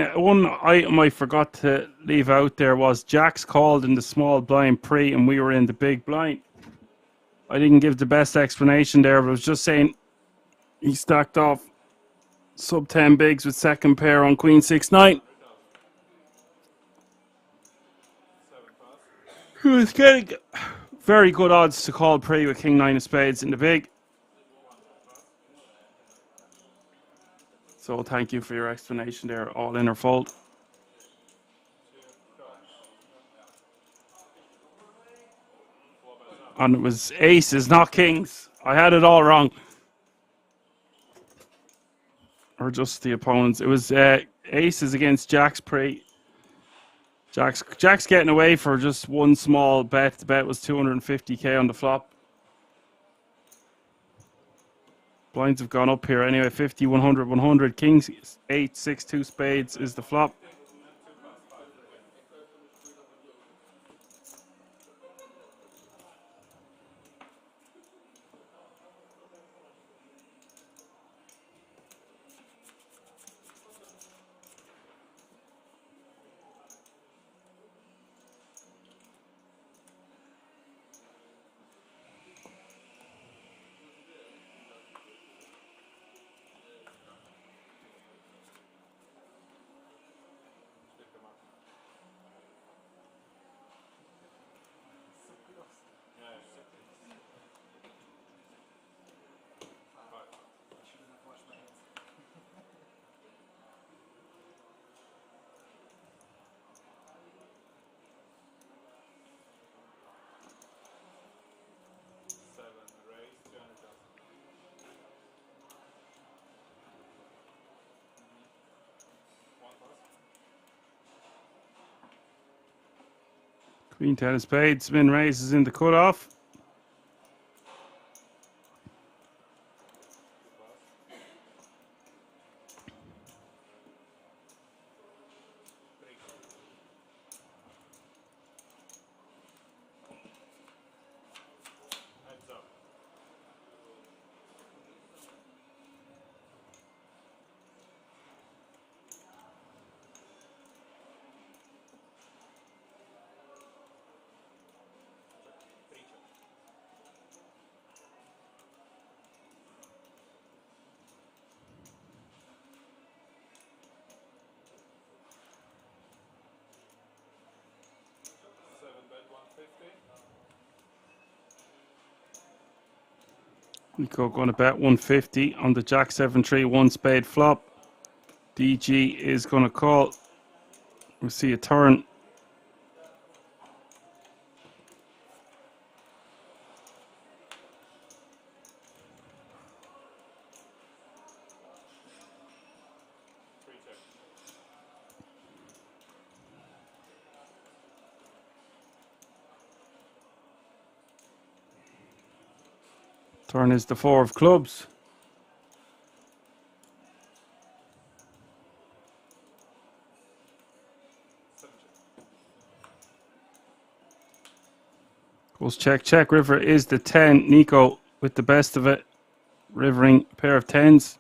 item I forgot to leave out there was Jack's called in the small blind pre and we were in the big blind. I didn't give the best explanation there, but I was just saying he stacked off sub 10 bigs with second pair on queen 6-9. He was getting very good odds to call pre with king 9 of spades in the big. So thank you for your explanation there, all in or fold. And it was aces, not kings. I had it all wrong. Or just the opponents. It was aces against Jack's pre. Jack's getting away for just one small bet. The bet was 250k on the flop. Blinds have gone up here anyway. 50, 100, 100. Kings 8, 6, 2 spades is the flop. Queen 10 of spades, min raises in the cutoff. Nico going to bet 150 on the Jack 7-3 1 spade flop. DG is going to call. We'll see a turn. Turn is the 4 of clubs. Goes check, check. River is the 10. Nico with the best of it. Rivering a pair of 10s.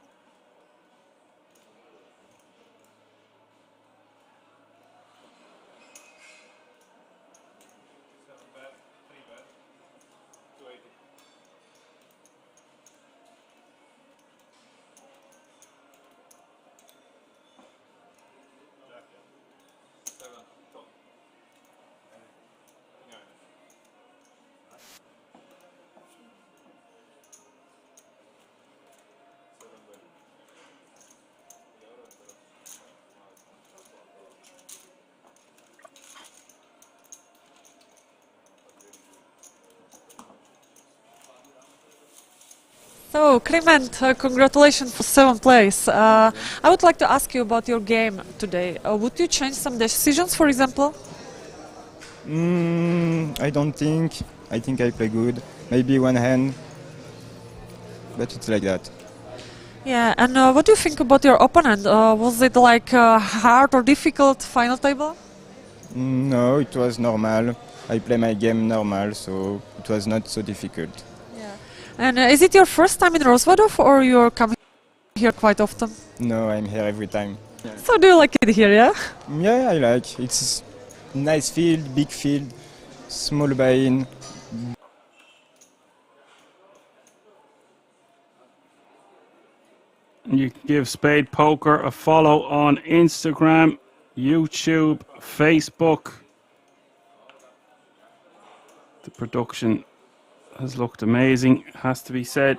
So, Clement, congratulations for 7th place. I would like to ask you about your game today. Would you change some decisions, for example? I don't think. I think I play good. Maybe one hand, but it's like that. Yeah, and what do you think about your opponent? Was it like hard or difficult final table? No, it was normal. I play my game normal, so it was not so difficult. And is it your first time in Rozvadov, or you're coming here quite often? No, I'm here every time. Yeah. So do you like it here, yeah? Yeah, I like. It's nice field, big field, small buy-in. You can give Spade Poker a follow on Instagram, YouTube, Facebook. The production has looked amazing, has to be said.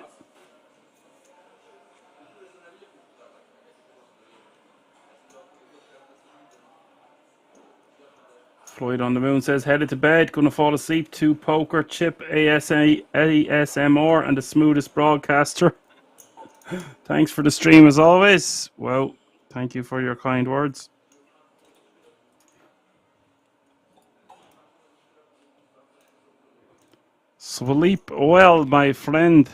Floyd on the Moon says, headed to bed, gonna fall asleep to poker, chip, ASMR, and the smoothest broadcaster. Thanks for the stream as always. Well, thank you for your kind words. Sleep well, my friend.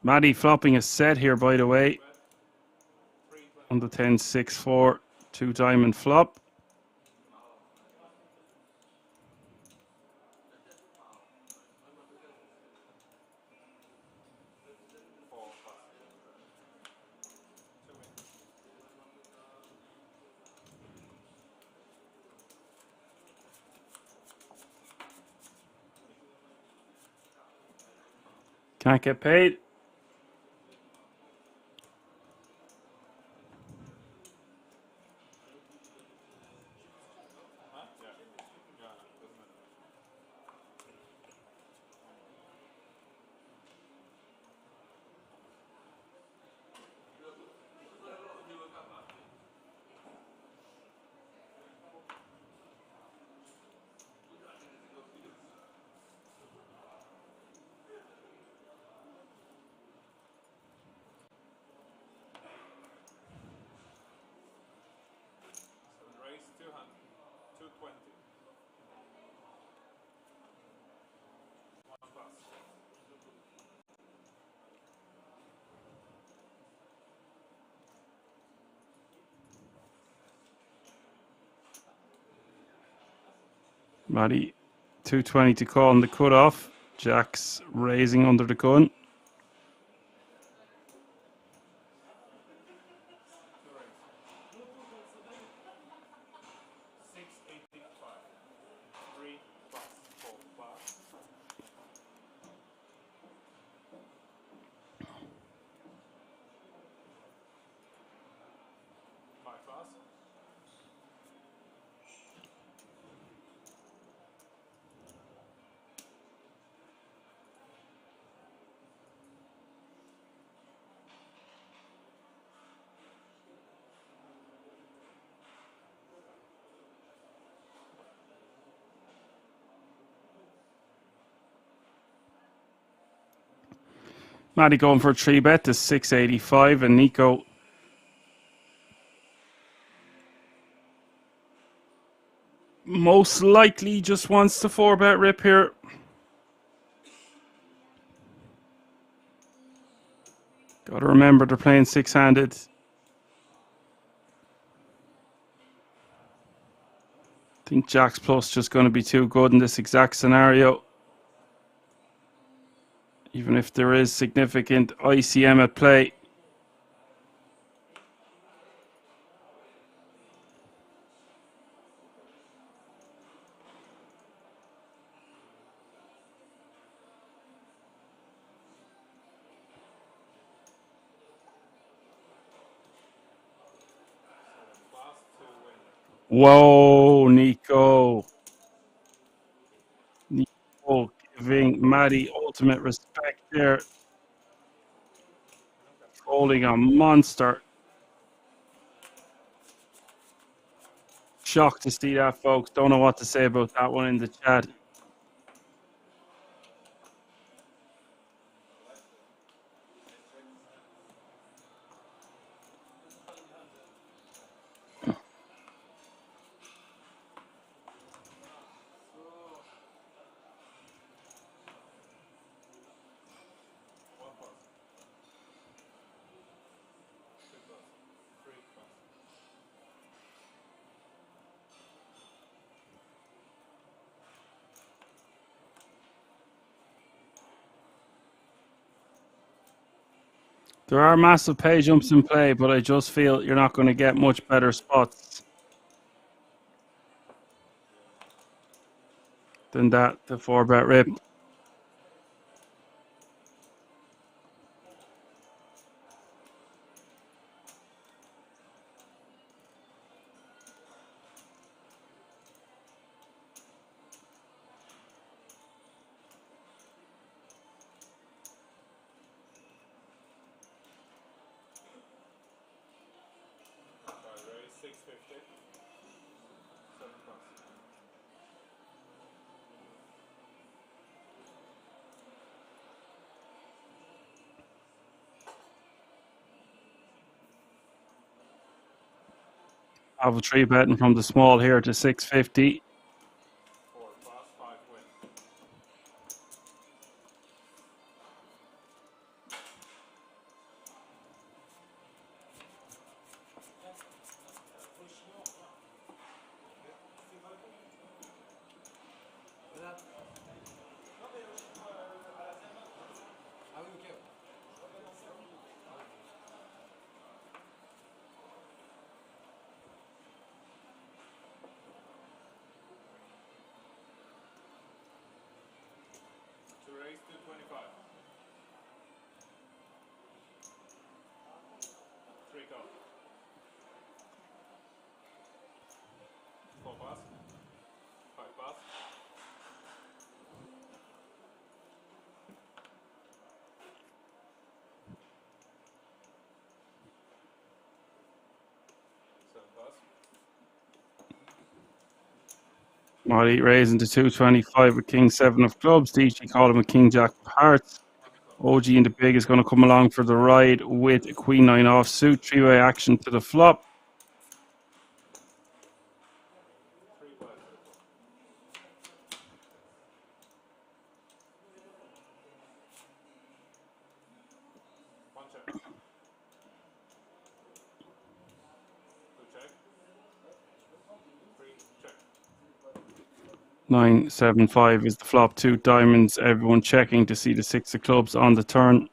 Maddie flopping a set here, by the way. On the 10-6-4, 2 diamond flop. Can't get paid. Maddie, 220 to call on the cutoff. Jack's raising under the gun. Matty going for a 3-bet to 685, and Nico most likely just wants the 4-bet rip here. Got to remember they're playing 6-handed. I think Jacks Plus just going to be too good in this exact scenario. Even if there is significant ICM at play. Whoa, Nico. Nico giving Matty ultimate respect there. Holding a monster. Shocked to see that, folks. Don't know what to say about that one in the chat. There are massive pay jumps in play, but I just feel you're not going to get much better spots than that, the 4-bet rip. I have a 3-betting from the small here to 650. Molly raising to 225 with King 7 of clubs. DG called him a King Jack of hearts. OG in the big is going to come along for the ride with Queen 9 offsuit. 3-way action to the flop. Nine, 7, 5 is the flop. 2 diamonds. Everyone checking to see the 6 of clubs on the turn.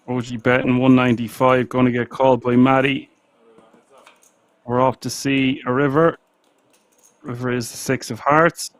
OG betting 195, going to get called by Matty. We're off to see a river. River is the 6 of hearts.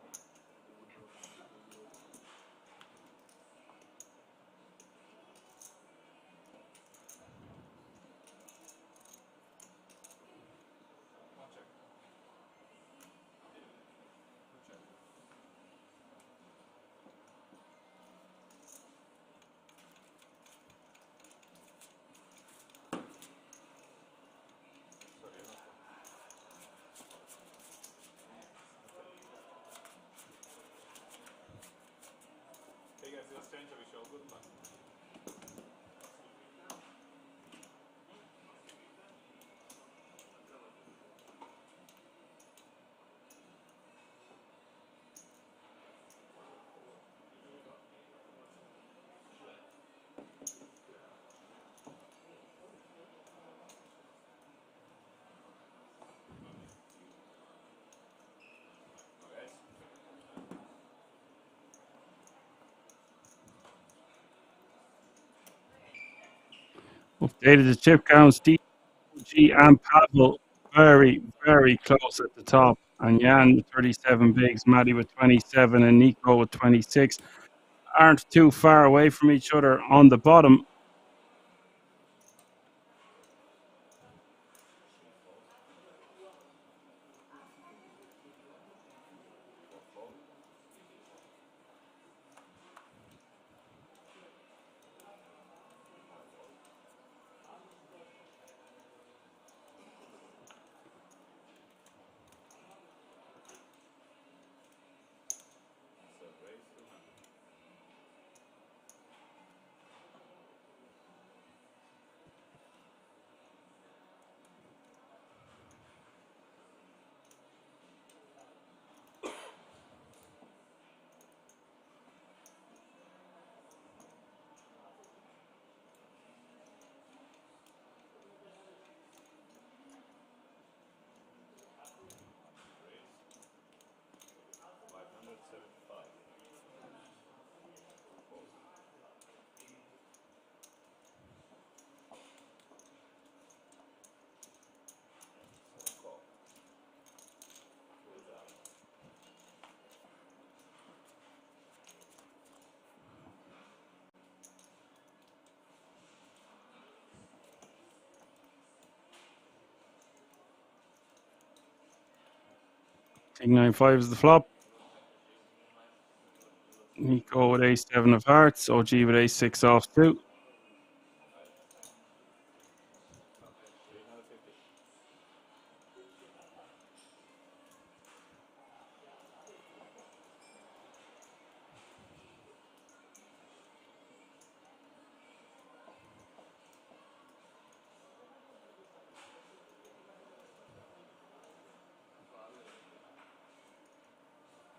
Updated the chip counts. DG and Pavel very, very close at the top. And Jan with 37 bigs, Matty with 27, and Nico with 26 aren't too far away from each other on the bottom. King 9-5 is the flop. Nico with ace-7 of hearts. OG with ace-6 offsuit.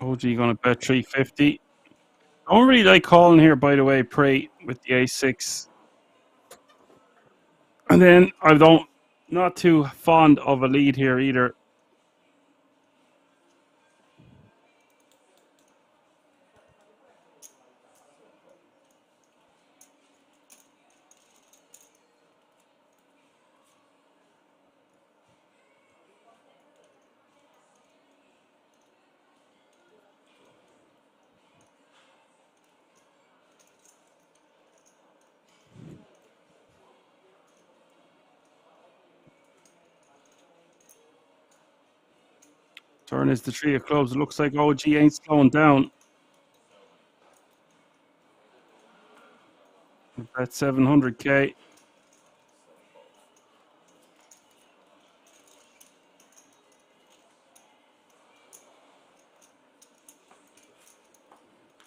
OG going to bet 350. I don't really like calling here, by the way, Prey with the ace-6. And then not too fond of a lead here either. Turn is the 3 of clubs. It looks like OG ain't slowing down. Bet 700k.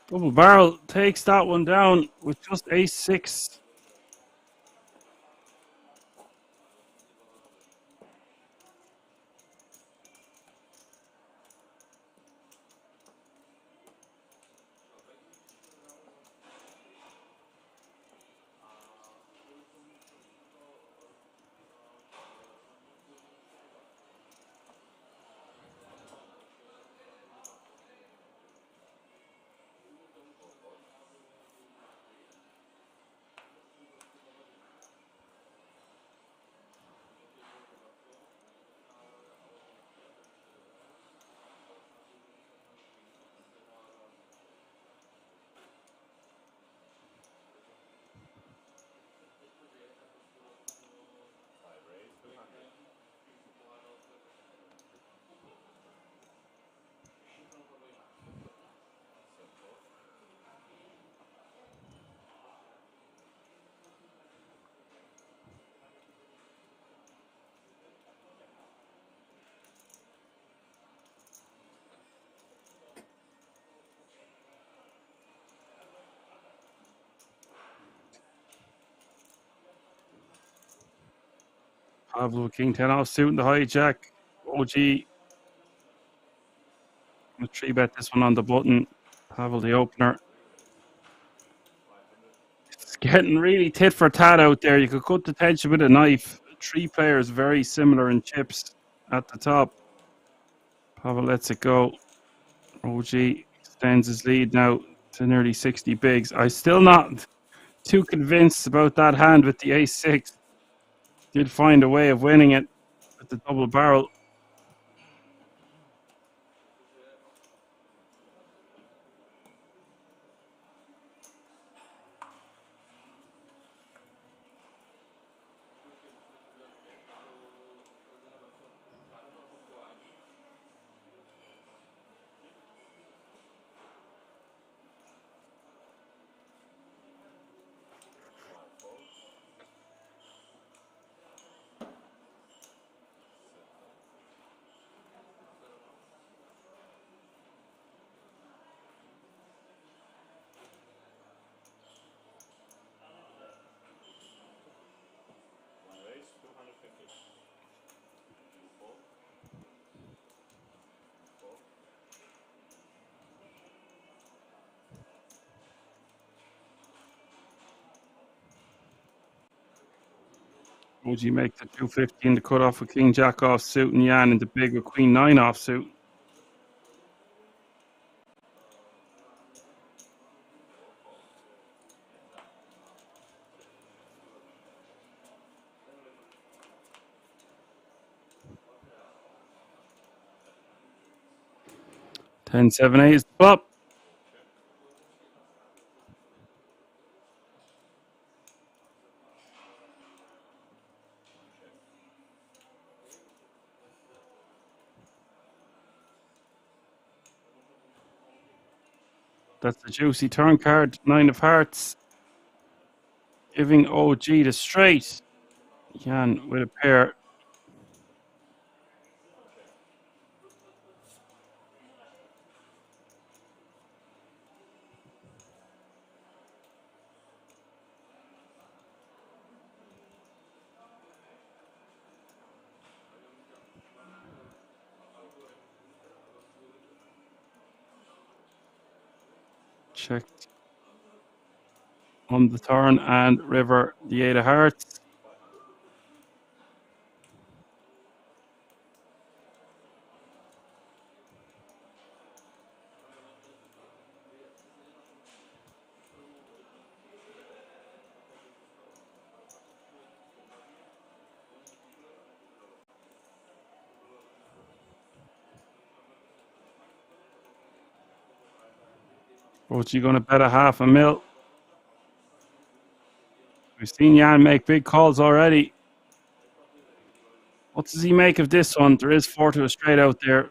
Double barrel takes that one down with just ace-6. Pavel with king 10 offsuit in the hijack. OG. I'm 3-bet this one on the button. Pavel the opener. It's getting really tit for tat out there. You could cut the tension with a knife. 3 players very similar in chips at the top. Pavel lets it go. OG extends his lead now to nearly 60 bigs. I'm still not too convinced about that hand with the ace-6. Did find a way of winning it with the double barrel. OG make the 250 in the cutoff with King Jack offsuit and Jan in the big with Queen 9 offsuit. Ten, 7, 8 is the flop. That's the juicy turn card. 9 of hearts. Giving OG the straight. Jan with a pair. Checked on the turn and river the 8 of hearts. OG going to bet a $500,000. We've seen Jan make big calls already. What does he make of this one? There is 4 to a straight out there.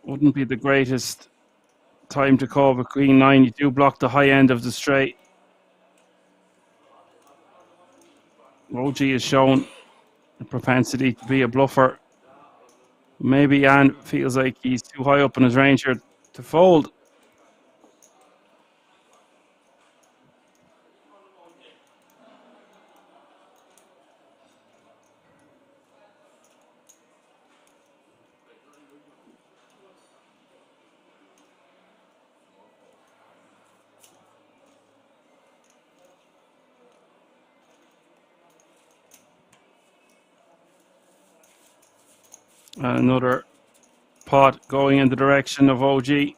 Wouldn't be the greatest time to call with Queen 9. You do block the high end of the straight. OG has shown a propensity to be a bluffer. Maybe Jan feels like he's too high up in his range here to fold. Another pot going in the direction of OG.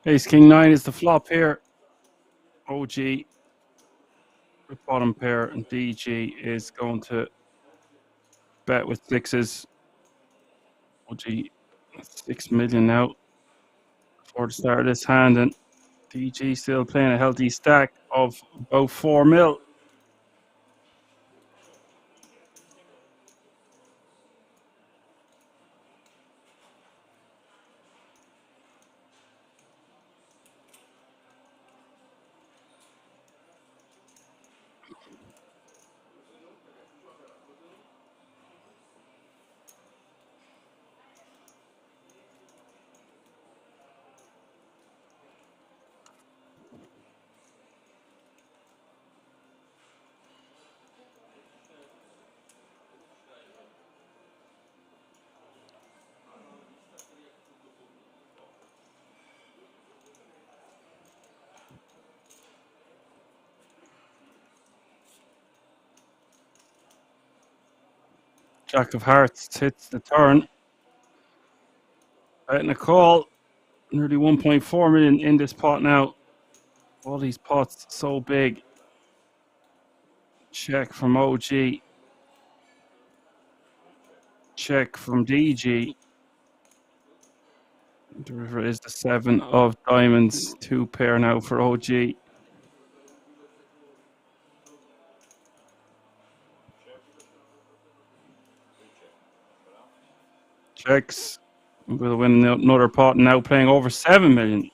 Ace King 9 is the flop here. OG with bottom pair, and DG is going to bet with sixes. OG 6 million now before the start of this hand, and DG still playing a healthy stack of about 4 mil. Jack of Hearts hits the turn. Betting a call. Nearly 1.4 million in this pot now. All these pots so big. Check from OG. Check from DG. The river is the 7 of diamonds. 2 pair now for OG. Checks. We'll win another pot now, playing over 7 million.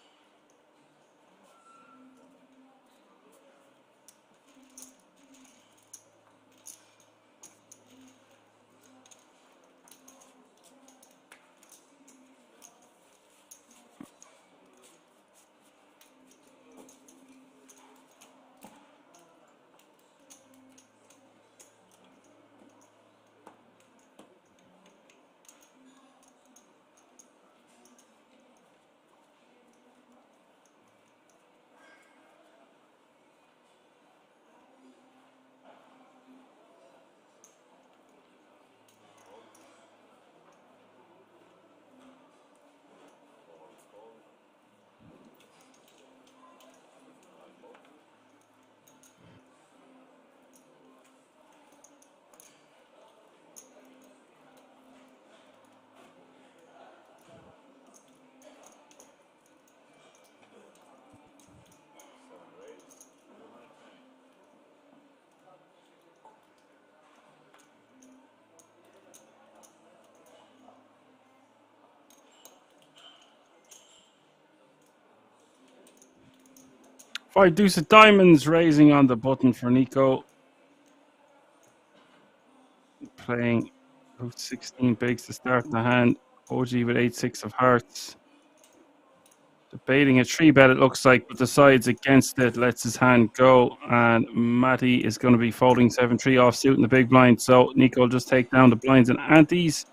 Five deuce of diamonds raising on the button for Nico. Playing about 16 bigs to start the hand. OG with 8-6 of hearts. Debating a 3-bet it looks like, but decides against it, lets his hand go, and Matty is going to be folding 7-3 off suit in the big blind, so Nico will just take down the blinds and antes.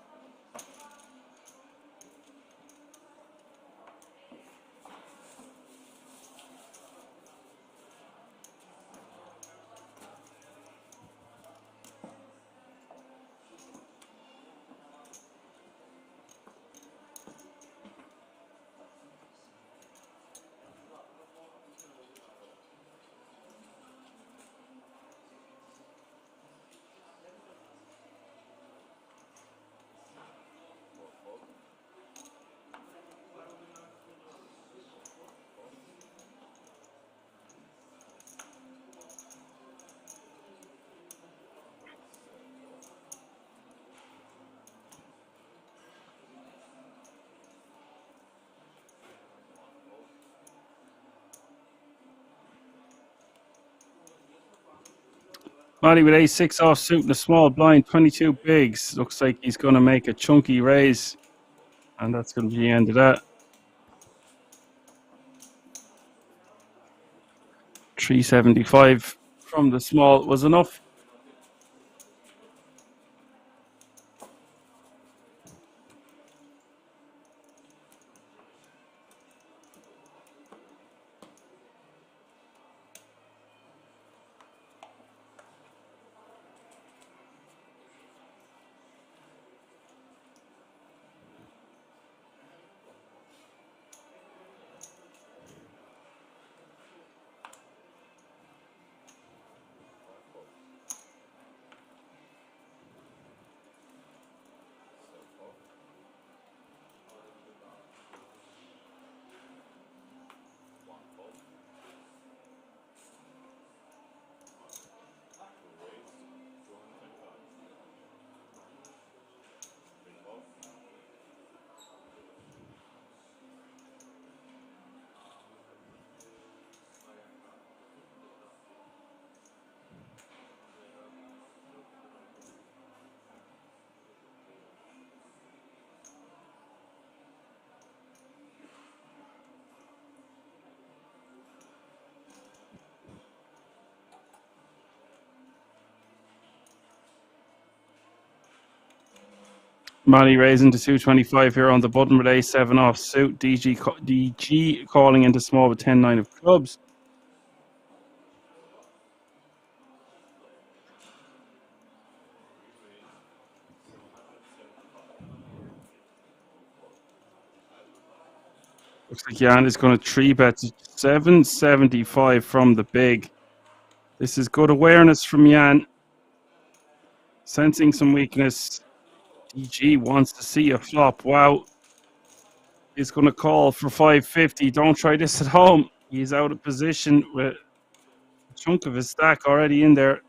Matty with a6 off suit in the small blind, 22 bigs. Looks like he's going to make a chunky raise. And that's going to be the end of that. 375 from the small was enough. Mali raising to suit 25 here on the button with A7 off suit. DG calling into small with 10-9 of clubs. Looks like Jan is going to 3-bet to 775 from the big. This is good awareness from Jan. Sensing some weakness. DG wants to see a flop. Wow. He's going to call for 550. Don't try this at home. He's out of position with a chunk of his stack already in there.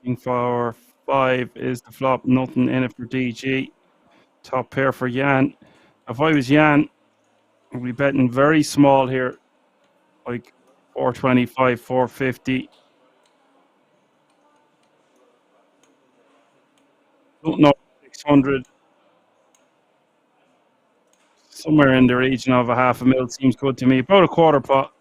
King for 5 is the flop. Nothing in it for DG. Top pair for Jan. If I was Jan, I'd be betting very small here. Like 425, 450. Don't know, 600. Somewhere in the region of a half a mil seems good to me. About a quarter pot.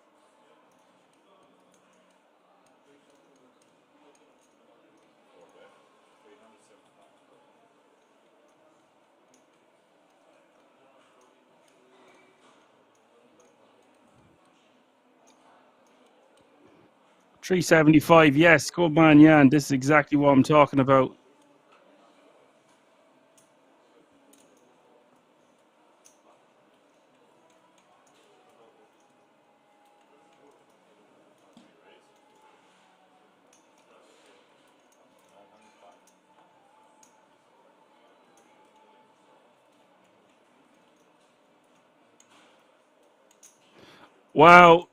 $375, yes, good man, Jan. This is exactly what I'm talking about. Wow.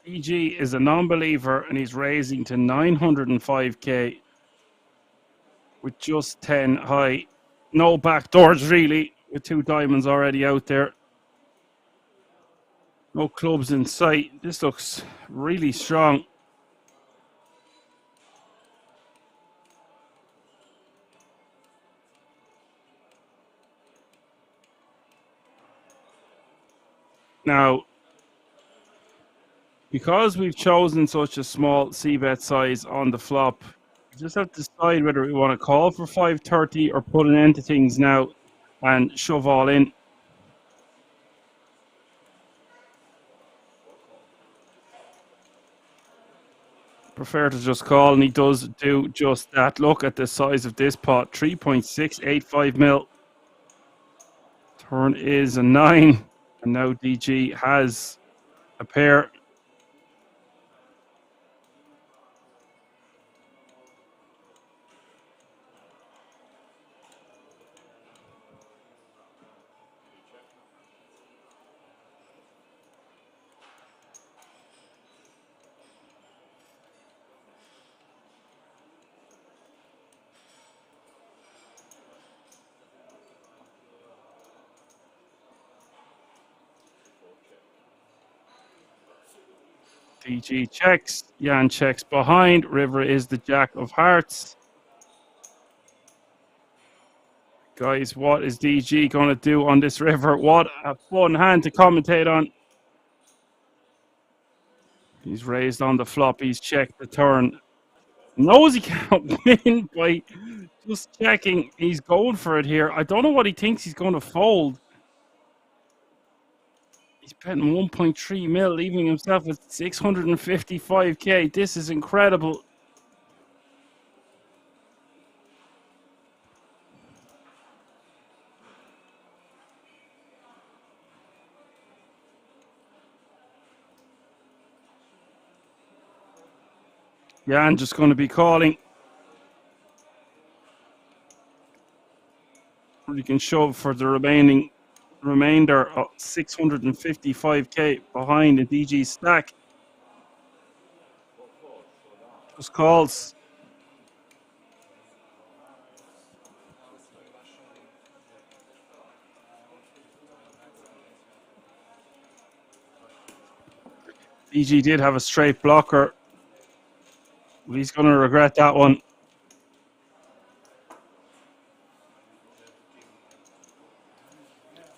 DG is a non-believer and he's raising to 905k with just 10 high. No back doors really, with 2 diamonds already out there. No clubs in sight. This looks really strong. Now, because we've chosen such a small c-bet size on the flop, we just have to decide whether we want to call for 530 or put an end to things now and shove all in. Prefer to just call, and he does do just that. Look at the size of this pot, 3.685 mil. Turn is a 9, and now DG has a pair. DG checks, Jan checks behind, river is the jack of hearts. Guys, what is DG going to do on this river? What a fun hand to commentate on. He's raised on the flop, he's checked the turn. Knows he can't win by just checking. He's going for it here. I don't know what he thinks he's going to fold. He's betting 1.3 mil, leaving himself with 655k. This is incredible. Jan just going to be calling. You can shove for the remainder of 655k behind the DG stack. Just calls. DG did have a straight blocker. He's going to regret that one.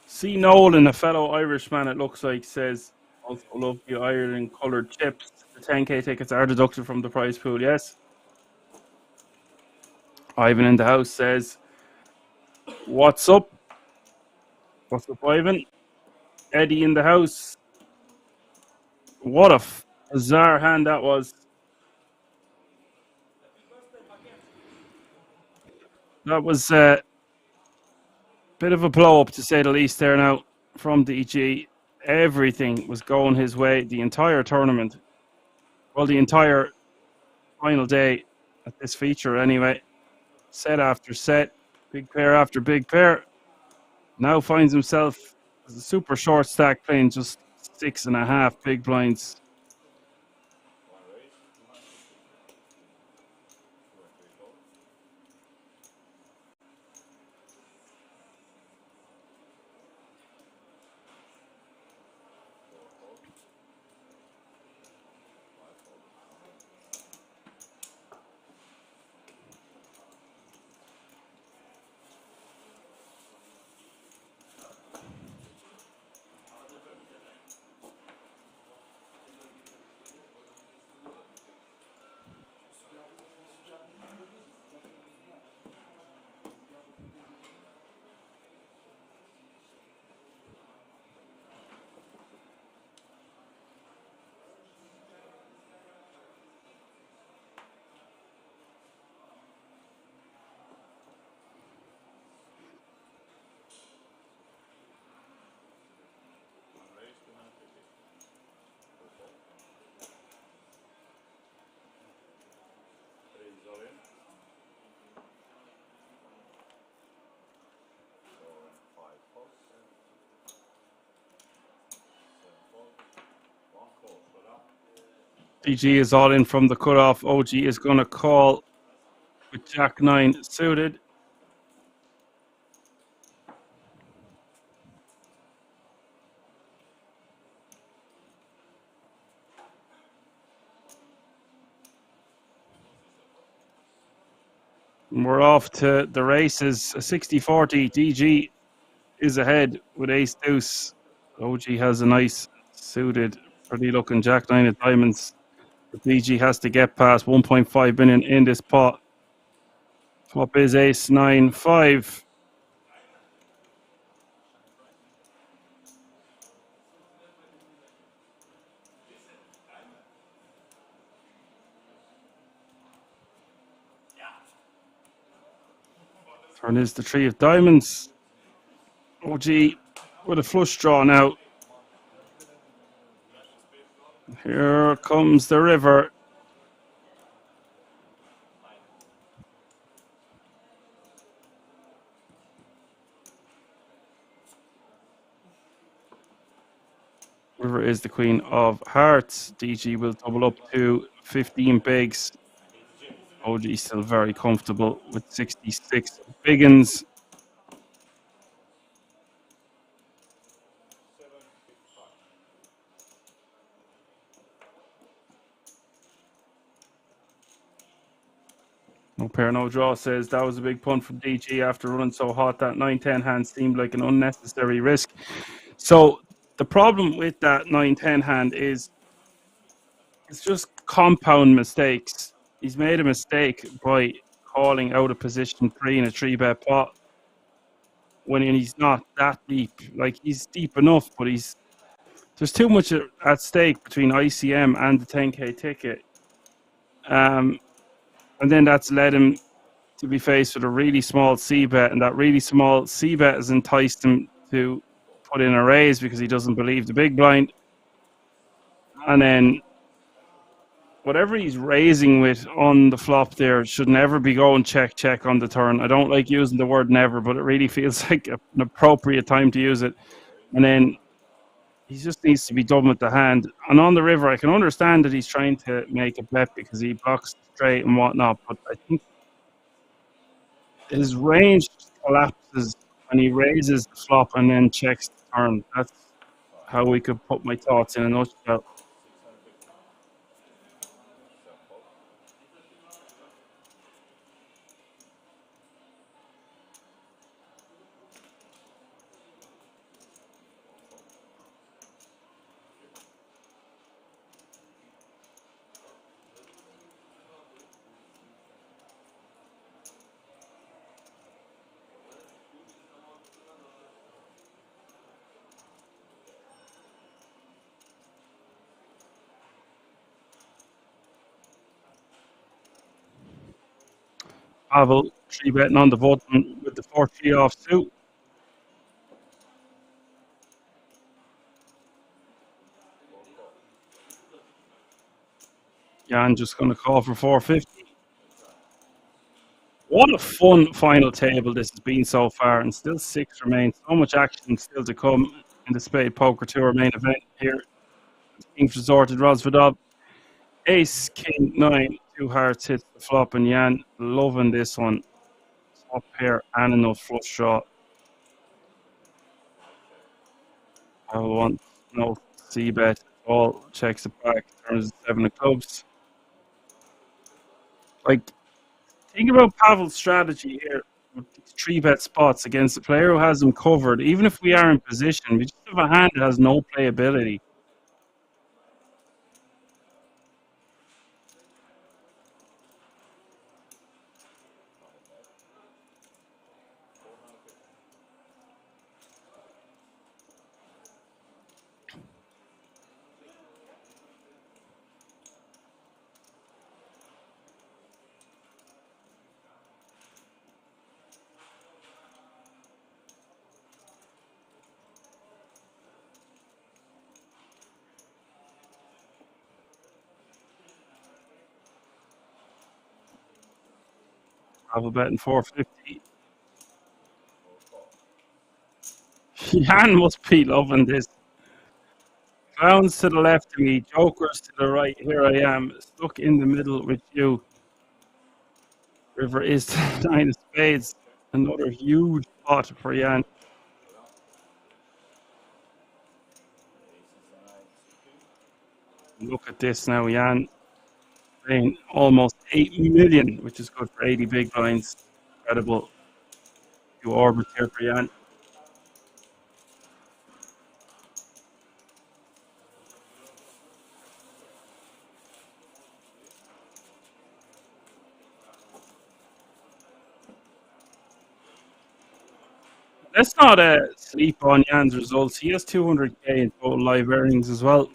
C. Nolan, a fellow Irishman, it looks like, says, also love the Ireland coloured chips. The 10k tickets are deducted from the prize pool, yes? Ivan in the house says, "What's up? What's up, Ivan?" Eddie in the house. What a bizarre hand that was. That was a bit of a blow up, to say the least, there now from DG. Everything was going his way the entire tournament. Well, the entire final day at this feature, anyway. Set after set, big pair after big pair. Now finds himself as a super short stack playing just 6.5 big blinds. DG is all in from the cutoff. OG is going to call with Jack 9 suited. And we're off to the races. A 60-40. DG is ahead with ace deuce. OG has a nice suited, pretty looking Jack 9 of diamonds. But DG has to get past 1.5 million in this pot. Flop is ace 9-5. Turn is the 3 of diamonds. OG with a flush draw now. Here comes the river. River is the queen of hearts. DG will double up to 15 bigs. OG still very comfortable with 66 biggins. No pair, no draw says that was a big punt from DG after running so hot. That 9-10 hand seemed like an unnecessary risk. So the problem with that 9-10 hand is it's just compound mistakes. He's made a mistake by calling out of position 3 in a 3-bet pot when he's not that deep. Like, he's deep enough, but there's too much at stake between ICM and the 10k ticket. And then that's led him to be faced with a really small C-bet, and that really small C-bet has enticed him to put in a raise because he doesn't believe the big blind. And then whatever he's raising with on the flop there should never be going check, check on the turn. I don't like using the word never, but it really feels like an appropriate time to use it. And then he just needs to be done with the hand. And on the river, I can understand that he's trying to make a bet because he blocks straight and whatnot, but I think his range collapses when he raises the flop and then checks the turn. That's how we could put my thoughts in a nutshell. Pavel 3-betting on the button with the 4-3 off suit. Jan just going to call for 450. What a fun final table this has been so far, and still 6 remain. So much action still to come in the Spade Poker Tour main event here at King's Resort in Rosvedov. Ace, King, 9, 2 hearts hits the flop, and Jan loving this one. Top pair and enough flush draw. Pavel wants no c-bet at all. Checks it back, turns 7 of clubs. Like, think about Pavel's strategy here with these 3-bet spots against a player who has them covered. Even if we are in position, we just have a hand that has no playability. Pavel betting 450. Jan must be loving this. Clowns to the left of me, jokers to the right. Here I am, stuck in the middle with you. River is the 9 of spades. Another huge pot for Jan. Look at this now, Jan playing almost 8 million, which is good for 80 big blinds. Incredible. Few orbits here for Jan. Let's not sleep on Jan's results. He has 200k in total live earnings as well.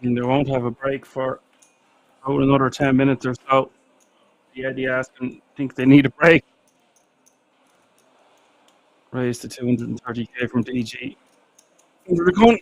And they won't have a break for about another 10 minutes or so. The Eddie asking, think they need a break. Raise to 230k from DG. Under the gun.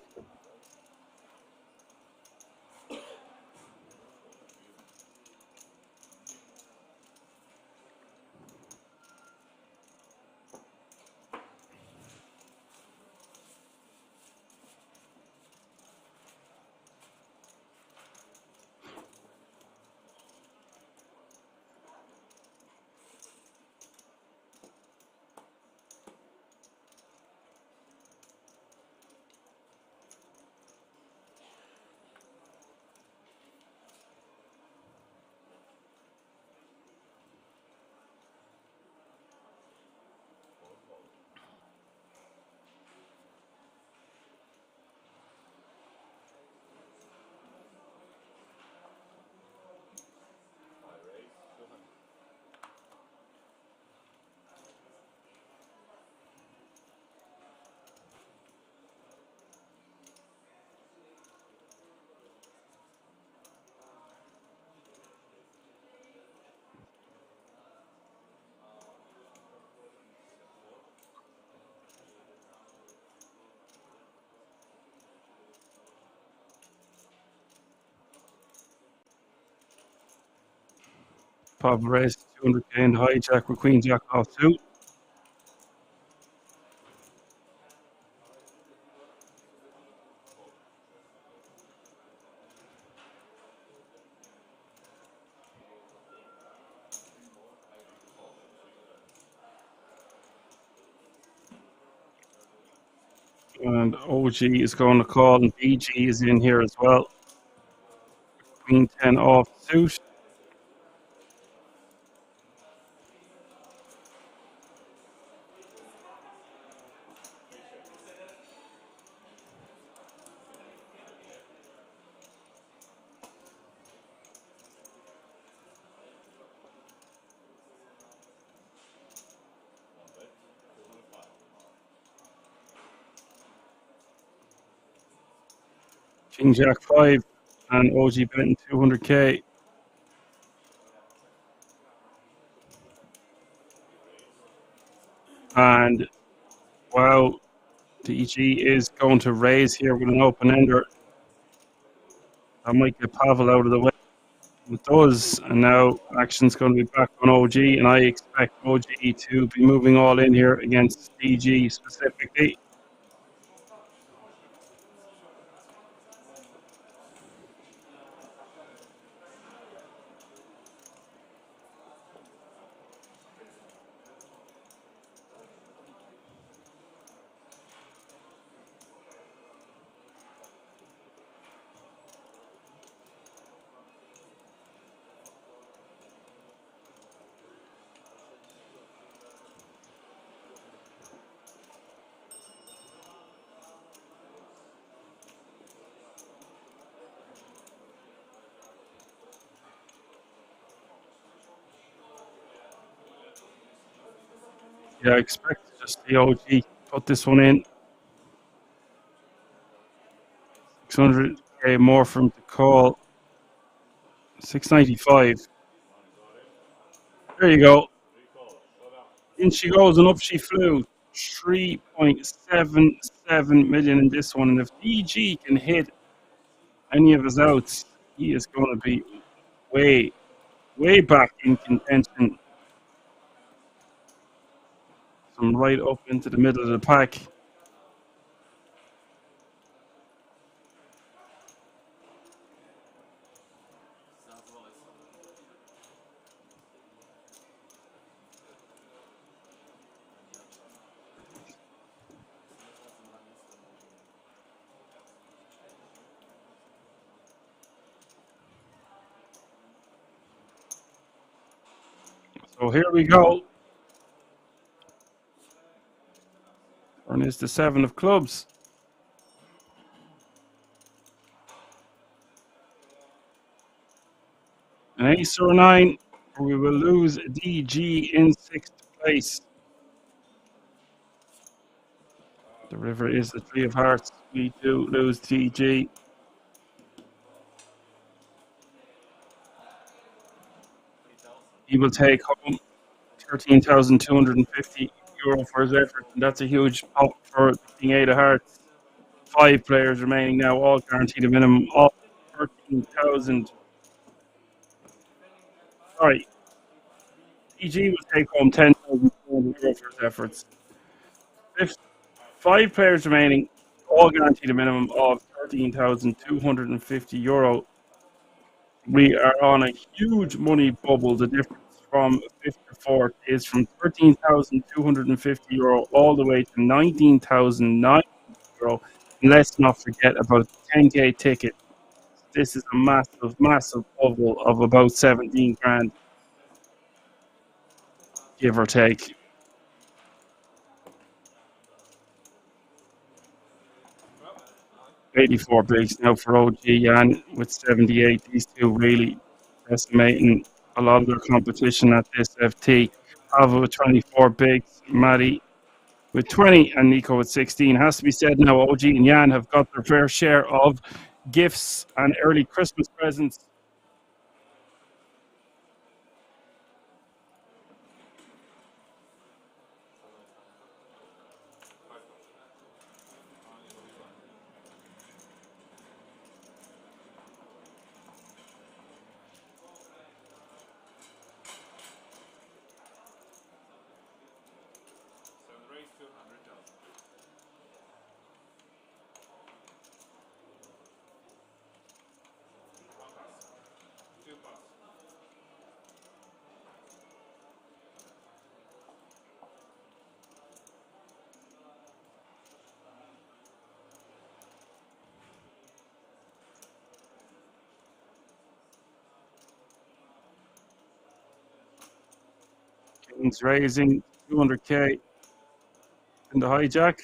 Pavel raised 200k and hijack with Queen Jack off 2. And OG is going to call, and BG is in here as well. Queen 10 off suit. King Jack 5 and OG betting 200k. And wow, DG is going to raise here with an open ender. That might get Pavel out of the way. It does, and now action's going to be back on OG, and I expect OG to be moving all in here against DG specifically. Yeah, I expect to just the OG put this one in. 600k more from the call. 695. There you go. In she goes and up she flew. 3.77 million in this one. And if DG can hit any of his outs, he is going to be way back in contention. From right up into the middle of the pack. So here we go. Turn is the 7 of clubs. An ace or a 9, or we will lose DG in 6th place. The river is the 3 of hearts. We do lose DG. He will take home 13,250 euro for his effort, and that's a huge pop for King 8 of hearts. 5 players remaining now, all guaranteed a minimum of 13,000. Sorry, DG will take home 10,200 euro for his efforts. 5 players remaining, all guaranteed a minimum of 13,250 euro. We are on a huge money bubble. The difference from 5th to 4th is from 13,250 euro all the way to 19,900 euro. And let's not forget about the 10k ticket. This is a massive bubble of about 17 grand, give or take. $84 bigs now for OG Jan with 78. These two really estimating a lot of their competition at this FT. Pavel with 24 bigs, Matty with 20, and Nico with 16. Has to be said now, OG and Jan have got their fair share of gifts and early Christmas presents. Kings raising 200k in the hijack.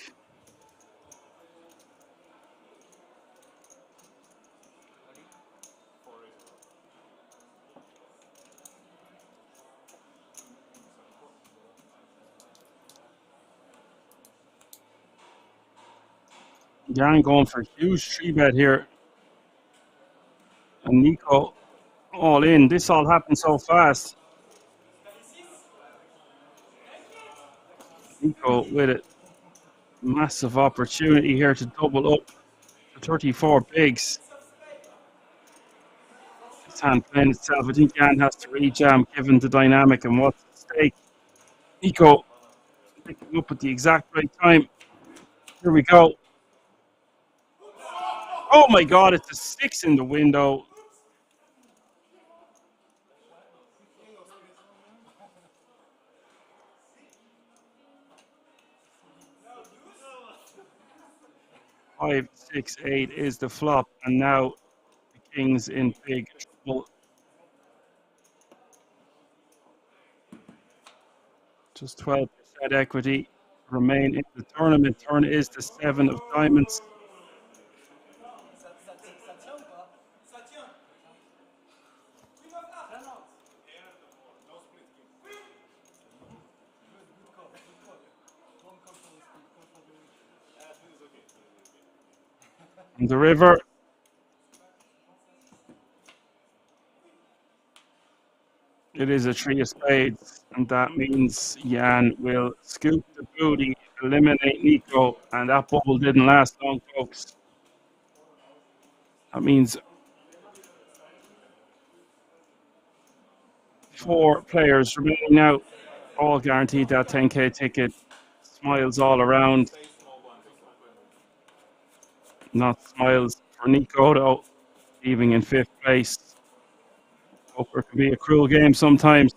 Jan going for a huge 3-bet here. And Nico all in. This all happened so fast. Nico with a massive opportunity here to double up to 34 bigs. His hand playing itself. I think Jan has to rejam given the dynamic and what's at stake. Nico picking up at the exact right time. Here we go. Oh my God, it's a 6 in the window. Five, 6, 8 is the flop, and now the King's in big trouble. Just 12% equity remain in the tournament. Turn is the 7 of diamonds. And the river. It is a 3 of spades, and that means Jan will scoop the booty, eliminate Nico, and that bubble didn't last long, folks. That means 4 players remaining now, all guaranteed that 10K ticket. Smiles all around. Not smiles for Nico, though, leaving in 5th place. Poker can be a cruel game sometimes.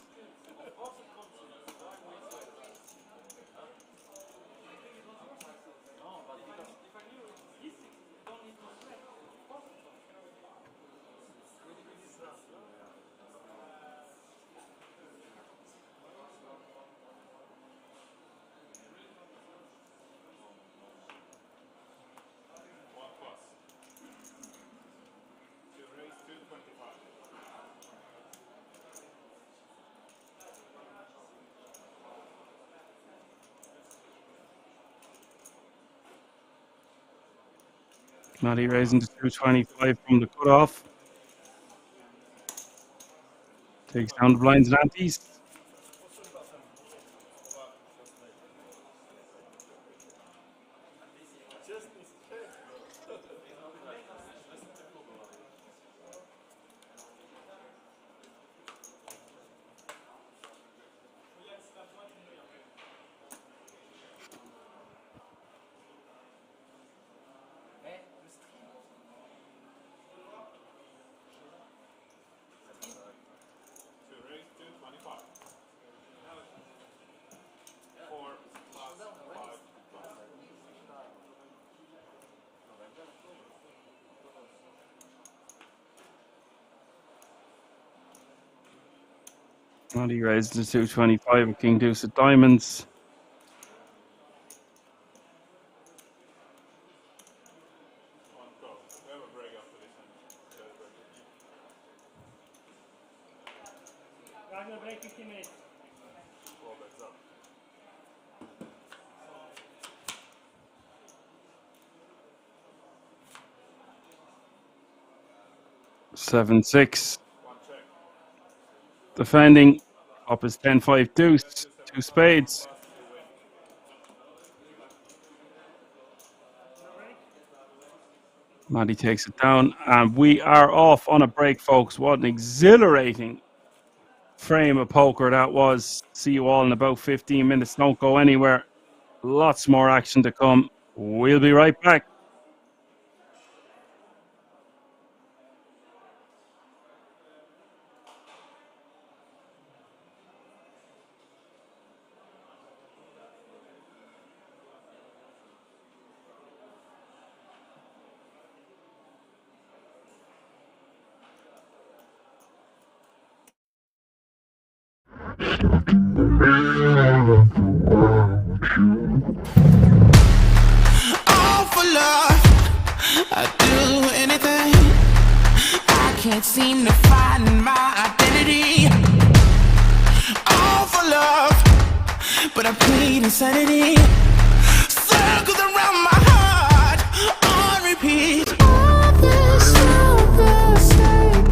Matty raising to 225 from the cutoff. Takes down the blinds and antes. Matty raised to 225 with King Deuce of diamonds. Seven, 6. Defending up is 10-5 deuce, 2 spades. Matty takes it down, and we are off on a break, folks. What an exhilarating frame of poker that was. See you all in about 15 minutes. Don't go anywhere. Lots more action to come. We'll be right back. All for love, I'd do anything. I can't seem to find my identity. All for love, but I plead insanity. Circles around my heart on repeat. All this love, the same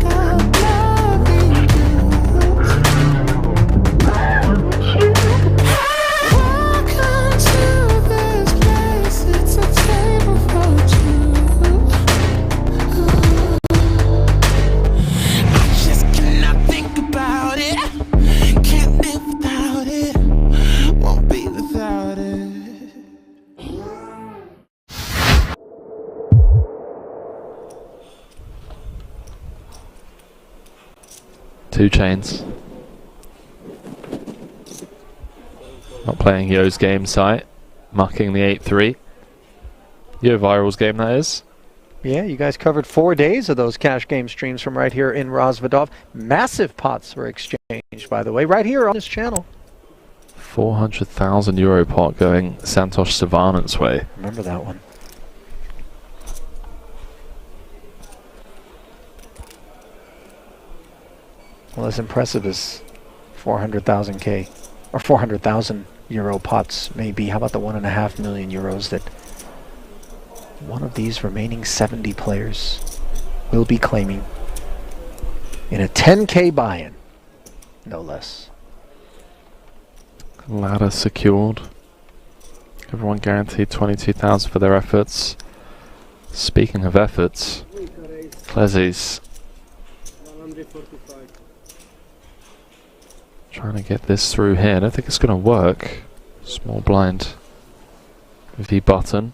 2 chains. Not playing Yo's game site. Mucking the 8-3. Yo Viral's game, that is. Yeah, you guys covered 4 days of those cash game streams from right here in Rozvadov. Massive pots were exchanged, by the way, right here on this channel. 400,000 euro pot going Santosh Savanant's way. Remember that one. Well, as impressive as 400,000 K or 400,000 euro pots may be, how about the 1.5 million euros that one of these remaining 70 players will be claiming in a 10K buy-in, no less. Ladder secured. Everyone guaranteed 22,000 for their efforts. Speaking of efforts, Klezzy's trying to get this through here. I don't think it's going to work. Small blind V button.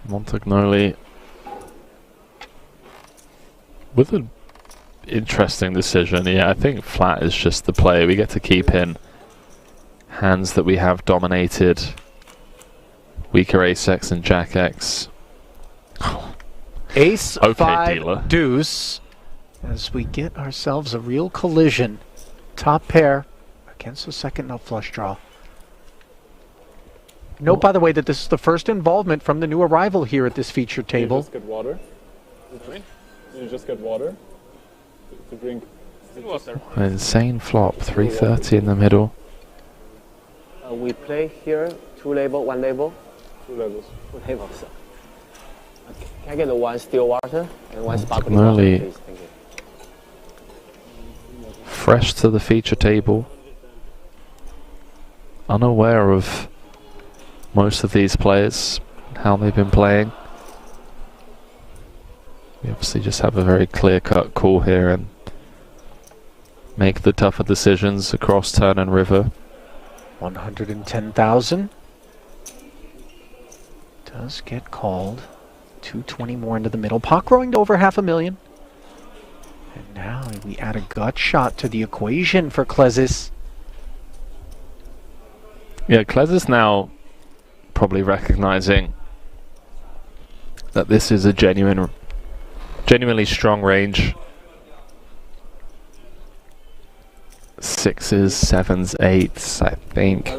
Montagnoli with an interesting decision. Yeah, I think flat is just the play. We get to keep in hands that we have dominated. Weaker ace X and jack X. Ace Okay, 5 dealer. deuce as we get ourselves a real collision. Top pair against the second nut flush draw. Note, by the way, that this is the first involvement from the new arrival here at this feature table. You just get water. You just get water to drink. Insane flop. 330 in the middle. We play here 2 label, 1 label. 2 levels. 2 labels. Okay. Can I get 1 still water and 1 sparkling Montagnoli water, please? Thank you. fresh to the feature table. Unaware of most of these players, how they've been playing. We obviously just have a very clear-cut call here and make the tougher decisions across turn and river. 110,000 does get called. 220 more into the middle. Pot growing to over 500,000. And now we add a gut shot to the equation for Klezis. Yeah, Klezis now probably recognizing that this is a genuinely strong range. 6s, 7s, 8s, I think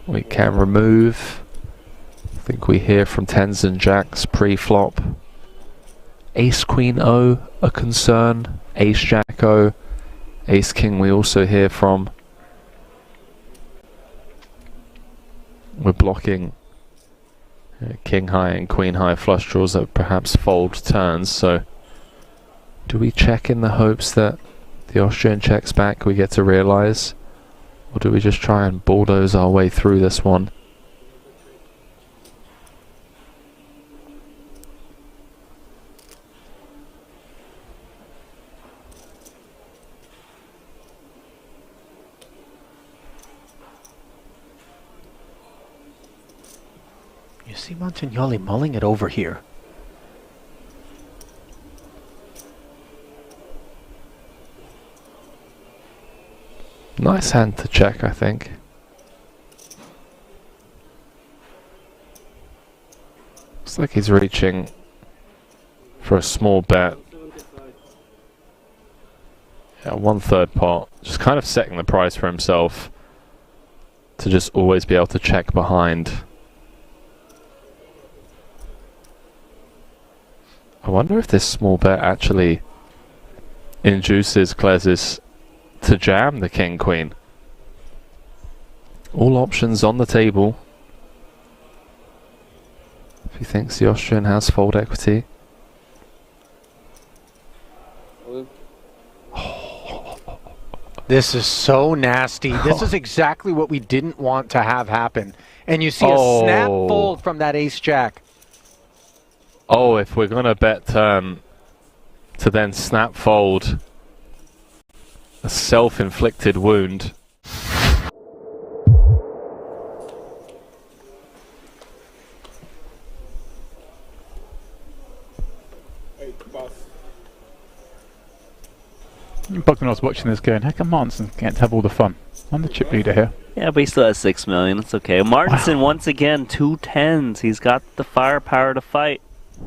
we can remove. I think we hear from 10s and jacks pre-flop. Ace Queen O, a concern. Ace Jack O. Ace King we also hear from. We're blocking King High and Queen High flush draws that perhaps fold turns, so do we check in the hopes that the Austrian checks back, we get to realise, or do we just try and bulldoze our way through this one? You see Montagnoli mulling it over here. Nice hand to check, I think. Looks like he's reaching for a small bet. Yeah, 1/3 pot. Just kind of setting the price for himself to just always be able to check behind. I wonder if this small bet actually induces Klezis to jam the King Queen. All options on the table. If he thinks the Austrian has fold equity. This is so nasty. This is exactly what we didn't want to have happen. And you see a snap fold from that ace jack. Oh, if we're going to bet turn to then snap fold a self-inflicted wound. Bogdanov's watching this going, how come Martinson can't have all the fun? I'm the chip leader here. Yeah, but he still has 6 million. It's okay. Martinson, once again, 2 10s. He's got the firepower to fight.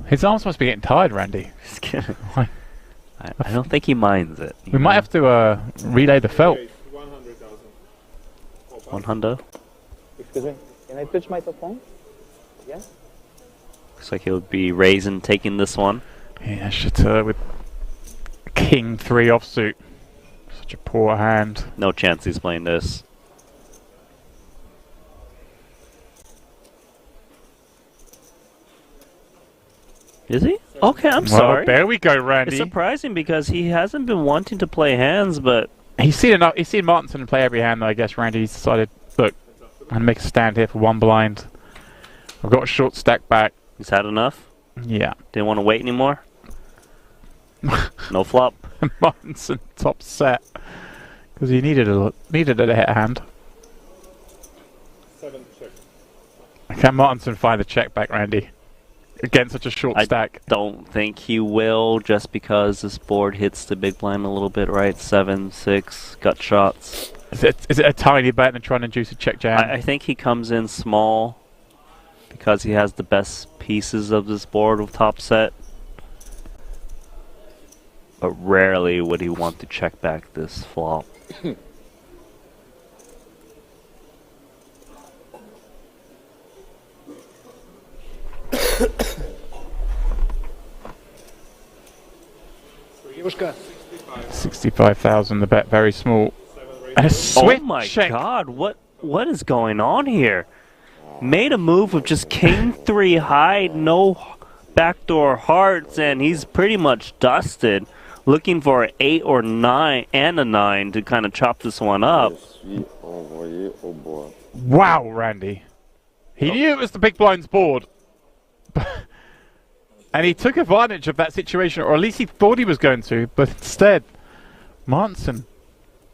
His arms must be getting tired, Randy. Just kidding. I don't think he minds it. We might have to relay the felt. 100. Excuse me, can I touch my top phone? Yeah? Looks like he'll be raising, taking this one. Yeah, Chateau with King 3 offsuit. Such a poor hand. No chance he's playing this. Is he? Okay, I'm sorry. There we go, Randy. It's surprising because he hasn't been wanting to play hands, but He's seen enough. He's seen Martinson play every hand, though. I guess Randy's decided, look, I'm gonna make a stand here for 1 blind. I've got a short stack back. he's had enough. Yeah. Didn't want to wait anymore. No flop. Martinson top set because he needed a hit hand. 7 check. Can Martinson find the check back, Randy? Against such a short stack. Don't think he will, just because this board hits the big blind a little bit, right? 7, 6, gut shots. Is it a tiny bet than trying to induce a check jam? I think he comes in small because he has the best pieces of this board with top set. But rarely would he want to check back this flop. $65,000, the bet very small. And a switch Oh my check. god, what is going on here? Made a move with just king 3 high, no backdoor hearts, and he's pretty much dusted. Looking for an 8 or 9 and a 9 to kind of chop this one up. Wow, Randy. He knew it was the big blind's board. And he took advantage of that situation, or at least he thought he was going to, but instead, Martinson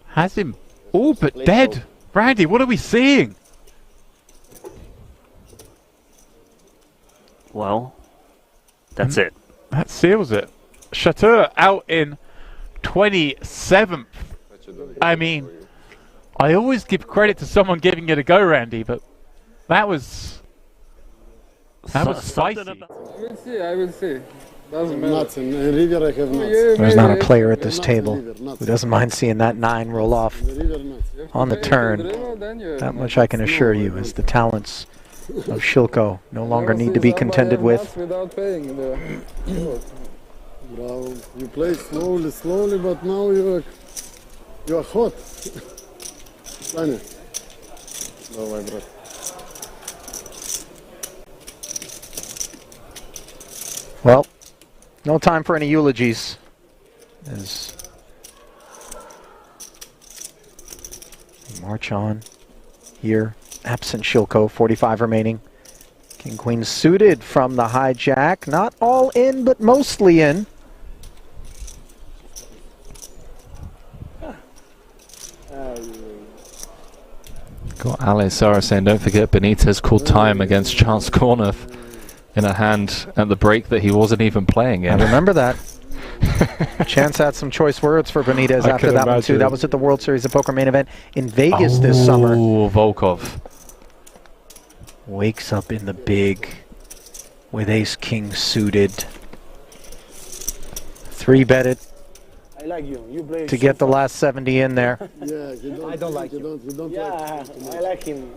has him all but dead. Randy, what are we seeing? Well, that's it. That seals it. Chateau out in 27th. I mean, I always give credit to someone giving it a go, Randy, but that was spicy. I will see, I will see. Doesn't matter. Nuts. In river I have nuts. There's not a player at this table who doesn't mind seeing that 9 roll off on the turn. That much I can assure you, as the talents of Shilko no longer need to be contended with. Without paying the Bravo. You play slowly, but now you are hot. Саня. Давай, брат. Well, no time for any eulogies. As we march on here, absent Shilko, 45 remaining. King Queen suited from the hijack, not all in, but mostly in. Got Ale Sara saying, don't forget Benitez called time against Charles Cornuth in a hand at the break that he wasn't even playing in. I remember that. Chance had some choice words for Benitez after that one too. That was at the World Series of Poker main event in Vegas this summer. Oh, Volkov. Wakes up in the big with ace-king suited. 3-betted I like you. You play to get the last 70 in there. Yeah, I don't like him. You don't Yeah, like I like him.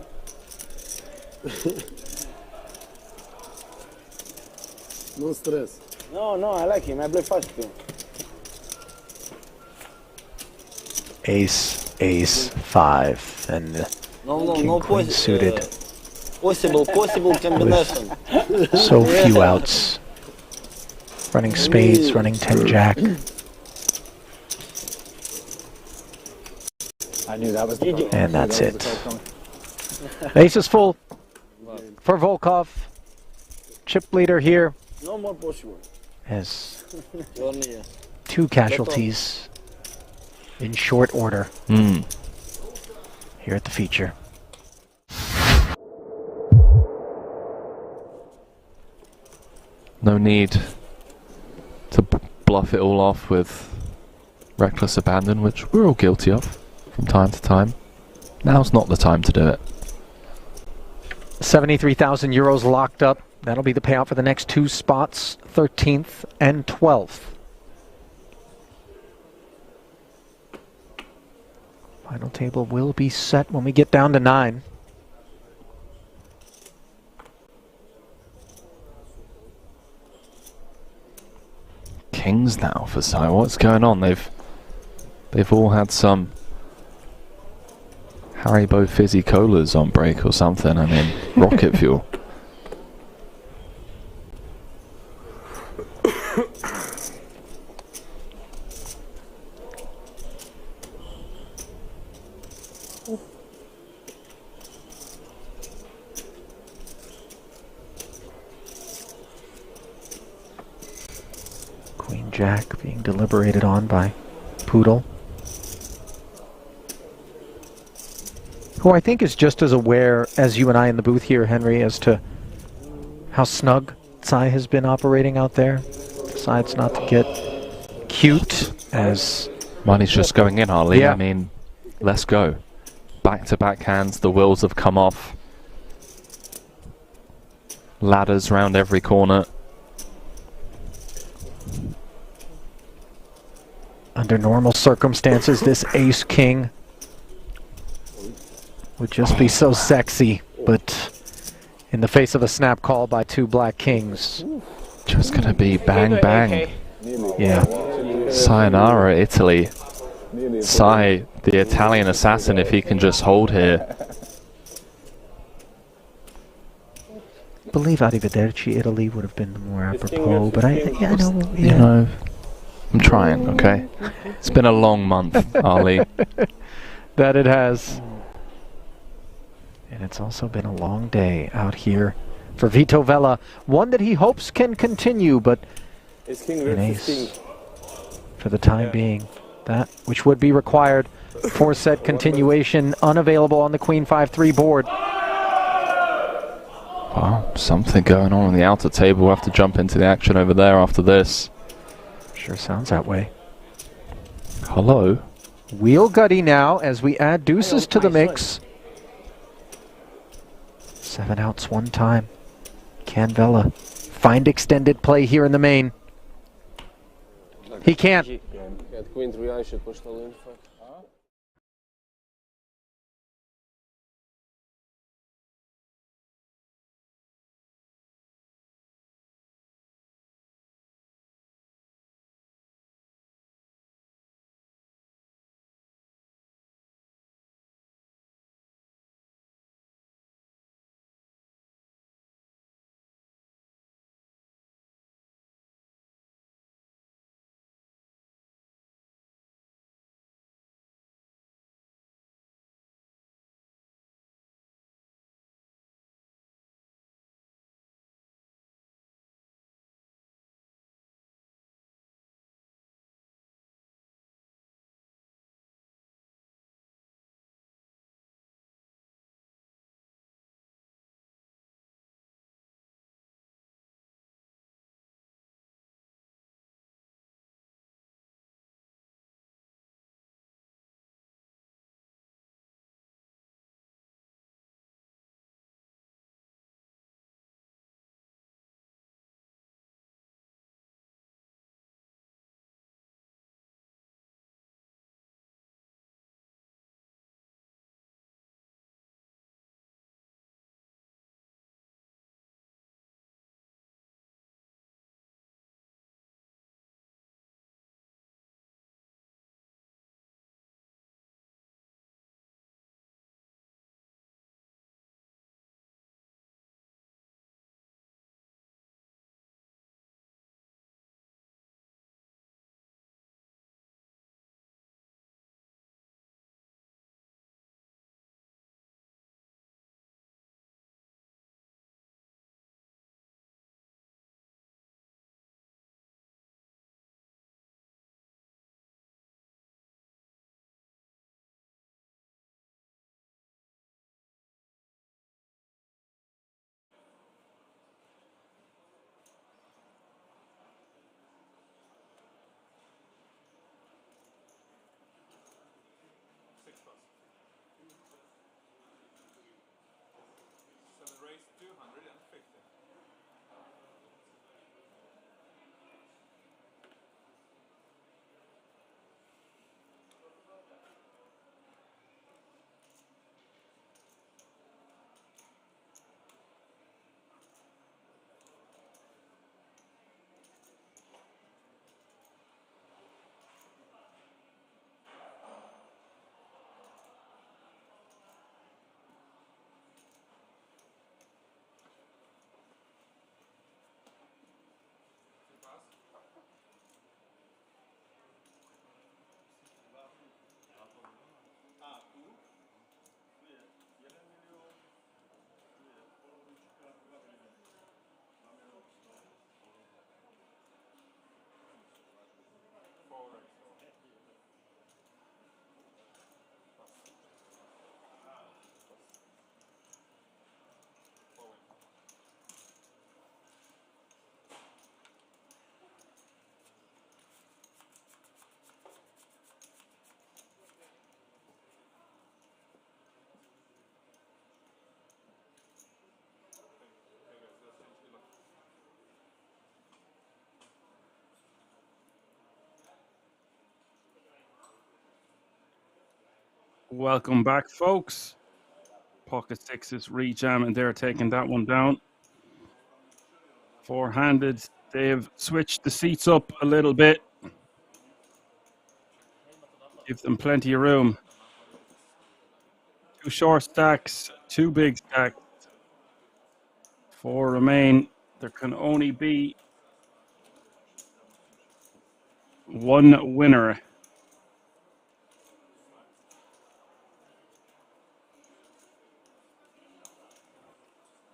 No stress. No, I like him. I play fast too. Ace, ace, 5, and king queen suited. Possible combination. So few outs. Running spades, running 10 jack. I knew that was the problem. And that's it. Ace is full for Volkov. Chip leader here No more possible. has 2 casualties in short order here at the feature. No need to bluff it all off with reckless abandon, which we're all guilty of from time to time. Now's not the time to do it. 73,000 euros locked up. That'll be the payout for the next 2 spots, 13th and 12th. Final table will be set when we get down to 9. Kings now for Sai. What's going on? They've all had some Haribo fizzy colas on break or something. I mean, rocket fuel. Queen Jack being deliberated on by Poodle, who I think is just as aware as you and I in the booth here, Henry, as to how snug Sai has been operating out there. Decides not to get cute as... Money's just going in, Harley. Yeah. I mean, let's go. Back-to-back hands, the wheels have come off. Ladders round every corner. Under normal circumstances, this ace-king would just be so sexy, but in the face of a snap call by 2 black kings... Just gonna be bang bang. Yeah. Sayonara, Italy. Sai, the Italian assassin, if he can just hold here. I believe Arrivederci Italy would have been more apropos, but I know, yeah. You know, I'm trying, okay? It's been a long month, Ali. That it has. And it's also been a long day out here for Vito Vella. One that he hopes can continue, but an ace for the time being. That which would be required. 4-set continuation unavailable on the Queen 5-3 board. Well, something going on the outer table. We'll have to jump into the action over there after this. Sure sounds that way. Hello. Wheel gutty now as we add deuces to the mix. 7 outs, 1 time. Can Vella find extended play here in the main? He can't. Queen 3 ще поштали. Welcome back, folks. Pocket Sixes rejam, and they're taking that one down. Four-handed. They've switched the seats up a little bit. Give them plenty of room. 2 short stacks, 2 big stacks. 4 remain. There can only be 1 winner.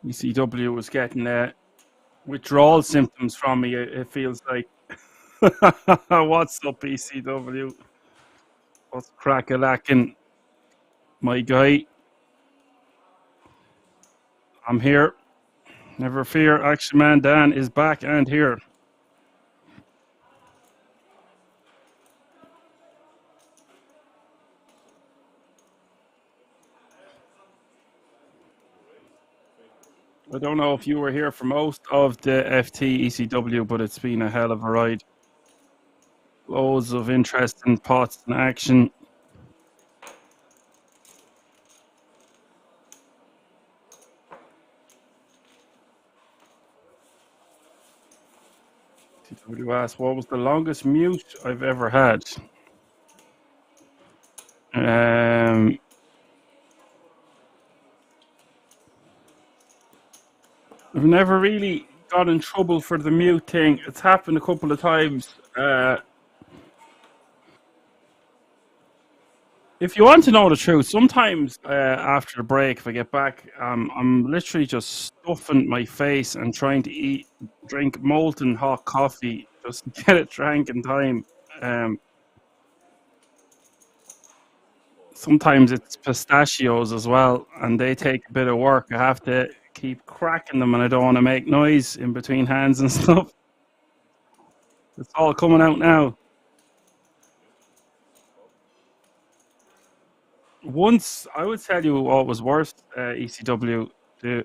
ECW was getting withdrawal symptoms from me, it feels like. What's up, ECW? What's crack-a-lackin'? My guy. I'm here. Never fear, Action Man Dan is back and here. I don't know if you were here for most of the FT ECW, but it's been a hell of a ride. Loads of interesting pots and action. ECW asked, what was the longest mute I've ever had? I've never really got in trouble for the mute thing. It's happened a couple of times. If you want to know the truth, sometimes after the break, if I get back, I'm literally just stuffing my face and trying to drink molten hot coffee just to get it drank in time. Sometimes it's pistachios as well, and they take a bit of work. I have to keep cracking them, and I don't want to make noise in between hands and stuff. It's all coming out now. Once, I would tell you what was worse, ECW. I'm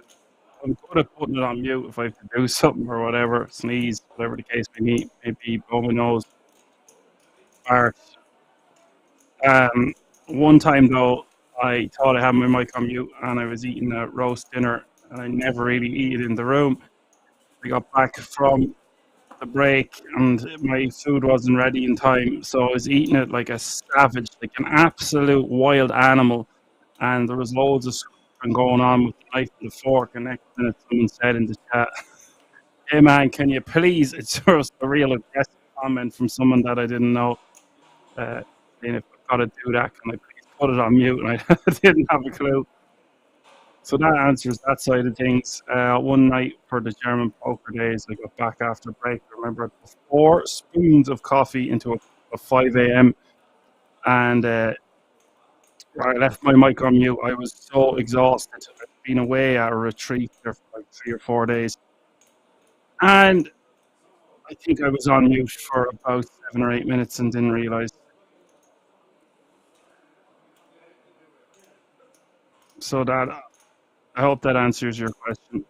good at putting it on mute if I have to do something or whatever, sneeze, whatever the case may be, maybe blow my nose, fart. One time though, I thought I had my mic on mute and I was eating a roast dinner and I never really eat it in the room. I got back from the break and my food wasn't ready in time, so I was eating it like a savage, like an absolute wild animal, and there was loads of scraping going on with the knife and the fork, and next minute someone said in the chat, hey man, can you please, it's just a real aggressive comment from someone that I didn't know, saying if I've got to do that, can I please put it on mute? And I didn't have a clue. So that answers that side of things. One night for the German poker days, I got back after break. I remember 4 spoons of coffee into a 5 a.m. And I left my mic on mute. I was so exhausted. I'd been away at a retreat there for like 3 or 4 days. And I think I was on mute for about 7 or 8 minutes and didn't realize. So that, I hope that answers your question.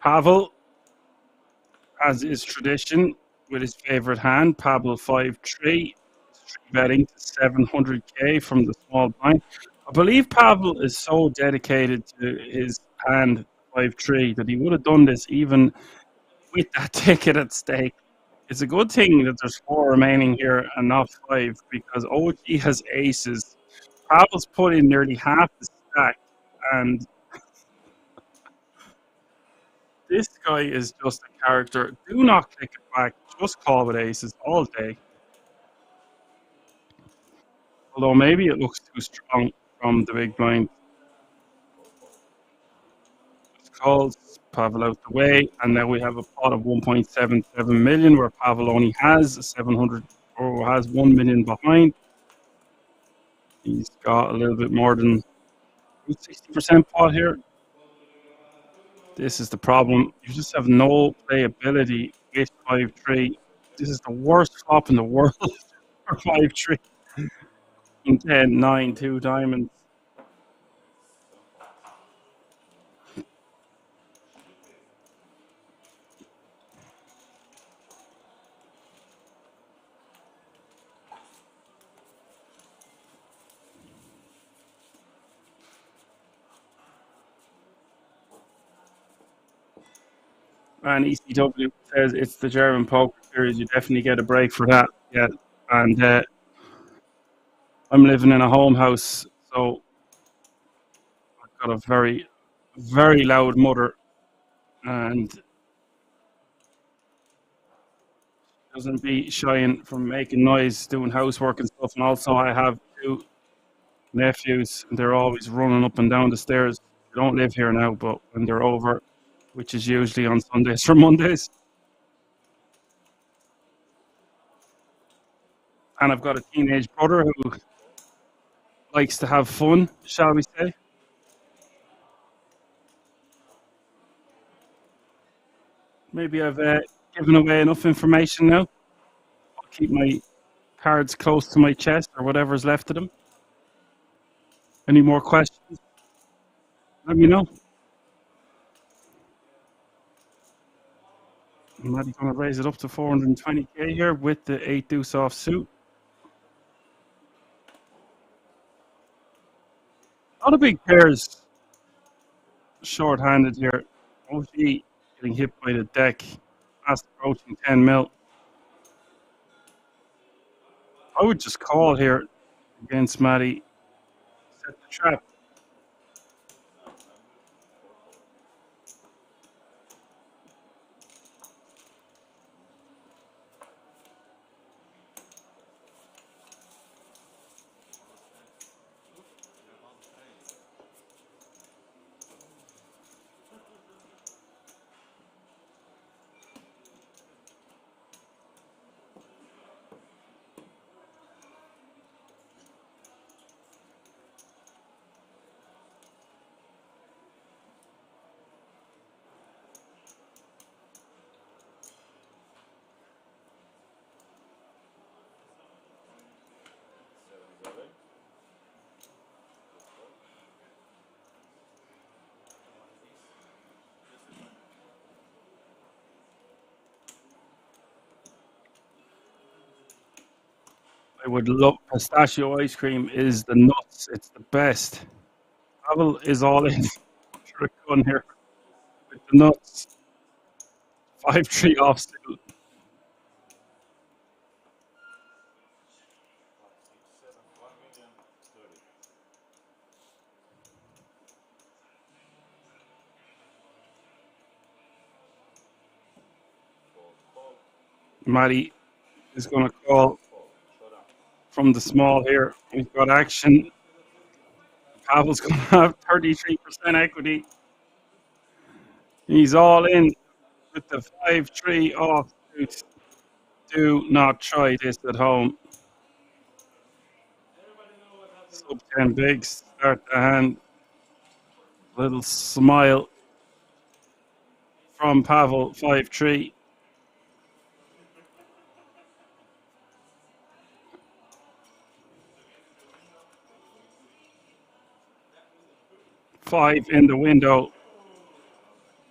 Pavel, as is tradition, with his favorite hand, Pavel 5-3, betting to 700k from the small blind. I believe Pavel is so dedicated to his hand 5-3 that he would have done this even with that ticket at stake. It's a good thing that there's 4 remaining here and not 5 because OG has aces. Pavel's put in nearly half the stack, and this guy is just a character. Do not click it back. Just call with aces all day. Although maybe it looks too strong from the big blind. Just calls Pavel out the way, and now we have a pot of 1.77 million where Pavel only has 700 or has 1 million behind. He's got a little bit more than 60% pot here. This is the problem. You just have no playability with 5-3. This is the worst flop in the world for 5-3. 10, 9, 2 diamonds. And ECW says it's the German poker series. You definitely get a break for that. Yeah. And I'm living in a home house, so I've got a very, very loud mother, and doesn't be shying from making noise, doing housework and stuff. And also, I have 2 nephews, and they're always running up and down the stairs. They don't live here now, but when they're over, which is usually on Sundays or Mondays. And I've got a teenage brother who likes to have fun, shall we say. Maybe I've given away enough information now. I'll keep my cards close to my chest or whatever's left of them. Any more questions? Let me know. I'm going to raise it up to 420k here with the 8 deuce off suit. A lot of big pairs short-handed here. OG getting hit by the deck. Fast approaching 10 mil. I would just call here against Matty. Set the trap. I would love pistachio ice cream is the nuts. It's the best. Pavel is all in for a gun here with the nuts. 5-3 off still. Matty is going to call from the small here. We've got action. Pavel's going to have 33% equity. He's all in with the 5-3 off. Do not try this at home. Sub 10 bigs. Start the hand. Little smile from Pavel. 5-3. Five in the window.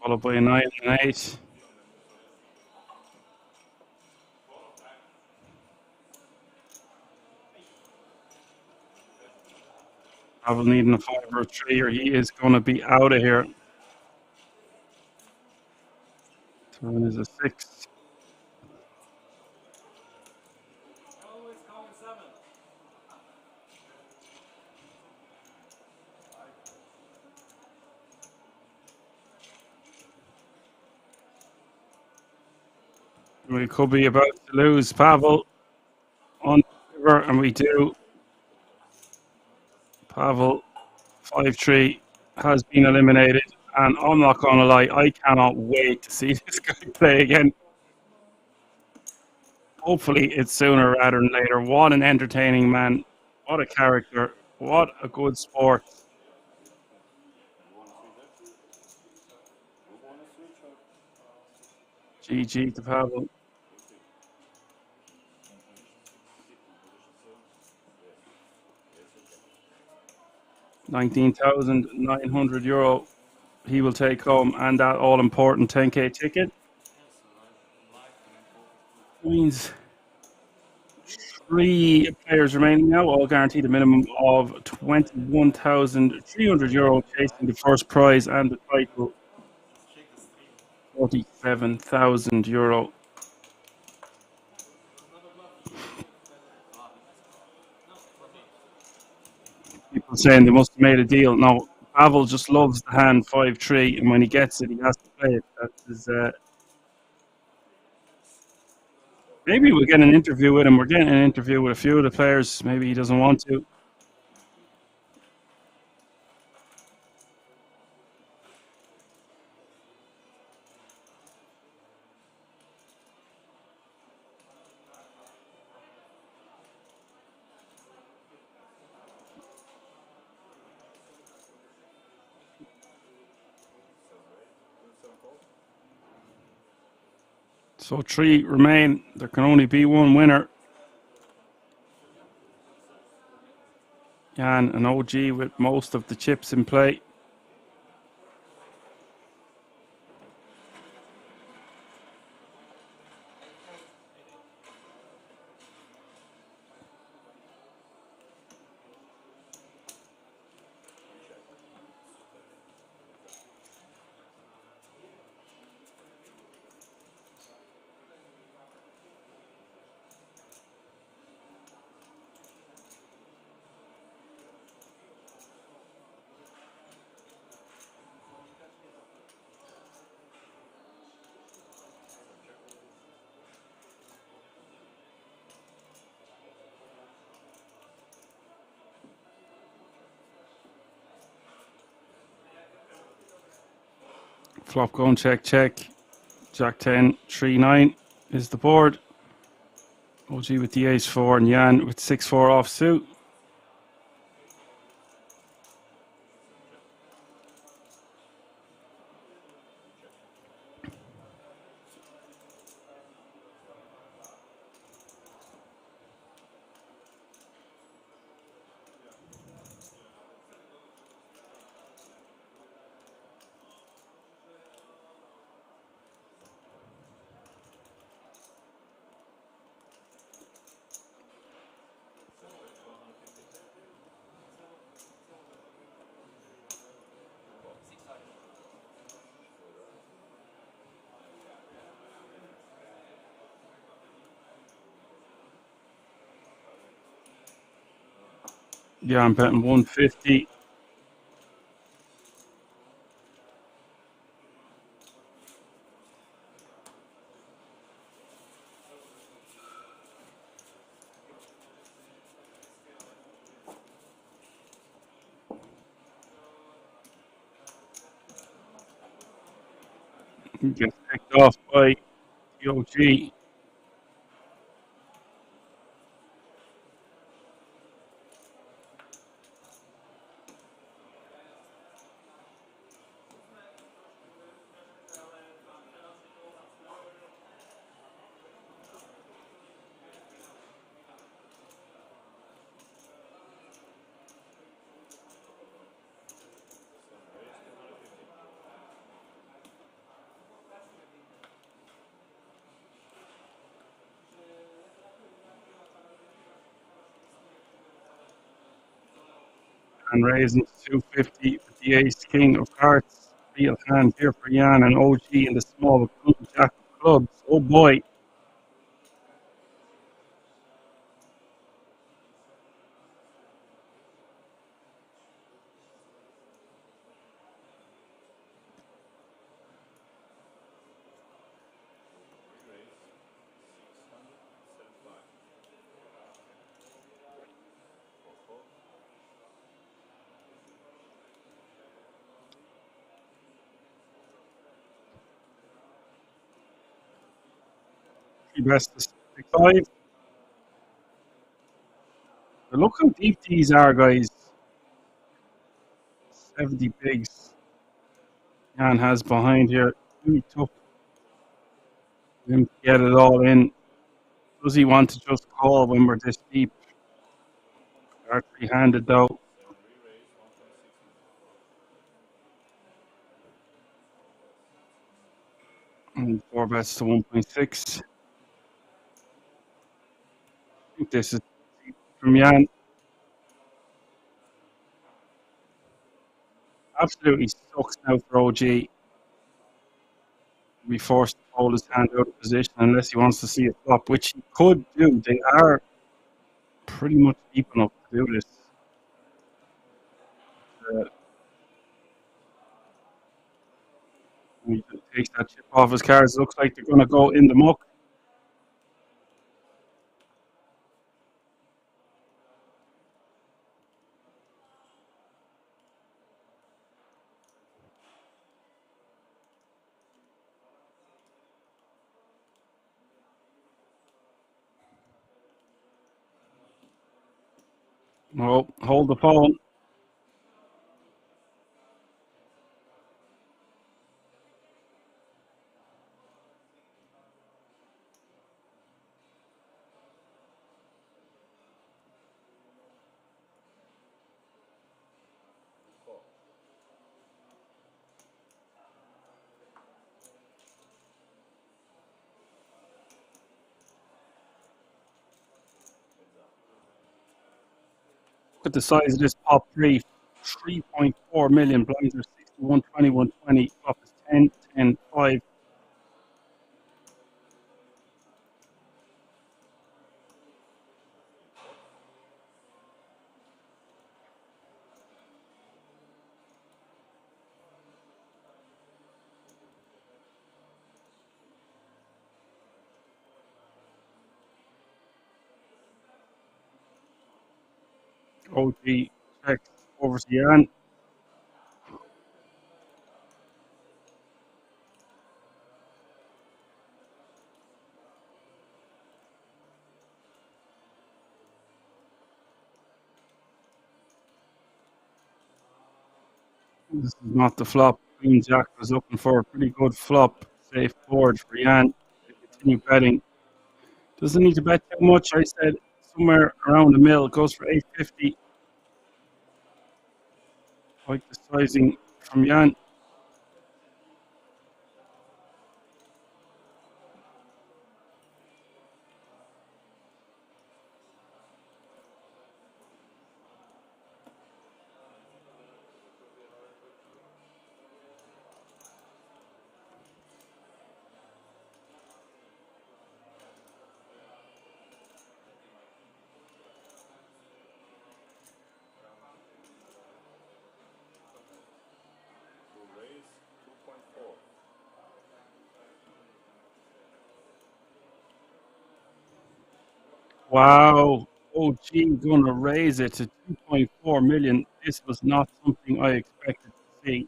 Followed by a 9 and an 8. Pavel needing a 5 or a 3, or he is going to be out of here. Turn is a 6. We could be about to lose Pavel on the river, and we do. Pavel 5-3 has been eliminated, and I'm not going to lie, I cannot wait to see this guy play again. Hopefully it's sooner rather than later. What an entertaining man. What a character. What a good sport. GG to Pavel. €19,900 he will take home, and that all-important 10K ticket. Means 3 players remaining now, all guaranteed a minimum of €21,300 chasing the first prize and the title, €47,000. People saying they must have made a deal. No, Pavel just loves the hand 5-3, and when he gets it, he has to play it. That is, maybe we'll get an interview with him. We're getting an interview with a few of the players. Maybe he doesn't want to. So 3 remain. There can only be one winner. Jan, an OG with most of the chips in play. Flop going, check, check. Jack 10, 3-9 is the board. OG with the ace 4 and Jan with 6-4 off suit. Yeah, I'm betting 150. He gets picked off by the OG. And raising to 250 with the ace king of hearts. Real hand here for Jan and OG in the small jack of clubs. Oh boy. Best to 65. But look how deep these are, guys. 70 bigs. Jan has behind here. Really tough for him to get it all in. Does he want to just call when we're this deep? Are three-handed though. And 4 bets to 1.6. I think this is from Jan. Absolutely sucks now for OG. He'll be forced to hold his hand out of position unless he wants to see a flop, which he could do. They are pretty much deep enough to do this. He takes that chip off his cards. Looks like they're going to go in the muck. Oh, hold the phone. Look at the size of this pop three. 3.4 million. Blinds are 61, 21, 20. Flop is 10, 10, 5. OG checks over to Jan. This is not the flop. Queen Jack was looking for a pretty good flop. Safe board for Jan to continue betting. Doesn't need to bet too much. I said somewhere around the middle. Goes for 850. Like the sizing from Jan. Wow. OG gonna raise it to 2.4 million. This was not something I expected to see.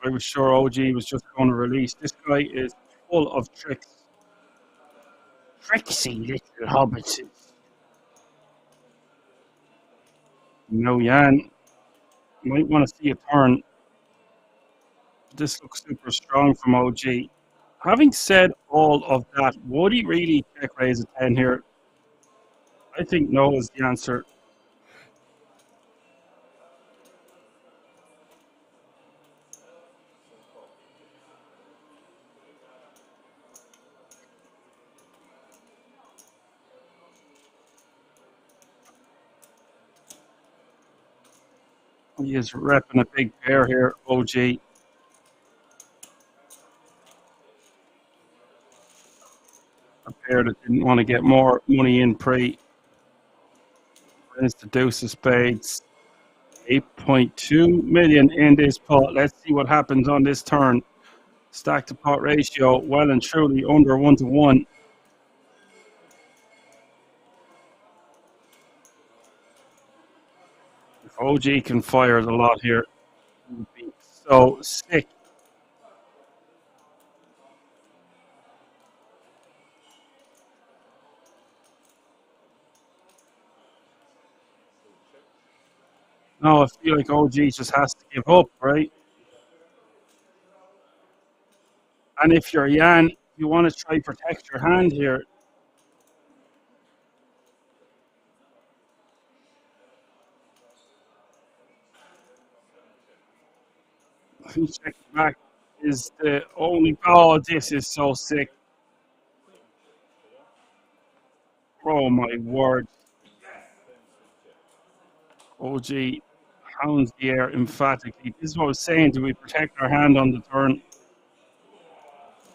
I was sure OG was just going to release. This guy is full of tricks. Tricksy little hobbits. No, Jan might want to see a turn. This looks super strong from OG. Having said all of that, would he really check raise a 10 here? I think no is the answer. He is repping a big pair here, OG. A pair that didn't want to get more money in pre. There's the deuce of spades. 8.2 million in this pot. Let's see what happens on this turn. Stack to pot ratio well and truly under 1 to 1. If OG can fire the lot here, it would be so sick. No, I feel like OG just has to give up, right? And if you're Jan, you want to try protect your hand here. Check back is the only. Oh, this is so sick. Oh my word. OG hounds the air emphatically. This is what I was saying. Do we protect our hand on the turn?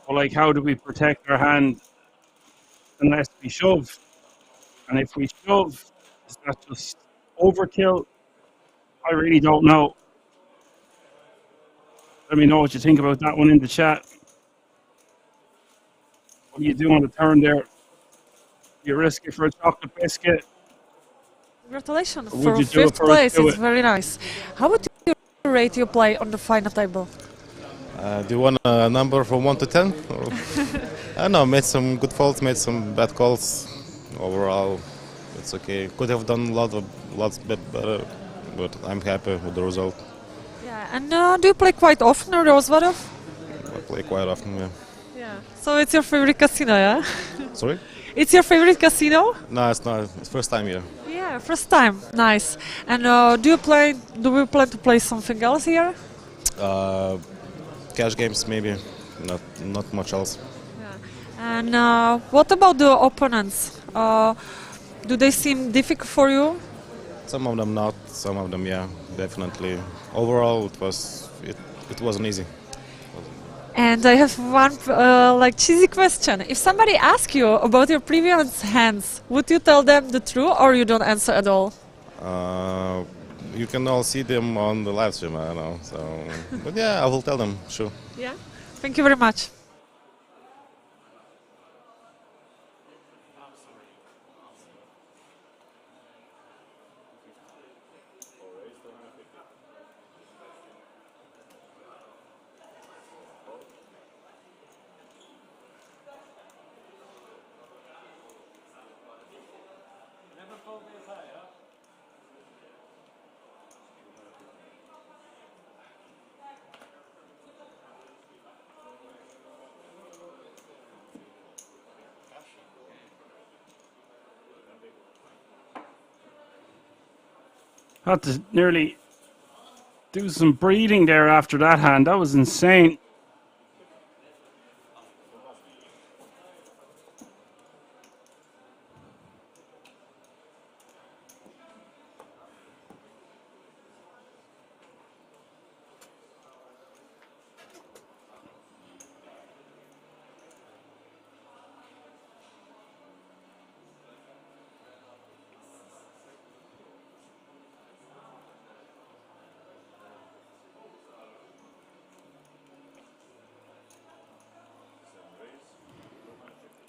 Or like, how do we protect our hand unless we shove? And if we shove, is that just overkill? I really don't know. Let me know what you think about that one in the chat. What do you do on the turn there? You risk it for a chocolate biscuit? Congratulations Would for you do it 5th for a place. do It's it? very nice. How would you rate your play on the final table? Do you want a number from 1 to 10? Or I don't know, made some good faults, made some bad calls. Overall, it's okay. Could have done lots bit better, but I'm happy with the result. Yeah, and do you play quite often in Rozvadov? I play quite often, yeah. Yeah. So it's your favorite casino, yeah? Sorry? It's your favorite casino? No, it's not. It's first time here. Yeah, first time. Nice. And do we plan to play something else here? Cash games, maybe. Not much else. And what about the opponents? Do they seem difficult for you? Some of them not. Some of them, yeah, definitely. Overall, it wasn't easy. And I have one like cheesy question. If somebody asks you about your previous hands, would you tell them the truth or you don't answer at all? You can all see them on the live stream, I don't know. So, but yeah, I will tell them, sure. Yeah. Thank you very much. Had to nearly do some breathing there after that hand. That was insane.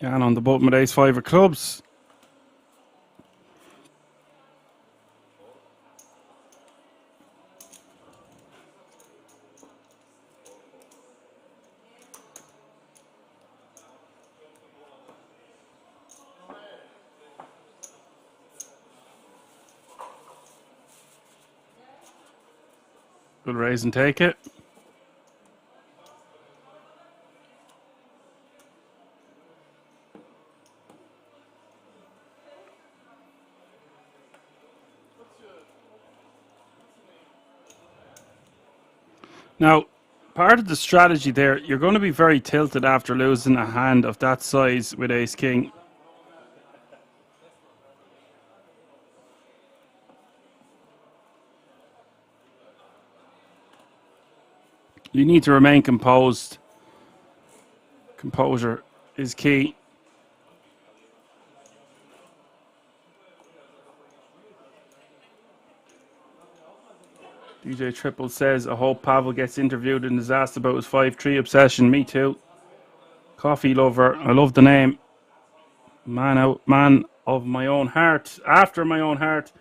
And on the button with ace-5 of clubs. Good raise and take it. Now, part of the strategy there, you're going to be very tilted after losing a hand of that size with ace-king. You need to remain composed. Composure is key. DJ Triple says, I hope Pavel gets interviewed and is asked about his 5-3 obsession. Me too. Coffee lover. I love the name. Man of my own heart. After my own heart.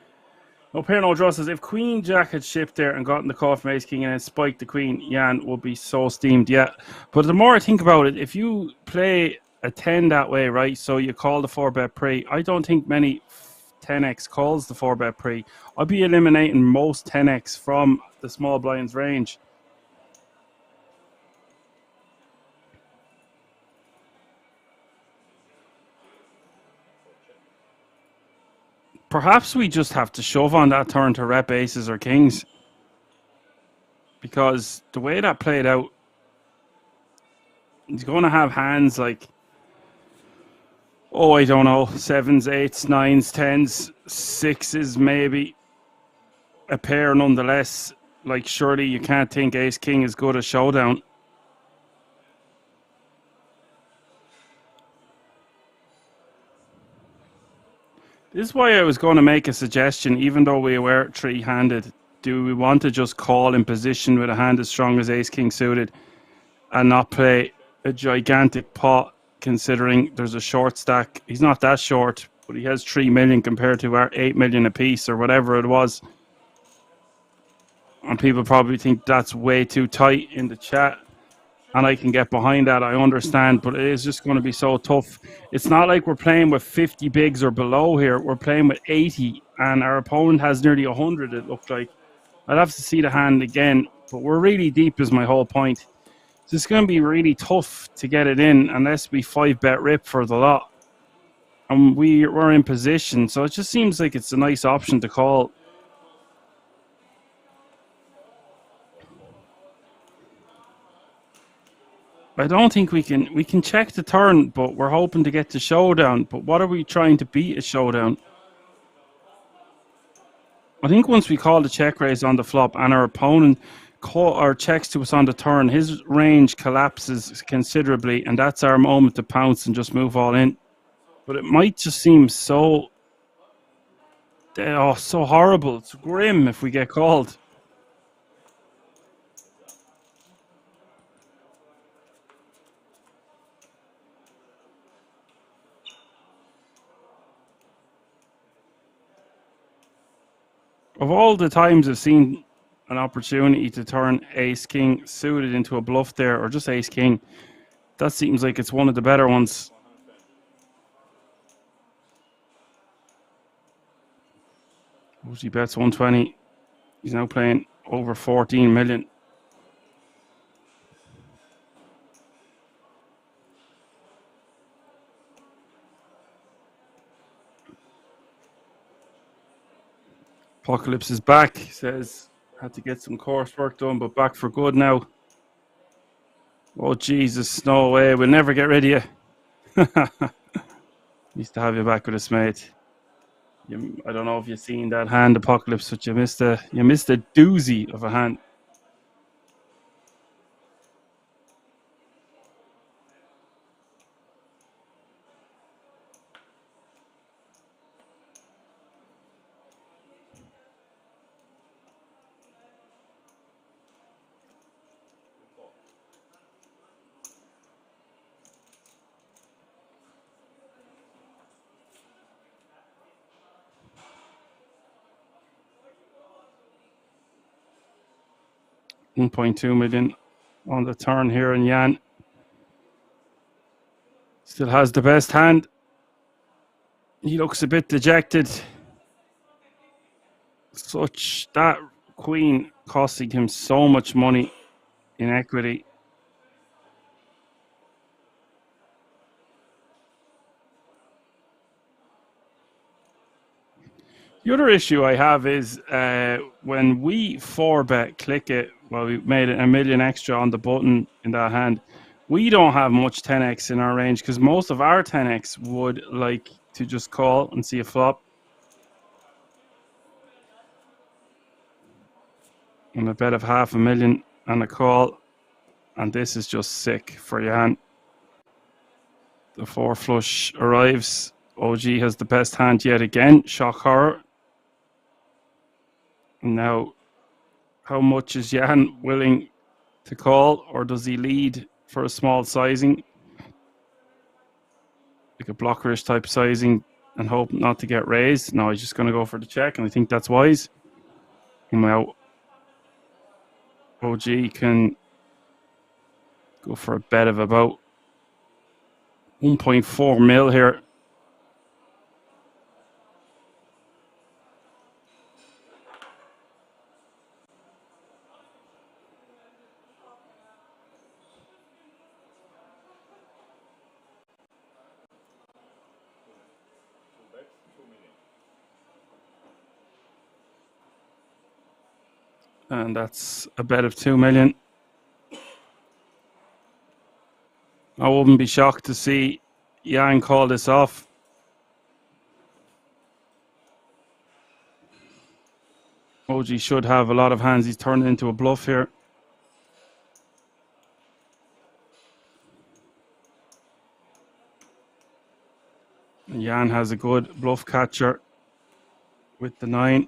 No pair, no draw says, if Queen Jack had shipped there and gotten the call from Ace King and then spiked the Queen, Jan would be so steamed. Yeah. But the more I think about it, if you play a 10 that way, right, so you call the 4-bet pre, I don't think many 10x calls the 4-bet pre. I'd be eliminating most 10x from the small blinds range. Perhaps we just have to shove on that turn to rep aces or kings. Because the way that played out, he's going to have hands like, oh, I don't know, 7s, 8s, 9s, 10s, 6s maybe. A pair nonetheless. Like, surely you can't think ace king is good at showdown. This is why I was going to make a suggestion, even though we were three-handed. Do we want to just call in position with a hand as strong as ace king suited and not play a gigantic pot, considering there's a short stack? He's not that short, but he has 3 million compared to our 8 million apiece or whatever it was. And people probably think that's way too tight in the chat. And I can get behind that, I understand, but it is just going to be so tough. It's not like we're playing with 50 bigs or below here. We're playing with 80, and our opponent has nearly 100, it looked like. I'd have to see the hand again, but we're really deep is my whole point. So it's going to be really tough to get it in unless we 5-bet rip for the lot. And we're in position, so it just seems like it's a nice option to call. I don't think we can check the turn, but we're hoping to get to showdown. But what are we trying to beat a showdown? I think once we call the check raise on the flop and our opponent checks to us on the turn, his range collapses considerably, and that's our moment to pounce and just move all in. But it might just seem so horrible. It's grim if we get called. Of all the times I've seen an opportunity to turn ace king suited into a bluff there, or just ace king, that seems like it's one of the better ones. He bets 120. He's now playing over 14 million. Apocalypse is back. He says, had to get some coursework done, but back for good now. Oh, Jesus, no way. We'll never get rid of you. Used to have you back with us, mate. I don't know if you've seen that hand, Apocalypse, but you missed a doozy of a hand. $1.2 million on the turn here, and Jan still has the best hand. He looks a bit dejected. That queen costing him so much money in equity. The other issue I have is when we 4-bet click it, well, we made a million extra on the button in that hand. We don't have much 10x in our range because most of our 10x would like to just call and see a flop. And a bet of $500,000 and a call. And this is just sick for Jan. The 4 flush arrives. OG has the best hand yet again. Shock horror. Now, how much is Jan willing to call, or does he lead for a small sizing? Like a blockerish type sizing and hope not to get raised. No, he's just going to go for the check, and I think that's wise. And now, OG can go for a bet of about 1.4 mil here. And that's a bet of 2 million. I wouldn't be shocked to see Jan call this off. OG should have a lot of hands. He's turning into a bluff here. And Jan has a good bluff catcher with the 9.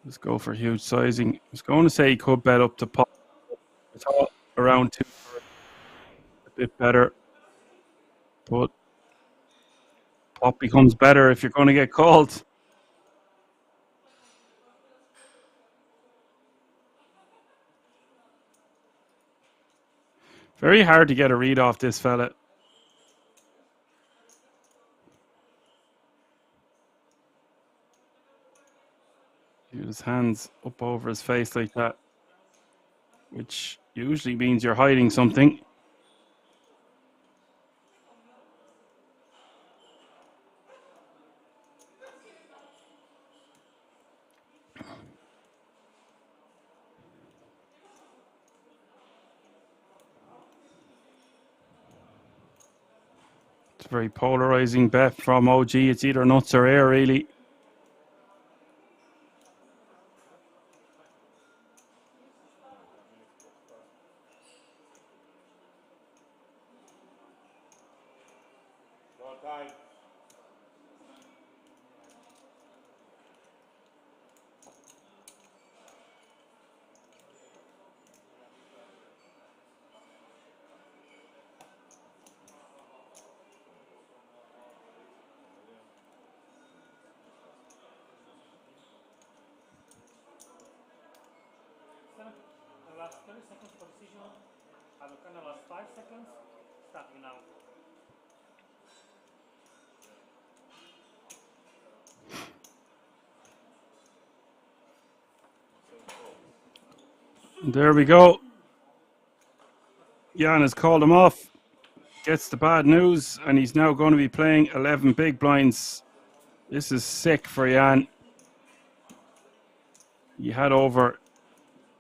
Let's go for huge sizing. I was going to say he could bet up to pop. It's all around 2, a bit better. But pop becomes better if you're going to get called. Very hard to get a read off this fella. His hands up over his face like that, which usually means you're hiding something. It's a very polarizing bet from OG. It's either nuts or air, really. Last 30 seconds for decision. Have a kind of last 5 seconds. Starting now. There we go. Jan has called him off. Gets the bad news, and he's now going to be playing 11 big blinds. This is sick for Jan. He had over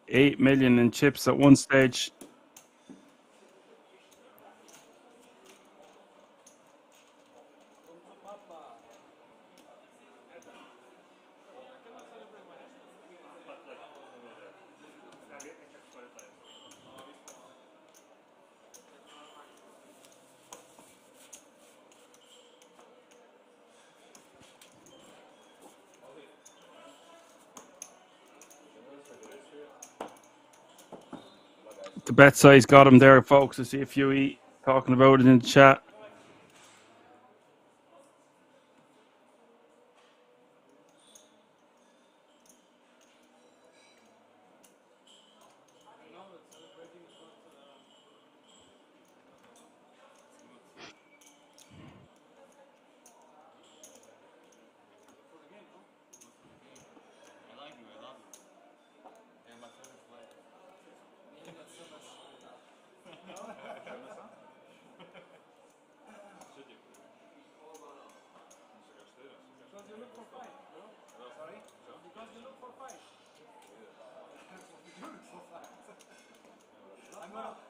8 million in chips at one stage. The bet size got him there, folks. I see a few talking about it in the chat.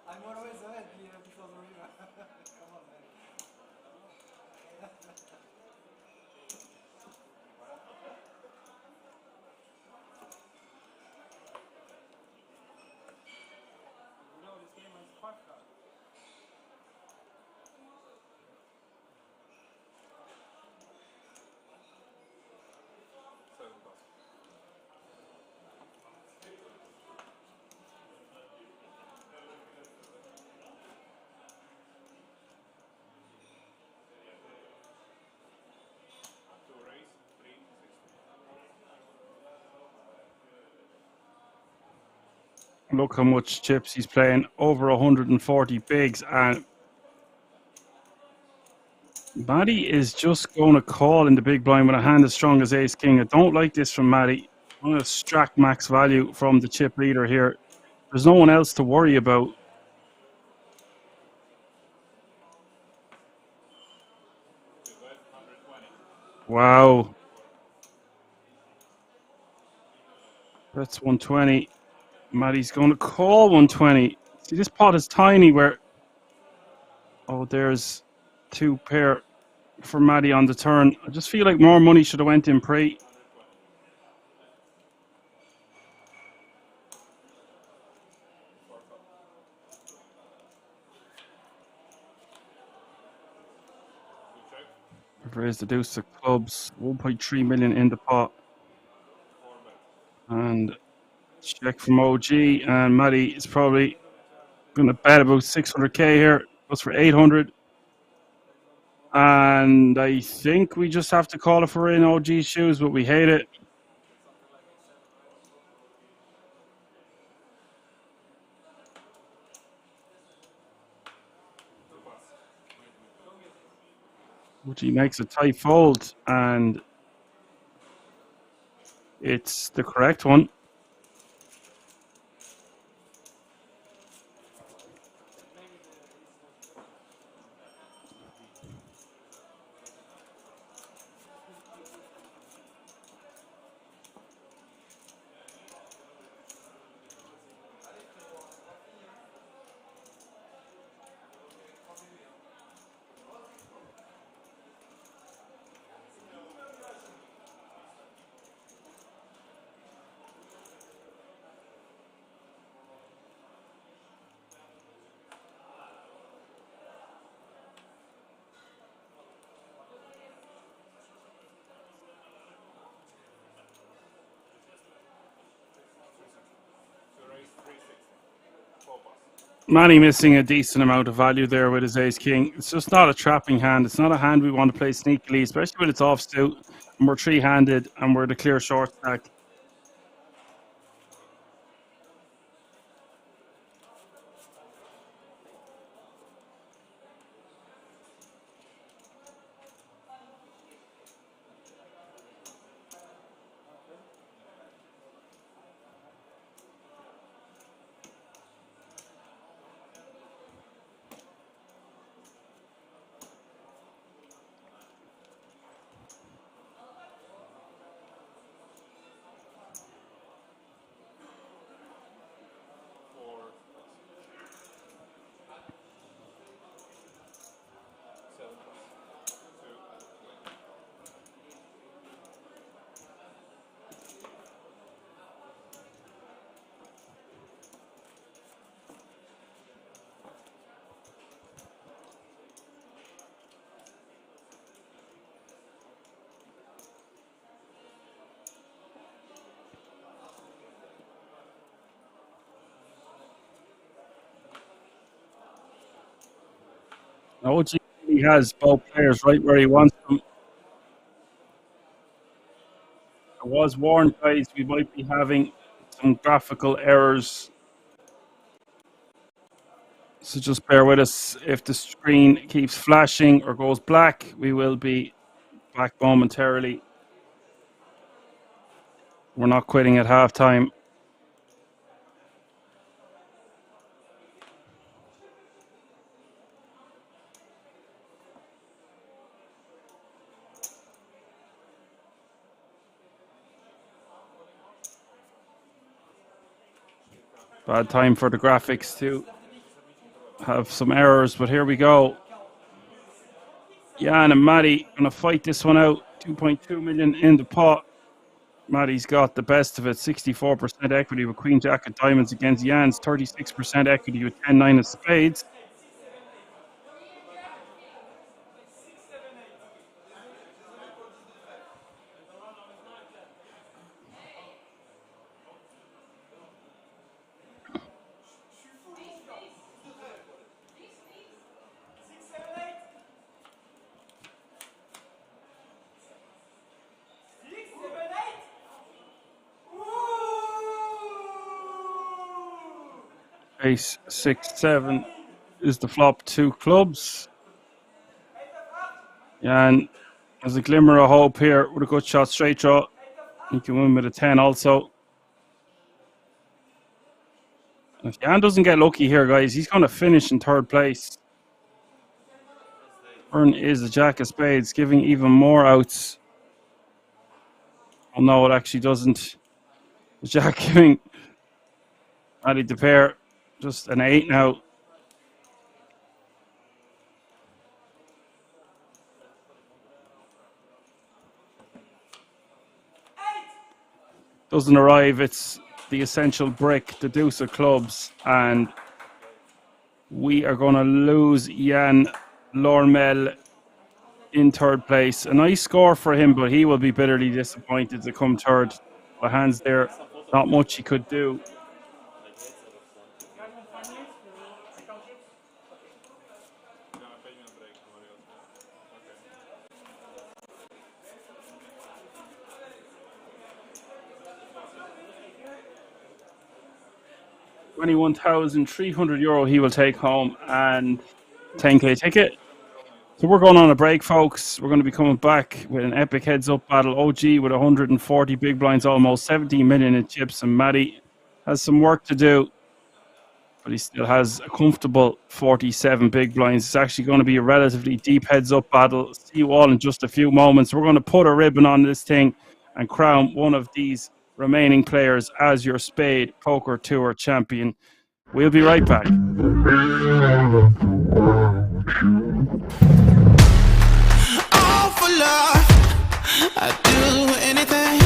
I'm always ahead before the river. Come on, man. Look how much chips he's playing. Over 140 bigs. And Matty is just going to call in the big blind with a hand as strong as ace king. I don't like this from Matty. I'm going to extract max value from the chip leader here. There's no one else to worry about. Wow. That's 120. Matty's going to call 120. See, this pot is tiny where... Oh, there's 2 pair for Matty on the turn. I just feel like more money should have went in pre. We've raised the deuce of clubs. 1.3 million in the pot. And check from OG. And Matty is probably going to bet about 600k here. Goes for 800. And I think we just have to call it for in OG's shoes, but we hate it. OG makes a tight fold, and it's the correct one. Matty missing a decent amount of value there with his ace king. It's just not a trapping hand. It's not a hand we want to play sneakily, especially when it's offsuit and we're 3-handed and we're the clear short stack. OG has both players right where he wants them. I was warned, guys, we might be having some graphical errors. So just bear with us. If the screen keeps flashing or goes black, we will be back momentarily. We're not quitting at halftime. Bad time for the graphics to have some errors, but here we go. Jan and Matty going to fight this one out. 2.2 million in the pot. Matty's got the best of it, 64% equity with Queen Jack of Diamonds against Jan's 36% equity with 10-9 of Spades. Ace 6 7 is the flop. 2 clubs. And there's a glimmer of hope here with a good shot straight draw. He can win with a 10 also. If Jan doesn't get lucky here, guys, he's going to finish in 3rd place. Turn is the Jack of Spades, giving even more outs. Oh no, it actually doesn't. The Jack giving Addy the pair just an 8 now. Doesn't arrive. It's the essential brick, the deuce of clubs, and we are going to lose Jan Lormel in 3rd place. A nice score for him, but he will be bitterly disappointed to come 3rd. The hands there, not much he could do. €21,300 he will take home, and 10k ticket. So we're going on a break, folks. We're going to be coming back with an epic heads-up battle. OG with 140 big blinds, almost 17 million in chips, and Matty has some work to do, but he still has a comfortable 47 big blinds. It's actually going to be a relatively deep heads-up battle. See you all in just a few moments. We're going to put a ribbon on this thing and crown one of these remaining players as your Spade Poker Tour champion. We'll be right back. All for love, I do anything.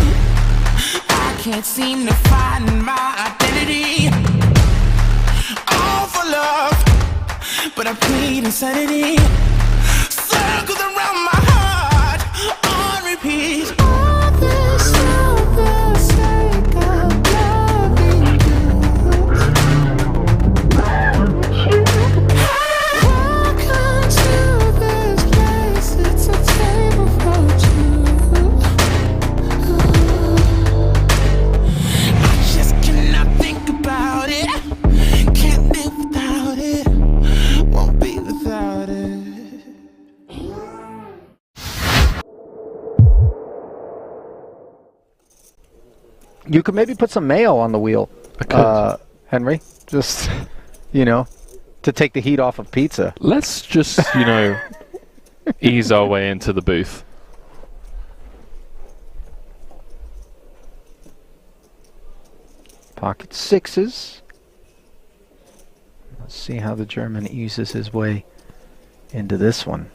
I can't seem to find my identity. All for love, but I plead insanity. Circles around my heart on repeat. All this for the sake of loving you. Welcome to this place. It's a table for two. I just cannot think about it. Can't live without it. Won't be without it. You could maybe put some mayo on the wheel, Henry. Just, you know, to take the heat off of pizza. Let's just, you know, ease our way into the booth. Pocket sixes. Let's see how the German eases his way into this one.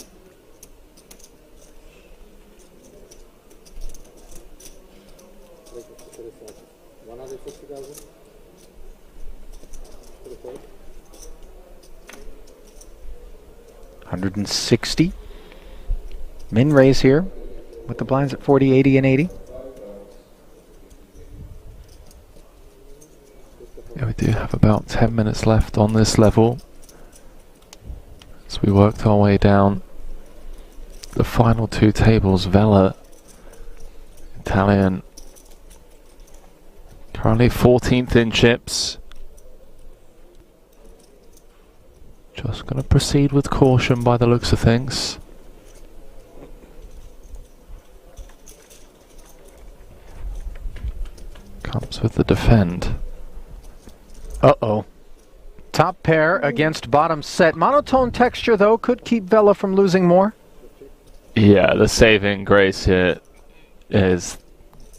$160. Min raise here with the blinds at 40, 80, and 80. Yeah, we do have about 10 minutes left on this level as we worked our way down the final 2 tables. Vela, Italian, currently 14th in chips. Just going to proceed with caution by the looks of things. Comes with the defend. Uh-oh. Top pair against bottom set. Monotone texture, though, could keep Vela from losing more. Yeah, the saving grace here is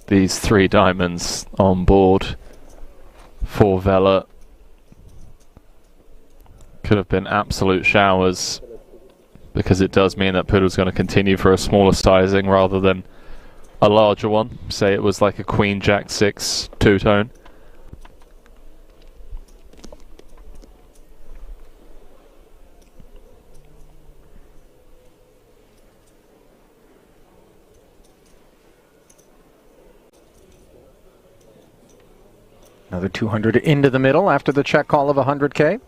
these 3 diamonds on board for Vela. Could have been absolute showers, because it does mean that Poodle's going to continue for a smaller sizing rather than a larger one. Say it was like a Queen Jack 6 two-tone. Another 200 into the middle after the check call of 100K.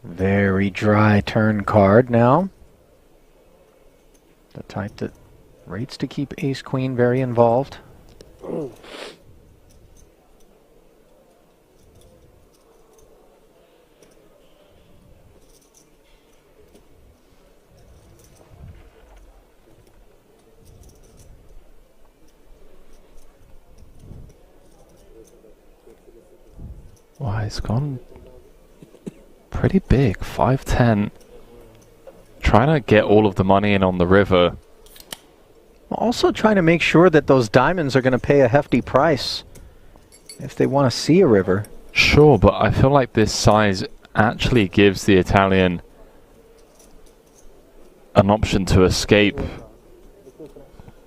Very dry turn card now. The type that Rates to keep ace-queen very involved. Wow, he's gone pretty big, 5-10. Trying to get all of the money in on the river. Also trying to make sure that those diamonds are going to pay a hefty price if they want to see a river. Sure, but I feel like this size actually gives the Italian an option to escape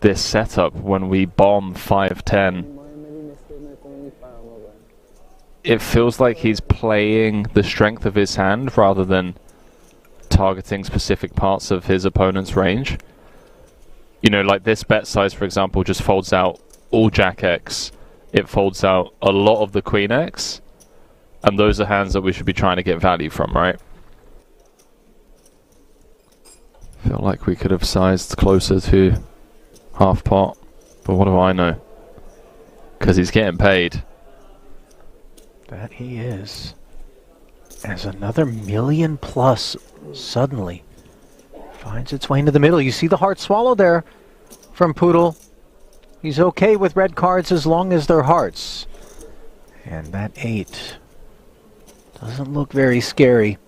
this setup when we bomb 5-10. It feels like he's playing the strength of his hand rather than targeting specific parts of his opponent's range. You know, like this bet size, for example, just folds out all Jack X. It folds out a lot of the Queen X. And those are hands that we should be trying to get value from, right? Feel like we could have sized closer to half pot. But what do I know? Because he's getting paid. That he is. As another million plus suddenly finds its way into the middle. You see the heart swallow there from Poodle. He's okay with red cards as long as they're hearts. And that 8 doesn't look very scary.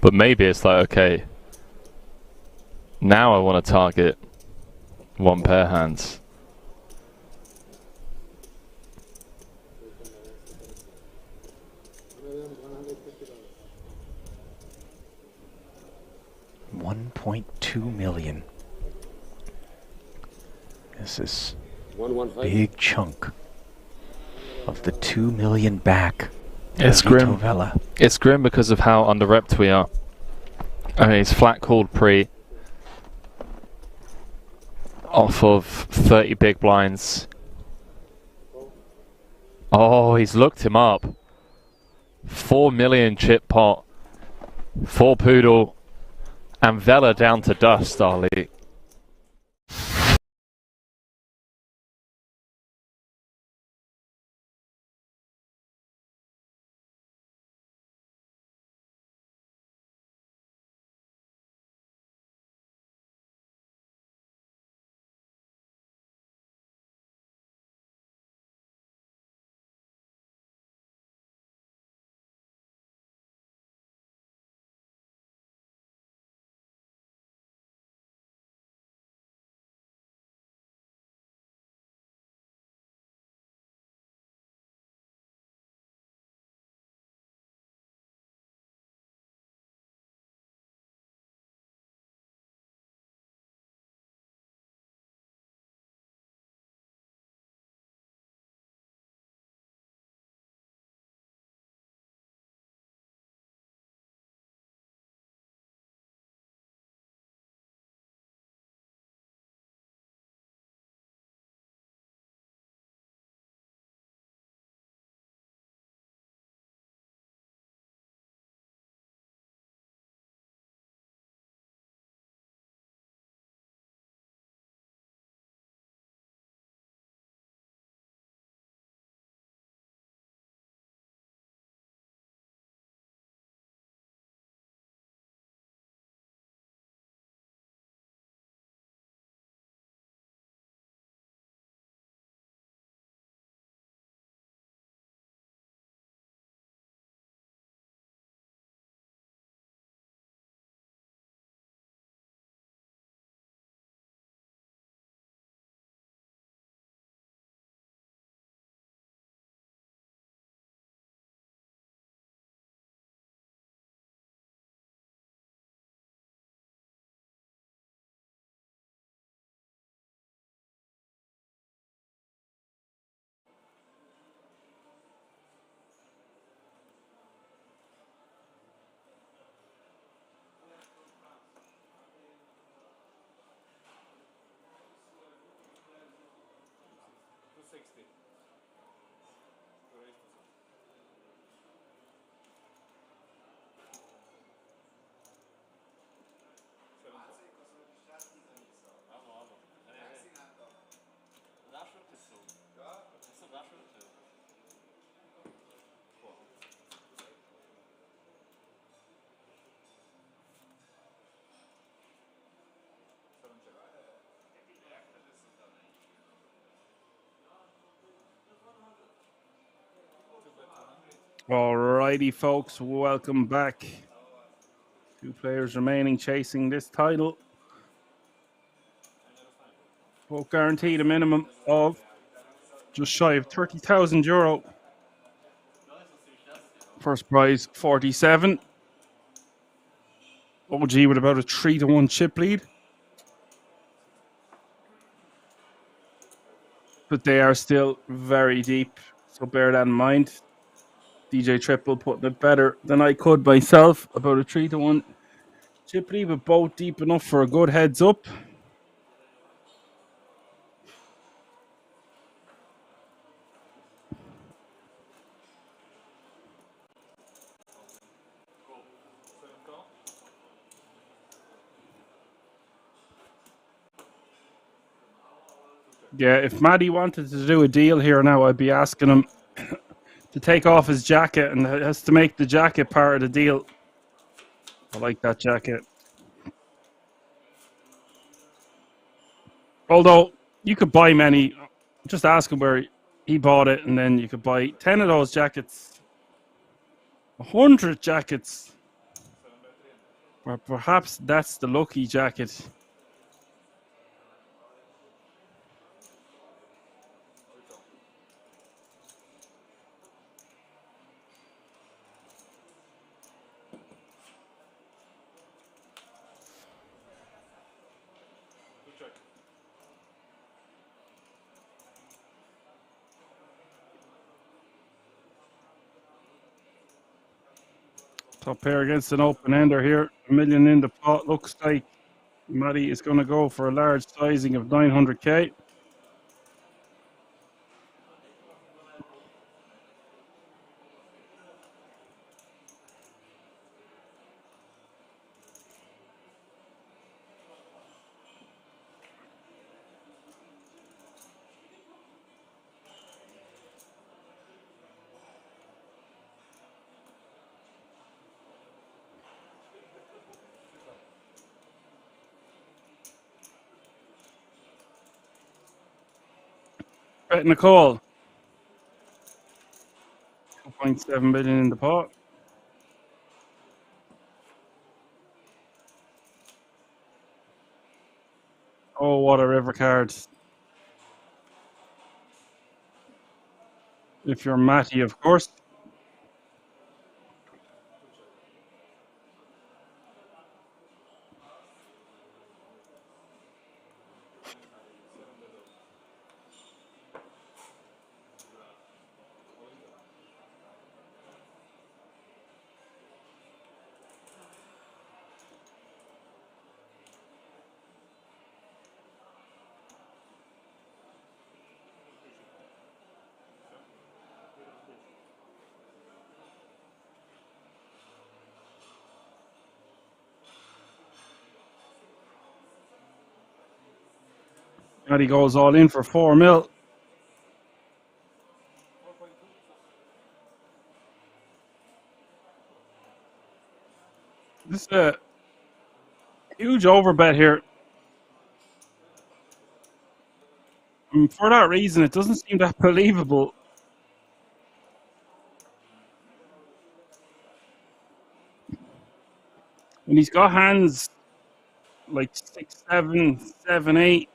But maybe it's like, okay, now I want to target one pair hands. $1.2 million. This is a big chunk of the 2 million back. It's grim. It's grim because of how under-repped we are. I mean, he's flat called pre off of 30 big blinds. Oh, he's looked him up. 4 million chip pot for Poodle. And Vela down to dust, Ali. Alrighty, folks, welcome back. 2 players remaining chasing this title. Both guaranteed a minimum of just shy of €30,000. First prize 47. OG with about a 3-1 chip lead. But they are still very deep, so bear that in mind. DJ Triple putting it better than I could myself. About a 3-1 chip lead, but both deep enough for a good heads up. Yeah, if Maddie wanted to do a deal here now, I'd be asking him to take off his jacket, and has to make the jacket part of the deal. I like that jacket. Although, you could buy many. Just ask him where he bought it, and then you could buy 10 of those jackets. 100 jackets. Or perhaps that's the lucky jacket. Top pair against an open ender here. $1 million in the pot. Looks like Matty is going to go for a large sizing of 900k. Bet Nicole. 2.7 million in the pot. Oh, what a river card. If you're Matty, of course. And he goes all in for 4 mil. This is a huge overbet here. And for that reason, it doesn't seem that believable. And he's got hands like 6, 7, 7, 8.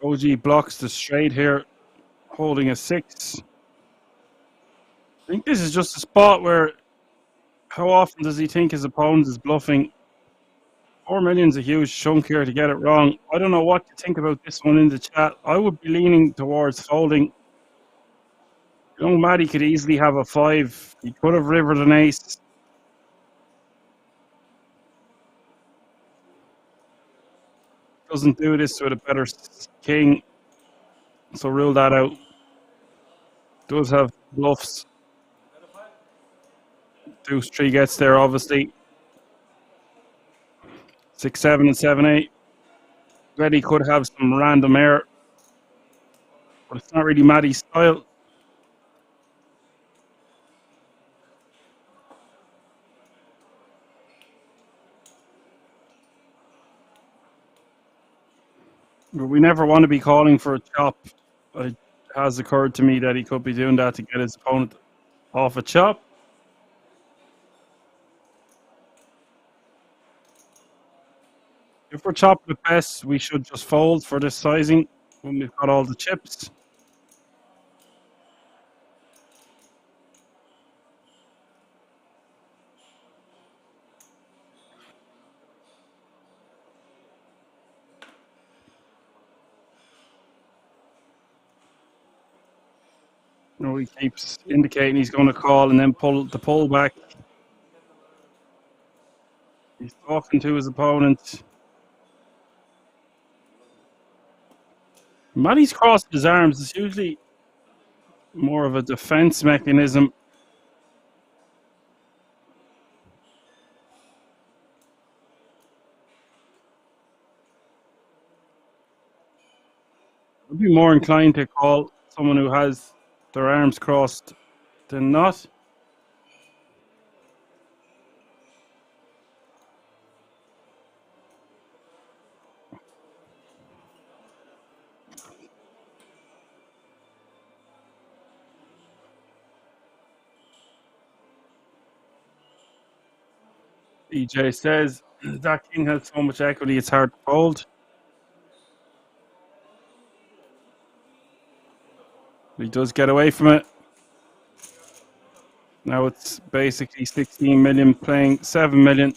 OG blocks the straight here, holding a 6. I think this is just a spot where, how often does he think his opponent is bluffing? 4 million's a huge chunk here to get it wrong. I don't know what to think about this one in the chat. I would be leaning towards folding. Young Matty could easily have a 5. He could have rivered an ace. Doesn't do this with a better king. So rule that out. Does have bluffs. Deuce 3 gets there, obviously. 6, 7, and 7, 8. Reddy could have some random air, but it's not really Matty's style. But we never want to be calling for a chop. It has occurred to me that he could be doing that to get his opponent off a chop. If we're chopping the best, we should just fold for this sizing when we've got all the chips. No, he keeps indicating he's going to call and then pull the pull back. He's talking to his opponent. Matty's crossed his arms. It's usually more of a defense mechanism. I'd be more inclined to call someone who has their arms crossed than not. EJ says that king has so much equity it's hard to fold. He does get away from it. Now it's basically 16 million playing 7 million.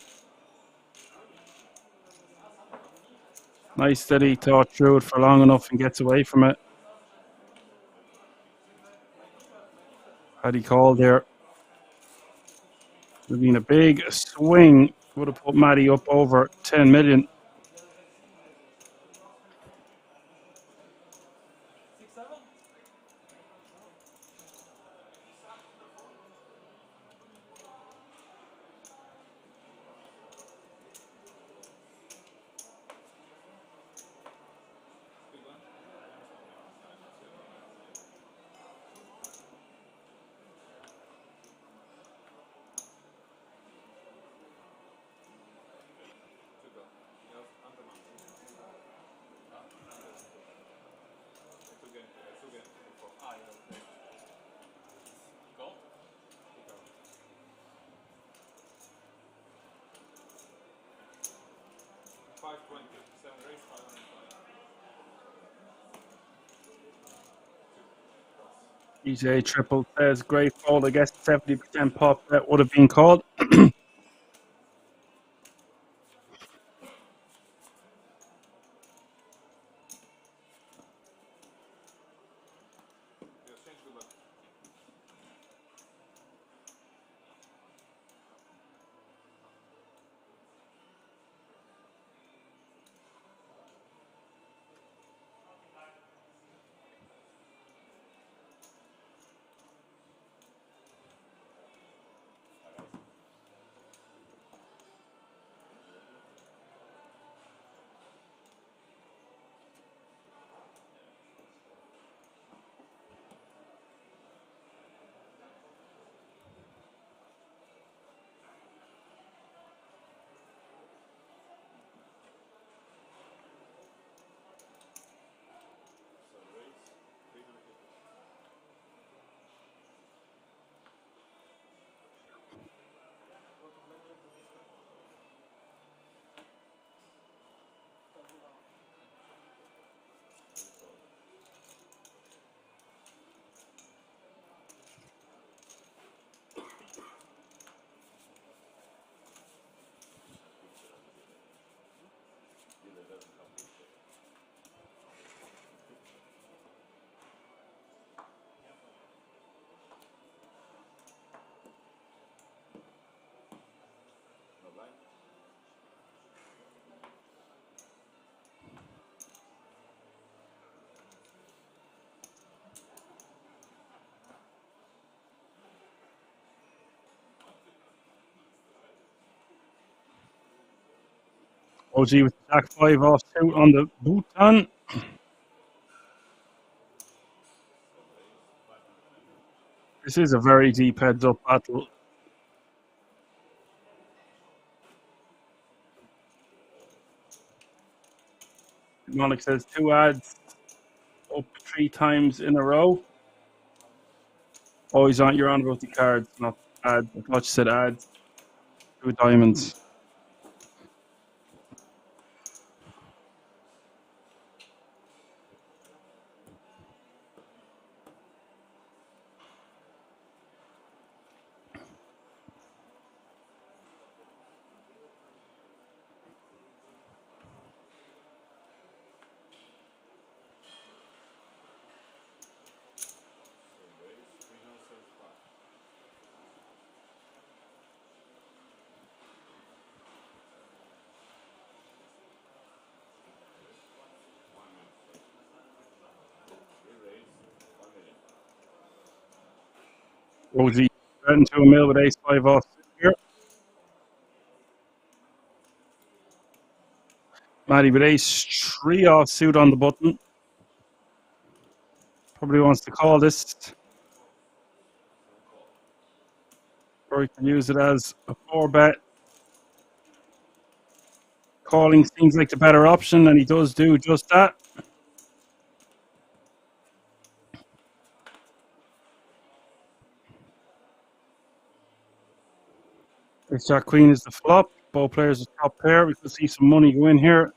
Nice that he thought through it for long enough and gets away from it. Had he called there, would have been a big swing. Would have put Matty up over 10 million. EJ Triple says, great fold. I guess 70% pop that would have been called. OG with Jack 5 offsuit on the Bhutan. This is a very deep heads-up battle. Malik says 2 ads up 3 times in a row. Oh, you're on about the cards, not ads. I thought you said ads. 2 diamonds. OG getting to a mill with ace 5 offsuit here. Matty with ace 3 offsuit on the button. Probably wants to call this. Or he can use it as a 4-bet. Calling seems like the better option, and he does do just that. Ace Jack Queen is the flop. Both players are top pair. We could see some money go in here.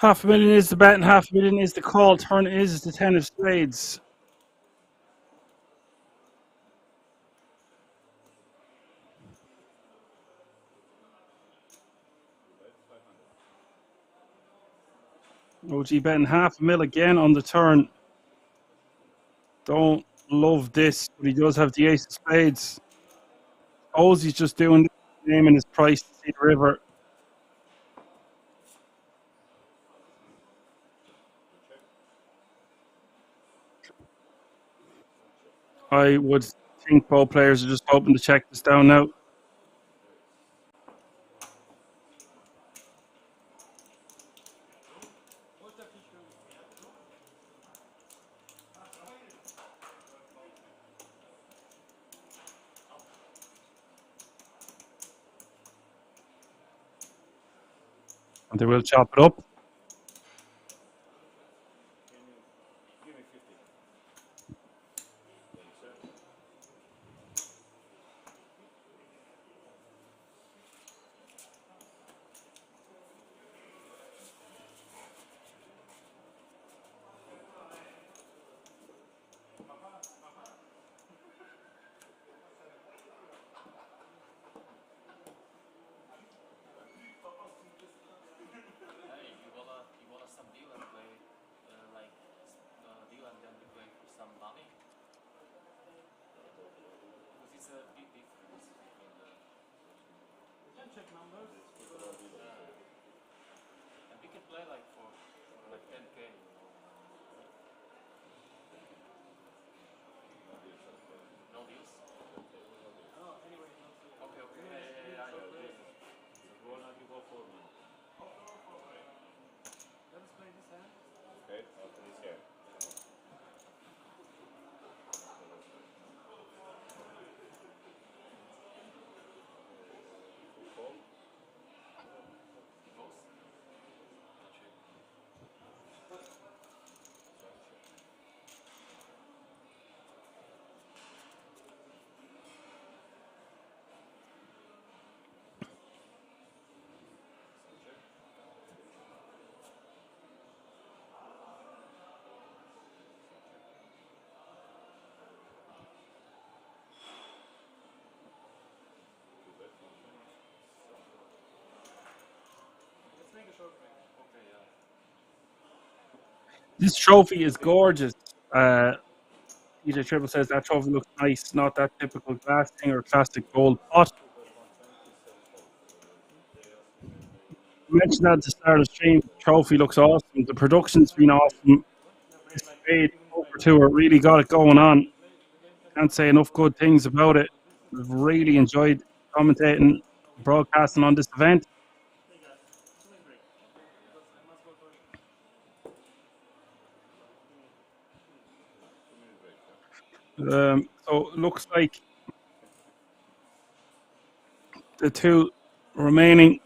$500,000 is the bet and $500,000 is the call. Turn is the 10 of spades. OG betting $500,000 again on the turn. Don't love this, but he does have the ace of spades. Ozzy's just doing this, naming his price to see the river. I would think both players are just hoping to check this down now. And they will chop it up. This trophy is gorgeous. DJ Triple says that trophy looks nice, not that typical glass thing or plastic gold pot. I mentioned that at the start of the stream. The trophy looks awesome. The production's been awesome. Spade over tour really got it going on. Can't say enough good things about it. I've really enjoyed commentating, broadcasting on this event. So it looks like the two remaining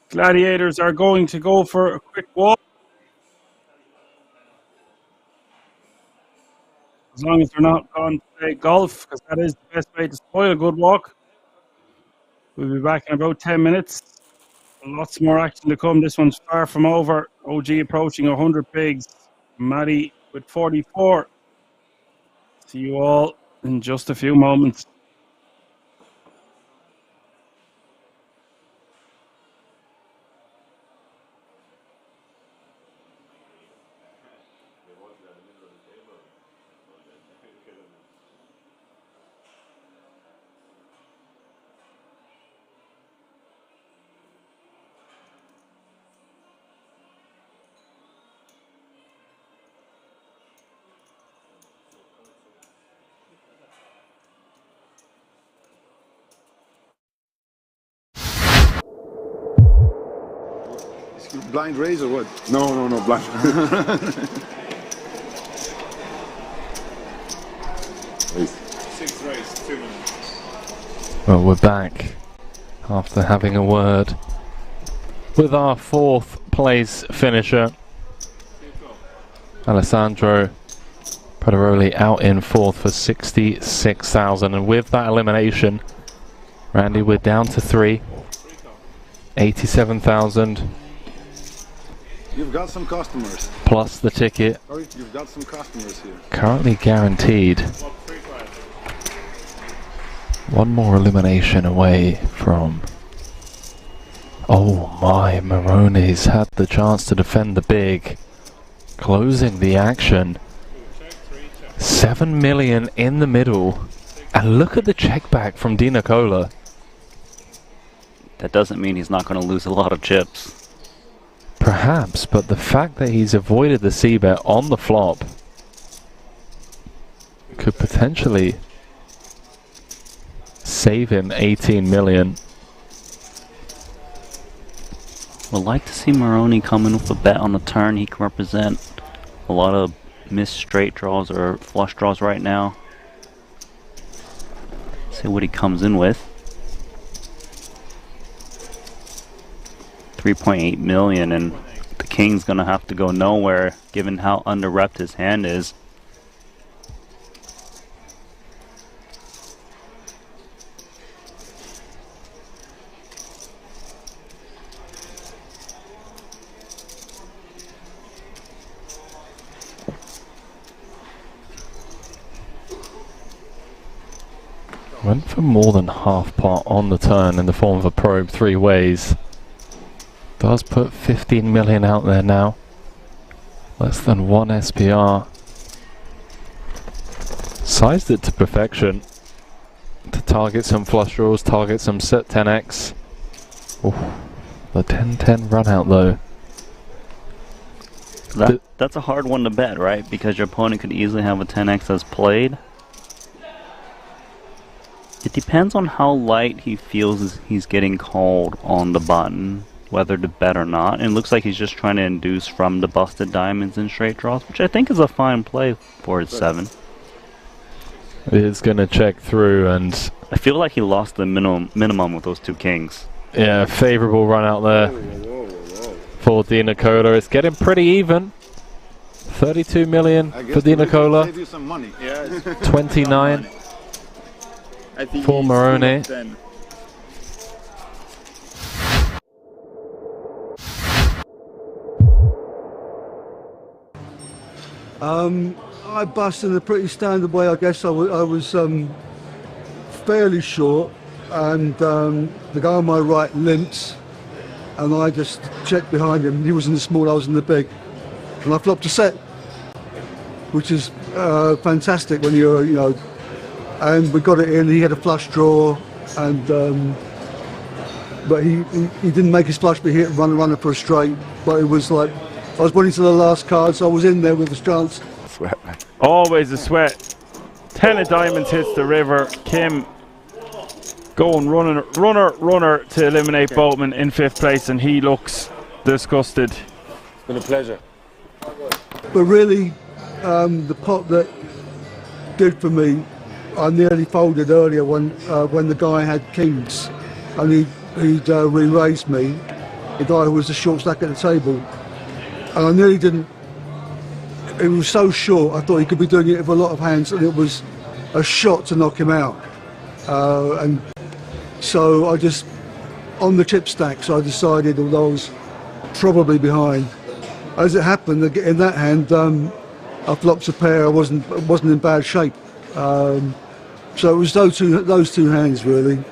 gladiators are going to go for a quick walk. As long as they're not going to play golf, because that is the best way to spoil a good walk. We'll be back in about 10 minutes. Lots more action to come. This one's far from over. OG approaching 100 pigs. Maddie with 44. See you all in just a few moments. Blind raise or what? No, blind. Sixth race, 2 minutes. Well, we're back after having a word with our 4th place finisher, Alessandro Pederoli, out in 4th for 66,000. And with that elimination, Randy, we're down to 3. 87,000. You've got some customers. Plus the ticket. Sorry, you've got some customers here. Currently guaranteed. One more elimination away from... Oh my, Maroney's had the chance to defend the big. Closing the action. 7 million in the middle. And look at the check back from Di Nicola. That doesn't mean he's not going to lose a lot of chips. Perhaps, but the fact that he's avoided the c-bet on the flop could potentially save him 18 million. Would like to see Maroney come in with a bet on the turn. He can represent a lot of missed straight draws or flush draws right now. See what he comes in with. 3.8 million, and the king's gonna have to go nowhere given how under-repped his hand is. Went for more than half pot on the turn in the form of a probe 3 ways. Does put 15 million out there now. Less than 1 SPR. Sized it to perfection. To target some flush draws, target some set 10x. Ooh, the 10-10 run out though. That's a hard one to bet, right? Because your opponent could easily have a 10x as played. It depends on how light he feels he's getting called on the button, whether to bet or not. And it looks like he's just trying to induce from the busted diamonds and straight draws, which I think is a fine play for his 7. It's going to check through, and I feel like he lost the minimum with those 2 kings. yeah, favourable run out there for Di Nicola. It's getting pretty even. 32 million for Di Nicola. Save you some money. Yeah, 29 for Maroney. I bust in a pretty standard way. I guess I was fairly short, and the guy on my right limped, and I just checked behind him. He was in the small, I was in the big. and I flopped a set, which is fantastic when you're, you know. And we got it in. He had a flush draw, and but he didn't make his flush, but he hit runner for a straight. But it was like I was winning to the last card, so I was in there with a chance. Sweat, man. Always a sweat. 10 of diamonds hits the river. Kim going runner to eliminate Boatman in 5th place, and he looks disgusted. It's been a pleasure. But really, the pot that did for me, I nearly folded earlier when the guy had kings, and he'd re-raised me, the guy who was the short stack at the table, and I nearly didn't. It was so short, I thought he could be doing it with a lot of hands, and it was a shot to knock him out. And so I just, on the chip stacks, I decided, although I was probably behind, as it happened, in that hand, I flopped a pair. I wasn't in bad shape. So it was those two hands really.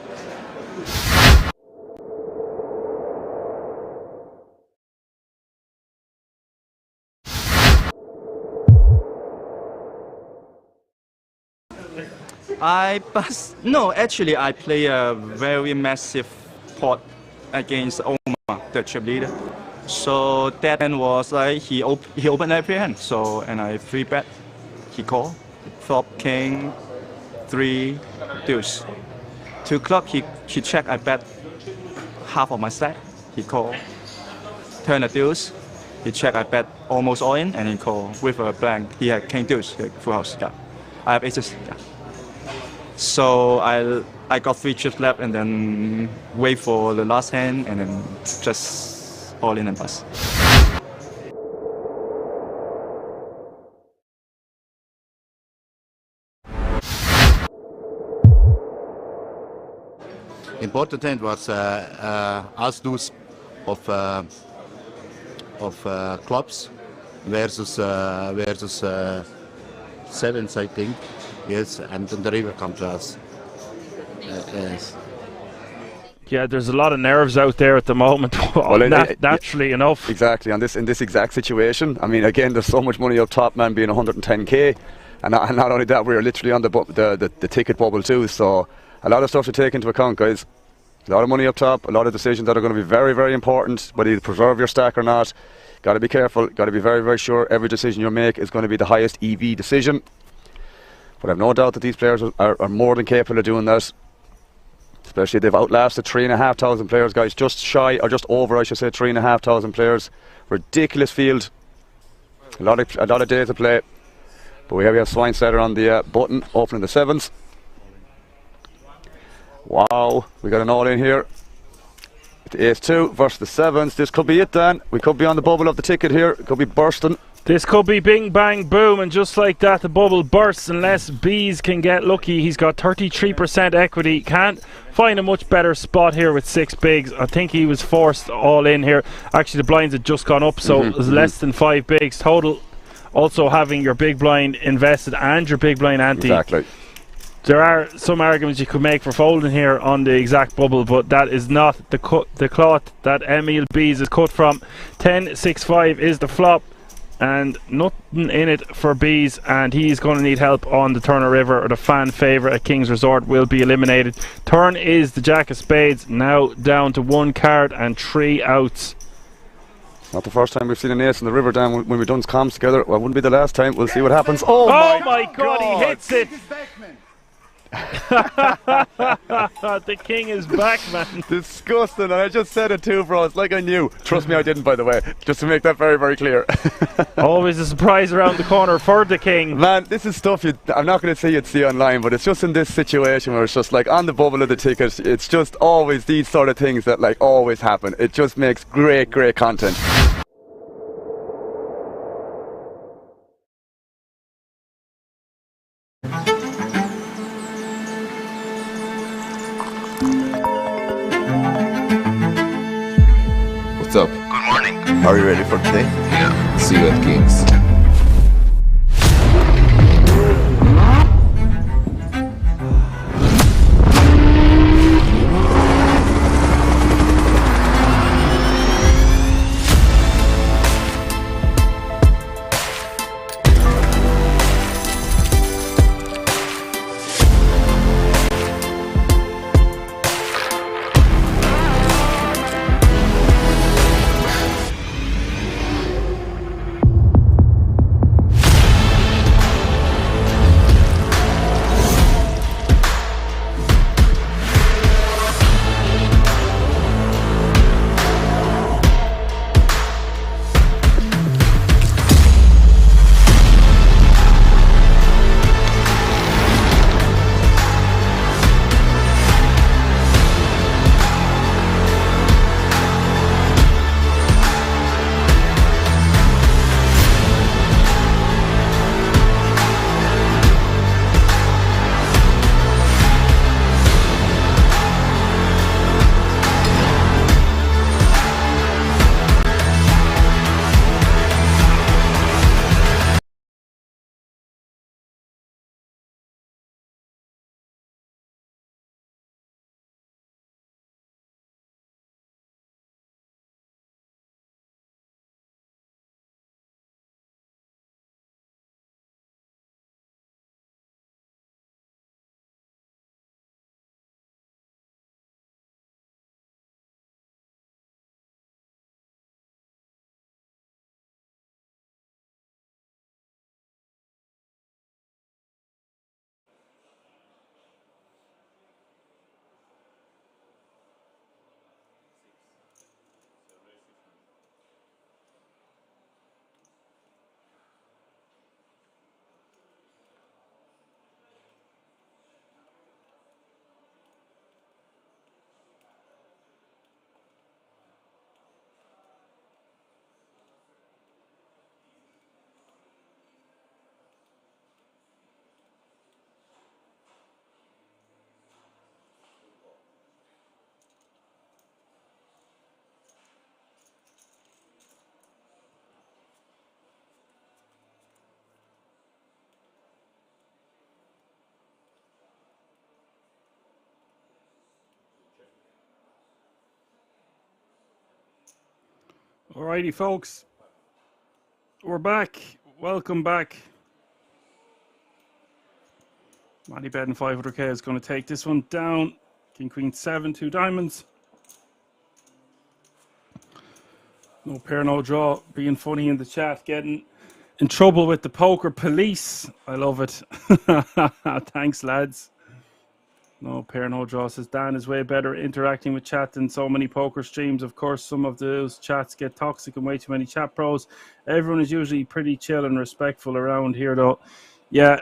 No, actually I play a very massive pot against Omar, the chip leader. So that hand was like he opened every hand. So and I 3-bet, he called, flop king, 3 deuce. 2 club he check, I bet half of my stack, he called. Turn a deuce, he check, I bet almost all in, and he called with a blank. He had king deuce, full house. Yeah, I have aces. Yeah. So I got 3 chips left, and then wait for the last hand, and then just all in and bust. Important hand was as deuce of clubs versus sevens, I think. Yes, and then the river comes to us. Yes. Yeah, there's a lot of nerves out there at the moment. Well, naturally enough. Exactly, in this exact situation. I mean, again, there's so much money up top, man, being 110k, and not only that, we're literally on the ticket bubble too. So a lot of stuff to take into account, guys. A lot of money up top, a lot of decisions that are going to be very, very important, whether you preserve your stack or not. Got to be careful, got to be very, very sure every decision you make is going to be the highest EV decision. But I've no doubt that these players are more than capable of doing that. Especially they've outlasted 3,500 players, guys. Just shy, or just over, I should say, 3,500 players. Ridiculous field. A lot of days to play. But we have Swine Setter on the button, opening the 7s. Wow, we got an all-in here. The ace-2 versus the 7s. This could be it, Dan. We could be on the bubble of the ticket here. It could be bursting. This could be bing, bang, boom, and just like that, the bubble bursts unless Bees can get lucky. He's got 33% equity. Can't find a much better spot here with 6 bigs. I think he was forced all in here. Actually, the blinds had just gone up, so it was less than 5 bigs total. Also having your big blind invested and your big blind ante. Exactly. There are some arguments you could make for folding here on the exact bubble, but that is not the cloth that Emil Bees is cut from. 10-6-5 is the flop, and nothing in it for Bees, and he's going to need help on the Turner River, or the fan favourite at King's Resort will be eliminated. Turn is the Jack of Spades, now down to 1 card and 3 outs. Not the first time we've seen an ace in the river, Dan, when we've done comms together. Well, wouldn't be the last time. We'll see what happens. Oh my God, he hits it! The king is back, man. Disgusting, and I just said it too, bro. It's like I knew. Trust me, I didn't, by the way. Just to make that very, very clear. Always a surprise around the corner for the king. Man, this is stuff I'm not going to say you'd see online, but it's just in this situation where it's just like on the bubble of the ticket. It's just always these sort of things that like always happen. It just makes great, great content. What's up? Good morning. Are you ready for today? Yeah. See you at King's. Alrighty, folks. We're back. Welcome back. Matty betting 500k is going to take this one down. King Queen 7, 2 diamonds. No pair, no draw. Being funny in the chat. Getting in trouble with the poker police. I love it. Thanks, lads. No pair, no draw, says Dan is way better interacting with chat than so many poker streams. Of course, some of those chats get toxic and way too many chat pros. Everyone is usually pretty chill and respectful around here, though. Yeah,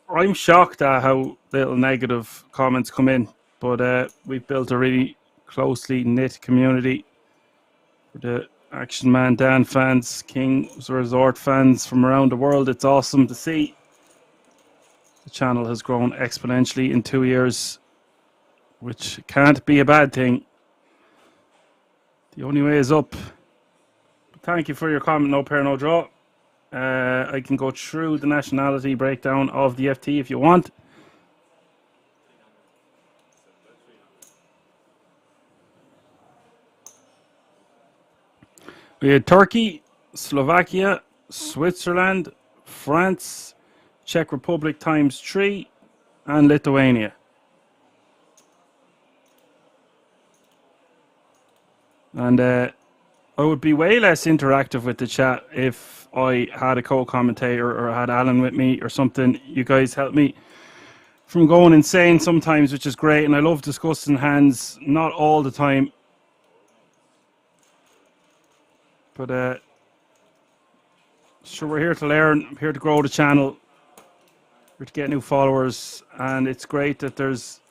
I'm shocked at how little negative comments come in. But we've built a really closely knit community. For the Action Man Dan fans, King's Resort fans from around the world, it's awesome to see. The channel has grown exponentially in 2 years, which can't be a bad thing. The only way is up. Thank you for your comment, no pair, no draw. I can go through the nationality breakdown of the FT if you want. We had Turkey, Slovakia, Switzerland, France, Czech Republic times 3, and Lithuania. And I would be way less interactive with the chat if I had a co-commentator or had Alan with me or something. You guys help me from going insane sometimes, which is great. And I love discussing hands, not all the time. But sure, we're here to learn, here to grow the channel. We're to get new followers, and it's great that there's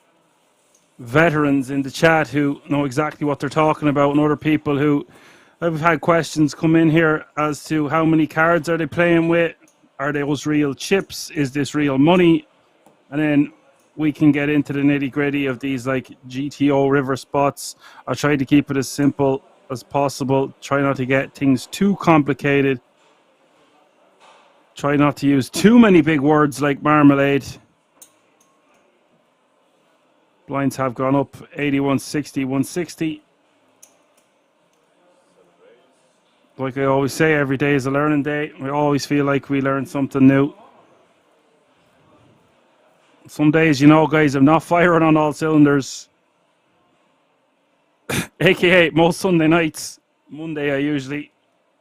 veterans in the chat who know exactly what they're talking about, and other people who I've had questions come in here as to how many cards are they playing with, are those real chips, is this real money, and then we can get into the nitty gritty of these like GTO river spots. I try to keep it as simple as possible, try not to get things too complicated. Try not to use too many big words like marmalade. Blinds have gone up 81, 60, 160. Like I always say, every day is a learning day. We always feel like we learn something new. Some days, you know, guys, I'm not firing on all cylinders. AKA most Sunday nights. Monday I usually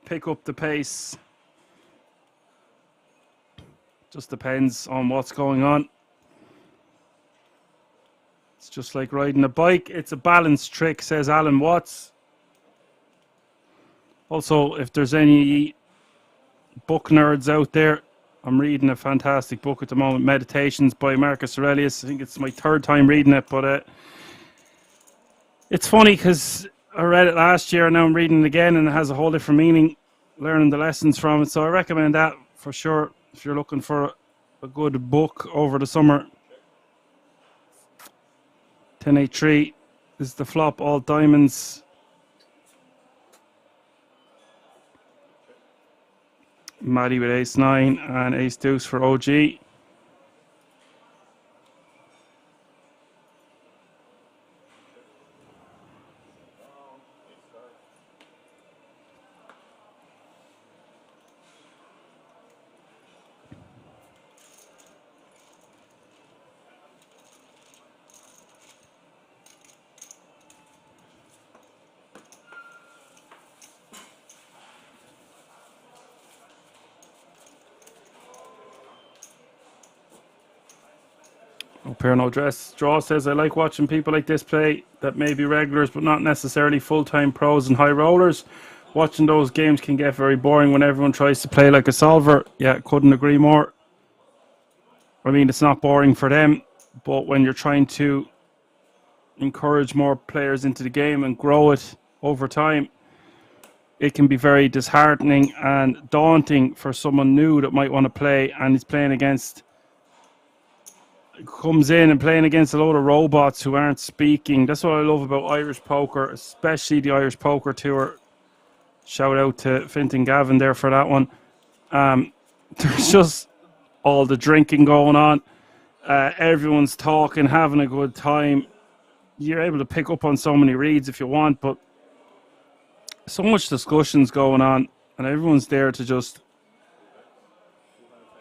pick up the pace. Just depends on what's going on. It's just like riding a bike. It's a balance trick, says Alan Watts. Also, if there's any book nerds out there, I'm reading a fantastic book at the moment, Meditations by Marcus Aurelius. I think it's my 3rd time reading it, but it's funny because I read it last year and now I'm reading it again and it has a whole different meaning, learning the lessons from it. So I recommend that for sure if you're looking for a good book over the summer. 10-8-3 is the flop, all diamonds. Maddie with ace-9 and ace-deuce for OG. No pair, no dress. Draw says, I like watching people like this play that may be regulars but not necessarily full-time pros and high rollers. Watching those games can get very boring when everyone tries to play like a solver. Yeah, couldn't agree more. I mean, it's not boring for them, but when you're trying to encourage more players into the game and grow it over time, it can be very disheartening and daunting for someone new that might want to play and is playing against... comes in and playing against a load of robots who aren't speaking. That's what I love about Irish poker, especially the Irish Poker Tour. Shout out to Fintan Gavin there for that one. There's just all the drinking going on. Everyone's talking, having a good time. You're able to pick up on so many reads if you want, but so much discussions going on, and everyone's there to just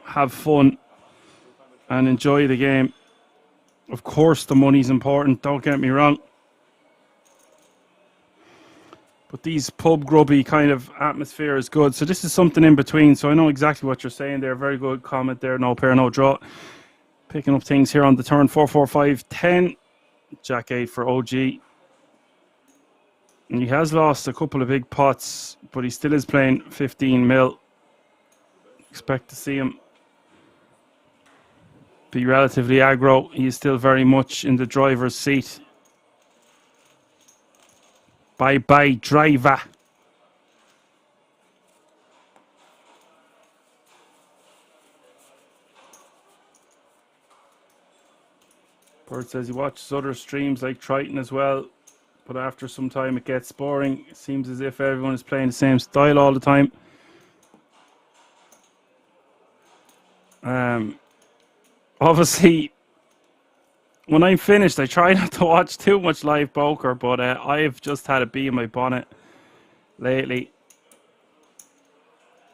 have fun and enjoy the game. Of course, the money's important, don't get me wrong. But these pub grubby kind of atmosphere is good. So this is something in between. So I know exactly what you're saying there. Very good comment there. No pair, no draw. Picking up things here on the turn. 4, 4, 5, 10. Jack 8 for OG. And he has lost a couple of big pots, but he still is playing 15 mil. Expect to see him be relatively aggro. He is still very much in the driver's seat. Bye-bye, driver. Bird says he watches other streams like Triton as well, but after some time it gets boring. It seems as if everyone is playing the same style all the time. Obviously, when I'm finished, I try not to watch too much live poker, but I've just had a bee in my bonnet lately.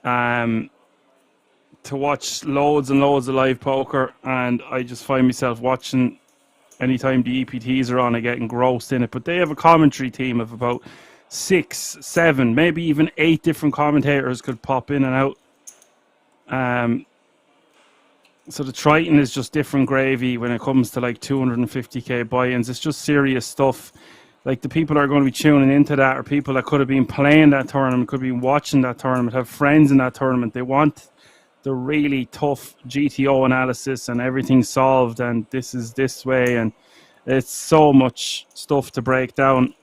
To watch loads and loads of live poker, and I just find myself watching anytime the EPTs are on. I get engrossed in it. But they have a commentary team of about 6, 7, maybe even 8 different commentators could pop in and out. So the Triton is just different gravy when it comes to like 250k buy-ins. It's just serious stuff. Like the people that are going to be tuning into that are people that could have been playing that tournament, could have been watching that tournament, have friends in that tournament. They want the really tough GTO analysis and everything solved, and this is this way, and it's so much stuff to break down.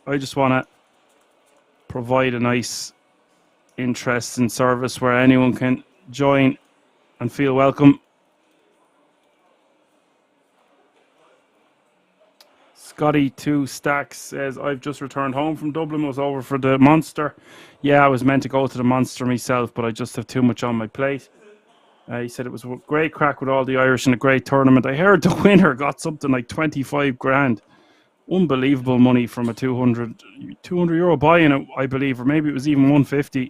I just want to provide a nice, interesting service where anyone can join and feel welcome. Scotty 2 Stacks says, I've just returned home from Dublin. I was over for the Monster. Yeah, I was meant to go to the Monster myself, but I just have too much on my plate. He said it was a great crack with all the Irish in a great tournament. I heard the winner got something like 25 grand. Unbelievable money from a 200 euro buy-in, I believe, or maybe it was even 150.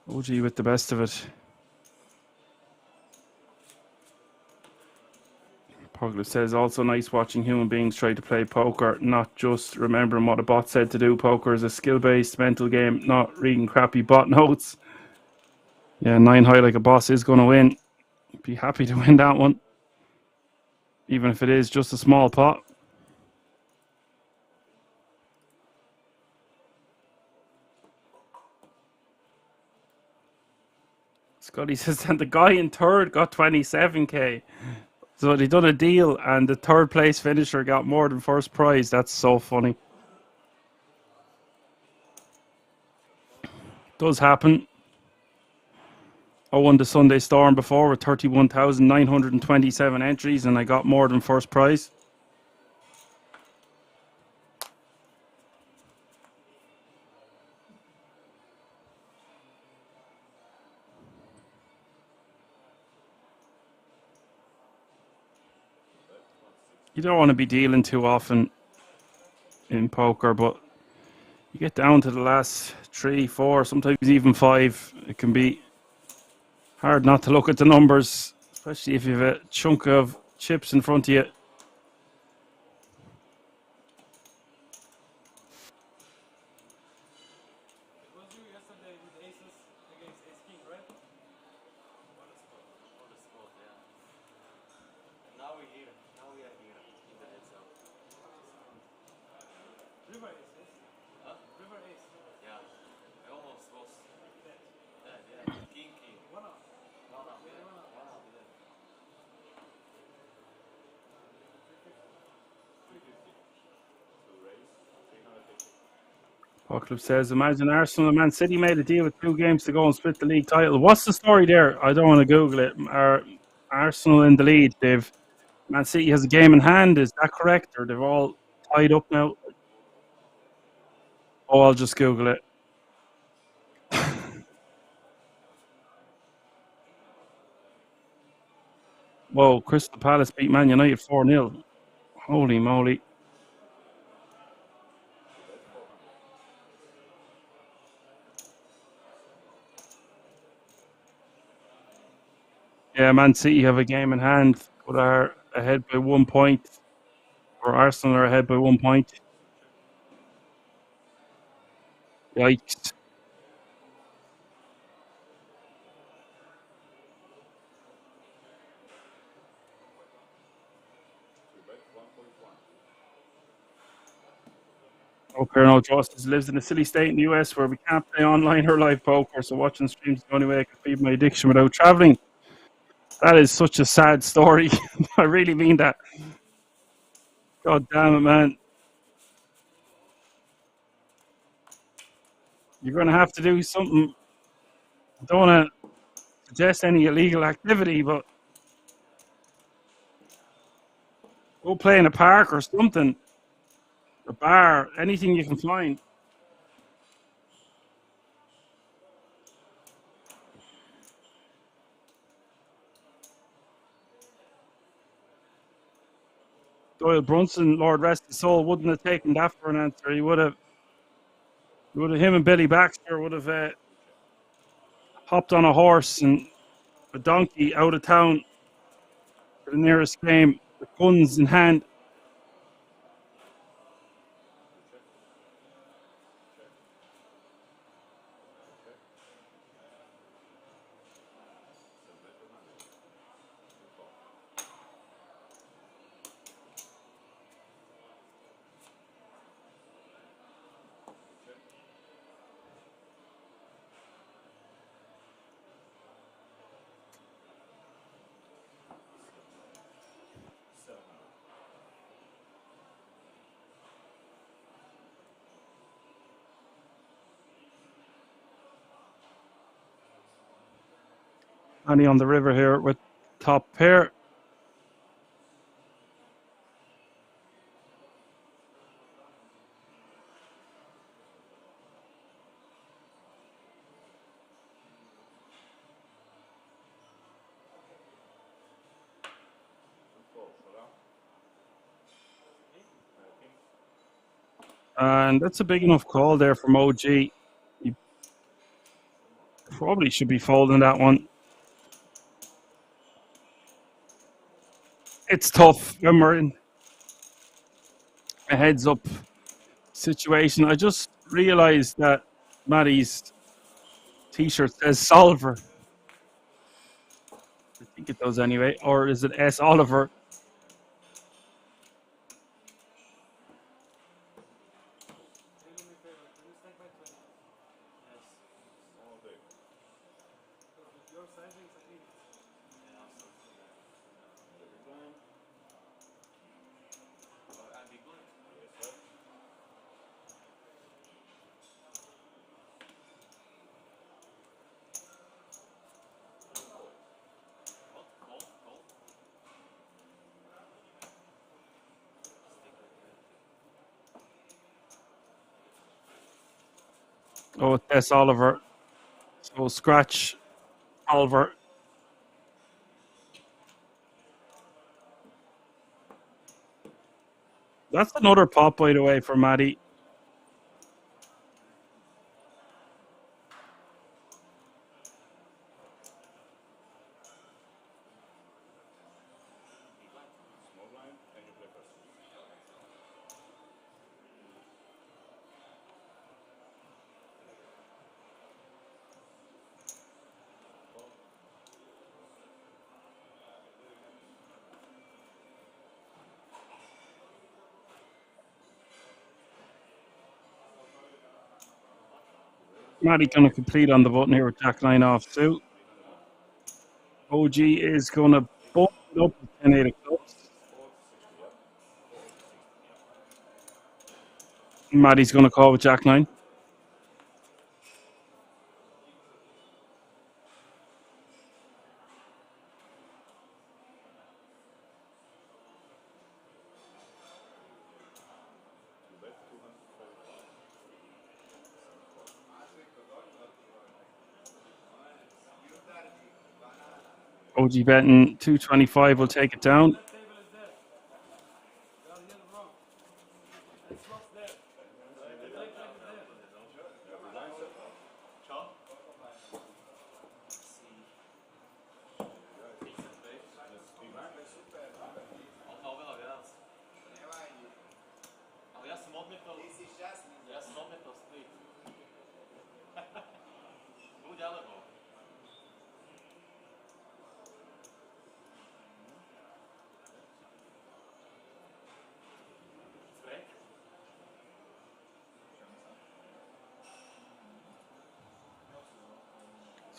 OG with the best of it. Pogler says, also nice watching human beings try to play poker, not just remembering what a bot said to do. Poker is a skill-based mental game, not reading crappy bot notes. Yeah, 9 high like a boss is going to win. Be happy to win that one, even if it is just a small pot. Scotty says, and the guy in third got 27k. So they done a deal, and the third place finisher got more than first prize. That's so funny. Does happen. I won the Sunday Storm before with 31,927 entries, and I got more than first prize. You don't want to be dealing too often in poker, but you get down to the last 3, 4, sometimes even 5. It can be hard not to look at the numbers, especially if you have a chunk of chips in front of you. Club says, imagine Arsenal and Man City made a deal with 2 games to go and split the league title. What's the story there? I don't want to Google it. Are Arsenal in the lead? Man City has a game in hand. Is that correct? Or they've all tied up now? Oh, I'll just Google it. Whoa, Crystal Palace beat Man United 4-0. Holy moly. Yeah, Man City have a game in hand, but are ahead by 1 point. Or Arsenal are ahead by 1 point. Yikes. Okay, no, Justice lives in a silly state in the US where we can't play online or live poker, so watching streams is the only way I can feed my addiction without traveling. That is such a sad story. I really mean that. God damn it, man. You're going to have to do something. I don't want to suggest any illegal activity, but go play in a park or something. A bar, anything you can find. Doyle Brunson, Lord rest his soul, wouldn't have taken that for an answer. He would have him and Billy Baxter would have hopped on a horse and a donkey out of town to the nearest game with guns in hand. Annie on the river here with top pair. And that's a big enough call there from OG. He probably should be folding that one. It's tough when we're in a heads-up situation. I just realized that Matty's t-shirt says Solver. I think it does anyway. Or is it S. Oliver? Oh, it's S. Oliver. So scratch Oliver. That's another pop, by the way, for Matty. Matty going to complete on the button here with Jack 9 off too. OG is going to bump it up with 10-8 of clubs. Matty's going to call with Jack 9. OG betting 225 will take it down.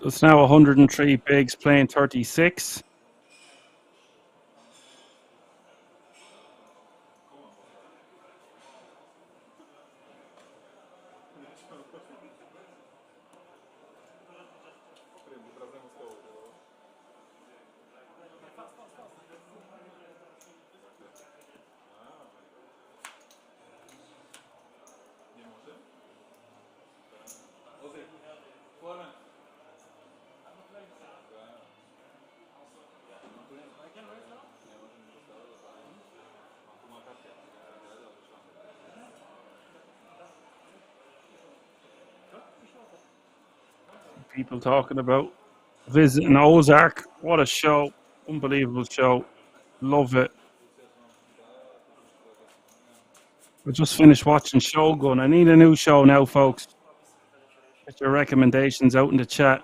So it's now 103 bigs playing 36. People talking about visiting Ozark. What a show. Unbelievable show. Love it. I just finished watching Shogun. I need a new show now, folks. Get your recommendations out in the chat.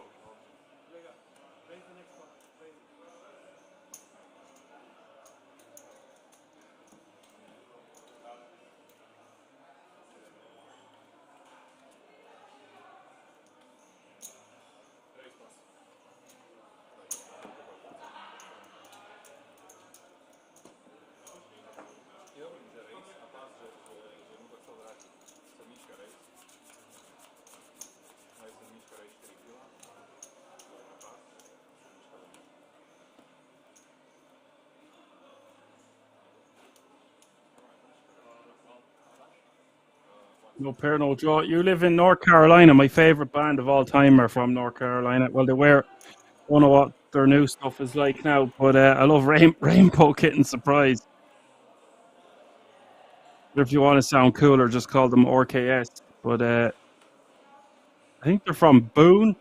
No pair, no draw. You live in North Carolina. My favorite band of all time are from North Carolina. Well, they were. Don't know what their new stuff is like now, but I love Rainbow Kitten Surprise. If you want to sound cooler, just call them RKS. But I think they're from Boone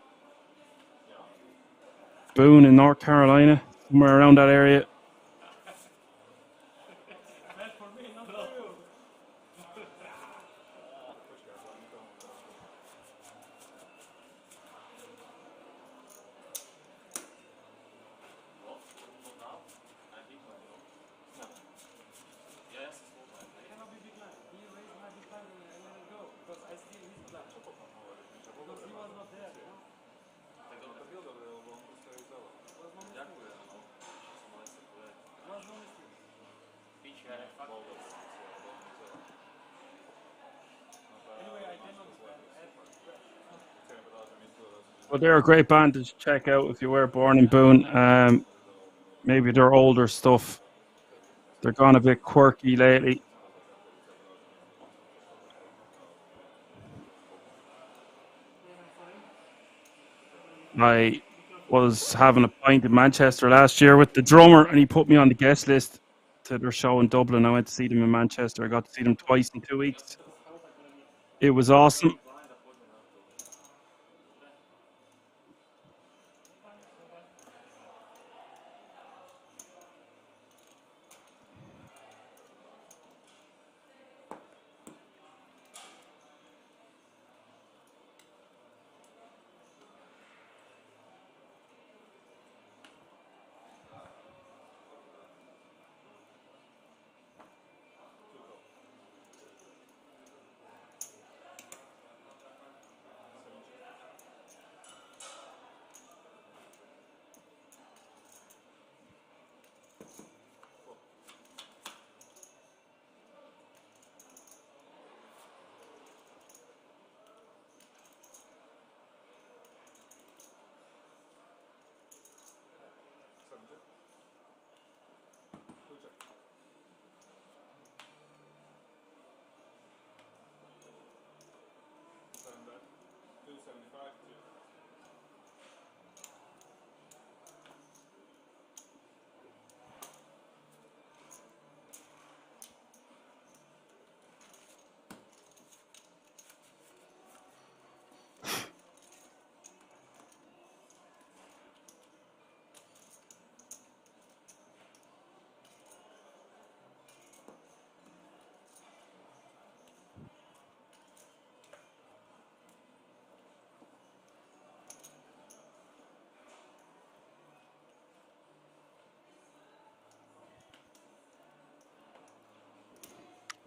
in North Carolina, somewhere around that area. Well, they're a great band to check out if you were born in Boone. Maybe their older stuff. They're gone a bit quirky lately. I was having a pint in Manchester last year with the drummer, and he put me on the guest list to their show in Dublin. I went to see them in Manchester. I got to see them twice in 2 weeks. It was awesome.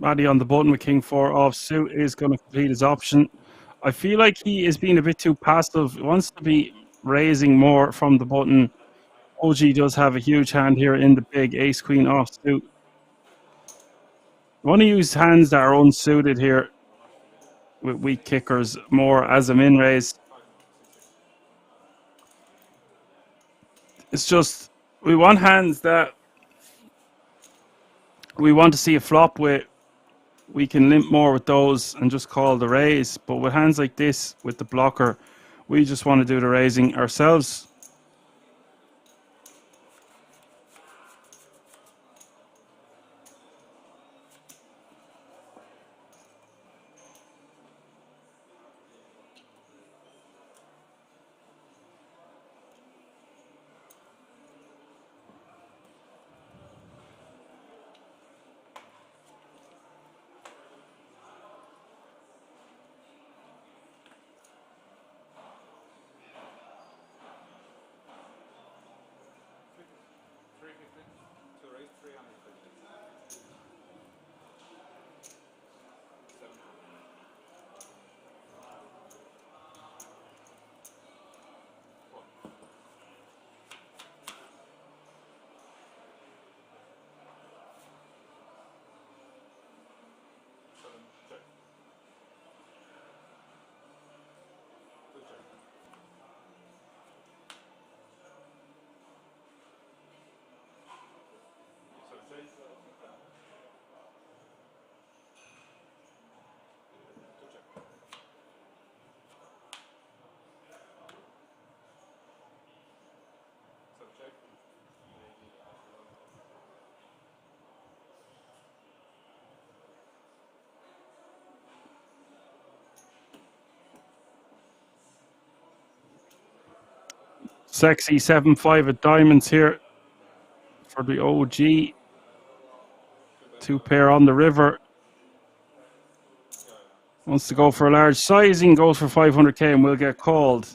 Maddie on the button with King 4 offsuit is going to complete his option. I feel like he is being a bit too passive. He wants to be raising more from the button. OG does have a huge hand here in the big ace queen offsuit. You want to use hands that are unsuited here with weak kickers more as a min raise. It's just we want hands that we want to see a flop with. We can limp more with those and just call the raise. But with hands like this, with the blocker, we just want to do the raising ourselves. Sexy 7-5 of diamonds here for the OG. Two pair on the river. Wants to go for a large sizing, goes for 500k and will get called.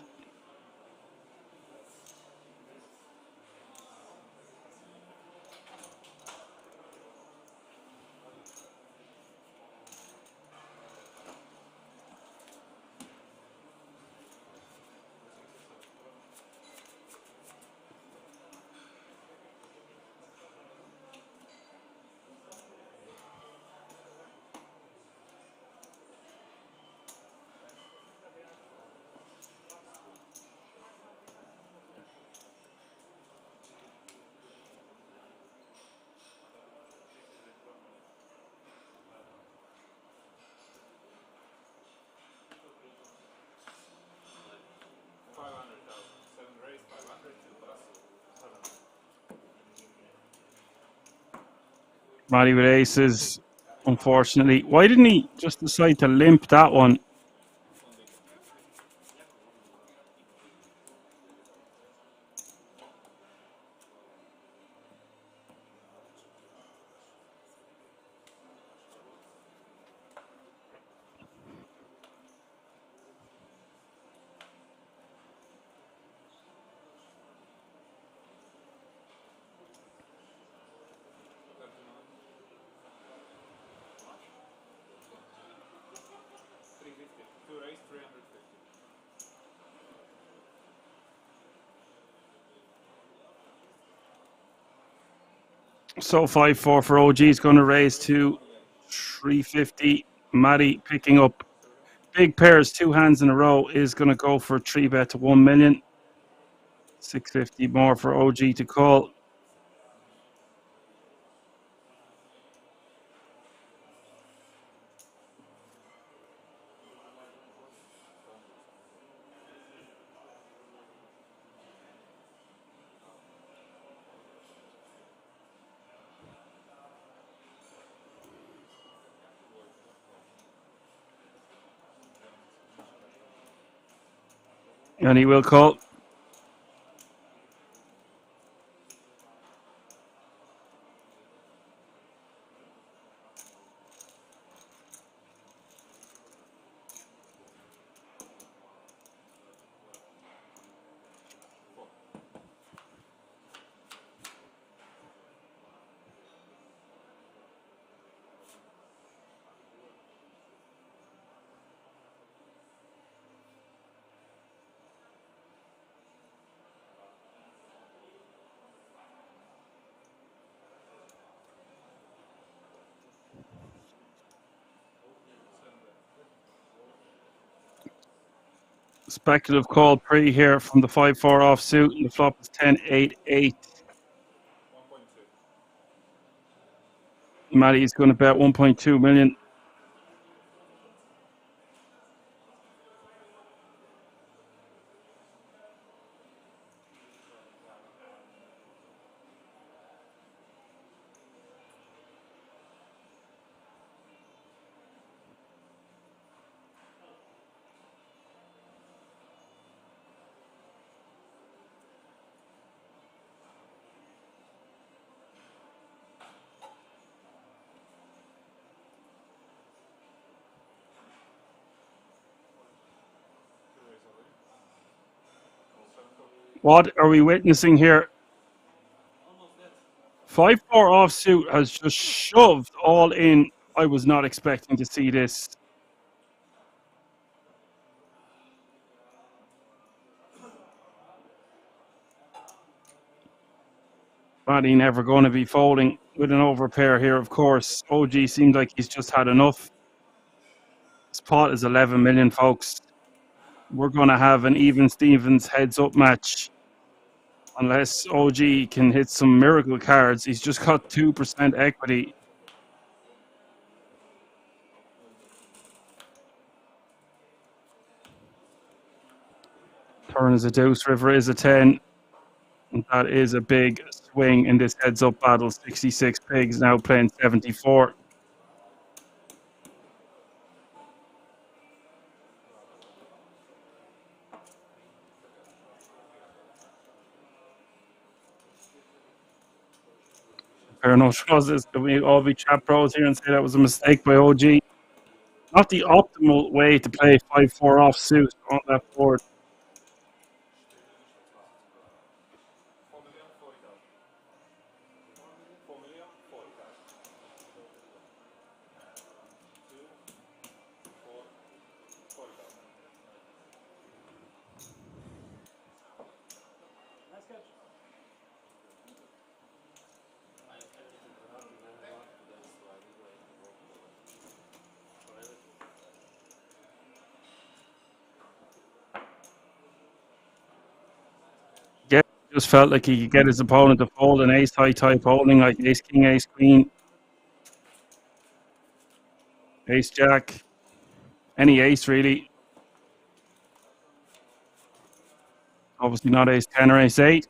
Matty with aces, unfortunately. Why didn't he just decide to limp that one? So 5-4 for OG is going to raise to 350. Matty picking up big pairs, two hands in a row, is going to go for 3-bet to 1 million. 650 more for OG to call. And he will call. Speculative call pre here from the 5-4 offsuit, and the flop is 10-8-8. Matty's going to bet 1.2 million. What are we witnessing here? 5-4 offsuit has just shoved all in. I was not expecting to see this. Matty never going to be folding with an overpair here, of course. OG seems like he's just had enough. This pot is 11 million, folks. We're going to have an even Stevens heads-up match. Unless OG can hit some miracle cards. He's just got 2% equity. Turn is a deuce, river is a 10. And that is a big swing in this heads-up battle. 66 pigs now playing 74. Fair enough. Can we all be chat pros here and say that was a mistake by OG? Not the optimal way to play 5-4 offsuit on that board. Just felt like he could get his opponent to fold an ace-high type holding like ace-king, ace-queen, ace-jack, any ace really. Obviously not ace-10 or ace-8.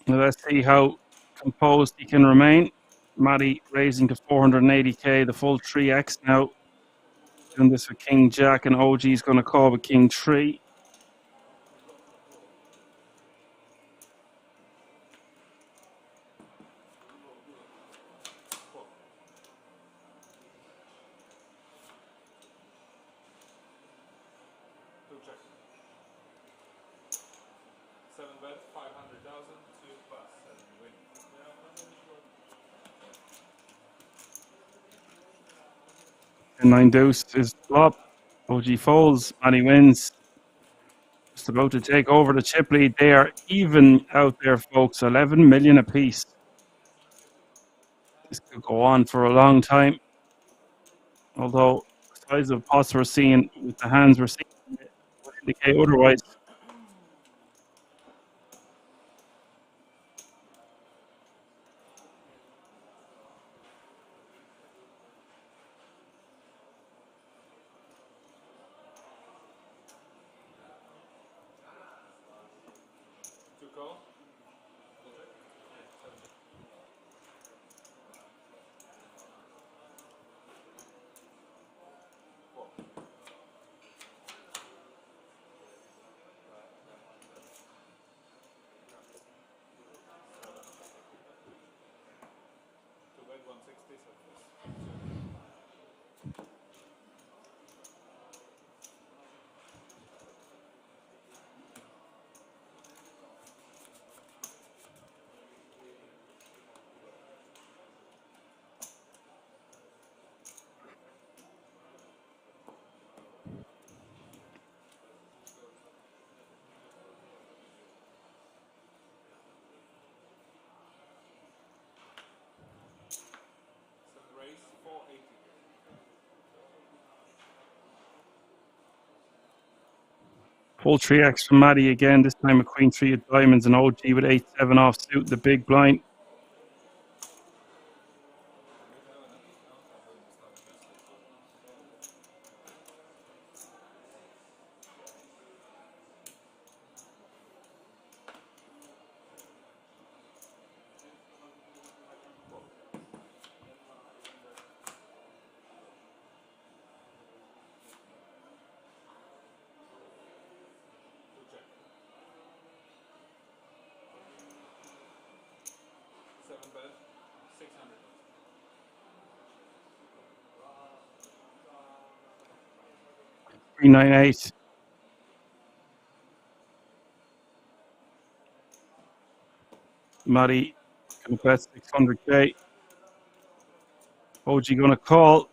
Now let's see how composed he can remain. Matty raising to 480k, the full 3x now. Doing this with King Jack, and OG is going to call with King 3. And 9 deuce is flop. OG folds. Matty wins. Just about to take over the chip lead. They are even out there, folks. 11 million apiece. This could go on for a long time. Although the size of pots we're seeing with the hands we're seeing would indicate otherwise. Full 3x from Matty again, this time a queen 3 of diamonds and OG with 8-7 off suit, the big blind. $398. Matty gonna bet 600k. OG gonna call.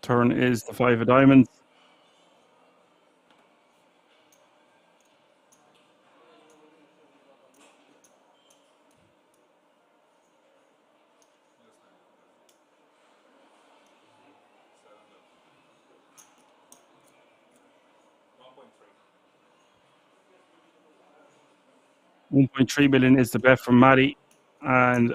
Turn is the 5 of diamonds. $1.3 million is the bet from Matty, and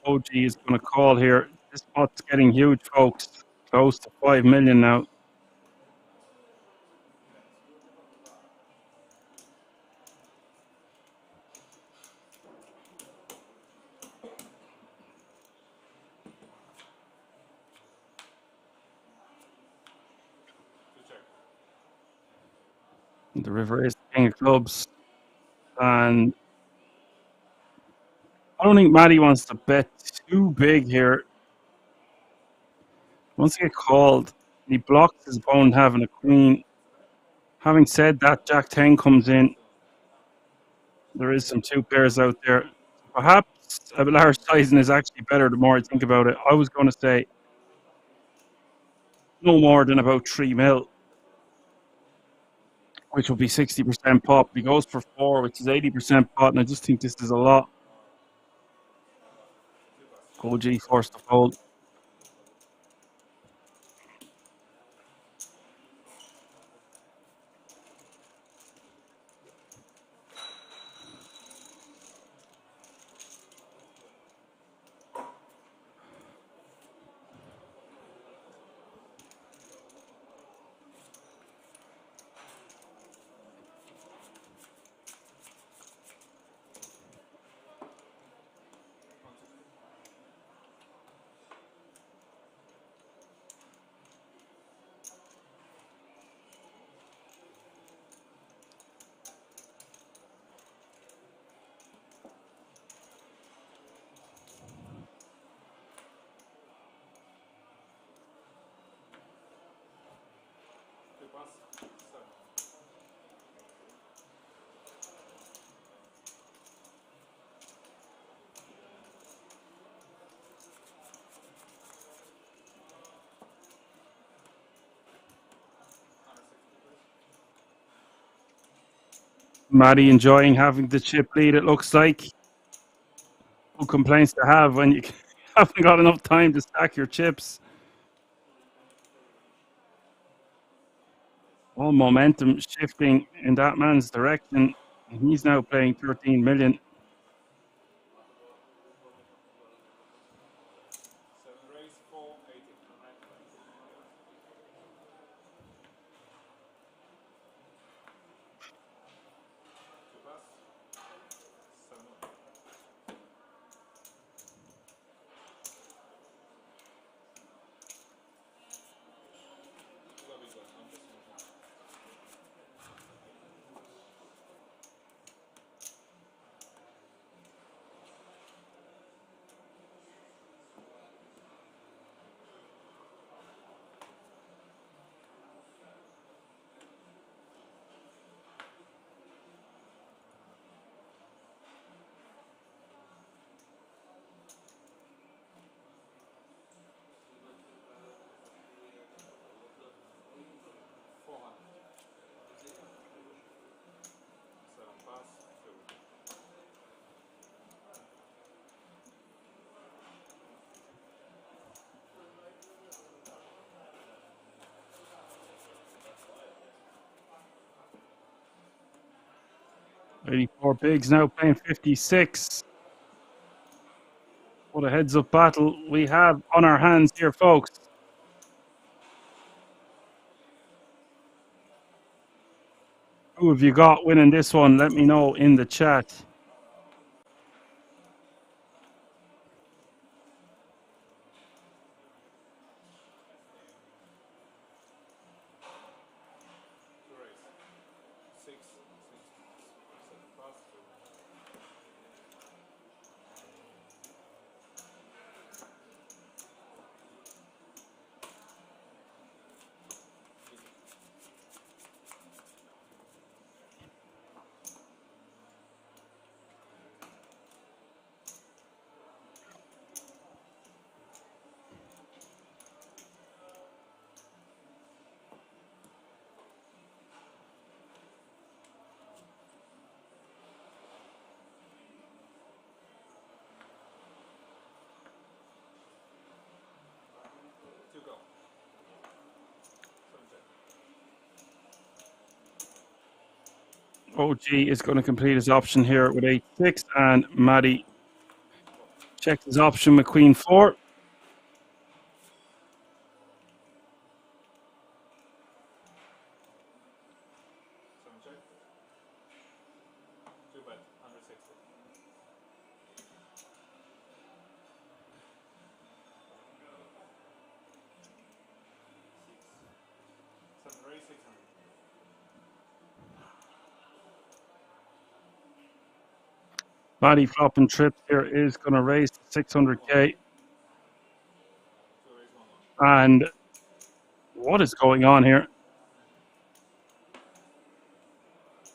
OG is going to call here. This pot's getting huge, folks. Close to 5 million now. The river is the king of clubs, and I don't think Matty wants to bet too big here. Once he gets called, he blocks his opponent having a queen. Having said that, Jack 10 comes in. There is some 2 pairs out there. Perhaps a large sizing is actually better the more I think about it. I was going to say no more than about 3 mil, which will be 60% pop. He goes for 4, which is 80% pot, and I just think this is a lot. OG forced to fold. Matty enjoying having the chip lead, it looks like. Who complains to have when you haven't got enough time to stack your chips? All momentum shifting in that man's direction. He's now playing 13 million. 84 bigs now playing 56. What a heads-up battle we have on our hands here, folks. Who have you got winning this one? Let me know in the chat. OG is going to complete his option here with 8-6, and Matty checked his option with Queen 4. Matty flopping trips here is going to raise to 600k. And what is going on here?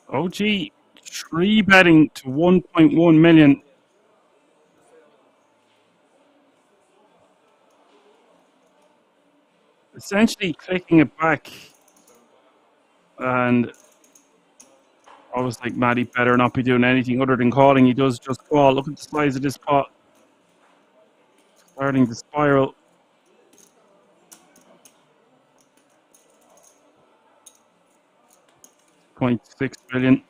OG 3-betting to 1.1 million. Essentially clicking it back. And I was like, Matty better not be doing anything other than calling. He does just call. Look at the size of this pot. Starting to spiral. $0.6 billion.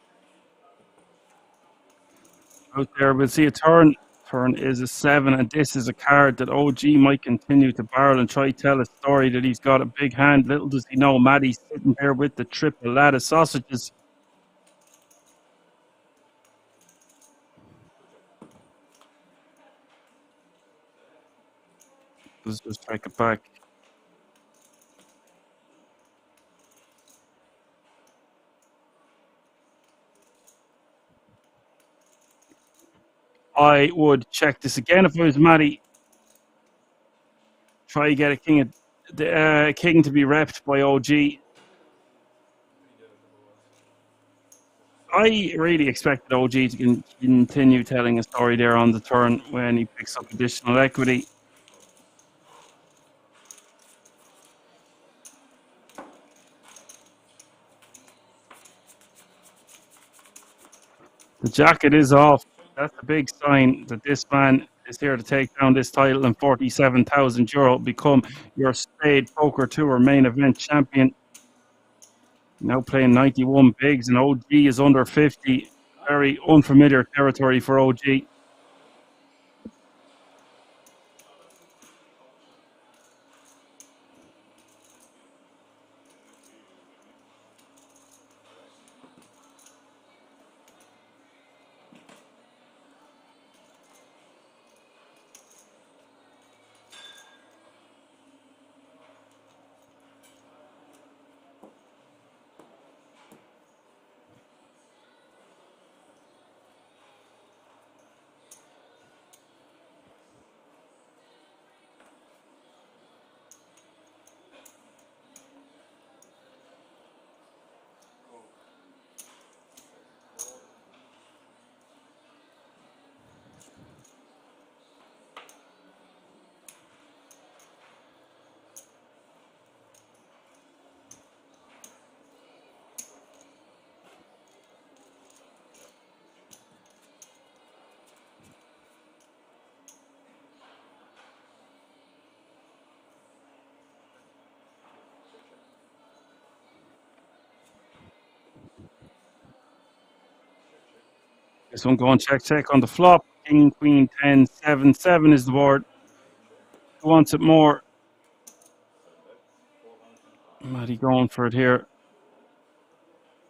Out there, we'll see a turn. Turn is a 7, and this is a card that OG might continue to barrel and try to tell a story that he's got a big hand. Little does he know, Matty's sitting there with the triple ladder sausages. Let's just take it back. I would check this again if I was Matty. Try to get a king to be repped by OG. I really expected OG to continue telling a story there on the turn when he picks up additional equity. The jacket is off. That's a big sign that this man is here to take down this title and €47,000, become your Spade Poker Tour main event champion. Now playing 91 bigs, and OG is under 50. Very unfamiliar territory for OG. This one going check on the flop. King, queen, 10, 7, 7 is the board. Who wants it more? Matty going for it here.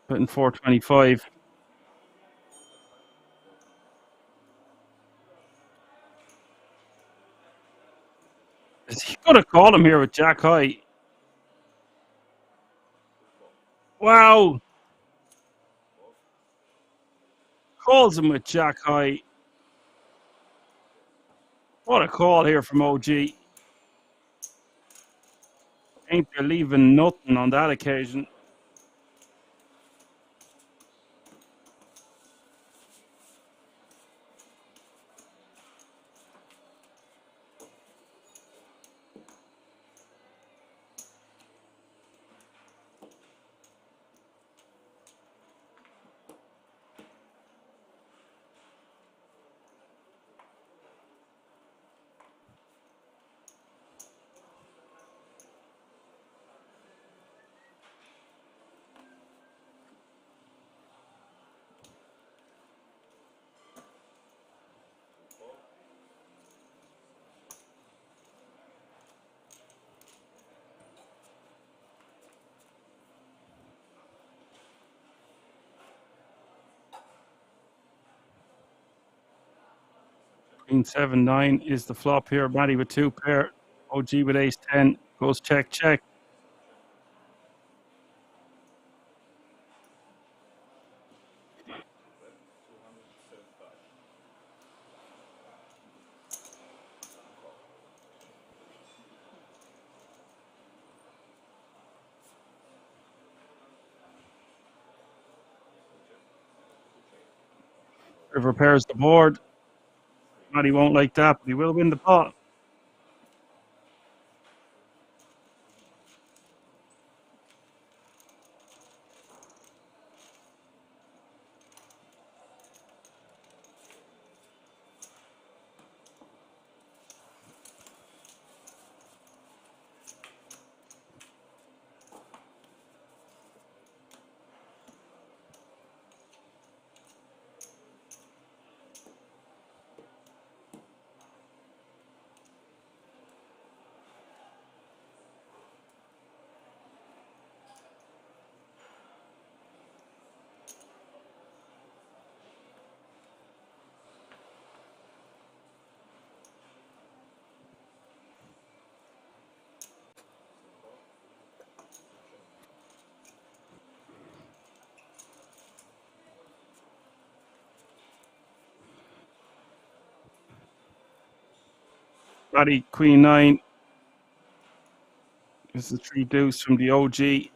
Betting 425. Is he going to call him here with Jack High? Wow. Calls him with Jack High. What a call here from OG. Ain't they leaving nothing on that occasion. Queen 7, 9 is the flop here. Matty with 2 pair. OG with ace 10. Goes check, check. River pairs the board. Matty won't like that, but he will win the pot. Matty, queen 9. This is 3 deuce from the OG.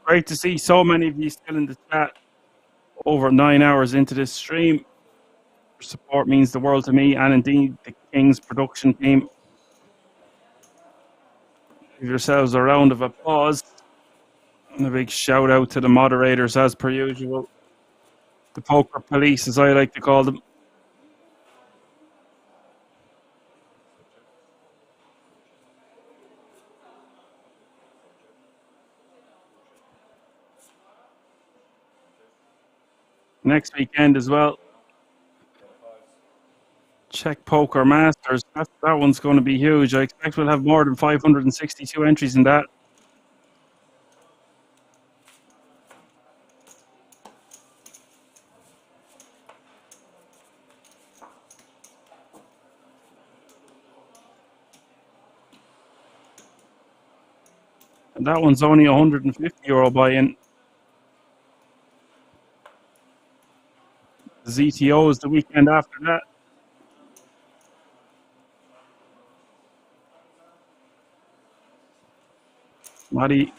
Great to see so many of you still in the chat over 9 hours into this stream. Your support means the world to me and indeed the King's production team. Give yourselves a round of applause and a big shout out to the moderators as per usual. The poker police, as I like to call them. Next weekend as well. Czech Poker Masters. That one's going to be huge. I expect we'll have more than 562 entries in that. And that one's only €150 buy-in. The ZTO is the weekend after that. Matty.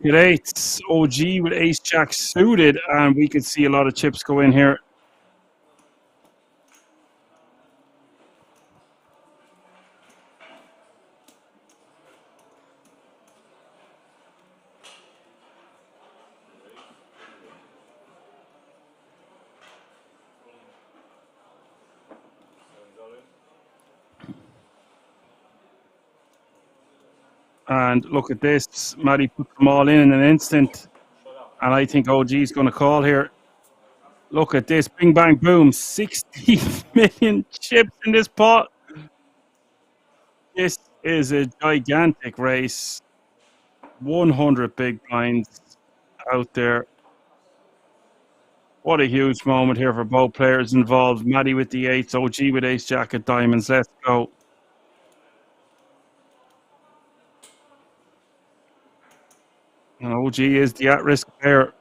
Pocket eights. OG with ace jack suited, and we could see a lot of chips go in here. And look at this. Matty put them all in an instant. And I think OG is going to call here. Look at this. Bing, bang, boom. 60 million chips in this pot. This is a gigantic race. 100 big blinds out there. What a huge moment here for both players involved. Matty with the eights, OG with ace jack of diamonds. Let's go. And OG is the at-risk player.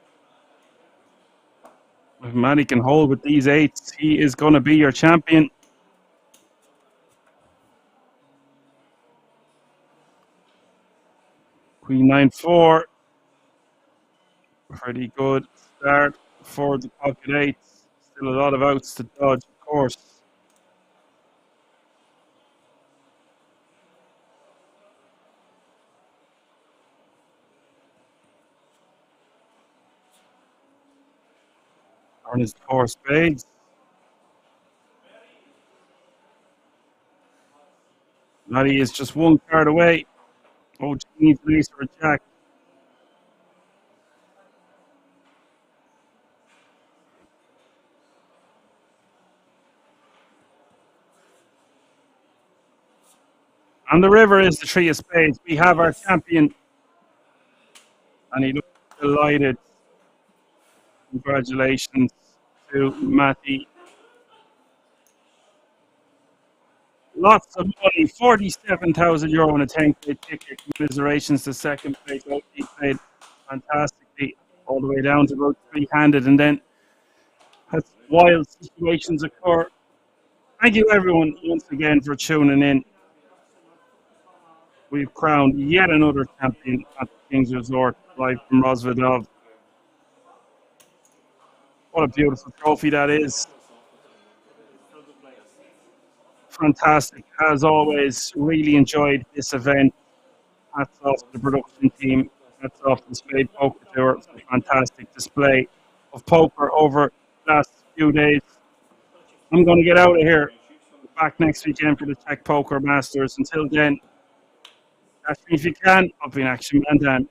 If Matty can hold with these eights, he is going to be your champion. Queen 9-4. Pretty good start for the pocket eights. Still a lot of outs to dodge, of course. On his 4 spades. Matty is just one card away. OG needs an ace or a jack. On the river is the 3 of spades. We have our champion. And he looks delighted. Congratulations to Matty. Lots of money, €47,000 in a 10K ticket. Commiserations to second place. OG played fantastically all the way down to about 3-handed, and then as wild situations occur. Thank you everyone once again for tuning in. We've crowned yet another champion at the King's Resort, live from Rosvedov. What a beautiful trophy that is. Fantastic. As always, really enjoyed this event. Hats off to the production team. Hats off to the Spade Poker Tour. It's a fantastic display of poker over the last few days. I'm going to get out of here. Back next weekend for the Czech Poker Masters. Until then, catch me if you can. I've been Action Man Dan.